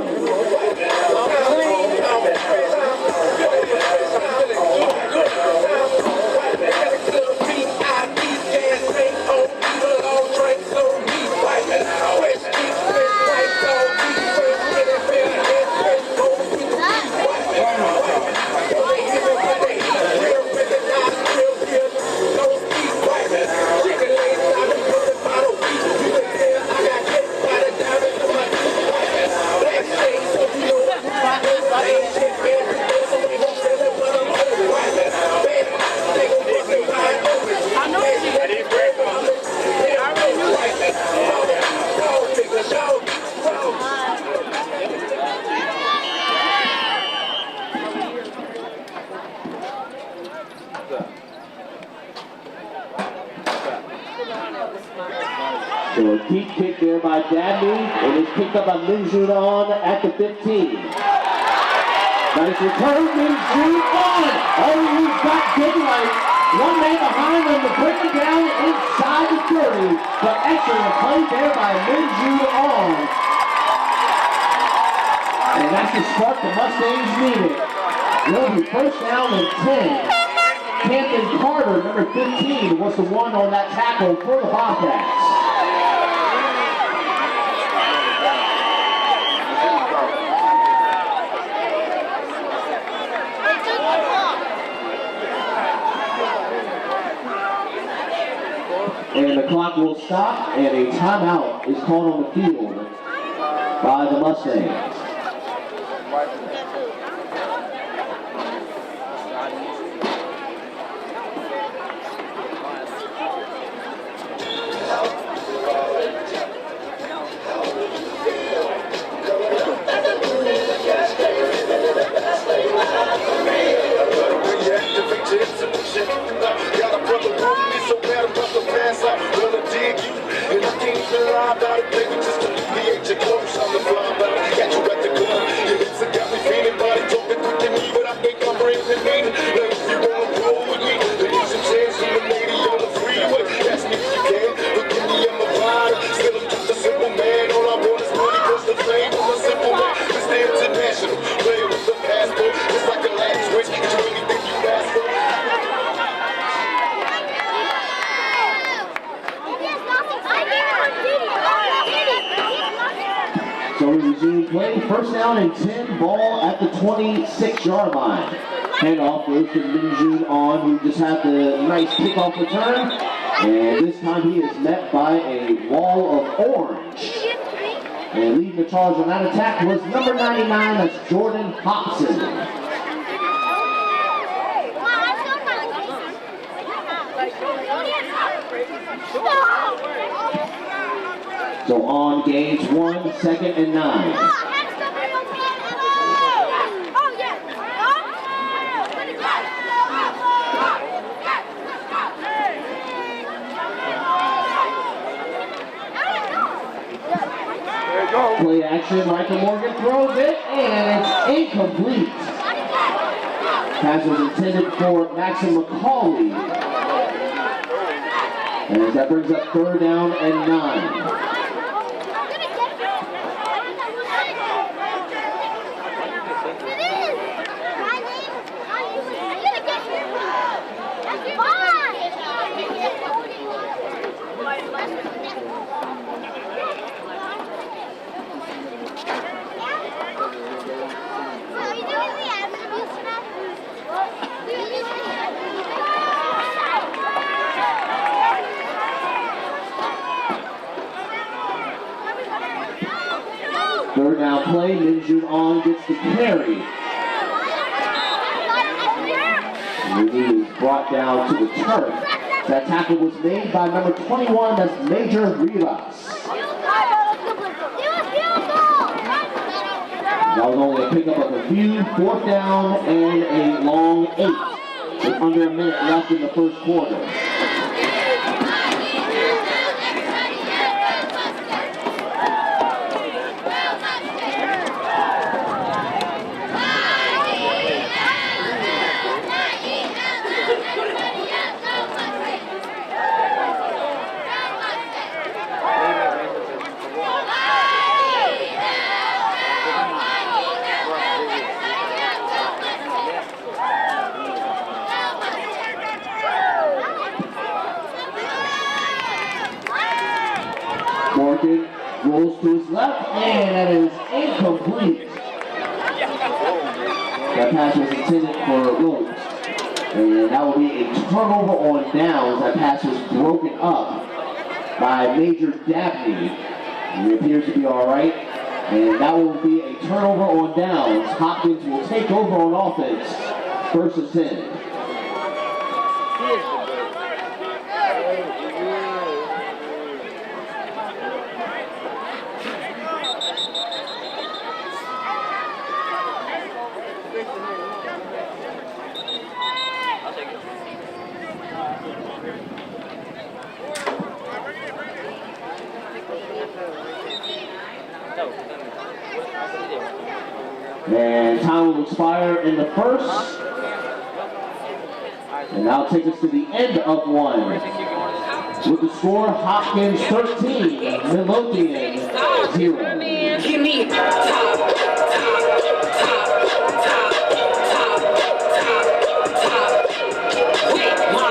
deep kick there by Dabney, and it's picked up by Minjun On at the 15. Nice return, Minjun On! Oh, he's got daylight. One man behind him to bring it down inside the 30, but excellent play there by Minjun On. And that's the spark the Mustangs needed. Will be first down and 10. Camden Carter, number 15, was the one on that tackle for the Bobcats. And the clock will stop, and a timeout is called on the field by the Mustangs. Got a brother with me so bad I'm about to pass out. Wanna dig you, and I can't even lie about it, baby. Just to alleviate your clothes, I'm the fly about it. Got you at the club, your lips have got me feeling. Body talking quick to me, but I can't comprehend the meaning. Now if you wanna roll with me, then you should chance from the lady on the freeway. Ask me if you can, but give me I'm a rider. Still I'm just a simple man. All I want is money, cause the fame. I'm a simple man, Mr. International. Playing with the passport, just like a light switch. You really think you fast for? So we resume play, first down and 10, ball at the 26-yard line. Handoff goes to Minjun On, who just had the nice kickoff return. And this time he is met by a wall of orange. And leading the charge on that attack was number 99, that's Jordan Hobson. So on gains 1, second and 9. Play action, Michael Morgan throws it, and it's incomplete. Pass was intended for Maxim McCauley. And that brings up third down and 9. Third down play, Minjun On gets the carry. And he is brought down to the turf. That tackle was made by number 21, that's Major Rivas. That was only a pickup of a few, fourth down and a long 8 with under a minute left in the first quarter. Morgan rolls to his left, and that is incomplete. That pass was intended for Rhodes. And that will be a turnover on downs. That pass was broken up by Major Dabney. He appears to be all right. And that will be a turnover on downs. Hopkins will take over on offense. First and 10. And time will expire in the first. And now take us to the end of one. With the score, Hopkins 13, Midlothian 0. Give me top, top, top, top, top. With my.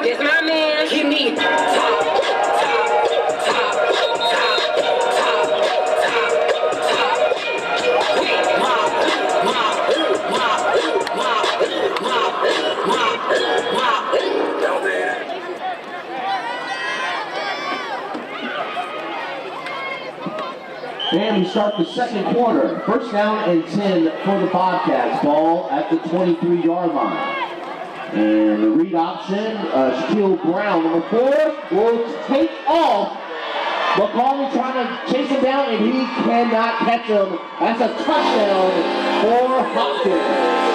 This my man. Give me top, top, top, top, top, top, top. With my. And we start the second quarter. First down and 10 for the Bobcats. Ball at the 23-yard line. And the read option, Shaquille Brown, number 4, will take off. McCauley trying to chase him down, and he cannot catch him. That's a touchdown for Hopkins.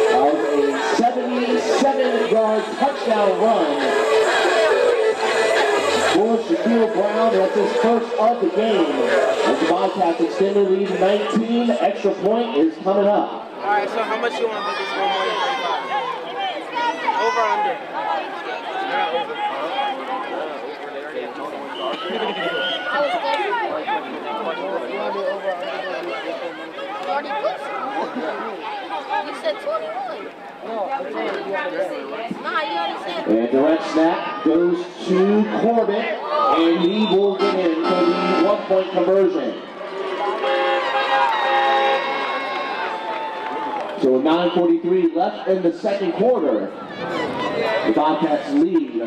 That was a 77-yard touchdown run for Shaquille Brown. That's his first of the game. As the Bobcats extend their lead 19, extra point is coming up. All right, so how much you want to bet this one more than 35? Over or under? You said 21. And direct snap goes to Corbett, and he will get in for the 1-point conversion. So with 9:43 left in the second quarter, the Bobcats lead 20-0.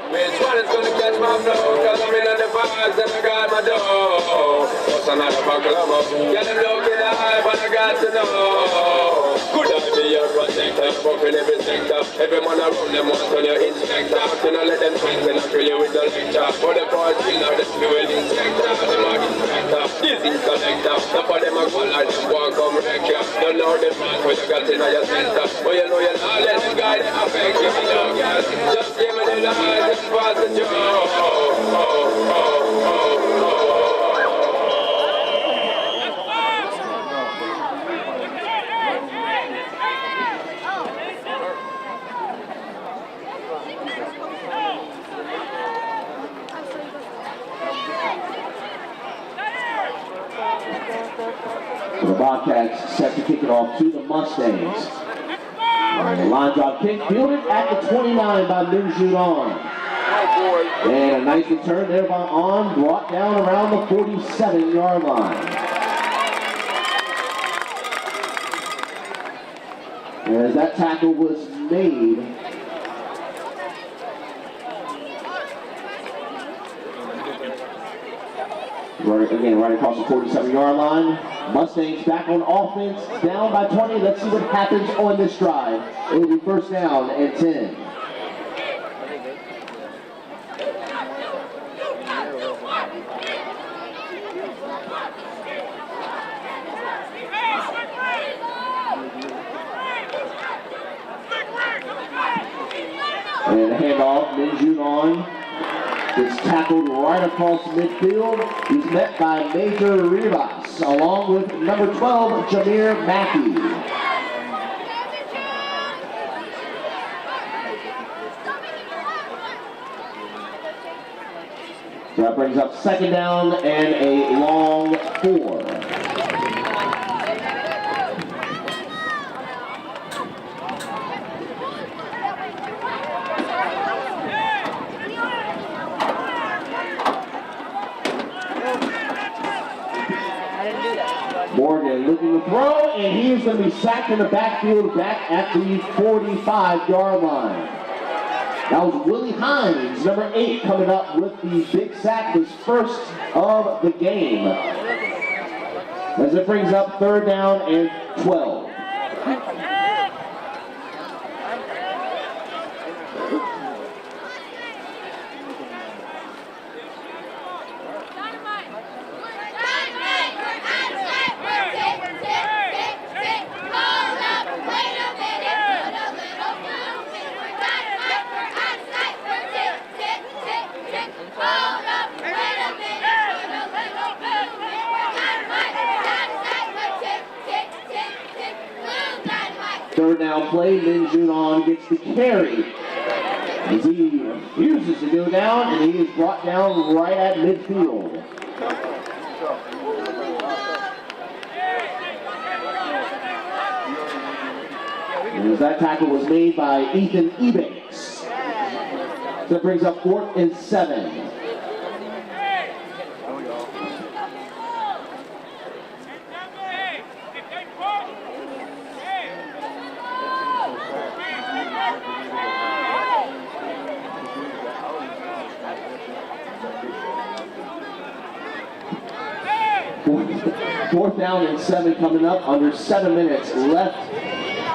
Which one is gonna catch my flow? Cause I'm in on the vibes and I got my dough. What's another buckle? Yeah, them looking high, but I got to know. Could I be your protector? Bumping every sector. Every man around them wants on your inspector. Can I let them friends and I kill you with the lecture? For the boys, you know the fuel inspector. Them are inspector, disease collector. Some of them are gone like them won't come wreck ya. Don't know the man what you got in your center. But you know you're not let them guide them affect you. No, guys, just give me the light. Pass the job. The Bobcats set to kick it off to the Mustangs. And the line drop kick fielded at the 29 by Minjun On. And a nice return there by On, brought down around the 47-yard line. And as that tackle was made, right across the 47-yard line. Mustangs back on offense, down by 20. Let's see what happens on this drive. It will be first down and 10. And a handoff, Minjun On. Gets tackled right across midfield. He's met by Major Rivas, along with number 12, Jameer Mackey. So that brings up second down and a long 4. Morgan looking to throw, and he is going to be sacked in the backfield back at the 45-yard line. That was Willie Hines, number 8, coming up with the big sack, his first of the game. As it brings up 3rd down and 12. Third down play, Min Jun-on gets the carry as he refuses to go down, and he is brought down right at midfield. And as that tackle was made by Ethan Ebanks. So that brings up 4th and 7. Fourth down and 7 coming up, under 7 minutes left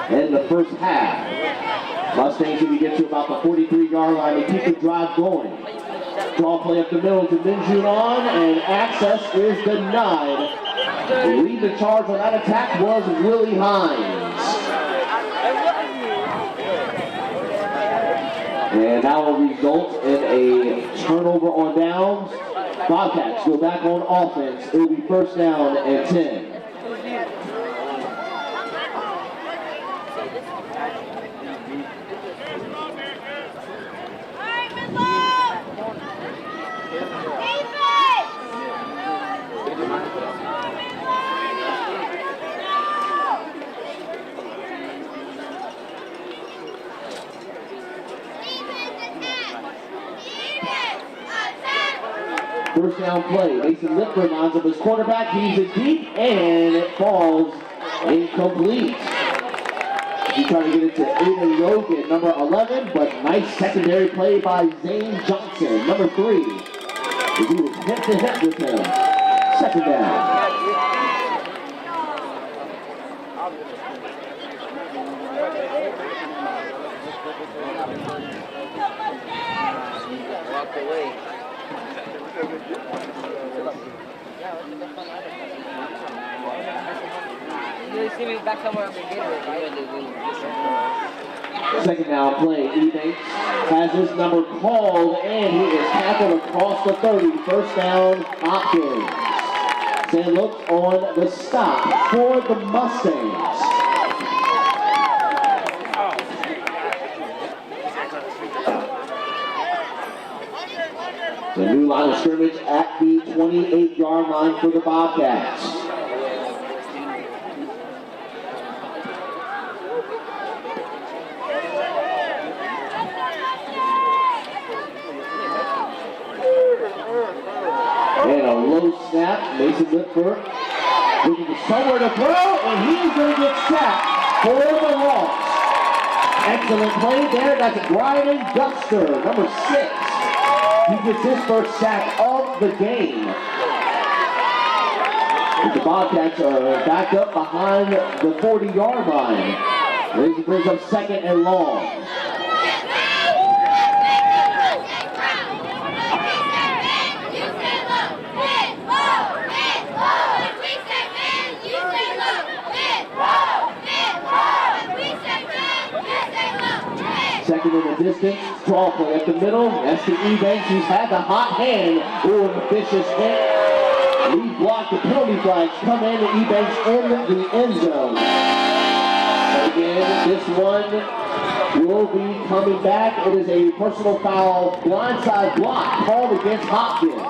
in the first half. Mustangs need to get to about the 43-yard line to keep the drive going. Draw play up the middle to Min Jun-on, and access is denied. Lead the charge on that attack was Willie Hines. And that will result in a turnover on downs. Bobcats go back on offense. It will be 1st down and 10. First down play. Mason Lipper lines up his quarterback. He's it deep, and it falls incomplete. He's trying to get it to Aiden Logan, number 11, but nice secondary play by Zane Johnson, number 3. As he was hip to hip with him. 2nd down. Walk away. You see me back somewhere over here, right? 2nd down play. Ebanks has his number called, and he is tackled across the 30. 1st down, Hopkins. St. Luke's on the stop for the Mustangs. The new line of scrimmage at the 28-yard line for the Bobcats. And a low snap. Mason Whitford looking for somewhere to throw, and he's going to get sacked for the loss. Excellent play there. That's Brian Guster, number 6. He gets his first sack of the game. The Bobcats are back up behind the 40-yard line. This brings up 2nd and long. Second in the distance, draw play at the middle. That's to Ebanks, who's had the hot hand. Ooh, an vicious hit. Lead block, the penalty flags come in, and Ebanks in the end zone. Again, this one will be coming back. It is a personal foul, blindside block called against Hopkins.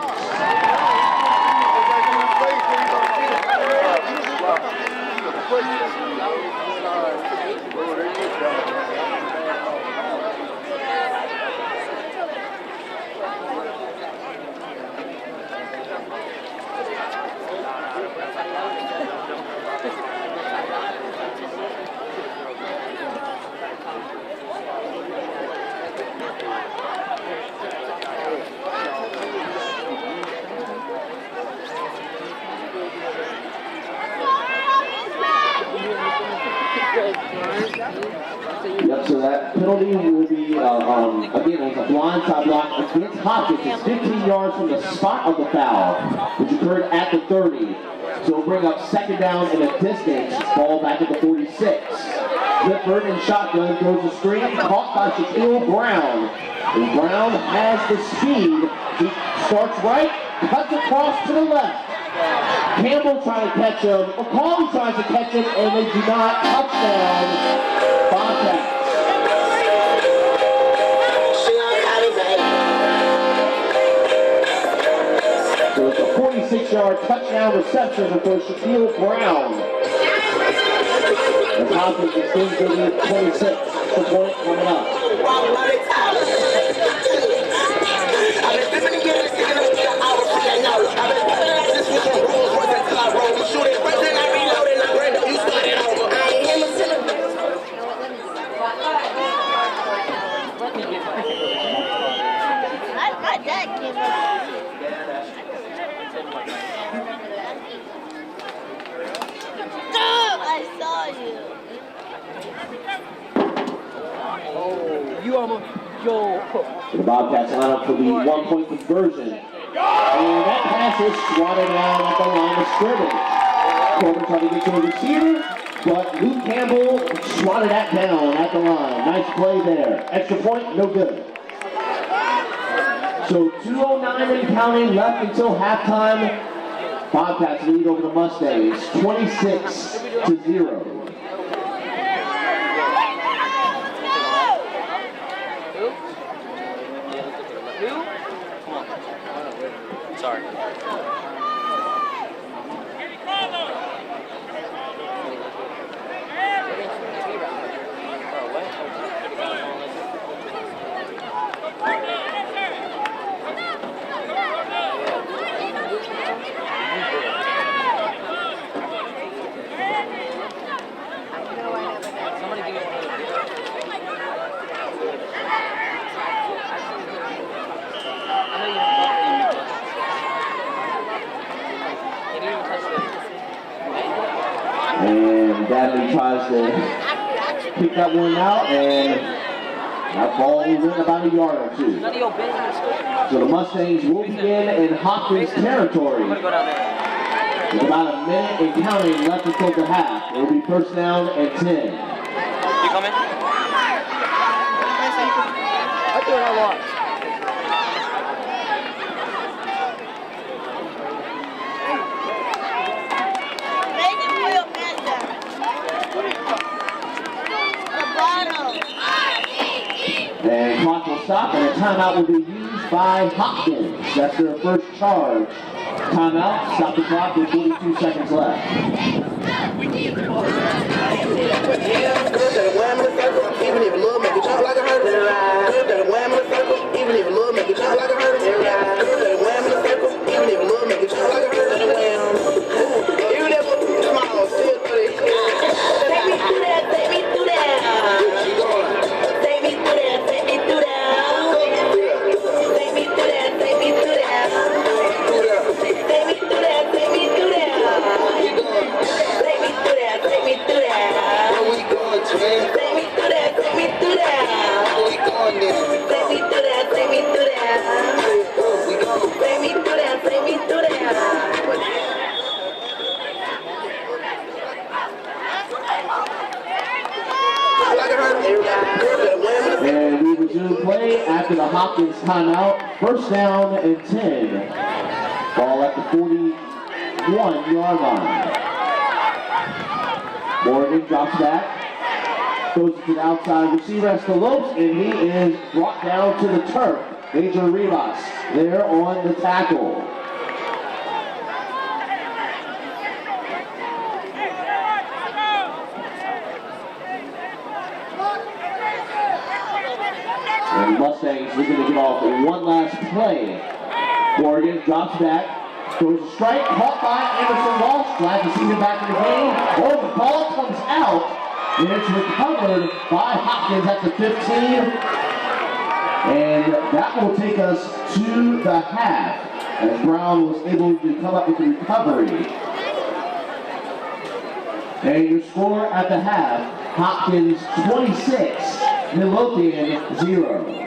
So that penalty will be, again, it's a blindside block against Hopkins. It's 15 yards from the spot of the foul, which occurred at the 30. So it'll bring up second down in a distance, ball back at the 46. Clifford in shotgun goes the screen, caught by CQL Brown. And Brown has the speed. He starts right, cuts across to the left. Campbell trying to catch him, McCauley tries to catch him, and they do not. Touchdown, Bobcats. So it's a 46-yard touchdown reception for CQL Brown. As Hopkins extends the lead 26. The point coming up. My dad came up. I saw you. You almost, yo. The Bobcats line up for the one-point conversion. And that pass is swatted down at the line of scrimmage. Corbin trying to get to a receiver, but Luke Campbell swatted that down at the line. Nice play there. Extra point, no good. So 2:09 and counting left until halftime. Bobcats lead over the Mustangs, 26-0. Sorry. And Dabney tries to kick that one out, and that ball is in about a yard or two. So the Mustangs will begin in Hopkins territory. With about a minute and counting left until the half. It will be first down and 10. You coming? I thought I lost. And clock will stop, and a timeout will be used by Hopkins. That's their first charge. Timeout, stop the clock with 42 seconds left. Even if love make it jump like a hurdle. Good that wham in the circle. Even if love make it jump like a hurdle. Good that wham in the circle. Even if love make it jump like a hurdle. Even if small, still pretty. Take me through that, take me through that. Take me through that, take me through that. Take me through that, take me through that. Take me through that, take me through that. Take me through that, take me through that. Where we going, twin? Take me through that, take me through that. Where we going then? Take me through that, take me through that. We going. Take me through that, take me through that. And we resume play after the Hopkins timeout. First down and 10. Ball at the 41-yard line. Morgan drops back. Goes to the outside receiver, Escalopes, and he is brought down to the turf. Major Rivas there on the tackle. And Mustangs looking to get off one last play. Morgan drops back, goes to strike, caught by Anderson Walsh. Glad to see him back in the game. Oh, the ball comes out, and it's recovered by Hopkins at the 15. And that will take us to the half, as Brown was able to come up with the recovery. And your score at the half, Hopkins 26, Midlothian 0.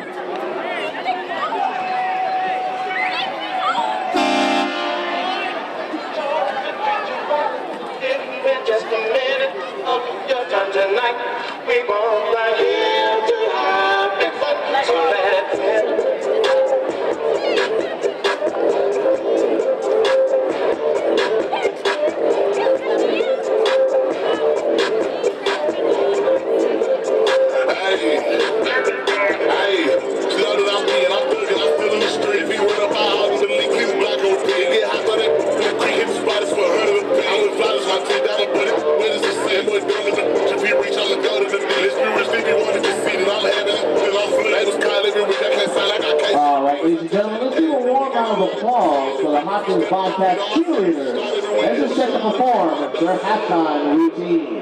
Just a minute of your time tonight. We want right here to have big fun. So let's Alright, ladies and gentlemen, let's do a warm round of applause for the Hopkins Bobcats cheerleaders as they set to perform their halftime routine.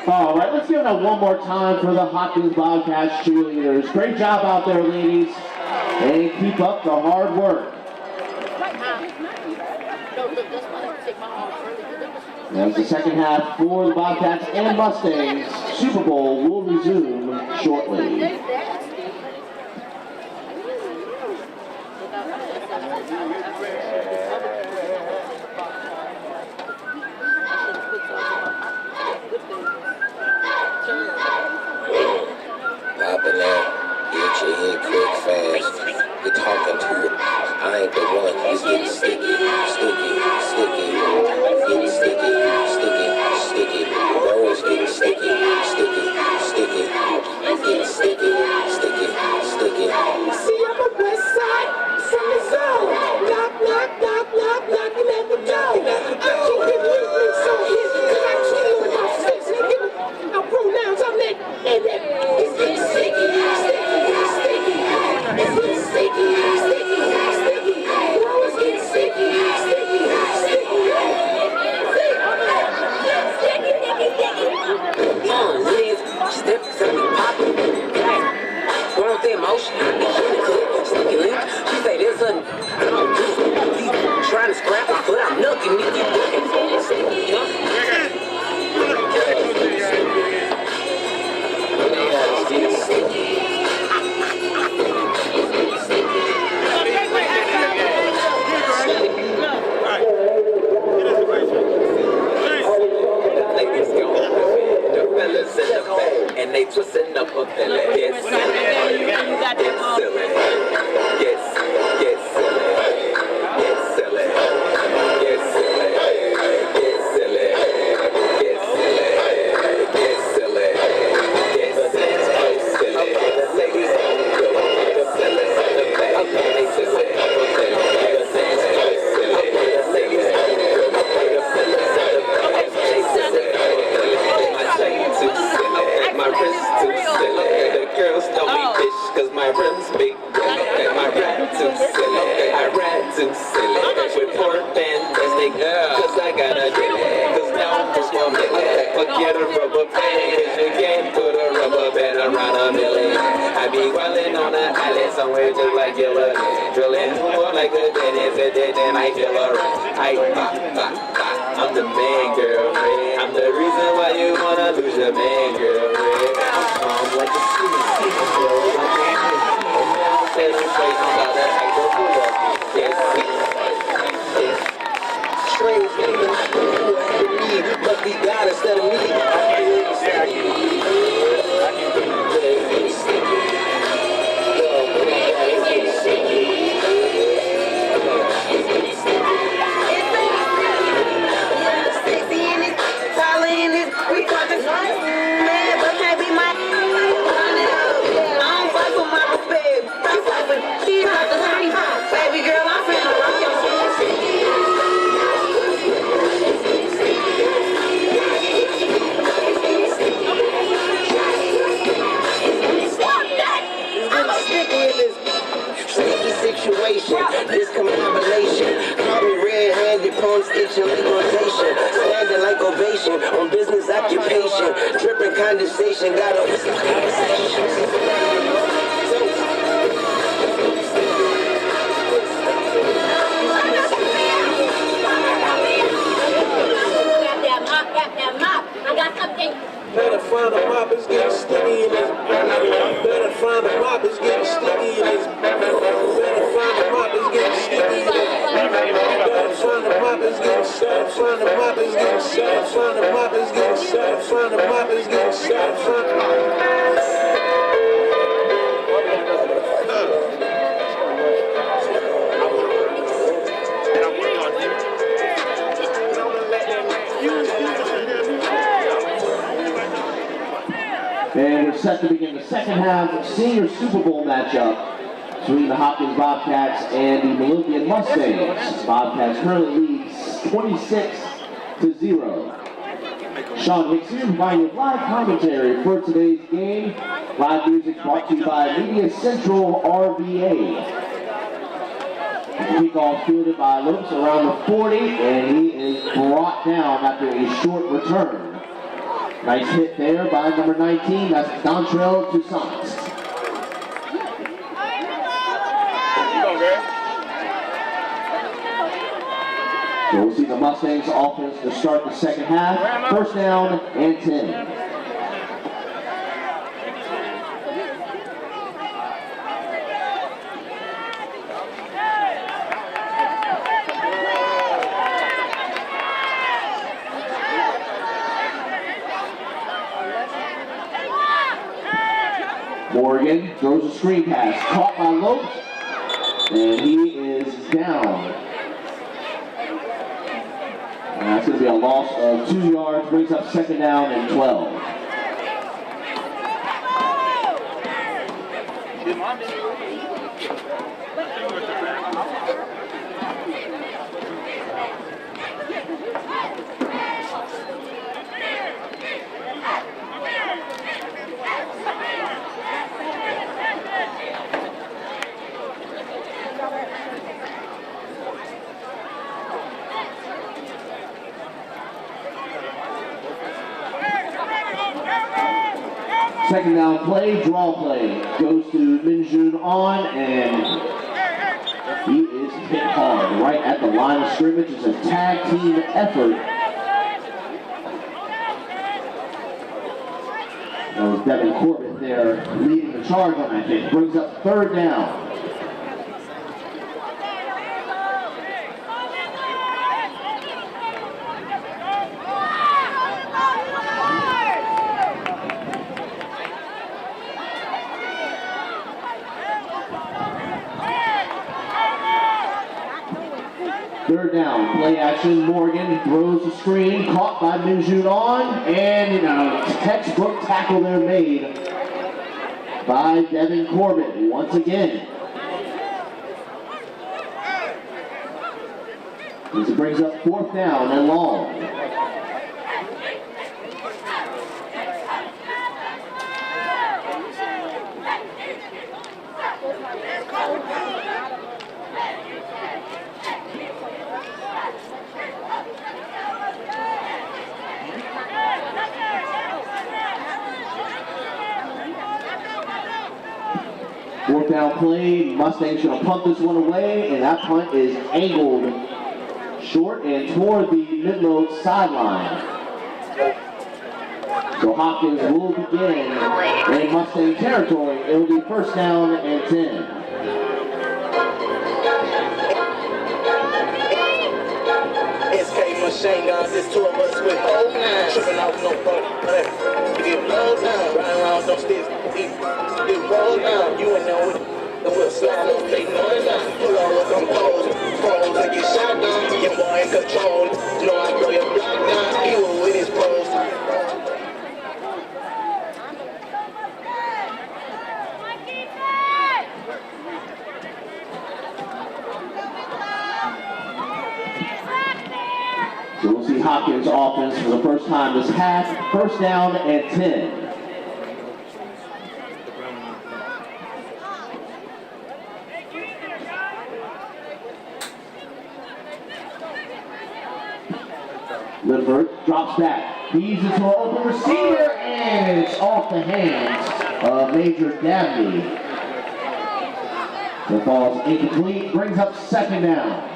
Alright, let's give it up one more time for the Hopkins Bobcats cheerleaders. Great job out there, ladies. And keep up the hard work. That's the second half for the Bobcats and Mustangs. Super Bowl will resume shortly. Popping out, get your head quick fast. You're talking to it. I ain't the one. It's getting sticky, sticky, sticky. Getting sticky, sticky, sticky. Rose getting sticky, sticky, sticky. Getting sticky, sticky, sticky. See, I'm a west side from the zone. Knock, knock, knock, knock, knock, you never go. I keep it moving so here, cause I keep on my face. I'm pronouns, I'm that, and that. It's getting sticky, sticky, sticky. It's getting sticky, sticky, sticky. Rose getting sticky, sticky, sticky. Liz, step something poppin'. Going with the emotion, sticky link. She say there's something I don't do. Trying to scrap a foot, I'm nooking me. And they twisting up a belly. Get silly. Get silly. Get silly. Get silly. Get silly. Get silly. Get silly. Get silly. Get silly. Get silly. Ladies, go. Get silly. Okay, they silly. Get silly. Ladies, go. Get silly. My chain too silly. My wrist too silly. The girls tell me bitch cause my rims big. And my somewhere just like you look. Drilling more like a dead if it did, then I feel alright. I'm the man, girl. I'm the reason why you wanna lose your man, girl. I'm calm like a sea. Strange demons who after me must be God instead of me. We talking man, but can't be my. I don't fuck with my babe. I fuck with she's not the same. Baby girl, I'm finna rock your I'm sticky in this sticky situation. This combination. Call me red-handed, palm stitching legalization. Standing like ovation on business occupation. Dripping condensation, got a I got something. Better find a mop, it's getting sticky in this. Better find a mop, it's getting sticky in this. Better find a mop, it's getting sticky in this. Better find a mop, it's getting shut. Find a mop, it's getting shut. Find a mop, it's getting shut. Find a mop, it's getting shut. And we're set to begin the second half senior Super Bowl matchup between the Hopkins Bobcats and the Midlothian Mustangs. Bobcats currently leads 26-0. Sean Hicks here providing you live commentary for today's game. Live music brought to you by Media Central RVA. Kickoff fielded by Lopes around the 40, and he is brought down after a short return. Nice hit there by number 19, that's Dontrell Toussaint. So we'll see the Mustangs offense to start the second half. First down and 10. Morgan throws a screen pass, caught by Lopes, and he is down. And that's going to be a loss of 2 yards, brings up second down and 12. Second down play, draw play, goes to Minjun On, and he is hit hard right at the line of scrimmage. It's a tag team effort. That was Devin Corbett there leading the charge on that hit. Brings up third down. Third down, play action, Morgan throws the screen, caught by Minjun On, and a textbook tackle there made by Devin Corbett once again. This brings up fourth down and long. Fourth down play, Mustangs gonna punt this one away, and that punt is angled short and toward the mid-load sideline. So Hopkins will begin in Mustang territory. It will be first down and 10. Machine guns, there's two of us with old nine. Tripping off no boat, get blown down. Riding around those sticks, get rolled down. You ain't know it, the we'll slide on, they know it down. Pull on with them poles and get shot down. Your boy in control, you know I throw your block down. He was with his poles. So we'll see Hopkins offense for the first time this half. First down and 10. Lippert drops back. Feeds it to an open receiver, and it's off the hands of Major Dabney. The ball's incomplete, brings up second down.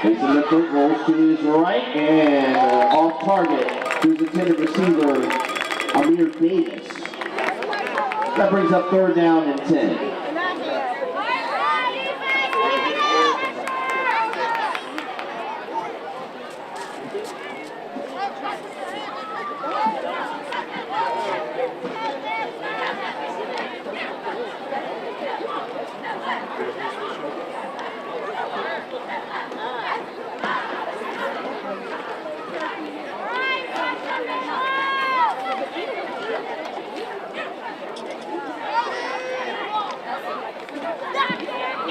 Mason Lippert rolls to his right and off target to his intended receiver, Amir Davis. That brings up third down and 10.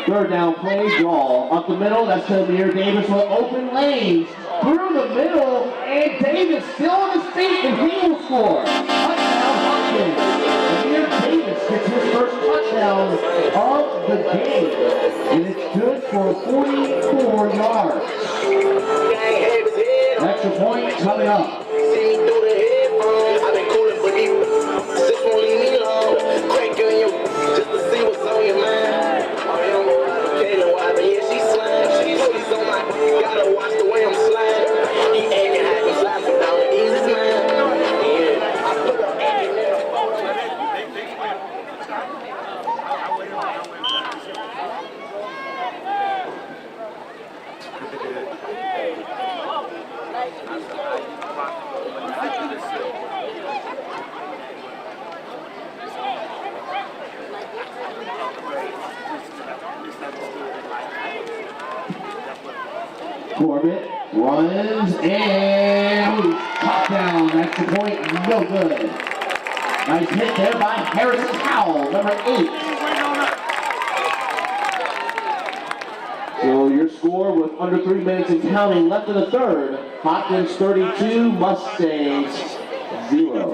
Third down play, draw up the middle. That's to Amir Davis with open lanes through the middle, and Davis still on his feet, and he will score. Touchdown, Hopkins. Amir Davis gets his first touchdown of the game, and it's good for 44 yards. Extra point coming up. I've been cooling, but these just won't leave me alone. Crank on you just to see what's on your mind. Gotta watch the way I'm sliding. He ain't happy sliding down the easy man. Yeah, I put up in the Corbett runs and touchdown. That's the point. No good. Nice hit there by Harrison Howell, number 8. So your score with under 3 minutes and counting left in the third. Hopkins 32, Mustangs 0.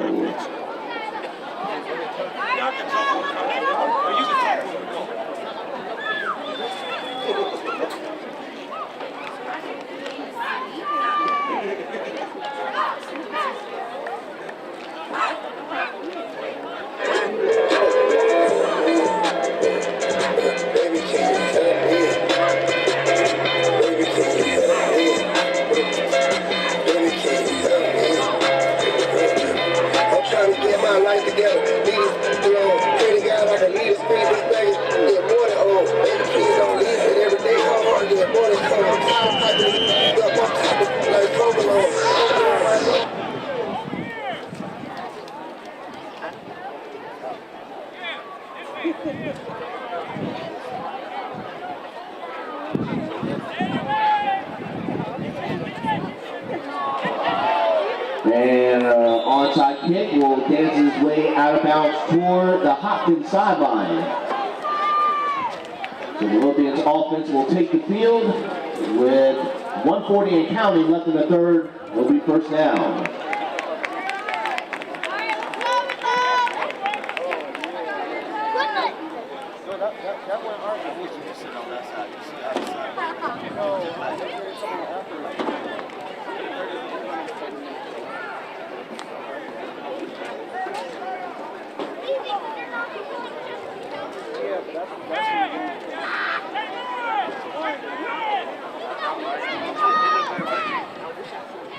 And onside kick will dance his way out of bounds toward the Hopkins sideline. So the Olympians offense will take the field with 1:40 and counting left in the third. Will be first down. That one RVA should just sit on that side. You see the other side.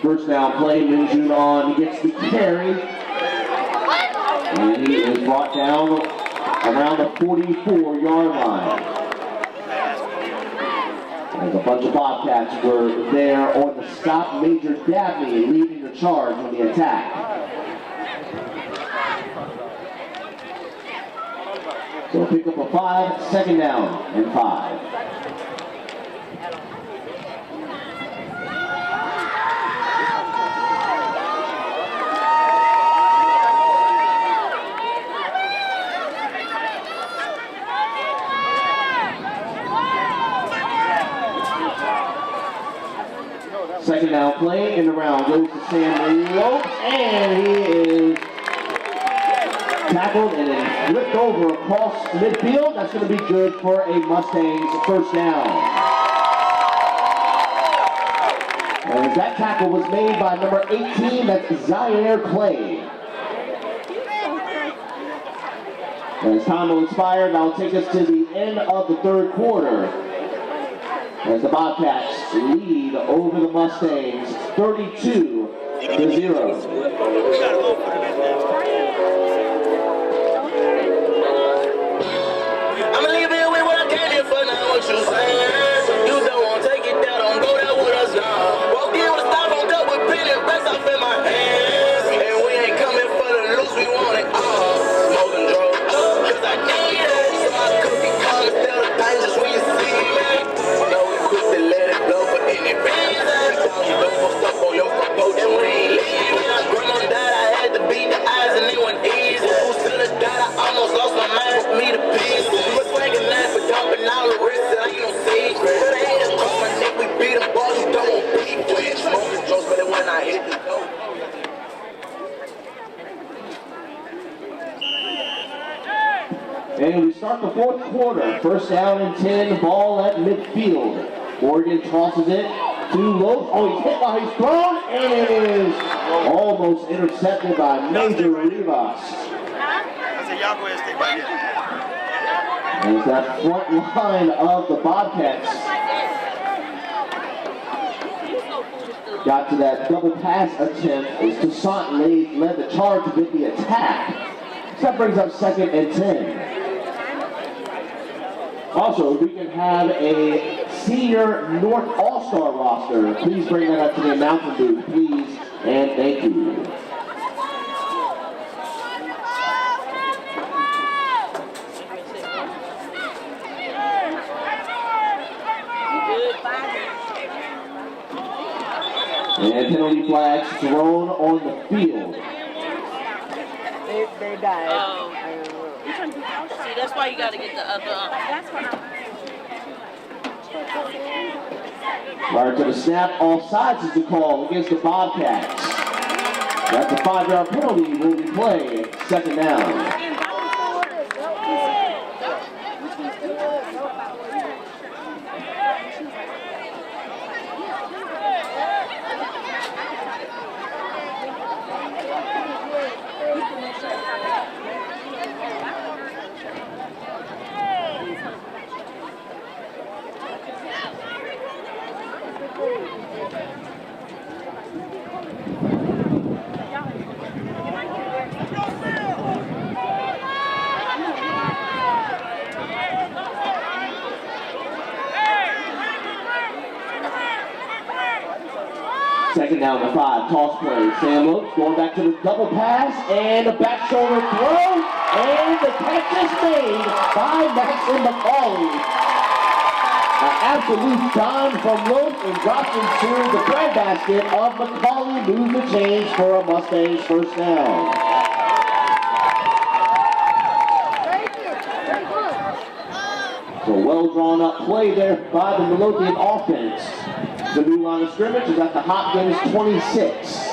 First down play, Minjun on gets the carry. And he is brought down around the 44-yard line. As a bunch of Bobcats were there on the stop. Major Dabney leading the charge on the attack. So pick up a 5, second down and 5. Second down play, in the round goes to Sam Lopes, and he is tackled and then flipped over across midfield. That's going to be good for a Mustangs first down. And that tackle was made by number 18, that's Zaire Clay. As time will expire, that'll take us to the end of the third quarter, as the Bobcats lead over the Mustangs 32-0. I'ma leave here with what I came here for now, what you saying? You don't want to take it down, don't go there with us now. Walk in with a styrofoam cup with pen and rest off in my hands. And we ain't coming for the loose, we want it all. Smoking drugs, cause I need it. So I cook it calm and tell the dangerous when you see me. Know we quick to let it blow for any reason. You don't want stuff on your front and we ain't leaving. When my grandma died, I had to beat the eyes and it went easy. Who should have died, I almost lost my mind for me to peace. We was swinging that for dumping all the risks that ain't no secret. But I hate us cross my neck, we beat them boys who don't want beef with. Smoking drugs, but when I hit the dope. And we start the fourth quarter. First down and 10, ball at midfield. Oregon tosses it to Lopes. Oh, he's hit while he's thrown, and it is almost intercepted by Major Rivas. I said, y'all go ahead and stay right here. As that front line of the Bobcats got to that double pass attempt as Toussaint led the charge with the attack. So that brings up second and 10. Also, we can have a senior North All-Star roster. Please bring that up to the announcement booth, please, and thank you. And penalty flags thrown on the field. They died. Oh. See, that's why you gotta get the other. That's what Prior to the snap, offsides is the call against the Bobcats. That's a 5-yard penalty. Will be played second down. Second down to 5, toss play. Sam Lopes going back to the double pass, and a back shoulder throw, and the catch is made by Maxim McCauley. absolute dime from Loaf and drops into the breadbasket of McCauley, moves the chains for a Mustangs first down. So well drawn up play there by the Midlothian offense. The new line of scrimmage is at the Hopkins 26.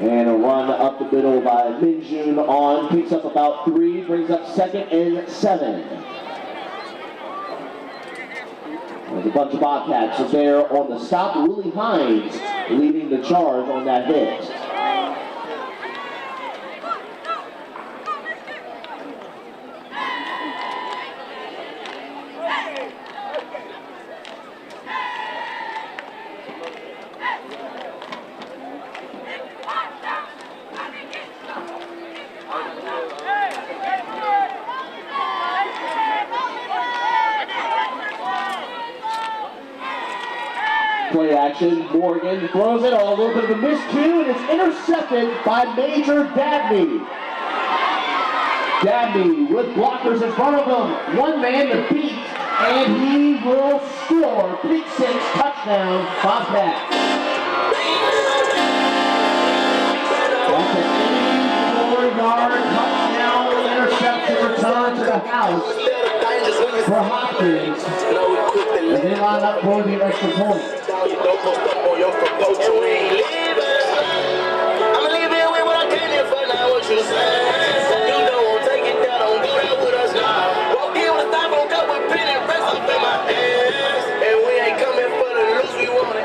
And a run up the middle by Minjun on, picks up about 3, brings up 2nd and 7. There's a bunch of Bobcats are there on the stop. Willie Hines leading the charge on that hit. Play action, Morgan throws it, a little bit of a miscue, and it's intercepted by Major Dabney. Dabney with blockers in front of him, one man to beat, and he will score. Pick 6, touchdown, Bobcat. That's an 84-yard touchdown interception return to the house for Hopkins. And they line up for the extra point. I'ma leave it with what I came here for now, what you say. You don't take it down, don't do that with us now. Walk in with a styrofoam cup with pen and press up in my hands. And we ain't coming for the loose, we want it.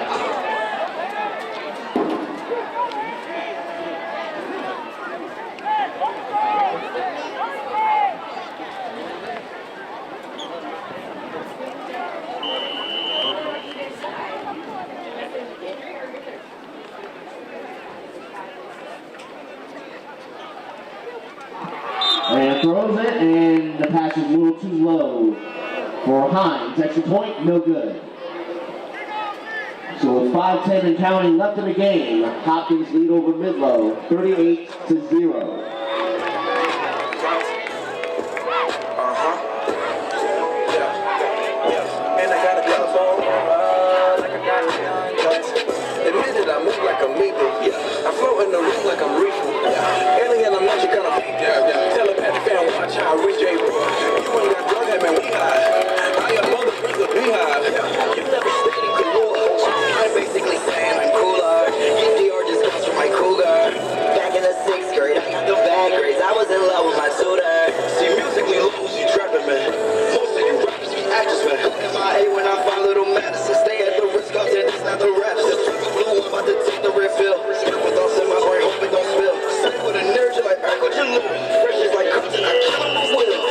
And throws it, and the pass is a little too low for Hines. Extra point, no good. So with 5:10 and counting left in the game, Hopkins lead over Midlow, 38-0. I float in the room like I'm reefing. Alien, I'm not your kind of people. Telepathic fan, watch how I reach a you ain't got drug head, man, we high. I am mother brings a beehive. You never stayed in Galore. I'm basically saying I'm cooler. UDR just comes from my cougar. Back in the 6th grade, I got the bad grades. I was in love with my tutor. See, musically loose, you trapping, man. Most of you rappers be actors, man. MIA when I find little Madison. Stay at the risk of it, it's not the raps. Just blue, I'm about to take the refill. With a nerd, you're like, I got your look. Fresh is like cotton, I kill him with it.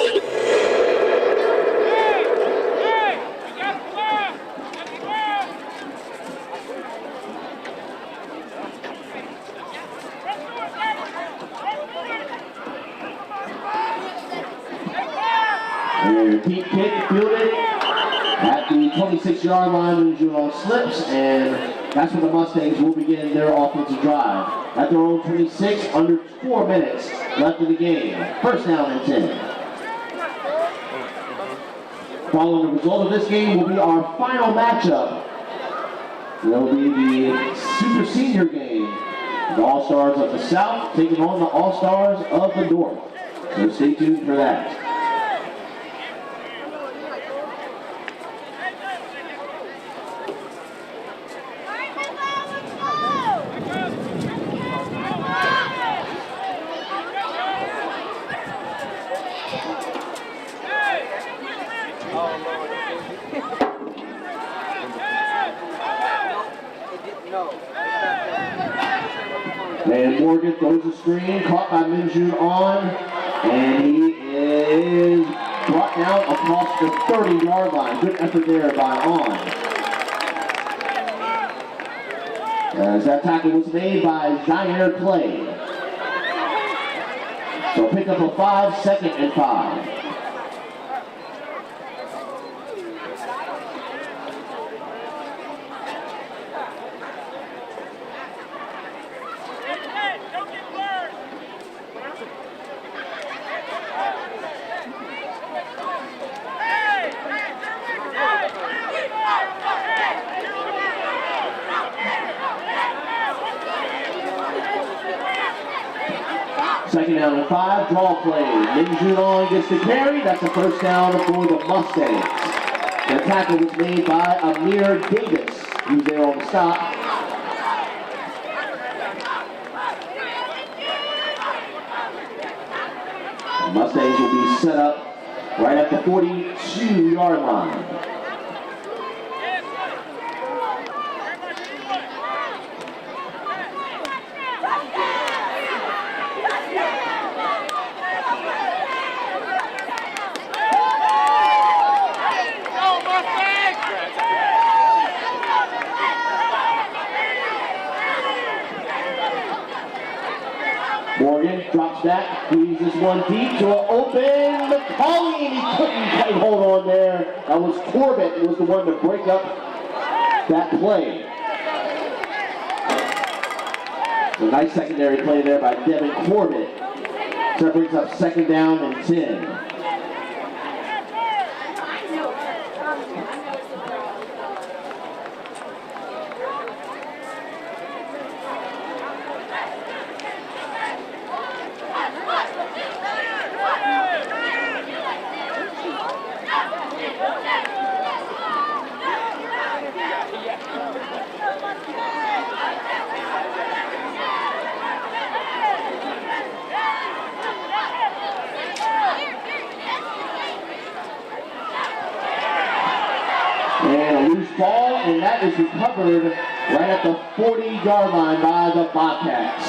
And repeat kick, fielded at the 26-yard line. Minjun slips, and that's where the Mustangs will begin their offensive drive. At their own 26, under 4 minutes left in the game. First down and 10. Following the result of this game will be our final matchup. It'll be the Super Senior game. The All-Stars of the South taking on the All-Stars of the North. So stay tuned for that. And Morgan throws a screen, caught by Minjun on, and he is brought down across the 30-yard line. Good effort there by On. As that tackle was made by Zaire Clay. So pick up a 5, 2nd and 5. Second down and 5, draw play. Minjulong gets the carry. That's a first down for the Mustangs. The tackle was made by Amir Davis, who's there on the stop. The Mustangs will be set up right at the 42-yard line. Morgan drops back, leaves this one deep to an open McCauley, and he couldn't quite hold on there. That was Corbett who was the one to break up that play. So nice secondary play there by Devin Corbett. So that brings up 2nd down and 10. And a loose ball, and that is recovered right at the 40-yard line by the Bobcats.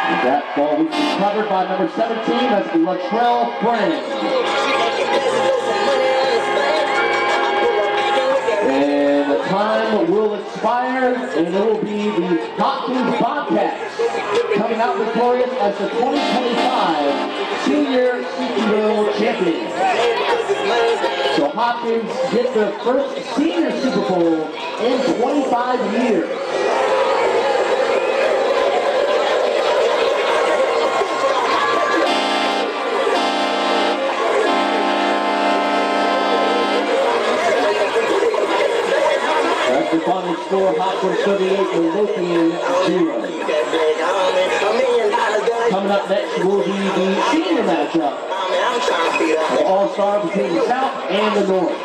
And that ball was recovered by number 17, that's Latrell Friend. And the time will expire, and it will be the Hopkins Bobcats coming out victorious as the 2025 Senior CQL champions. So Hopkins get their first senior Super Bowl in 25 years. That's the final score, Hopkins 38 and Lothian 0. Coming up next will be the senior matchup. The all-star between the South and the North.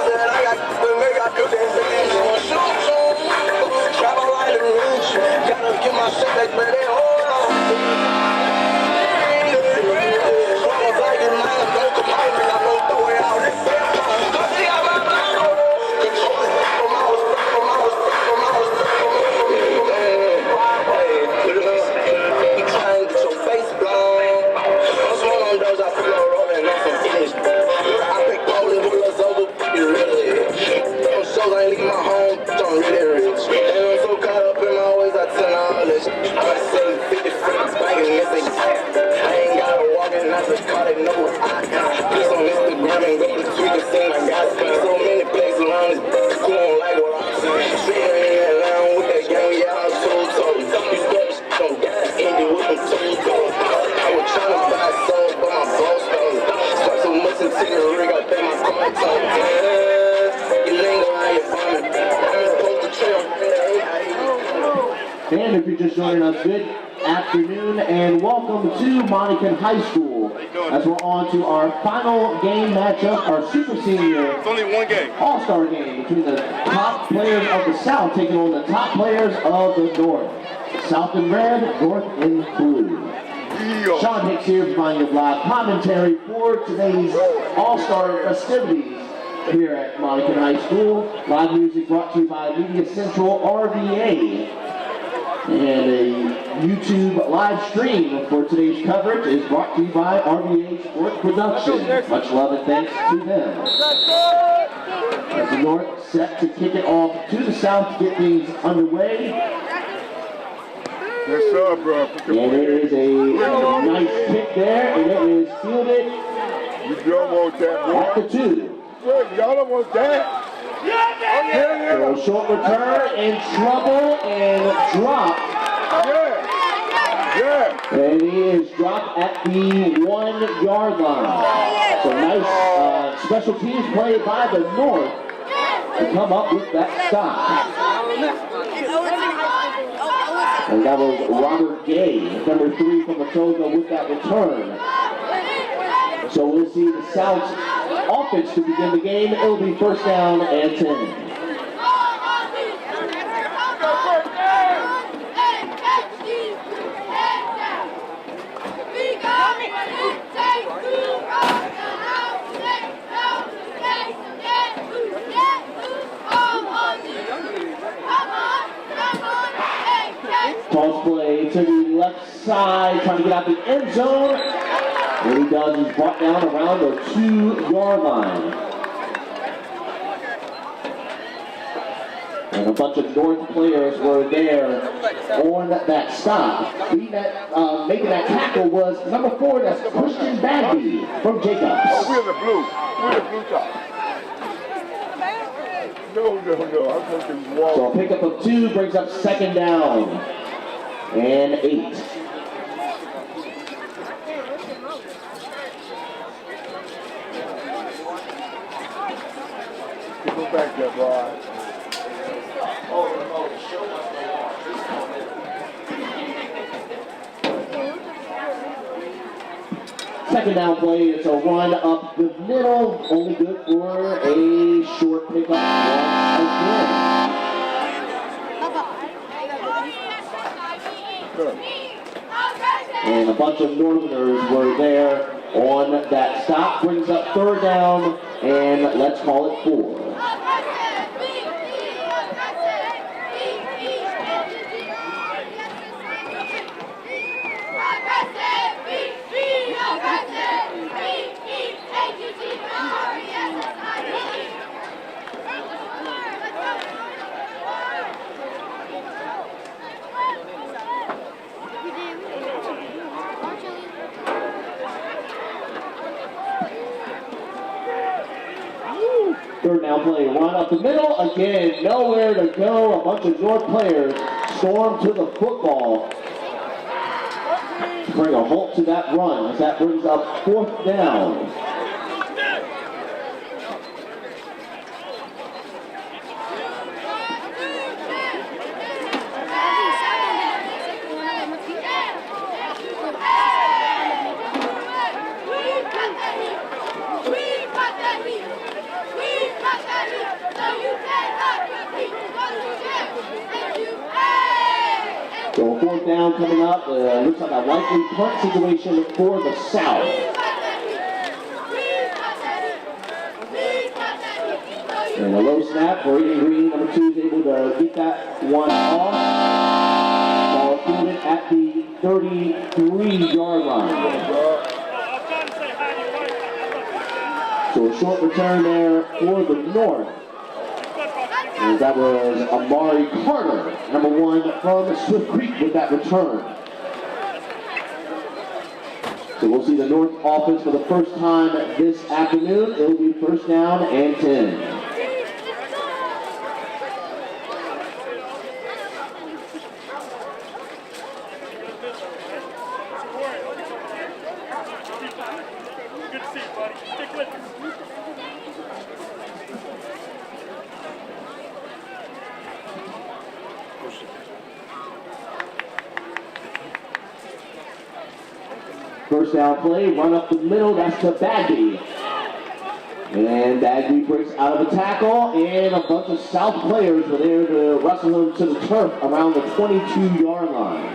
said I got the nigga, I do that bitch. Travel like a rich. Gotta get my shit back, baby. Hold on. Swallows like it, man. Don't come home, and I'm gonna throw it out. This cell phone. Cause he got my blood. Control it from my house, from my house, from my house, from my house. Hey, you trying to get your face blown. I'm swung on those, I feel rolling on some finish. I pick bowling with us over, you really. Them shows I ain't leave my home, don't really rich. And I'm so caught up in my ways, I tell all this. I say 50 friends banging this thing. I ain't gotta walk in, I just call it no. Piece on Instagram and go to Twitter, sing I got spent so many places around this bitch. Who don't like what I'm saying? Sitting in that lounge with that gang, yeah, I'm so told. You better shit on that, ended with them two doors. I was tryna buy souls, but my boss told. Spent so much into the rig, I think my car told. You lingo how you bumming. I'm supposed to chill. And if you're just joining us, good afternoon and welcome to Monacan High School. As we're on to our final game matchup, our super senior It's only one game. all-star game between the top players of the South taking on the top players of the North. South in red, North in blue. Sean Hicks here providing you live commentary for today's all-star festivities here at Monacan High School. Live music brought to you by Media Central RVA. And a YouTube live stream for today's coverage is brought to you by RVA Sports Production. Much love and thanks to them. As the North set to kick it off to the South to get things underway. Yes, sir, bro. And it is a nice kick there, and it is fielded You don't want that, boy. at the 2. Look, y'all don't want that. So a short return in trouble and dropped. And he is dropped at the 1 yard line. So nice special teams play by the North to come up with that stop. And that was Robert Gay, number 3 from Atoga with that return. So we'll see the South's offense to begin the game. It'll be first down and 10. Toss play to the left side, trying to get out the end zone. What he does is brought down around the 2 yard line. And a bunch of North players were there on that stop. Making that tackle was number 4, that's Christian Bagby from Jacobs. Oh, we're the blue. We're the blue top. No. I'm thinking wall. So a pickup of 2 brings up second down and 8. Go back there, boy. Second down play, it's a run up the middle, only good for a short pickup once again. And a bunch of Northerners were there on that stop, brings up third down, and let's call it 4. Third down play, run up the middle, again, nowhere to go. A bunch of North players storm to the football to bring a halt to that run as that brings up 4th down. So 4th down coming up. Looks like a likely punt situation for the South. And a low snap. Braden Green, number 2, is able to get that one off. Ball fielded at the 33-yard line. So a short return there for the North. And that was Amari Carter, number 1 from Swift Creek, with that return. So we'll see the North offense for the first time this afternoon. It'll be 1st down and 10. Good to see you, buddy. Stick with us. First down play, run up the middle, that's to Bagby. And Bagby breaks out of a tackle, and a bunch of South players were there to wrestle him to the turf around the 22-yard line.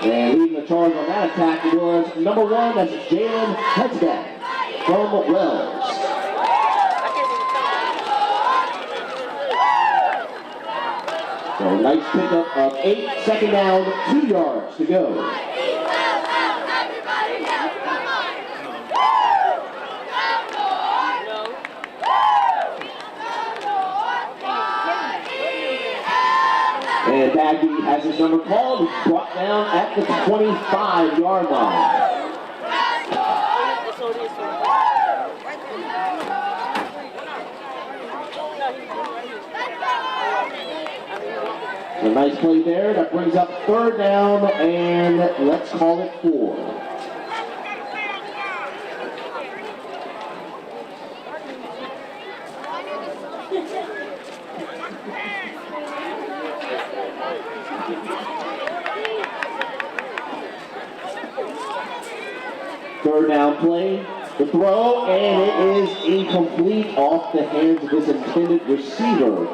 And leading the charge on that attack was number 1, that's Jalen Hetzbeck from Wells. So nice pickup of 8, 2nd down, 2 yards to go. And Bagby has his number called. He's brought down at the 25-yard line. A nice play there. That brings up 3rd down, and let's call it 4. Third down play, the throw, and it is incomplete off the hands of his intended receiver.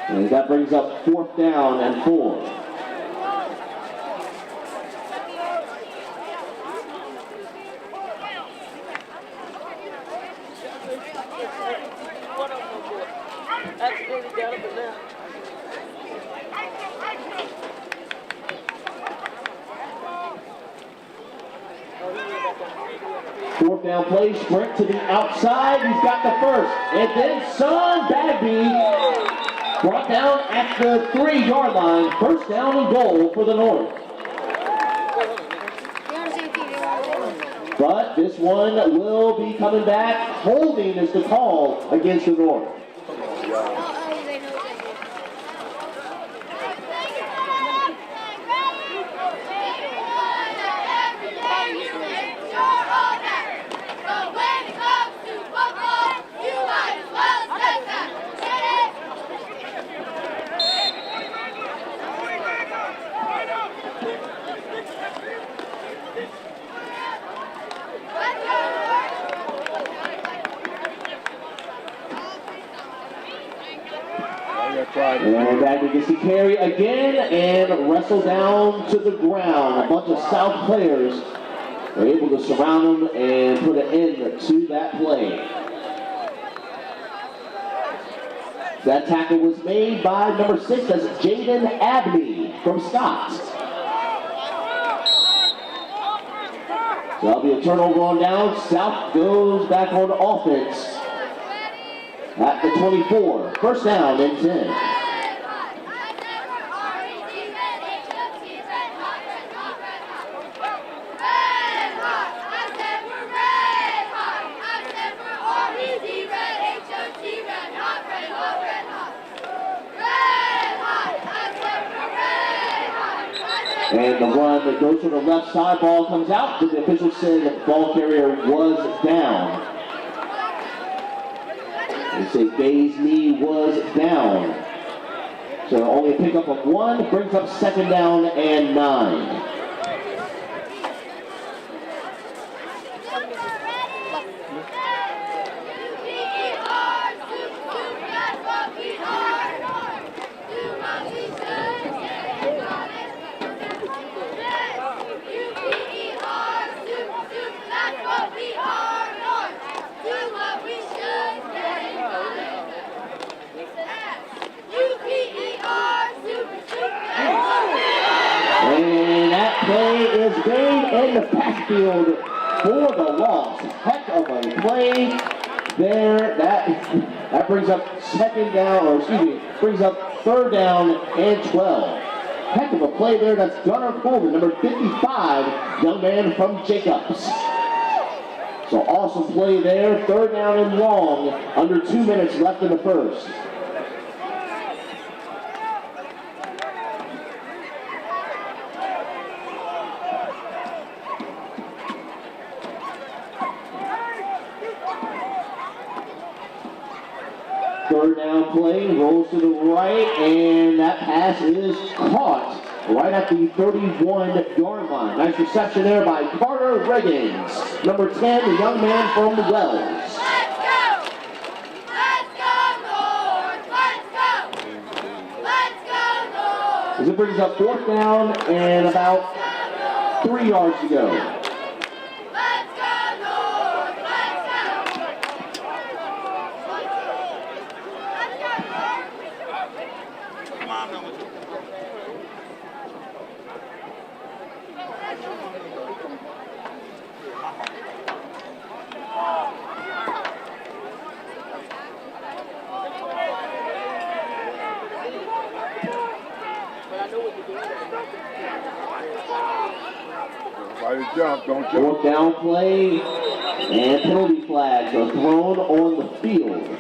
And that brings up 4th down and 4. Fourth down play, sprint to the outside. He's got the first. And then Son Bagby brought down at the 3-yard line. 1st down and goal for the North. But this one will be coming back. Holding is the call against the North. And Bagby gets to carry again and wrestle down to the ground. A bunch of South players are able to surround him and put an end to that play. That tackle was made by number 6, that's Jaden Abney from Scott. So that'll be a turnover on down. South goes back on offense at the 24. 1st down and 10. And the run that goes to the left side, ball comes out. The official said the ball carrier was down. They say Gay's knee was down. So only a pickup of 1 brings up 2nd down and 9. has gained in the backfield for the loss. Heck of a play there. That brings up brings up 3rd down and 12. Heck of a play there. That's Gunnar Coleman, number 55, young man from Jacobs. So awesome play there. 3rd down and long. Under 2 minutes left in the first. Third down play, rolls to the right, and that pass is caught right at the 31-yard line. Nice reception there by Carter Reggins, number 10, the young man from Wells. As it brings up 4th down and about 3 yards to go. Jump, don't jump. 4th down play, and penalty flags are thrown on the field.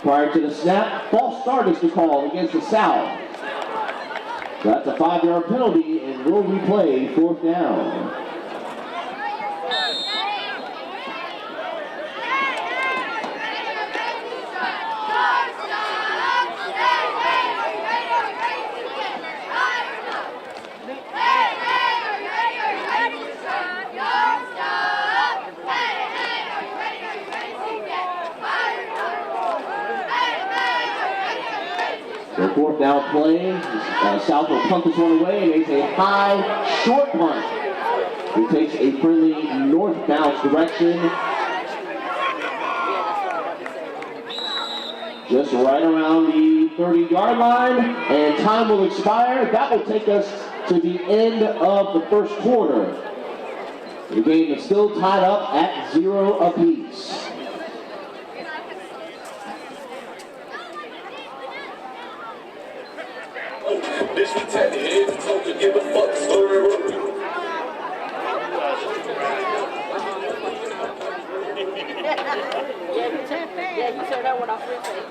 Prior to the snap, false start is the call against the South. So that's a 5-yard penalty and will replay 4th down. So 4th down play, South will punt this one away, and it's a high, short punt. It takes a friendly north bounce direction. Just right around the 30-yard line, and time will expire. That will take us to the end of the first quarter. The game is still tied up at 0 apiece. This we tap the head and talk to give a fuck story. Yeah, you said that one off your face.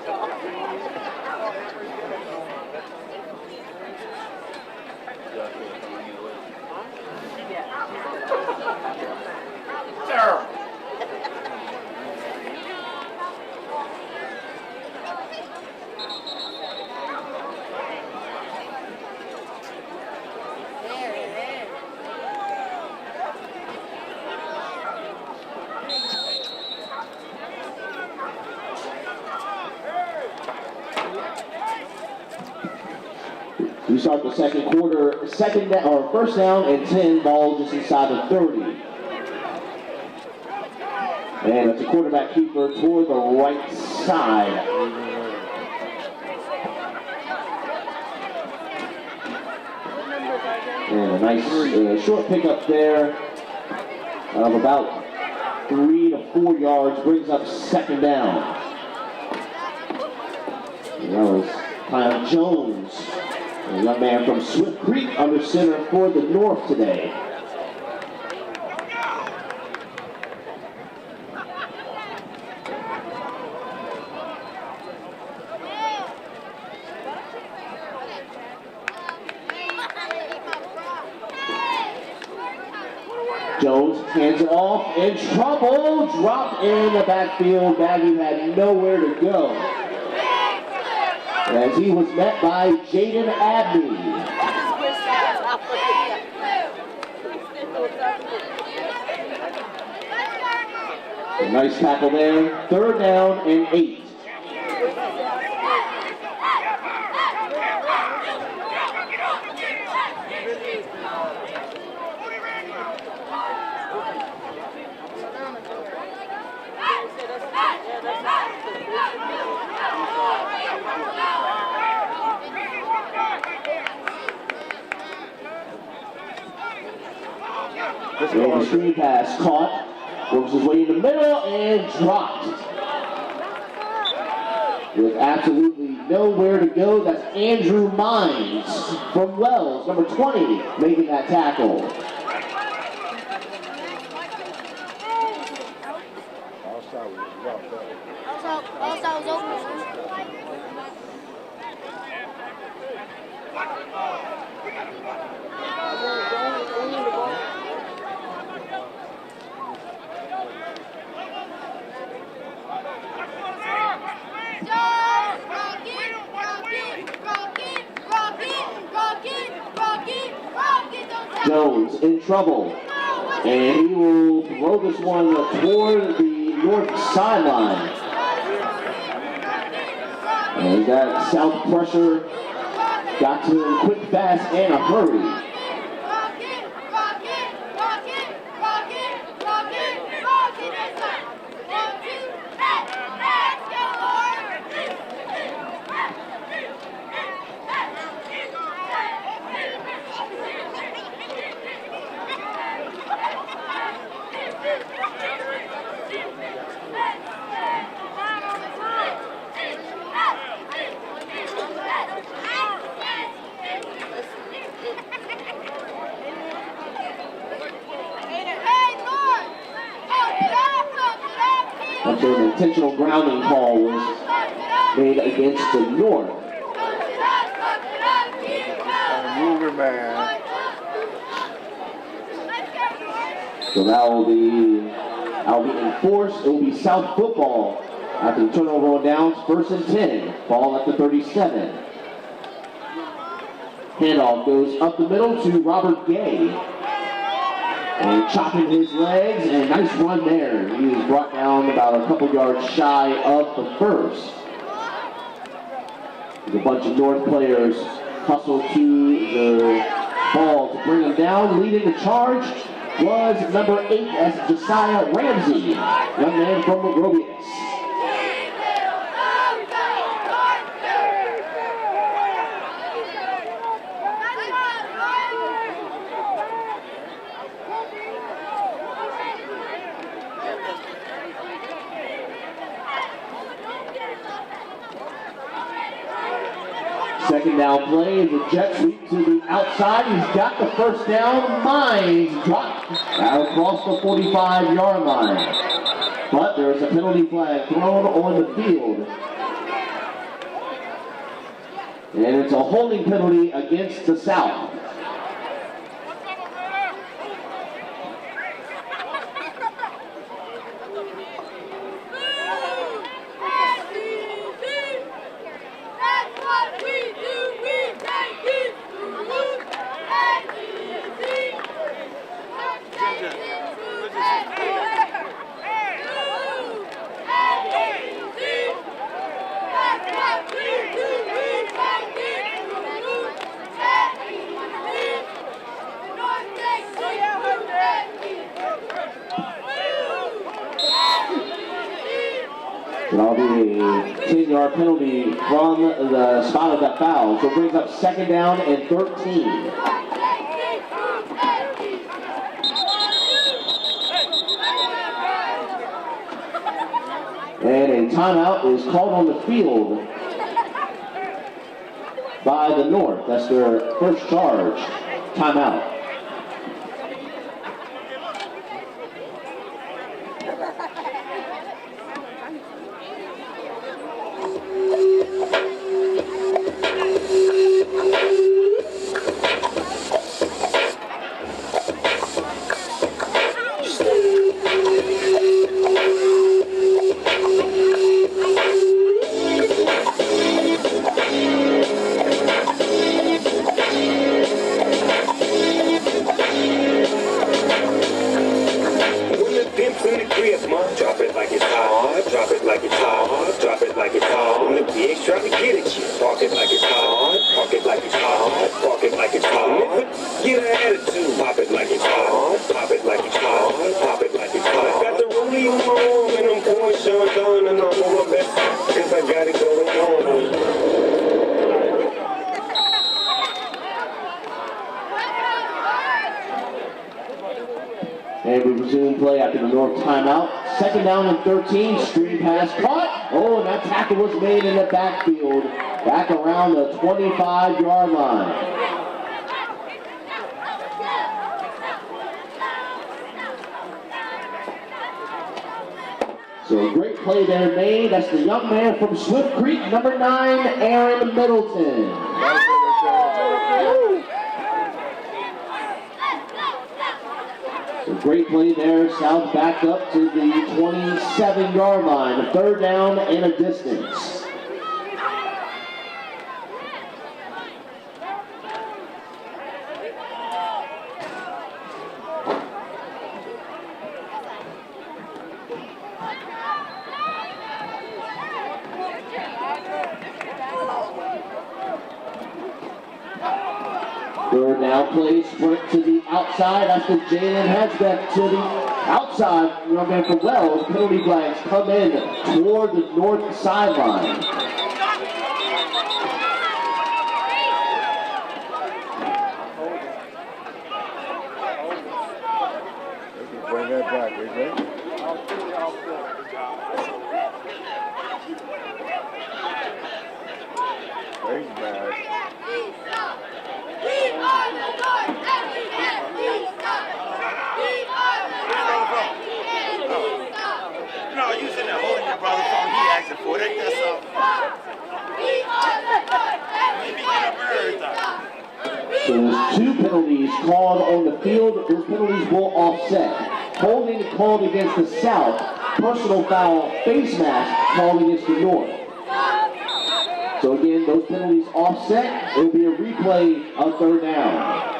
We start the second quarter, first down and 10, ball just inside the 30. And it's a quarterback keeper toward the right side. And a nice short pickup there of about 3 to 4 yards, brings up 2nd down. And that was Kyle Jones, a young man from Swift Creek, under center for the North today. Jones hands it off, in trouble, dropped in the backfield. Baggy had nowhere to go, as he was met by Jaden Abney. A nice tackle there. 3rd down and 8. And the screen pass caught. Works his way in the middle and dropped. With absolutely nowhere to go, that's Andrew Mines from Wells, number 20, making that tackle. Outside was open. Jones in trouble, and he will throw this one toward the north sideline. And that south pressure got to him quick, fast, and a hurry. After an intentional grounding call was made against the North. Mover man. So that will be enforced. It will be South football after the turnover on downs. 1st and 10. Ball at the 37. Handoff goes up the middle to Robert Gay. And chopping his legs, and nice run there. He was brought down about a couple yards shy of the first. A bunch of North players hustled to the ball to bring him down. Leading the charge was number 8, that's Josiah Ramsey, young man from Mogrovius. Second down play is a jet sweep to the outside. He's got the first down. Mines dropped out across the 45-yard line. But there is a penalty flag thrown on the field. And it's a holding penalty against the South. That'll be a 10-yard penalty from the spot of that foul. So it brings up second down and 13. And a timeout is called on the field by the North. That's their first charge. Timeout. And we resume play after the North timeout. 2nd down and 13, screen pass caught. Oh, and that tackle was made in the backfield, back around the 25-yard line. So a great play there made. That's the young man from Swift Creek, number 9, Aaron Middleton. So great play there. South backed up to the 27-yard line. A 3rd down and a distance. Third down play, sprint to the outside after Jalen Hadsbeck to the outside. Young man from Wells, penalty flags come in toward the north sideline. Bring that back, AJ. Very bad. No, you sitting there holding your brother's phone. He asking for it. That's all. Maybe get up everything. So there's 2 penalties called on the field. Those penalties will offset. Holding called against the South. Personal foul, face mask called against the North. So again, those penalties offset. It will be a replay of 3rd down.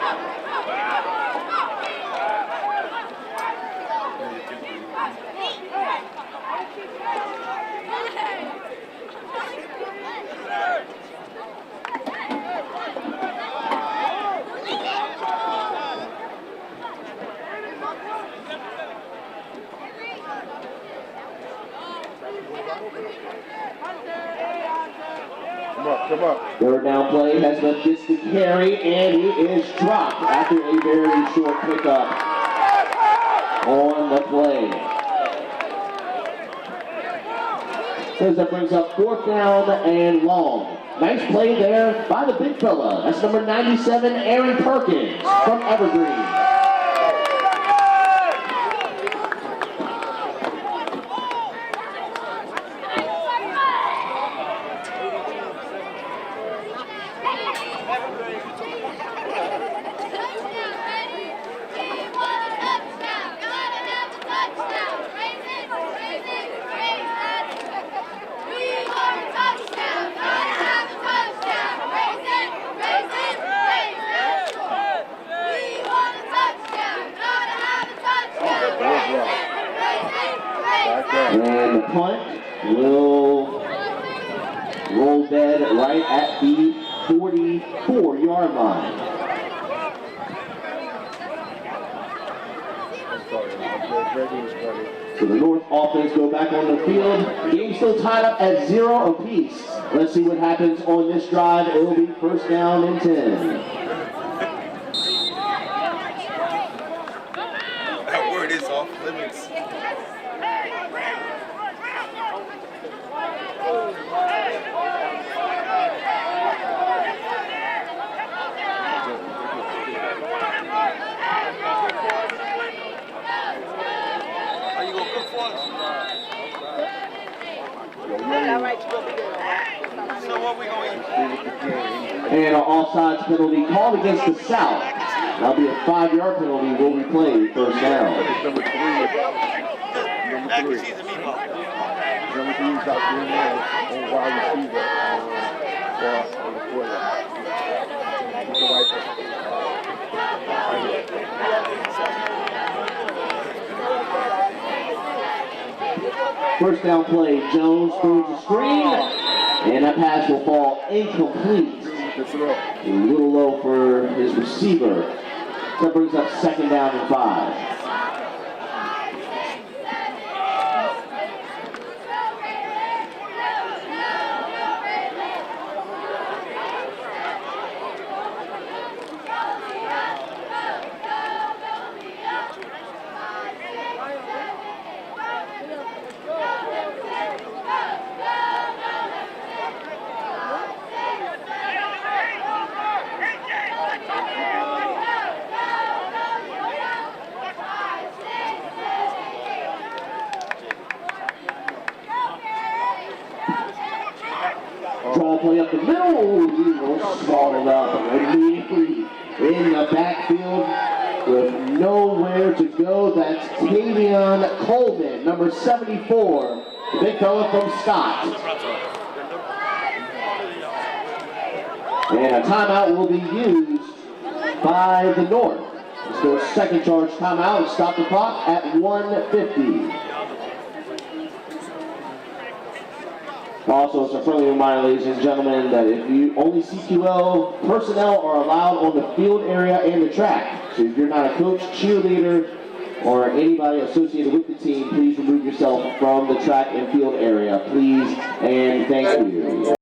Come up. 3rd down play has been distant carry, and he is dropped after a very short pickup on the play. So that brings up 4th down and long. Nice play there by the big fella. That's number 97, Aaron Perkins from Evergreen. And the punt will roll dead right at the 44-yard line. So the North offense go back on the field. Game still tied up at 0 apiece. Let's see what happens on this drive. It will be 1st down and 10. That word is off limits. Are you going to cook for us? So what we going to eat? And an offsides penalty called against the South. That'll be a 5-yard penalty. Will replay 1st down. Number 3. Mac and cheese and meatball. Number 3 is out there on wide receiver. On the quarterback. With the white. First down play, Jones throws the screen, and that pass will fall incomplete. A little low for his receiver. That brings up 2nd down and 5. play up the middle. Eagles swallowed up immediately in the backfield with nowhere to go. That's Tavion Coleman, number 74, the big fella from Scott. And a timeout will be used by the North. It's their second charge timeout and stop the clock at 1:50. Also, it's a friendly reminder, ladies and gentlemen, that if you only CQL personnel are allowed on the field area and the track. So if you're not a coach, cheerleader, or anybody associated with the team, please remove yourself from the track and field area, please, and thank you.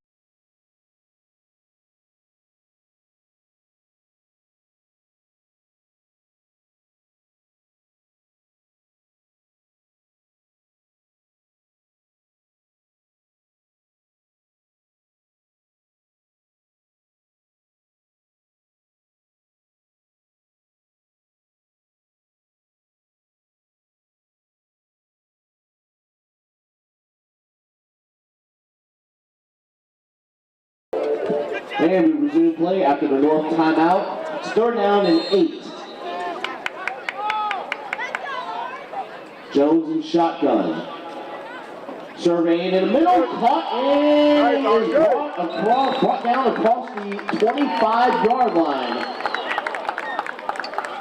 And we resume play after the North timeout. It's 3rd down and 8. Jones in shotgun. Surveying in the middle, caught and is brought down across the 25-yard line.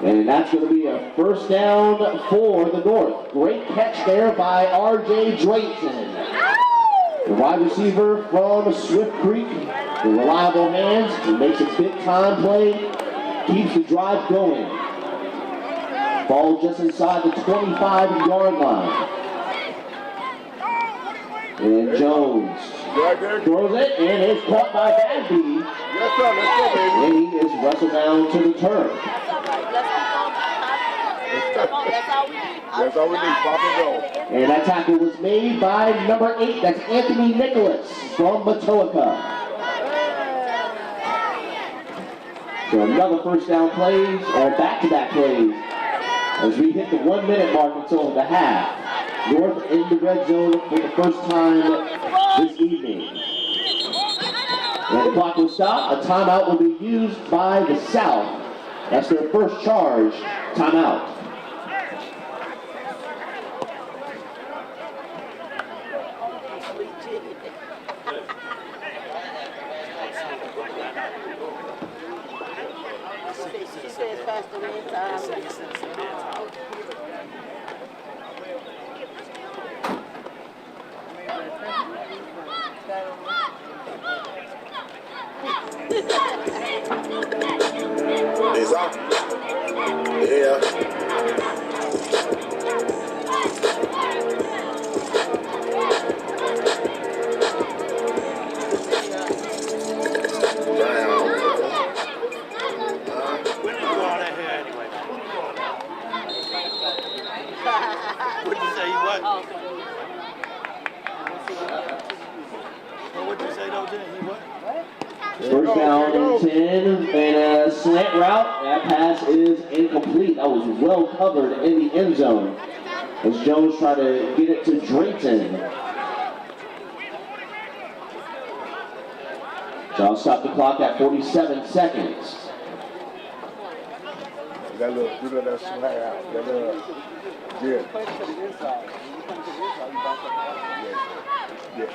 And that's going to be a 1st down for the North. Great catch there by R.J. Drayton. The wide receiver from Swift Creek, the reliable hands, he makes a big-time play, keeps the drive going. Ball just inside the 25-yard line. And Jones throws it, and it's caught by Badby. Yes, sir. Let's go, baby. And he is wrestled down to the turf. That's all we need. Pop and go. And that tackle was made by number 8. That's Anthony Nicholas from Matoaka. So another 1st down plays, or back-to-back plays, as we hit the 1-minute mark until the half. North in the red zone for the first time this evening. And the clock will stop. A timeout will be used by the South. That's their first charge timeout. It's up. Yeah. First down and 10, and a slant route. That pass is incomplete. That was well covered in the end zone as Jones tried to get it to Drayton. So I'll stop the clock at 47 seconds. That little, do that slant out. That little, yeah. Yeah.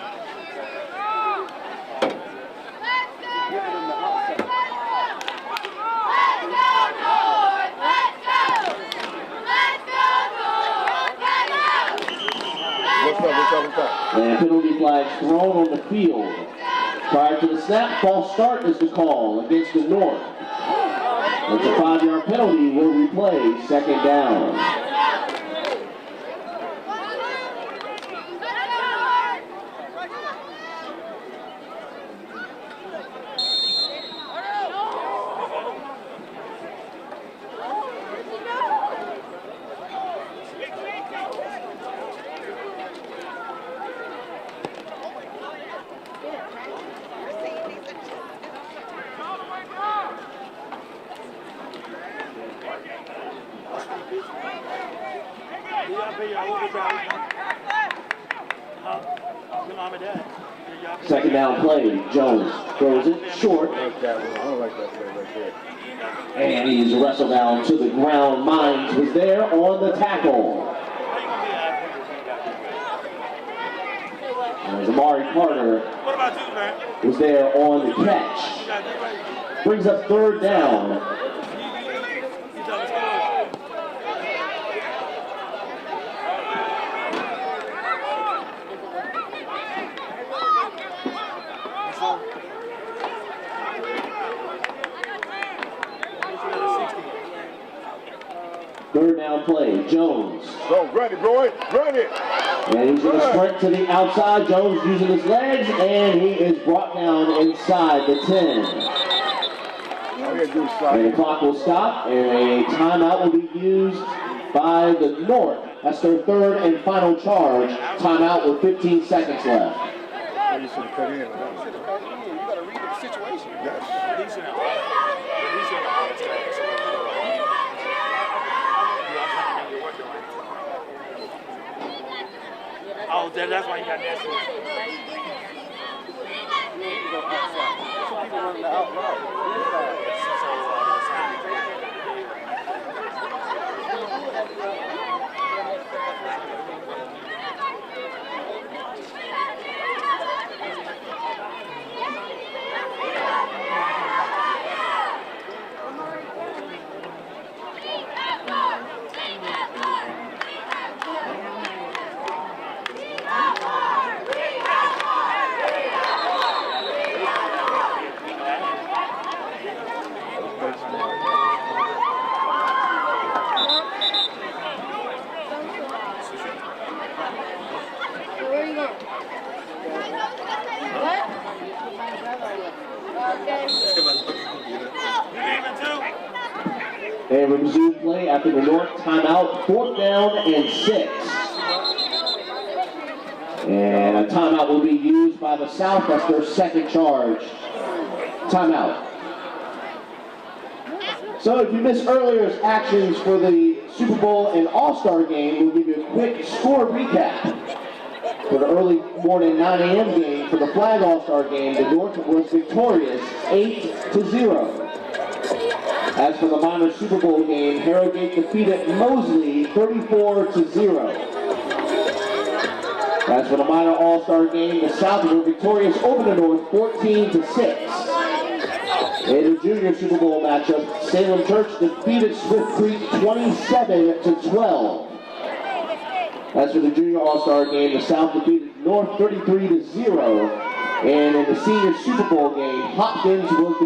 And penalty flags thrown on the field. Prior to the snap, false start is the call against the North. It's a 5-yard penalty. Will replay 2nd down. Your mom and dad. Second down play, Jones throws it short. I don't like that play right there. And he's wrestled down to the ground. Mines was there on the tackle. As Amari Carter was there on the catch. Brings up third down. Third down play, Jones. Go, run it, boy, run it. And he's going to sprint to the outside. Jones using his legs, and he is brought down inside the 10. And the clock will stop, and a timeout will be used by the North. That's their third and final charge. Timeout with 15 seconds left. You should have cut in. You got to read the situation. Oh, that's why you got that. Some people running the out route. And resume play after the North timeout, fourth down and 6. And a timeout will be used by the South. That's their second charge. Timeout. So if you missed earlier's actions for the Super Bowl and All-Star game, we'll give you a quick score recap. For the early morning 9 a.m. game, for the Flag All-Star game, the North was victorious 8-0. As for the minor Super Bowl game, Harrowgate defeated Mosley 34-0. As for the minor All-Star game, the South were victorious over the North 14-6. In the junior Super Bowl matchup, Salem Church defeated Swift Creek 27-12. As for the junior All-Star game, the South defeated North 33-0. And in the senior Super Bowl game, Hopkins was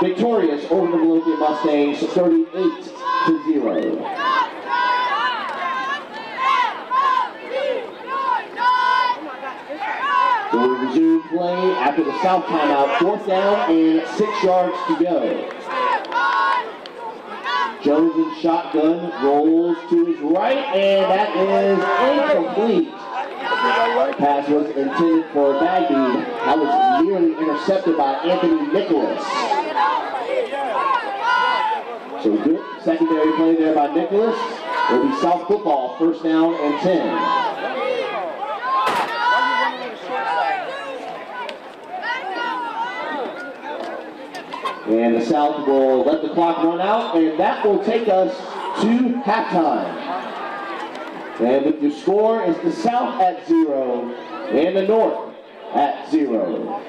victorious over the Midlothian Mustangs 38-0. So we resume play after the South timeout, fourth down and 6 yards to go. Jones in shotgun, rolls to his right, and that is incomplete. Pass was intended for Bagby. That was nearly intercepted by Anthony Nicholas. So good secondary play there by Nicholas. It'll be South football, first down and 10. And the South will let the clock run out, and that will take us to halftime. And if your score is the South at 0 and the North at 0.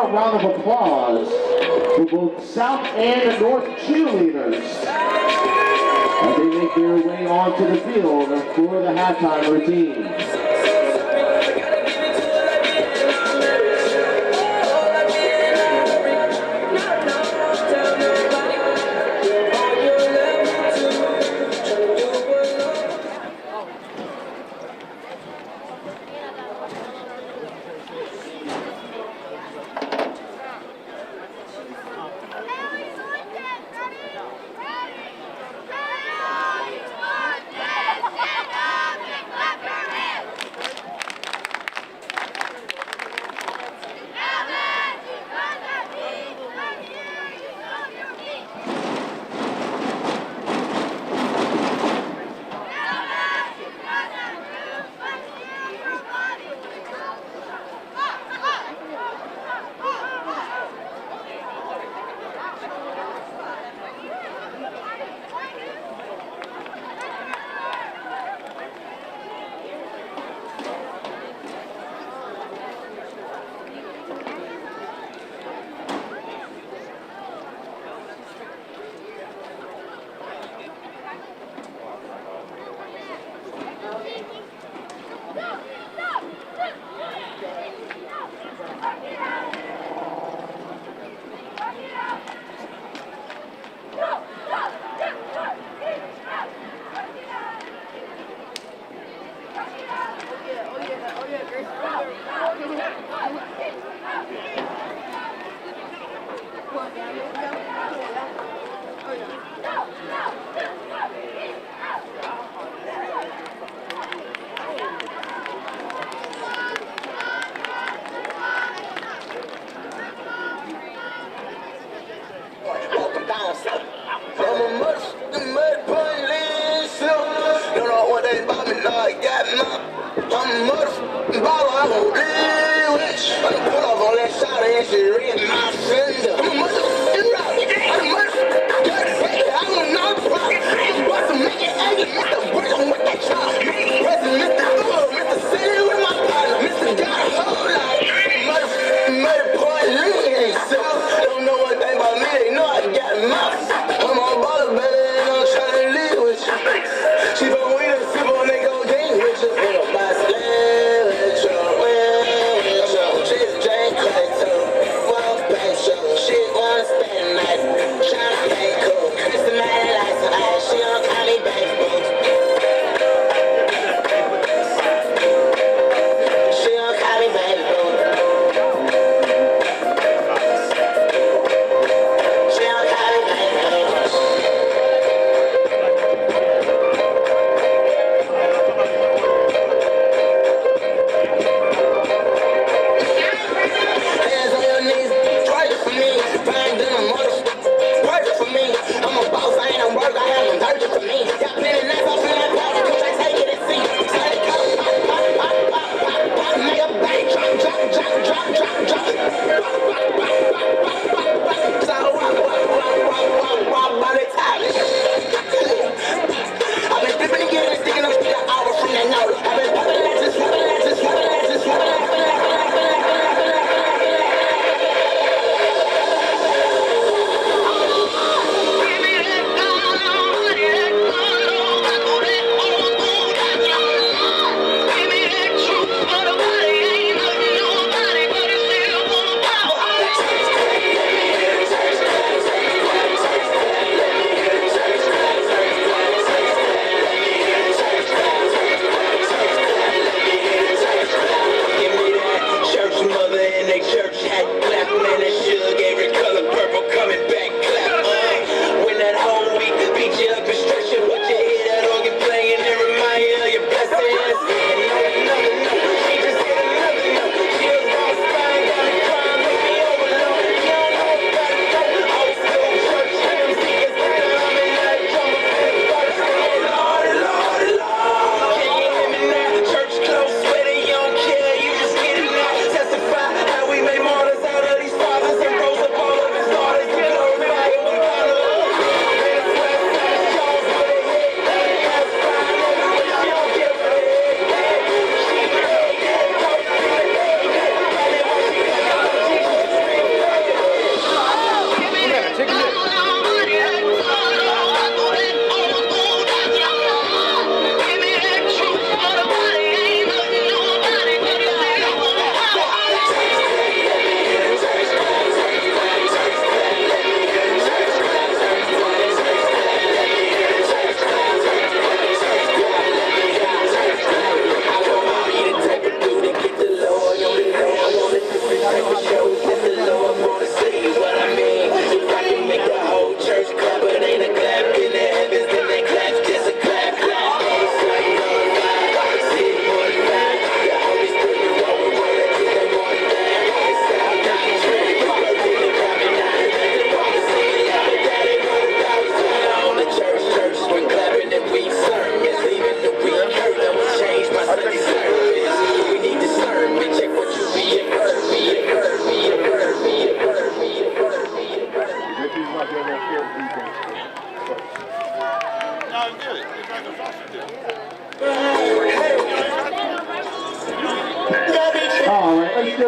a round of applause for both South and North cheerleaders as they make their way onto the field for the halftime routine.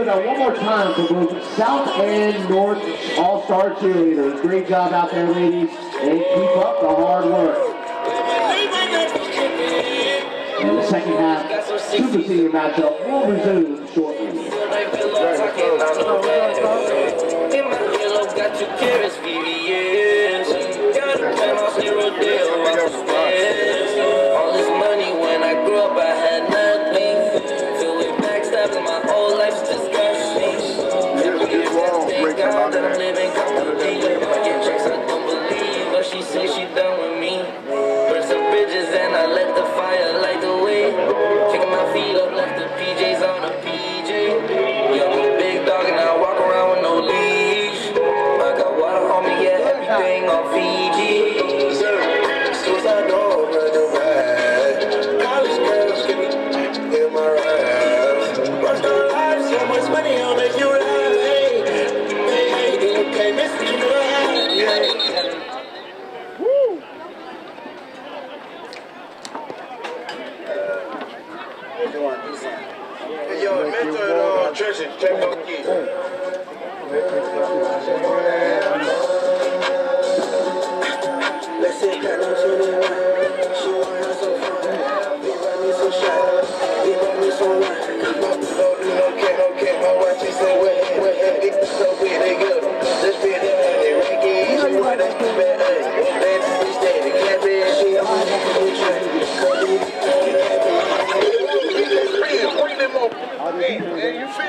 hear that one more time for both South and North All-Star cheerleaders. Great job out there, ladies, and keep up the hard work. And the second half Super Senior matchup will resume shortly. All this money when I grew up, I had nothing. Filled with backstabbing, my whole life's disgusting. Thank God that I'm living comfortably. I get checks I don't believe, but she say she done with me. Burn some bridges and I let the fire light the way. Kicking my feet up, left the PJs on a PJ. Yeah, I'm a big dog and I walk around with no leash. I got water on me, yeah, everything on Fiji. Suicide door, run the ride. College girls get me in my ride. Rockstar life, so much money, I'll make you laugh. Hey, hey, then you can't miss me, yeah. Hey, yo, mentor churches, check those keys. Let's say got no shit. She want her so fun. They run me so shot. They run me so wide. No care. My wife, she say, what they so weird, they good. Let's be there, they ranking. She want that bad ass. Let's stay the cabbage. She on the train.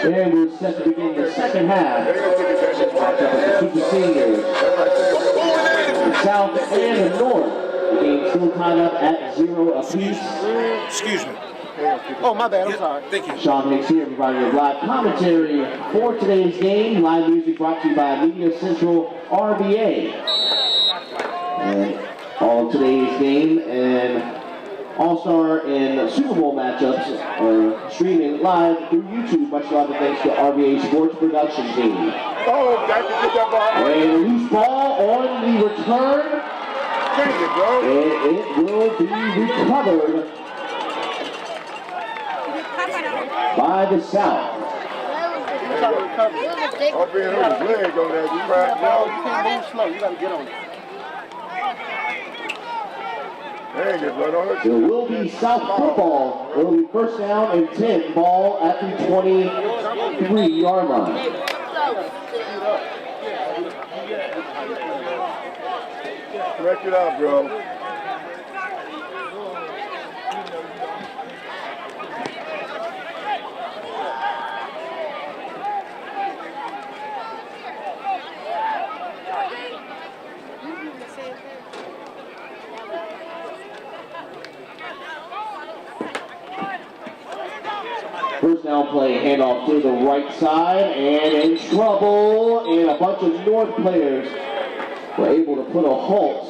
And we're set to begin the second half. Matchup of the Super Seniors. The South and the North. The game still tied up at 0 apiece. Excuse me. Oh, my bad. I'm sorry. Thank you. Sean Hicks here providing you live commentary for today's game. Live music brought to you by Media Central RVA. And all of today's game and All-Star and Super Bowl matchups are streaming live through YouTube. Much love and thanks to RVA Sports Production Team. Oh, got to get that ball. And a loose ball on the return. And it will be recovered by the South. I'll be hurt his leg on that. You can't move slow. You got to get on it. There will be South football. It will be first down and 10, ball at the 23-yard line. Correct it out, bro. First down play, handoff to the right side, and in trouble, and a bunch of North players were able to put a halt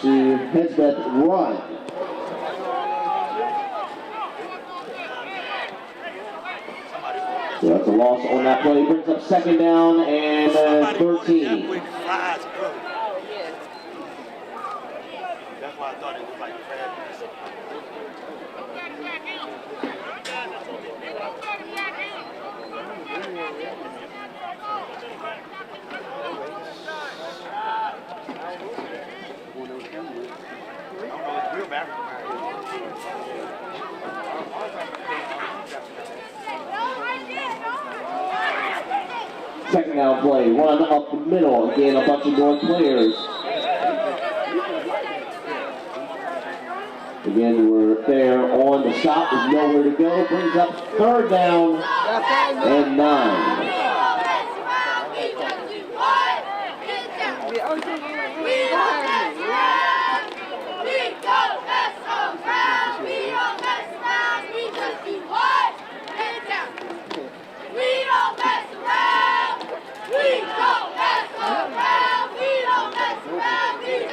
to Hesbeth's run. So that's a loss on that play. Brings up second down and 13. That's why I thought it was like fabulous. Second down play, run up the middle. Again, a bunch of North players. Again, we're there on the stop. There's nowhere to go. Brings up third down and 9.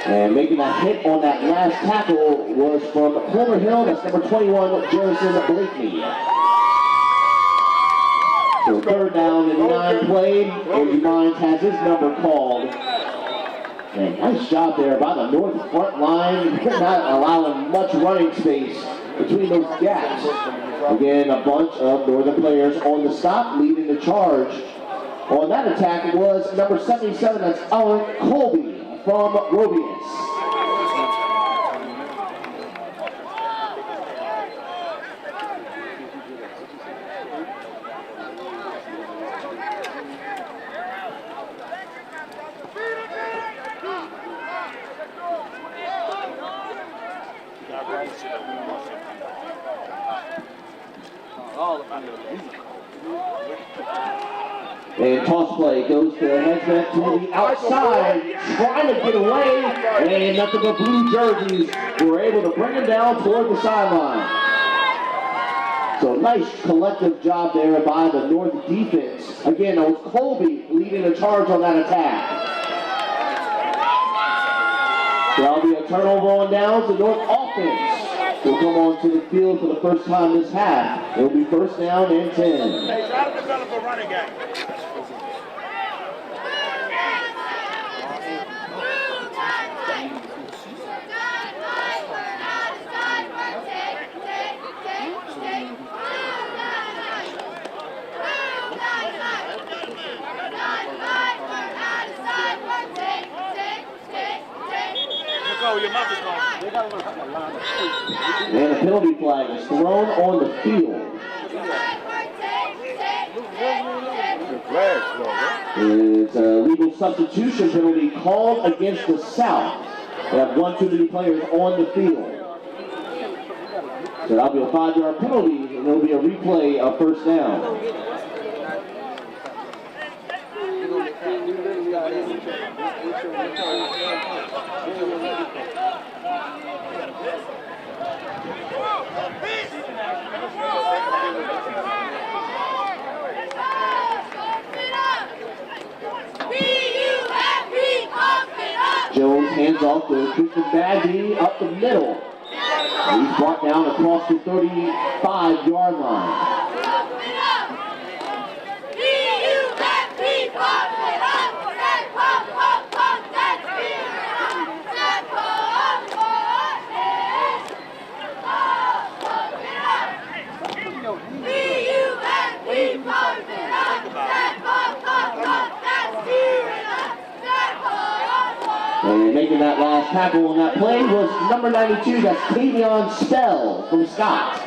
And making a hit on that last tackle was from Clover Hill. That's number 21, Jerison Blakeney. So third down and 9 played. Andy Mines has his number called. And nice job there by the North front line. They're not allowing much running space between those gaps. Again, a bunch of Northern players on the stop, leading the charge. On that attack was number 77, that's Owen Colby from Robius. And toss play goes to Headsman to the outside, trying to get away, and nothing but blue jerseys were able to bring him down toward the sideline. So nice collective job there by the North defense. Again, it was Colby leading the charge on that attack. So that'll be a turnover on downs. The North offense will come onto the field for the first time this half. It'll be first down and 10. Hey, try to develop a running game. And a penalty flag is thrown on the field. It's a legal substitution penalty called against the South. They have one too many players on the field. So that'll be a 5-yard penalty, and there'll be a replay of first down. Jones hands off to Christian Bagby up the middle. He's brought down across the 35-yard line. And making that last tackle on that play was number 92, that's Tavion Spell from Scott.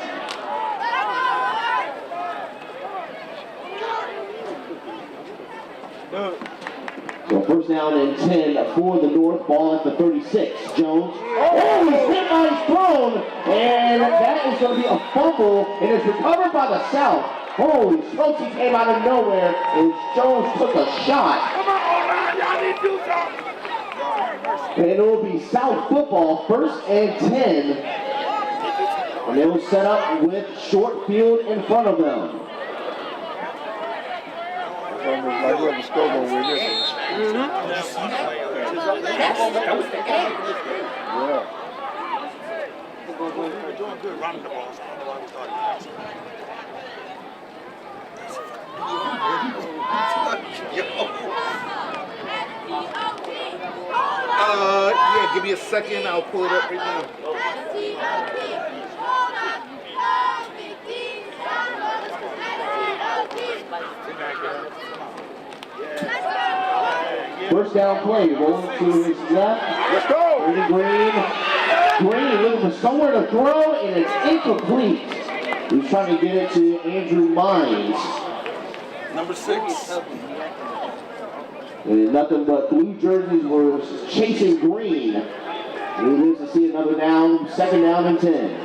So first down and 10 for the North, ball at the 36. Jones, oh, he's hit by his throne, and that is going to be a fumble, and it's recovered by the South. Holy smokes, he came out of nowhere, and Jones took a shot. Come on, y'all need to do something. And it will be South football, first and 10. And they will set up with short field in front of them. Like whoever scored over with this. Yeah. You're doing good running the ball. Yeah, give me a second. I'll pull it up right now. First down play, rolling to his left. Let's go! Green looking for somewhere to throw, and it's incomplete. He's trying to get it to Andrew Mines. Number 6. And nothing but blue jerseys were chasing Green. And he lives to see another down, second down and 10.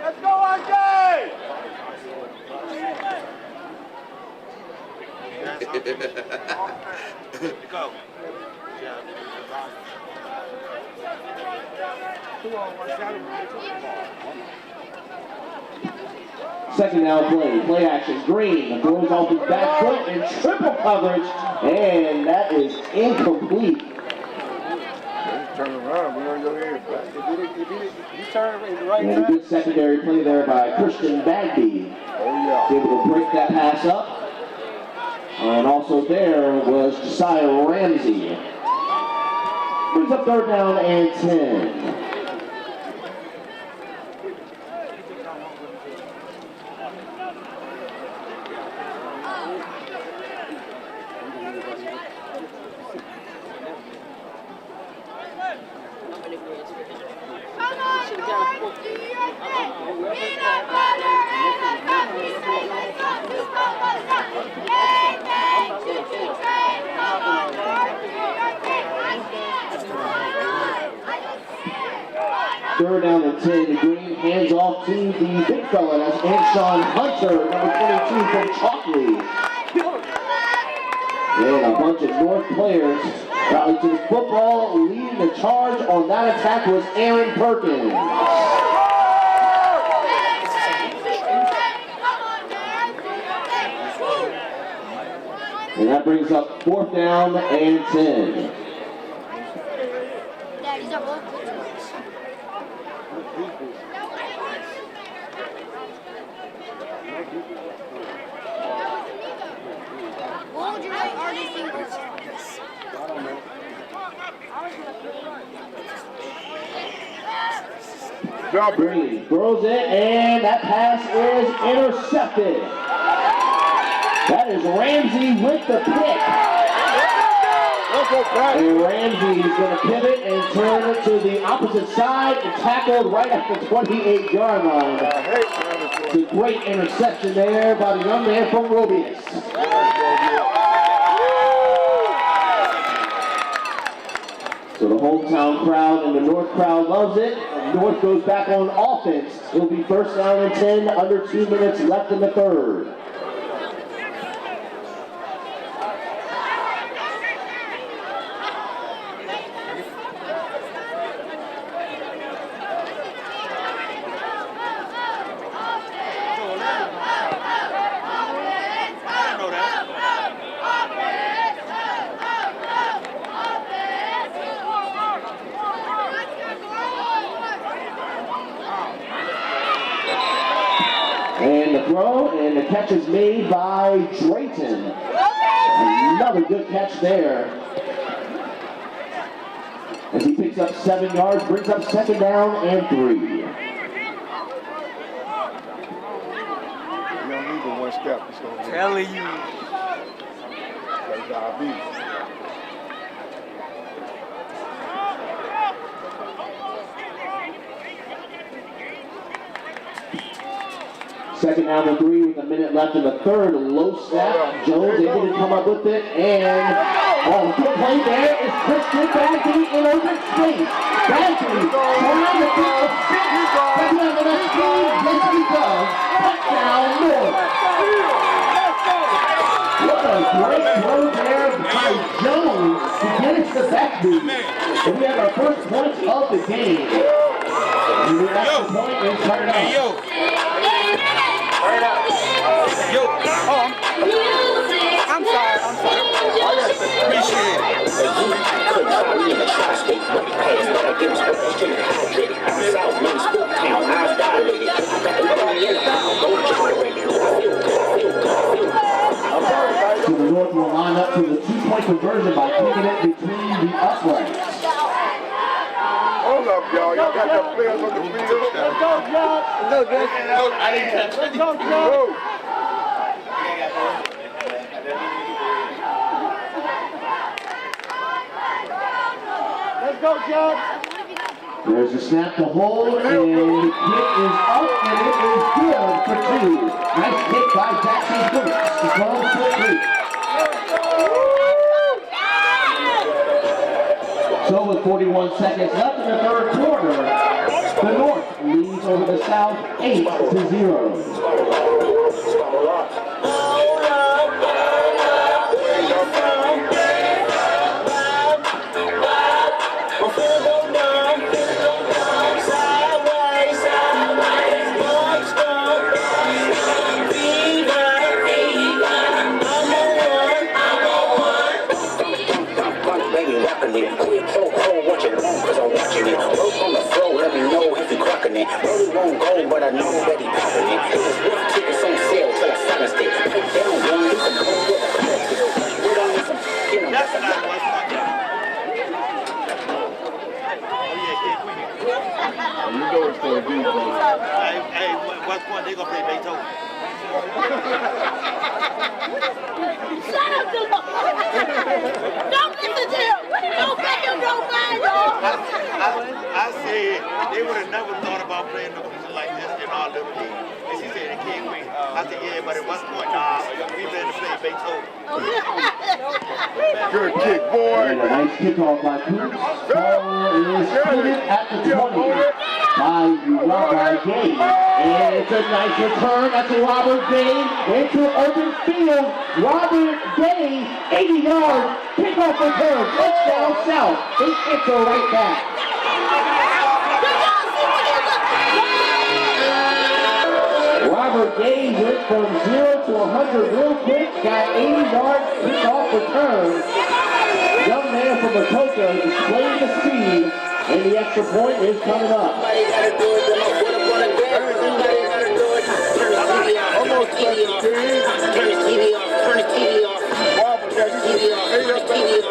Let's go, RJ! Go. Second down play action. Green throws off his back foot and triple coverage, and that is incomplete. Turn around, we're going to go here. He's serve is right And a good secondary play there by Christian Bagby. Able to break that pass up. And also there was Josiah Ramsey. Brings up third down and 10. Third down and 10, the Green hands off to the big fella. That's Anshawn Hunter, number 22 from Chalkley. And a bunch of North players rallied to the football. Leading the charge on that attack was Aaron Perkins. And that brings up fourth down and 10. What would you rate RD singles? Green throws it, and that pass is intercepted. That is Ramsey with the pick. And Ramsey is going to pivot and turn it to the opposite side and tackled right at the 28-yard line. It's a great interception there by the young man from Robius. So the hometown crowd and the North crowd loves it. North goes back on offense. It'll be first down and 10, under 2 minutes left in the third. And the throw, and the catch is made by Drayton. Another good catch there. As he picks up 7 yards, brings up second down and 3. You don't need the one step. It's gonna be. Telling you. That's diabetes. Second down and 3 with a minute left in the third. Low snap. Jones able to come up with it. And good play there is Christian Bagby in open space. Bagby trying to pick up 6. Second down the next game. Yes, he does. Touchdown North. What a great throw there by Jones to get it to Bagby. And we have our first point of the game. And we have the point and turn it up. Yo, I'm sorry. Appreciate it. So the North will line up to the 2-point conversion by kicking it between the uprights. Hold up, y'all. Y'all got your players on the field. Let's go, John. No, good. I didn't catch it. Let's go, John. Let's go, John. There's a snap to hold, and the kick is up, and it is good for 2. Nice kick by Jackson Boots to close the lead. So with 41 seconds left in the third quarter, the North leads over the South 8-0. government. Rollie won't go, but I know that he popping it. It was worth tickets on sale till I silenced it. Pipe down, one, do some cold with a collective. We don't need some, you know, that's not what's You know it's going to be. Hey, West Point, they gonna play Beethoven. Shut up, Dulo! Don't listen to him! Don't pay him no mind, y'all! I said they would have never thought about playing no music like this in our little league. And she said it can't win. I said, yeah, but at West Point, nah, we better play Beethoven. Good kick, boy. And a nice kickoff by Coots. Ball is fielded at the 20 by Gay. And it's a nice return. That's Robert Gay into open field. Robert Gay, 80 yards, kickoff return, touchdown South. They answer right back. Robert Gay went from 0 to 100 real quick, got 80 yards, kickoff return. Young man from Atoka displaying the speed, and the extra point is coming up. Almost turn the TV off. Turn the TV off. Turn the TV off. Turn the TV off.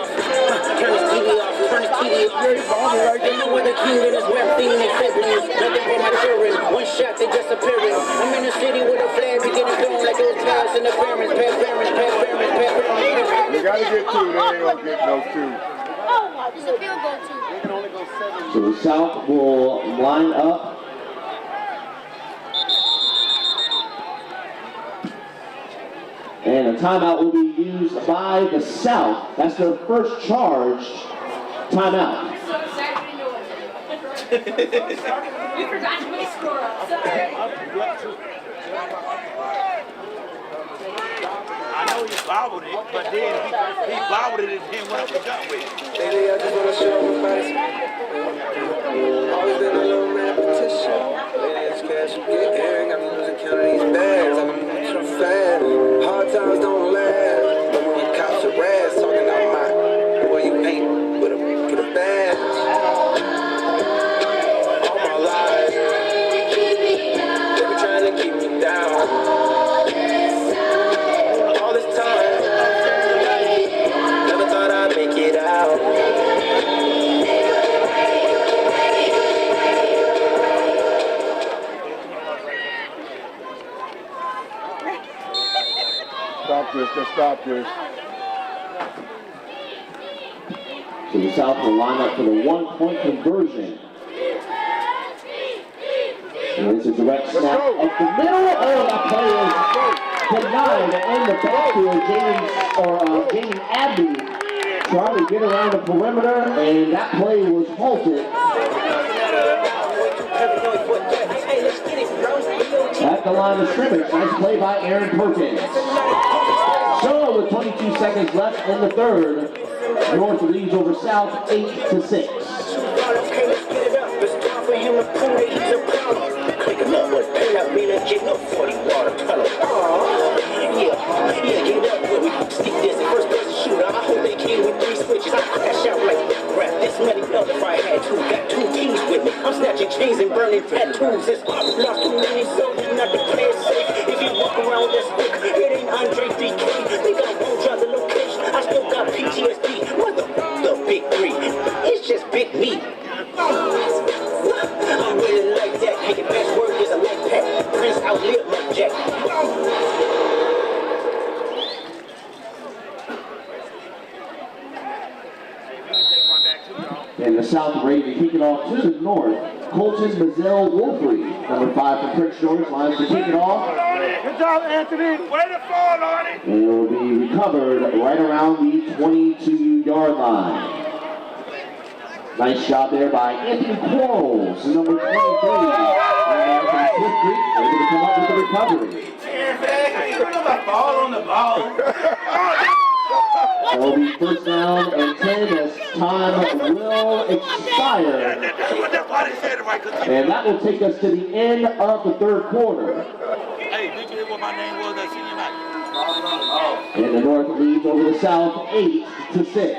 Turn the TV off. Turn the TV off. They know what the king of this rap thing and siblings. Nothing for my children. One shot, they disappearing. I'm in the city with a flag, beginning going like those past interference. Past parents. They got to get two. They ain't going to get no two. Oh, it's a field goal, too. They can only go 7. So the South will line up. And a timeout will be used by the South. That's their first charged timeout. You forgot to make score up. Sorry. I know he bobbled it, but then he bobbled it and then went up and got with it. Lately, I just want to show everybody. Always been a little repetition. Last cash you get here, got me losing count of these bags. I'm a mutual fan. Hard times don't last. But when you cops your ass, talking out my boy, you ain't with a badge. All my life, they been trying to keep me down. All this time, never thought I'd make it out. Stop this. Let's stop this. So the South will line up for the 1-point conversion. And it's a direct snap up the middle. Oh, that play is denied in the backfield. James Abbey trying to get around the perimeter, and that play was halted. At the line of scrimmage, nice play by Aaron Perkins. So with 22 seconds left in the third, North leads over South 8-6. Yeah, get up with me. Stick this first person shooter. I hope they came with 3 switches. I crash out like rap. This money up if I had to. Got 2 keys with me. I'm snatching chains and burning tattoos. It's lost too many soldiers, not to play it safe. If you walk around this book, it ain't Andre 3K. Think I won't drop the location. I still got PTSD. What the big 3? It's just big me. I'm really like that. Making best work is a life pack. Prince outlived my jack. And the South ready to kick it off to the North. Colton Mazzell Wolfrey, number 5 from Prince George, lines to kick it off. Good job, Anthony. Way to fall, Arnie. And it will be recovered right around the 22-yard line. Nice job there by Anthony Quarles, number 23. And from Cliff Creek, able to come up with the recovery. Fall on the ball. It will be first down and 10 as time will expire. And that will take us to the end of the third quarter. Hey, did you hear what my name was that senior night? And the North leads over the South 8-6.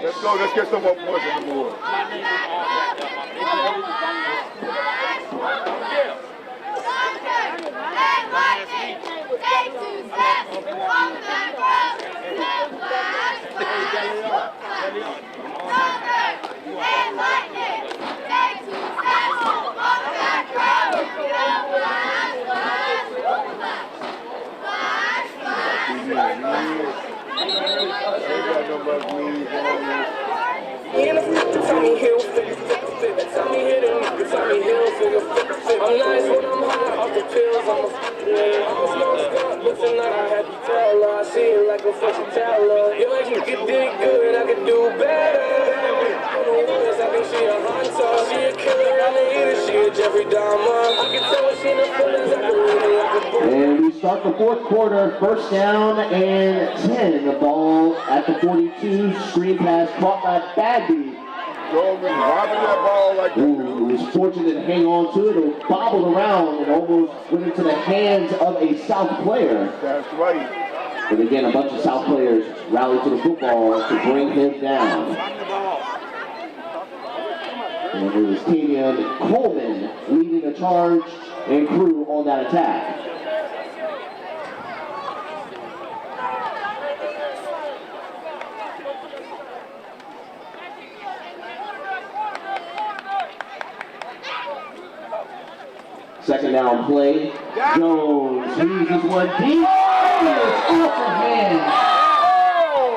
Let's go. Let's get some more points on the board. My name was But tonight I had to tell her, I see it like a fucking teller. You like you could dig good, I could do better. I think she a hunter, she a killer, I'm a eater, she a Jeffrey Dahmer. I can tell her she in the feelings, I can read it like a book. And we start the fourth quarter, first down and 10. The ball at the 42, screen pass caught by Bagby. Robbing that ball like that. Ooh, was fortunate to hang on to it. It bobbled around and almost went into the hands of a South player. That's right. But again, a bunch of South players rallied to the football to bring him down. And it was Tamian Coleman leading the charge and crew on that attack. Second down play. Jones uses one deep. It's off the hands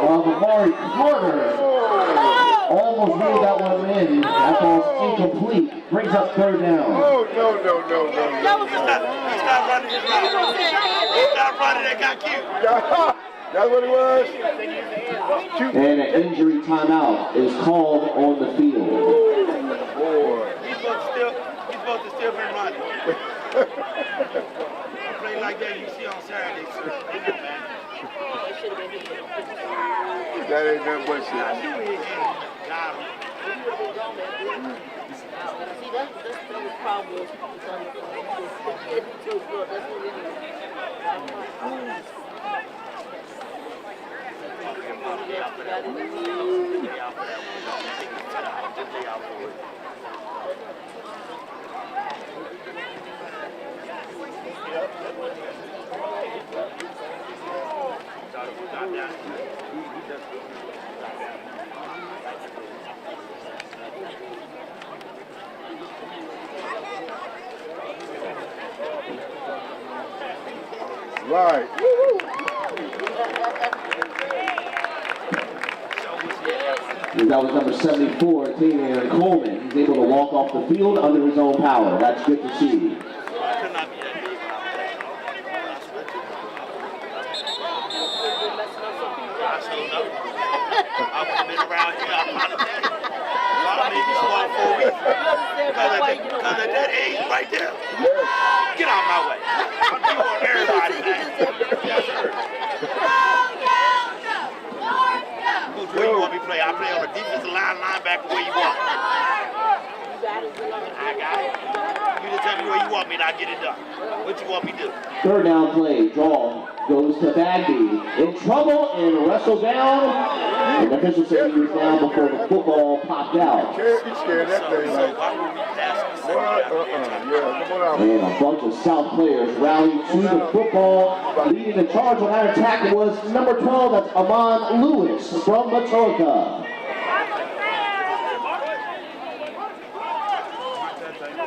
of Amari Carter. Almost made that one in. That ball's incomplete. Brings up third down. Oh, no. He's not running his mouth. He's not running, that got cute. That's what it was. And an injury timeout is called on the field. Boy. He's supposed to still be running. A play like that you see on Saturday, sir. That ain't nothing but shit. I knew he got him. See, that's the problem with Right. That was number 74, Tamian Coleman. He's able to walk off the field under his own power. That's good to see. I would have been around here, I apologize. I made me swallow 4 weeks. Because at that age right there, get out of my way. You want everybody, man. Yes, sir. Where you want me to play? I play on the defensive line, linebacker, where you want. I got it. You just tell me where you want me and I'll get it done. What you want me to do? Third down play, draw goes to Bagby. In trouble and wrestled down. And the official said he was down before the football popped out. You scared that thing like. And a bunch of South players rallied to the football. Leading the charge on that attack was number 12, that's Amon Lewis from Matoka.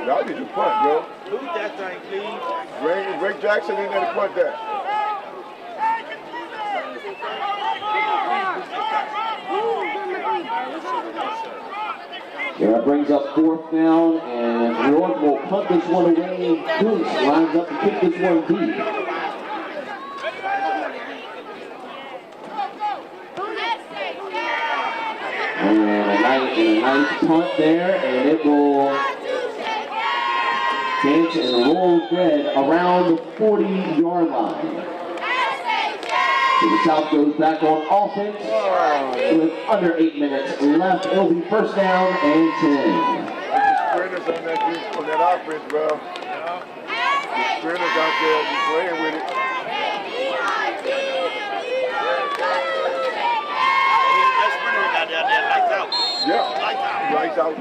Y'all need to punt, bro. Lose that thing, please. Ray Jackson ain't there to punt that. Yeah, that brings up fourth down, and North will punt this one away. Goose lines up to kick this one deep. And a nice punt there, and it will dance and roll dead around the 40-yard line. So the South goes back on offense with under 8 minutes left. It'll be first down and 10. Sprinters on that offense, bro. The sprinters out there be playing with it. That sprinter got down there, lights out. Yeah. Lights out.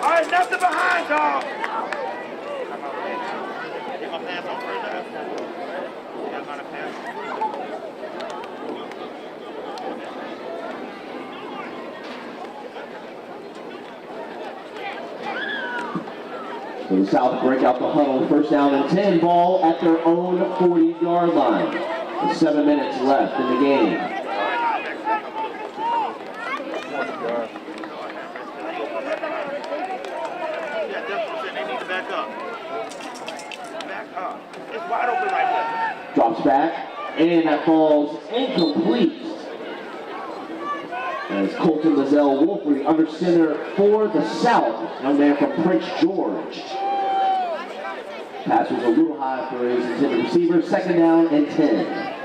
All right, nothing behind, dog. Get my pants on first down. Got my pants. So the South break out the huddle, first down and 10, ball at their own 40-yard line. With 7 minutes left in the game. Back up. Back up. It's wide open right there. Drops back, and that falls incomplete. As Colton Lizelle Wolfrey under center for the South, young man from Prince George. Pass was a little high for his intended receiver. Second down and 10.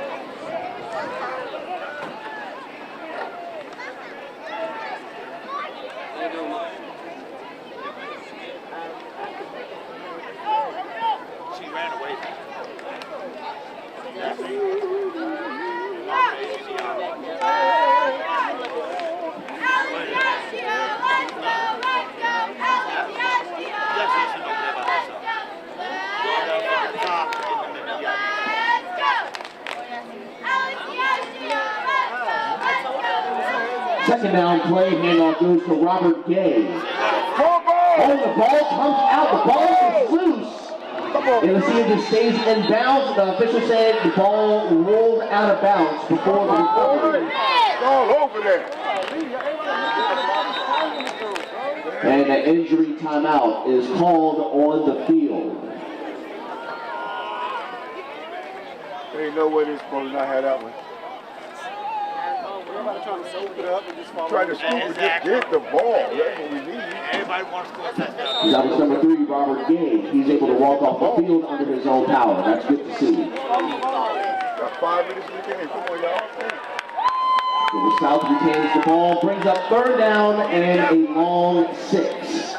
She ran away. Second down play, handoff goes to Robert Gay. Oh, the ball comes out. The ball is loose. And let's see if it stays in bounds. The official said the ball rolled out of bounds before the recovery. All over there. And an injury timeout is called on the field. There ain't no way they're supposed to not have that one. Trying to scoop it, just get the ball. That's what we need. Everybody wants to score a touchdown. That was number 3, Robert Gay. He's able to walk off the field under his own power. That's good to see. Got 5 minutes in the game. Come on, y'all. So the South retains the ball, brings up third down and a long 6.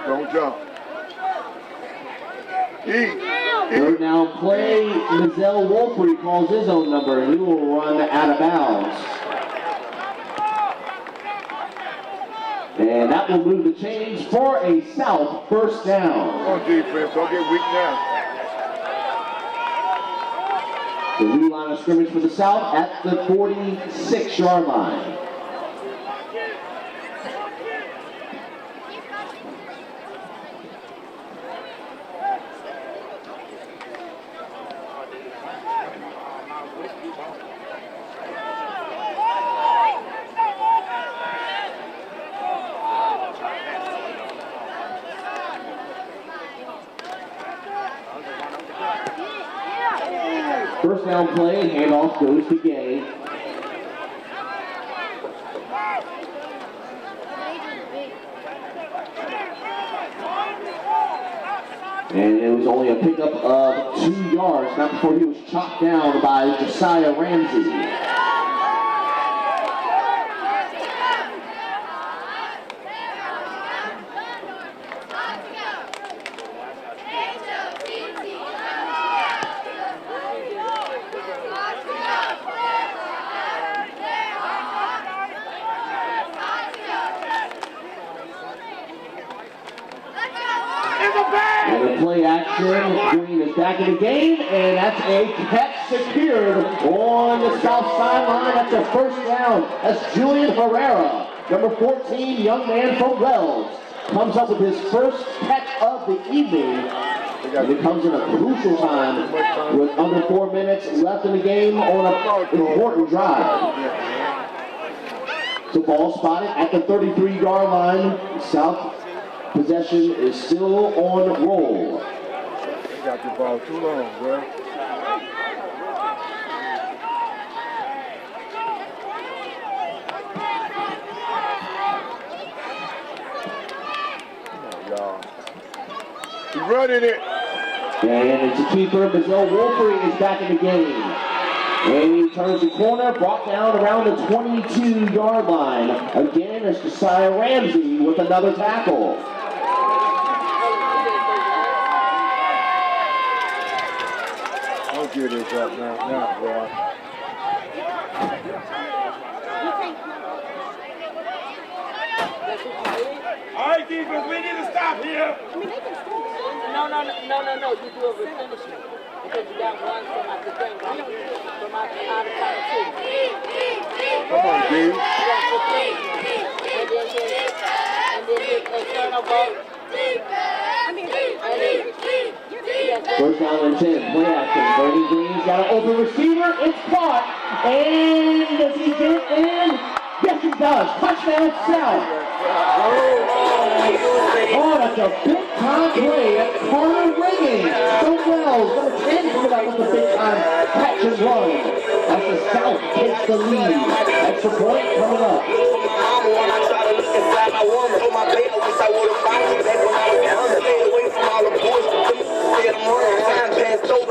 Don't jump. Third down play, Lizelle Wolfrey calls his own number, and he will run out of bounds. And that will move the chains for a South first down. Come on, defense. Don't get weak now. The new line of scrimmage for the South at the 46-yard line. First down play, handoff goes to Gay. And it was only a pickup of 2 yards, not before he was chopped down by Josiah Ramsey. And the play action, Green is back in the game, and that's a catch secured on the south sideline. That's a first down. That's Julian Herrera, number 14, young man from Wells. Comes up with his first catch of the evening. And it comes in a crucial time with under 4 minutes left in the game on an important drive. So ball spotted at the 33-yard line. South possession is still on roll. They got the ball too long, bro. Come on, y'all. He's running it. And it's a keeper. Lizelle Wolfrey is back in the game. And he turns the corner, brought down around the 22-yard line. Again, it's Josiah Ramsey with another tackle. Don't get this up now, bro. All right, defense, we need to stop here. No. You do a replenishment because you got one from out the thing, from out of town too. Come on, dude. You got replenishment, and then external vote. First down and 10, play action. Brady Green's got an open receiver. It's caught. And does he get in? Yes, he does. Touchdown, South. Oh, that's a big time play. That's Carter Riggins. So well. Number 10 coming up with the big time catch and run. As the South takes the lead. Extra point coming up.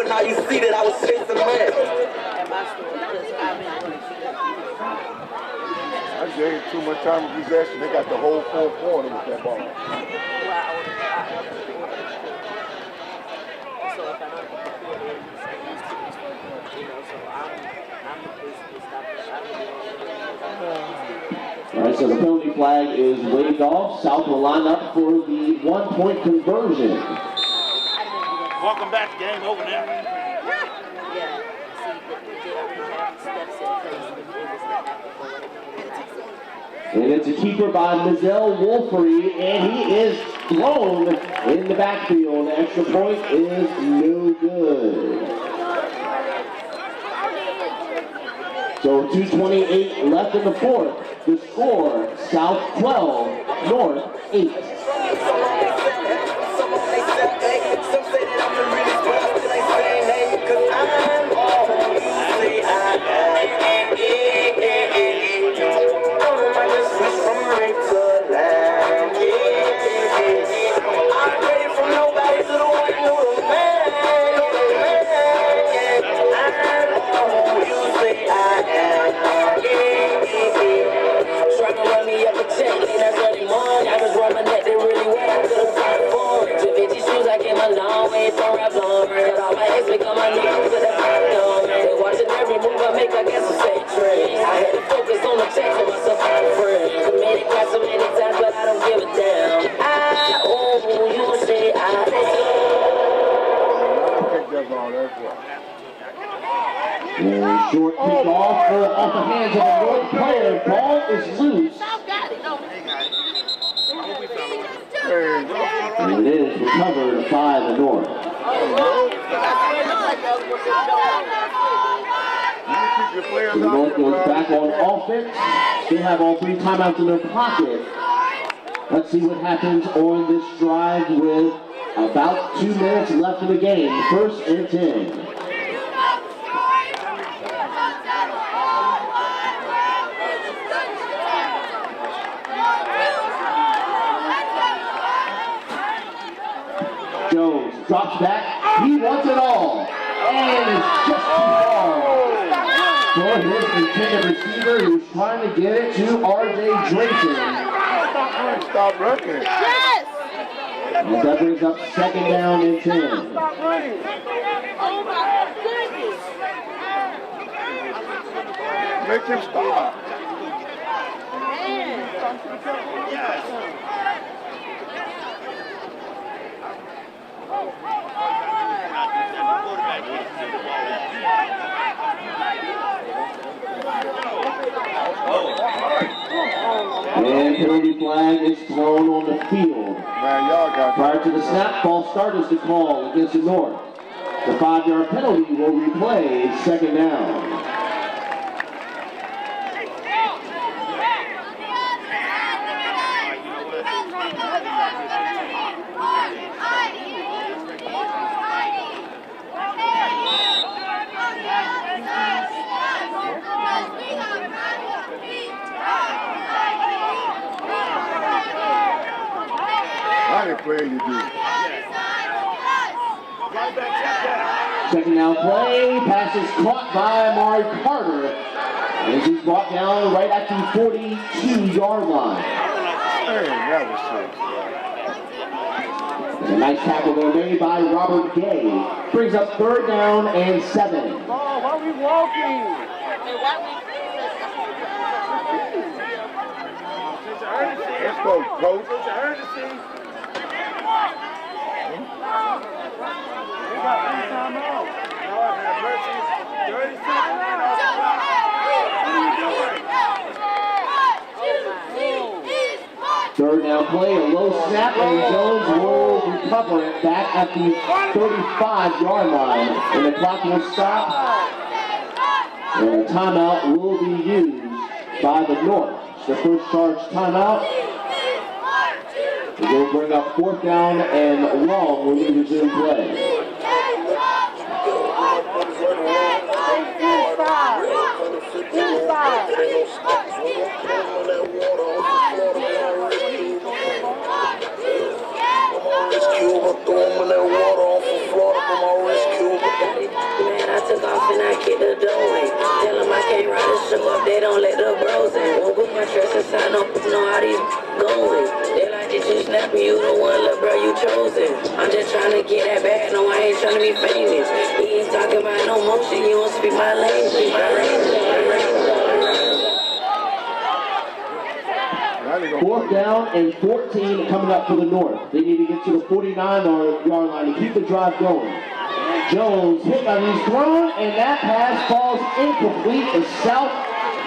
Now you see that I was chasing the man. I gave too much time of possession. They got the whole fourth quarter with that ball. All right, so the penalty flag is waved off. South will line up for the 1-point conversion. Welcome back. Game over now. And it's a keeper by Mizell Wolfery, and he is thrown in the backfield. The extra point is no good. So 2:28 left in the fourth. The score, South 12, North 8. Short kick off the hands of the North player. Ball is loose. And it is recovered by the North. So the North goes back on offense. They have all 3 timeouts in their pocket. Let's see what happens on this drive with about 2 minutes left in the game. 1st and 10. Jones drops back. He wants it all. And it's just too far. For his intended receiver, he was trying to get it to R.J. Drayton. Stop running. Yes! And that brings up 2nd down and 10. Oh my goodness! Make him stop. And penalty flag is thrown on the field. Man, y'all got prior to the snap, false start is the call against the North. The 5-yard penalty will replay 2nd down. Play you do. 2nd down play, pass is caught by Amari Carter as he's brought down right at the 42-yard line. Hey, that was And a nice tackle there made by Robert Gay. Brings up 3rd down and 7. Oh, why are we walking? Let's go, coach. Third down play, a low snap, and Jones will recover it back at the 35-yard line. And the clock will stop. And a timeout will be used by the North. It's the first charge timeout. We'll bring up fourth down and long when we resume play. Man, I took off and I kicked the door in. Tell them I can't ride a show up, they don't let the bros in. Won't put my trust inside, no know how these going. They like that you snapping, you the one, look bro, you chosen. I'm just trying to get that bag, no I ain't trying to be famous. He ain't talking about no motion, you don't speak my language, speak my language. Fourth down and 14 coming up for the North. They need to get to the 49-yard line to keep the drive going. Jones hit on his thrown, and that pass falls incomplete. The South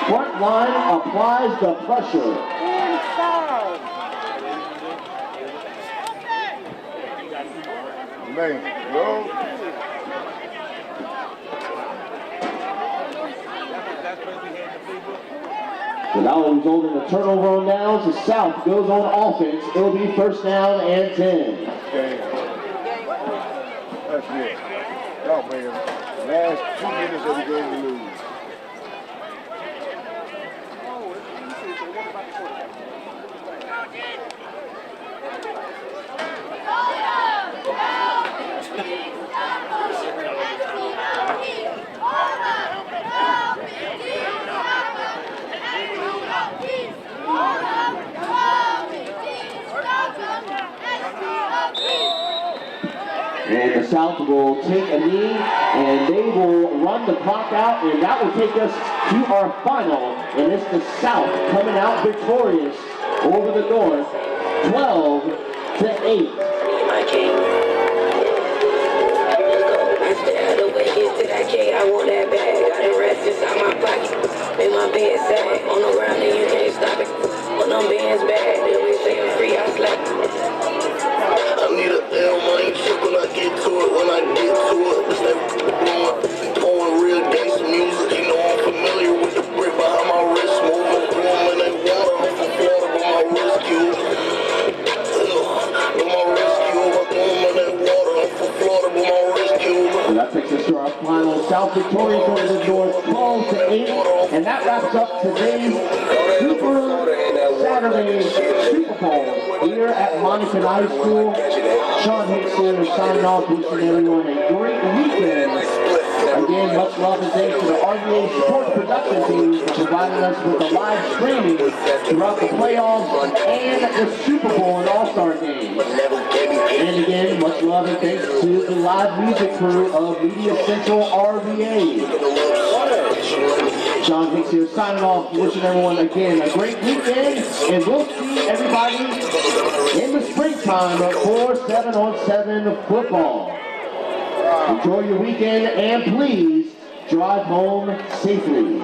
front line applies the pressure. Man, bro. So now he's holding a turnover on downs. The South goes on offense. It'll be first down and 10. That's it. Oh, man. Last 2 minutes of the game to lose. And the South will take a knee, and they will run the clock out, and that will take us to our final. And it's the South coming out victorious over the North, 12-8. I want that bag, got it rest inside my pocket. In my bed sad, on the ground and you can't stop it. But them bands bad, they always say I'm free, I slap. I need a L, I ain't shit when I get to it, when I get to it. This that blowing, pouring real gangsta music. You know I'm familiar with the brick behind my wrist moving. Blowing that water, I'm from Florida, but my wrist cube. But my wrist cube, I'm blowing that water, I'm from Florida, but my wrist cube. And that takes us to our final. South victorious over the North, 12-8. And that wraps up today's Super Saturday Super Bowl here at Monacan High School. Sean Hicks here signing off, wishing everyone a great weekend. Again, much love and thanks to the RVA Sports Production team for providing us with the live streaming throughout the playoffs and the Super Bowl and All-Star Game. And again, much love and thanks to the live music crew of Media Central RVA. Sean Hicks here signing off, wishing everyone again a great weekend, and we'll see everybody in the springtime for 7-on-7 football. Enjoy your weekend and please drive home safely.